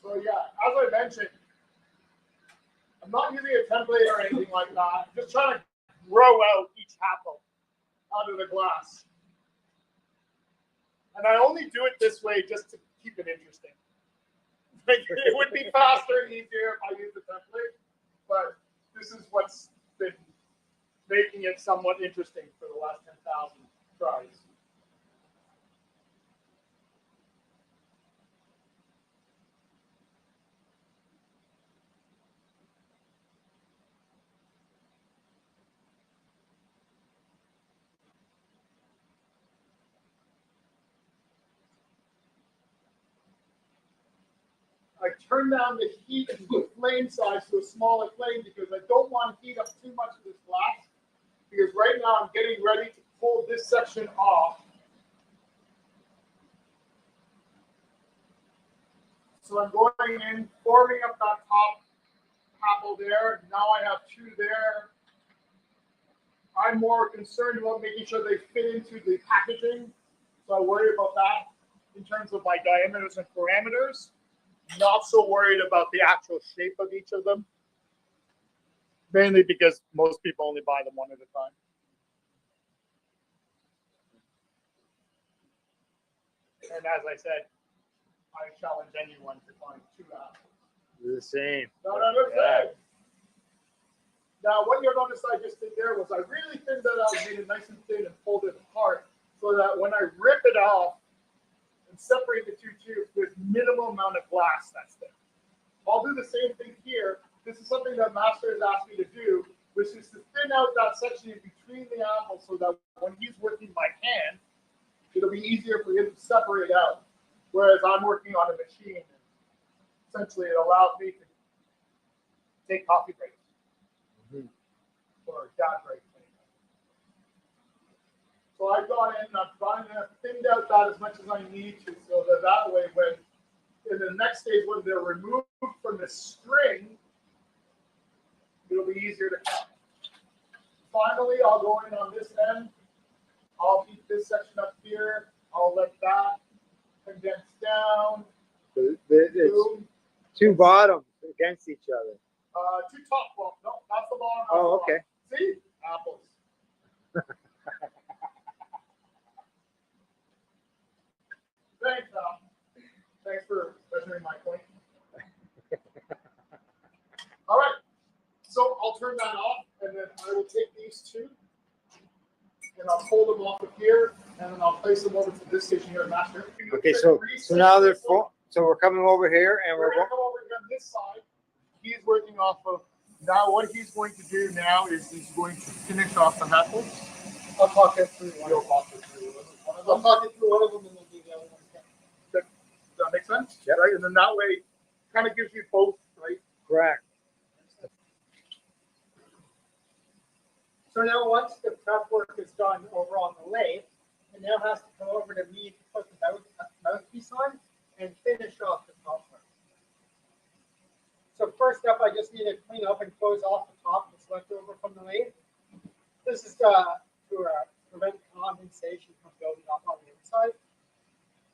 So yeah, as I mentioned, I'm not using a template or anything like that. I'm just trying to grow out each apple out of the glass. And I only do it this way just to keep it interesting. Like, it would be faster and easier if I used a template, but this is what's been making it somewhat interesting for the last 10,000 tries. I turn down the heat and the flame size to a smaller flame because I don't want to heat up too much of this glass. Because right now I'm getting ready to pull this section off. So I'm going in, forming up that top apple there. Now I have two there. I'm more concerned about making sure they fit into the packaging. So I worry about that in terms of my diameters and parameters. Not so worried about the actual shape of each of them. Mainly because most people only buy them one at a time. And as I said, I challenge anyone to find two apples. They're the same. No, they're the same. Now, what you'll notice I just did there was I really thinned that out, made it nice and thin, and pulled it apart so that when I rip it off and separate the two tubes, there's minimal amount of glass that's there. I'll do the same thing here. This is something that Master has asked me to do, which is to thin out that section in between the apples so that when he's working by hand, it'll be easier for him to separate out. Whereas I'm working on a machine, and essentially it allows me to take coffee breaks or dad breaks. So I've gone in and I've thinned out that as much as I need to, so that way when in the next stage when they're removed from the string, it'll be easier to cut. Finally, I'll go in on this end. I'll keep this section up here. I'll let that condense down. It's two bottoms against each other. Two top. Well, no, that's the bottom. Oh, okay. See? Apples. Thanks, Al. Thanks for measuring my point. All right. So I'll turn that off, and then I will take these two, and I'll pull them off of here, and then I'll place them over to this station here at Master. Okay, so now they're full. So we're coming over here, and we're going to come over here on this side. He's working off of, now what he's going to do now is he's going to finish off the apples. I'll talk it through one. You'll talk it through one of them. I'll talk it through one of them, and we'll do the other one. Does that make sense? Yeah. Right, and then that way, kind of gives you both, right? Correct. So now once the prep work is done over on the lathe, it now has to come over to me to put the mouthpiece on and finish off the top part. So first up, I just need to clean up and close off the top that's left over from the lathe. This is to prevent condensation from building up on the inside.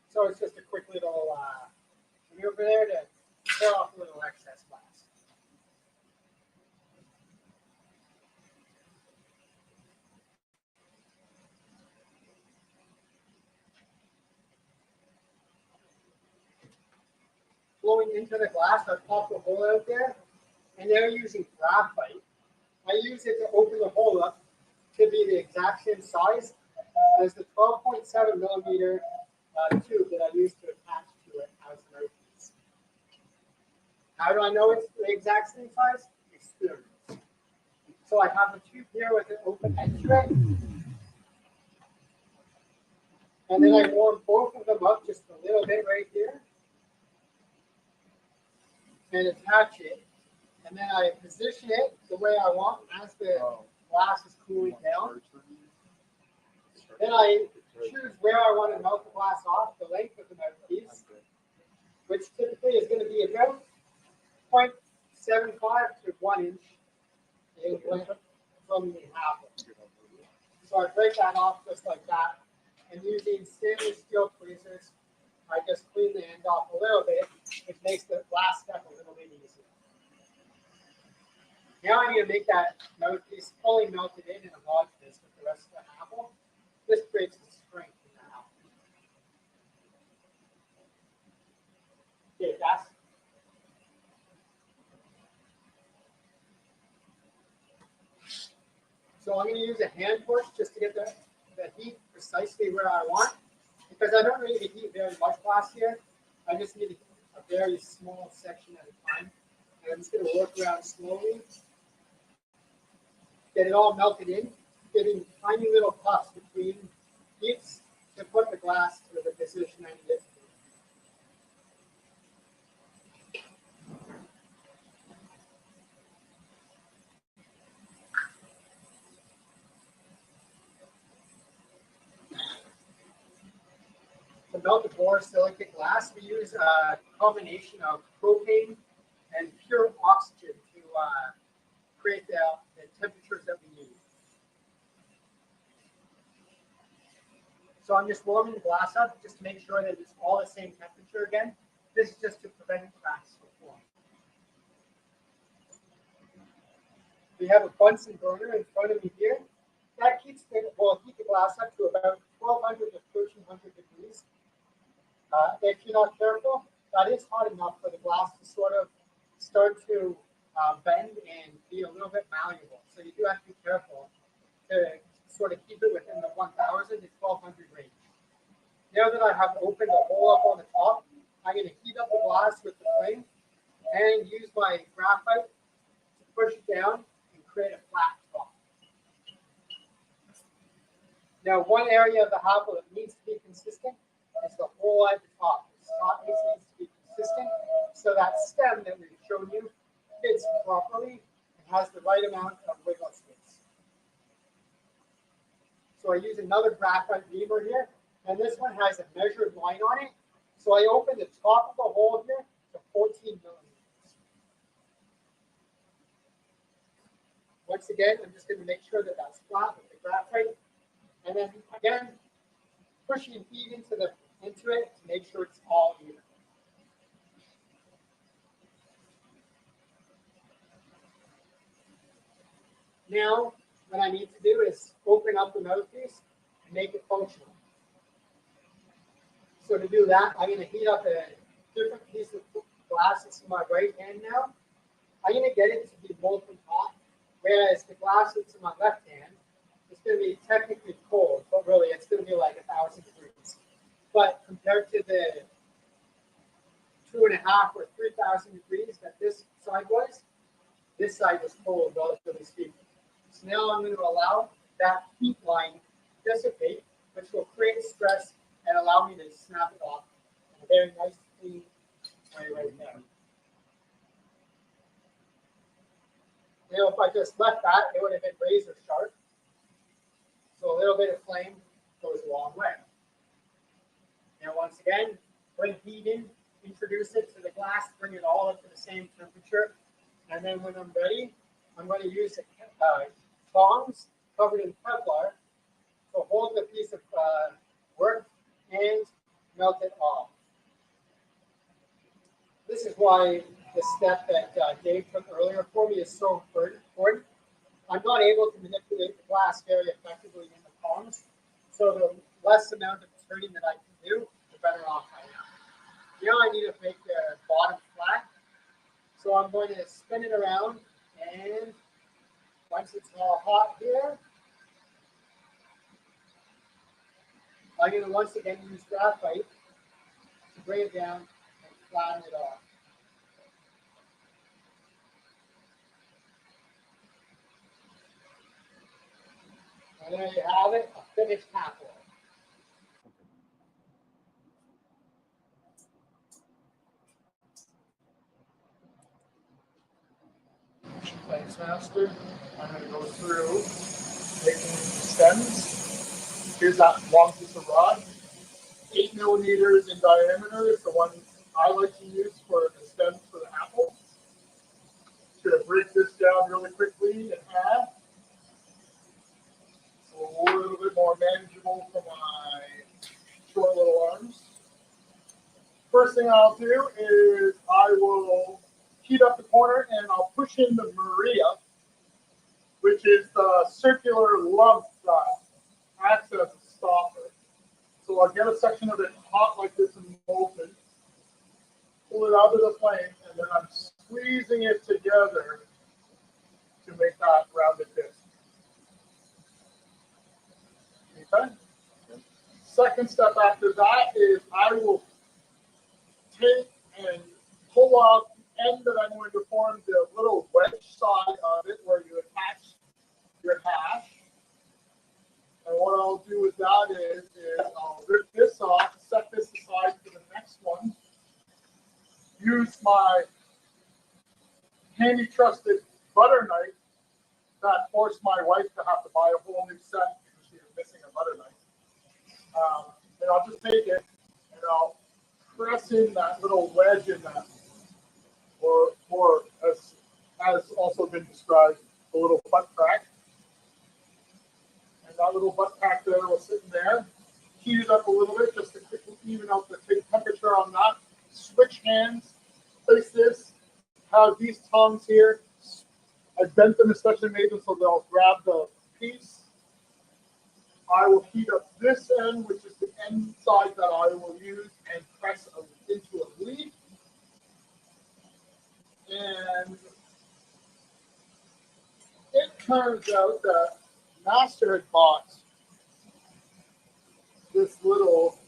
So it's just a quick little maneuver there to clear off a little excess glass. Flowing into the glass, I pop the hole out there, and they're using graphite. I use it to open the hole up to be the exact same size as the 12.7 millimeter tube that I used to attach to it as an mouthpiece. How do I know it's the exact same size? Experience. So I have a tube here with an open edge to it. And then I warm both of them up just a little bit right here. And attach it, and then I position it the way I want as the glass is cooling down. Then I choose where I want to melt the glass off, the length of the mouthpiece, which typically is going to be about 0.75 to 1 inch in length from the apple. So I break that off just like that, and using stainless steel tweezers, I just clean the end off a little bit, which makes the last step a little bit easier. Now I need to make that mouthpiece fully melted in and lodge this with the rest of the apple. This creates the strength in the apple. Okay, that's so I'm going to use a hand push just to get the heat precisely where I want, because I don't need to heat very much glass here. I just need a very small section at a time. And I'm just going to work around slowly, get it all melted in, getting tiny little puffs between heats to put the glass to the position I need it to be. To melt the borosilicate glass, we use a combination of propane and pure oxygen to create the temperatures that we need. So I'm just warming the glass up just to make sure that it's all the same temperature again. This is just to prevent cracks from forming. We have a Bunsen burner in front of me here. That will heat the glass up to about 1200 to 1300 degrees. If you're not careful, that is hot enough for the glass to sort of start to bend and be a little bit malleable. So you do have to be careful to sort of keep it within the 1000 to 1200 range. Now that I have opened a hole up on the top, I'm going to heat up the glass with the flame and use my graphite to push it down and create a flat top. Now, one area of the apple that needs to be consistent is the hole at the top. The top needs to be consistent so that stem that we've shown you fits properly and has the right amount of wiggle space. So I use another graphite beamer here, and this one has a measured line on it. So I open the top of the hole here to 14 millimeters. Once again, I'm just going to make sure that that's flat with the graphite. And then again, pushing heat into it to make sure it's all even. Now, what I need to do is open up the mouthpiece and make it functional. So to do that, I'm going to heat up a different piece of glass. It's in my right hand now. I'm going to get it to be molten hot, whereas the glass that's in my left hand, it's going to be technically cold, but really it's going to be like 1000 degrees. But compared to the 2.5 or 3000 degrees that this side was, this side was cold, relatively speaking. So now I'm going to allow that heat line to dissipate, which will create stress and allow me to snap it off in a very nice, clean way right there. Now, if I just left that, it would have been razor sharp. So a little bit of flame goes a long way. Now, once again, bring heat in, introduce it to the glass, bring it all up to the same temperature. And then when I'm ready, I'm going to use tongs covered in Kevlar to hold the piece of work and melt it off. This is why the step that Dave took earlier for me is so important. I'm not able to manipulate the glass very effectively in the tongs, so the less amount of turning that I can do, the better off I am. Now I need to make the bottom flat, so I'm going to spin it around, and once it's all hot here, I'm going to once again use graphite to bring it down and flatten it off. And there you have it, a finished apple. Thanks, Master. I'm going to go through making stems. Here's that long piece of rod. 8 millimeters in diameter is the one I like to use for the stems for the apple. Just going to break this down really quickly in half. So a little bit more manageable for my short little arms. First thing I'll do is I will heat up the corner and I'll push in the Maria, which is the circular lump that acts as a stopper. So I'll get a section of it hot like this and molten, pull it out of the flame, and then I'm squeezing it together to make that rounded disc. Okay? Second step after that is I will take and pull off the end that I'm going to form the little wedge side of it where you attach your hash. And what I'll do with that is I'll rip this off, set this aside for the next one, use my handy trusted butter knife that forced my wife to have to buy a whole new set because she was missing a butter knife. And I'll just take it and I'll press in that little wedge in that, or as also been described, a little butt crack. And that little butt crack there will sit in there. Heat it up a little bit just to quickly even out the temperature on that. Switch hands, place this, have these tongs here. I bent them, especially made them so they'll grab the piece. I will heat up this end, which is the end side that I will use, and press into a leaf. And it turns out that Master had bought this little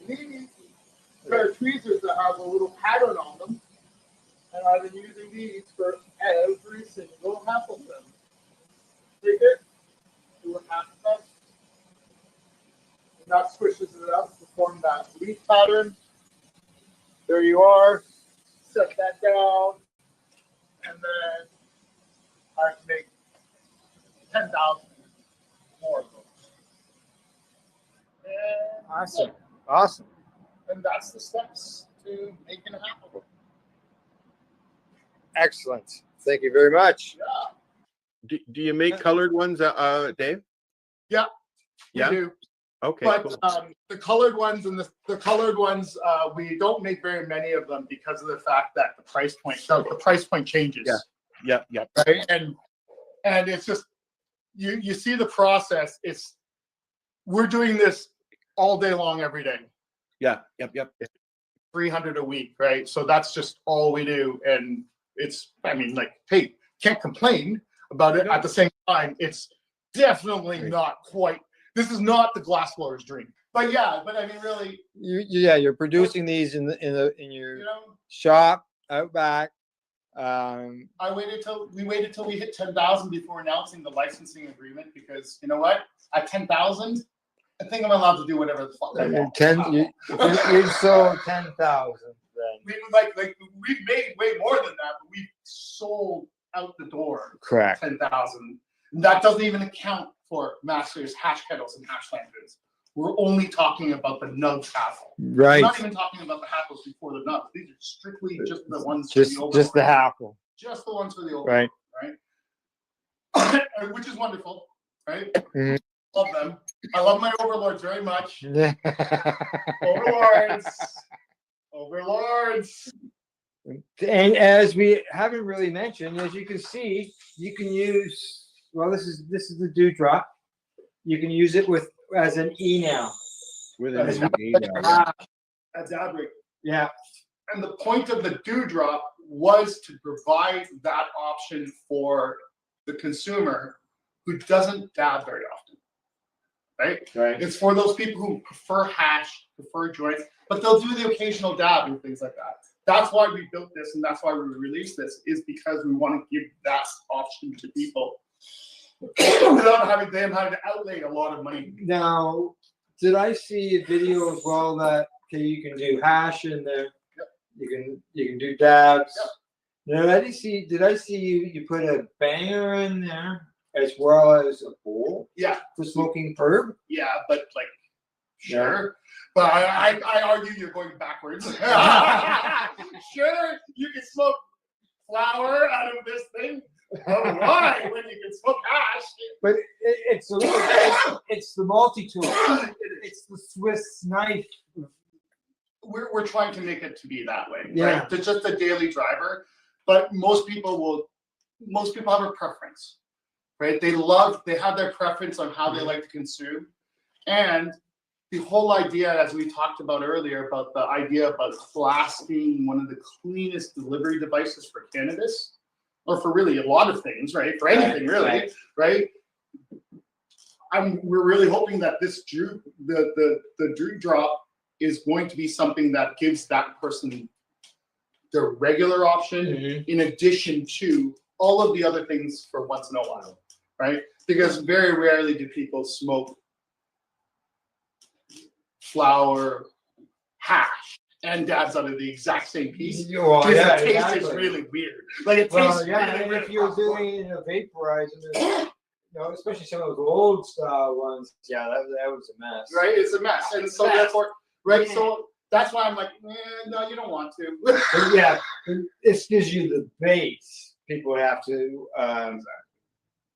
neat pair of tweezers that have a little pattern on them. And I've been using these for every single half of them. Take it, do a half cut, and that squishes it up to form that leaf pattern. There you are. Set that down, and then I can make 10,000 more of those. And Awesome. Awesome. And that's the steps to making a half of them. Excellent. Thank you very much. Yeah. Do you make colored ones, Dave? Yeah. Yeah. We do. Okay. But Cool. the colored ones and the colored ones, we don't make very many of them because of the fact that the price point changes. Yeah. Right. And it's just you see the process. We're doing this all day long, every day. Yeah. Yep. 300 a week, right? So that's just all we do, and hey, can't complain about it. At the same time, it's definitely not quite. This is not the glassblower's dream, but really, You're producing these in your shop out back. we waited till we hit 10,000 before announcing the licensing agreement because you know what? At 10,000, I think I'm allowed to do whatever the fuck I want. You sold 10,000. We've made way more than that, but we've sold out the door. Correct. 10,000. That doesn't even account for Masters, hash kettles, and hash lanterns. We're only talking about the nugs hassle. Right. We're not even talking about the hackles before the nugs. These are strictly just the ones Just for the overlord. the hackle. Just the ones for the overlord. Right. Which is wonderful, right? Mhm. Love them. I love my overlords very much. Overlords. And as we haven't really mentioned, as you can see, you can use. Well, this is the dewdrop. You can use it as an E now. With As an well. E now. At Dabrick. Yeah. And the point of the dewdrop was to provide that option for the consumer who doesn't dab very often. Right? It's for those people who prefer hash, prefer joints, but they'll do the occasional dab and things like that. That's why we built this and that's why we released this, is because we want to give that option to people without having them having to outlay a lot of money. Now, did I see a video as well that you can do hash in there? Yep. You can do dabs. Yep. Now, did I see you put a banger in there as well as a bowl? Yeah. For smoking herb? Yeah, but like, sure. But I argue you're going backwards. Sure, you can smoke flour out of this thing. But why when you can smoke hash? But it's the multi-tool. It's the Swiss knife. We're trying to make it to be that way. Yeah. Right? It's just a daily driver. But most people have a preference. Right? They have their preference on how they like to consume. And the whole idea, as we talked about earlier, about the idea about glass being one of the cleanest delivery devices for cannabis, or for really a lot of things, right? For anything, really, right? We're really hoping that this the Drew drop is going to be something that gives that person the regular option in addition to all of the other things for once in a while, right? Because very rarely do people smoke flour, hash, and dabs out of the exact same piece. Well, because yeah, the taste exactly. is really weird. Like it tastes really and weird. if you're doing it in a vaporizer, especially some of those old style ones, that was a mess. Right, it's a mess, and so therefore, right, so that's why I'm like, no, you don't want to. But yeah, this gives you the base. People have to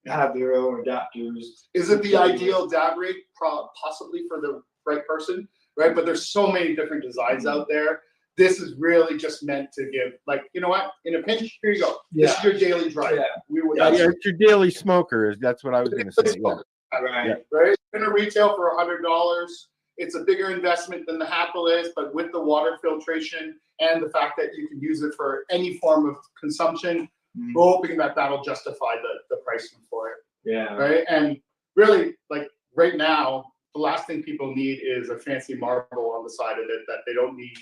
have their own adapters. Is it the ideal dab rate? Possibly for the right person, right? But there's so many different designs out there. This is really just meant to give, like, you know what? In a pinch, here you go. This is your daily drive. It's your daily smoker. That's what I was going to say. Yeah. Right. Yeah. Right. It's going to retail for $100. It's a bigger investment than the Happel is, but with the water filtration and the fact that you can use it for any form of consumption, we're hoping that that'll justify the pricing for it. Yeah. Right. And really, like right now, the last thing people need is a fancy marble on the side of it that they don't need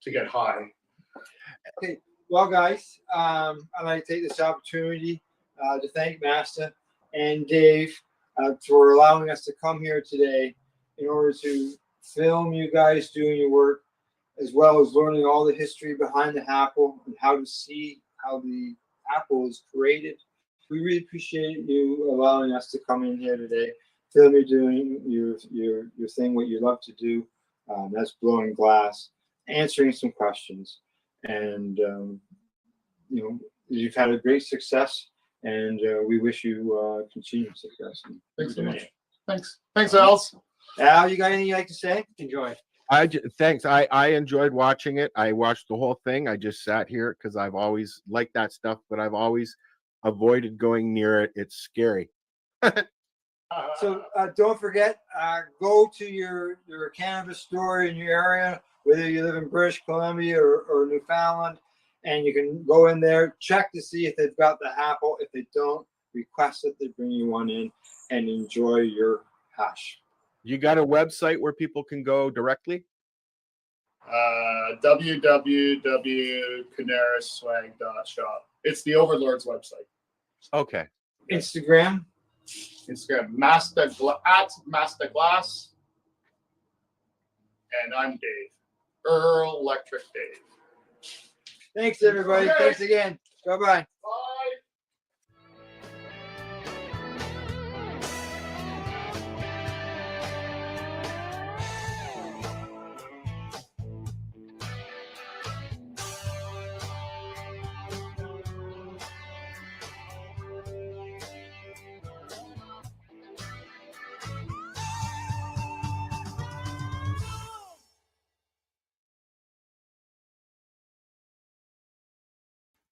to get high. Okay. Well, guys, I'd like to take this opportunity to thank Master and Dave for allowing us to come here today in order to film you guys doing your work, as well as learning all the history behind the Happel and how to see how the Happel is created. We really appreciate you allowing us to come in here today, film you doing your thing, what you love to do. That's blowing glass, answering some questions, and you've had a great success, and we wish you continued success. Thanks so much. Thanks, Als. Al, you got anything you'd like to say? Enjoy. Thanks. I enjoyed watching it. I watched the whole thing. I just sat here because I've always liked that stuff, but I've always avoided going near it. It's scary. So don't forget, go to your cannabis store in your area, whether you live in British Columbia or Newfoundland, and you can go in there, check to see if they've got the Happel. If they don't, request that they bring you one in and enjoy your hash. You got a website where people can go directly? www.canarisswag.shop. It's the Overlord's website. Okay. Instagram, Master Glass. And I'm Dave. Earl Electric Dave. Thanks, everybody. Okay. Thanks again. Bye-bye. Bye.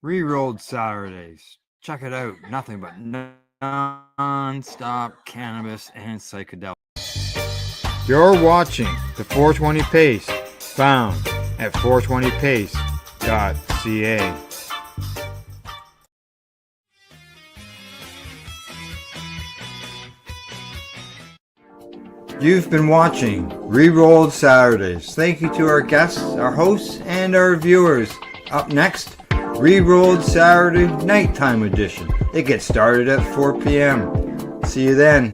Rerolled Saturdays. Check it out. Nothing but non-stop cannabis and psychedelics. You're watching the 420 Pace, found at 420pace.ca. You've been watching Rerolled Saturdays. Thank you to our guests, our hosts, and our viewers. Up next, Rerolled Saturday Nighttime Edition. It gets started at 4 p.m. See you then.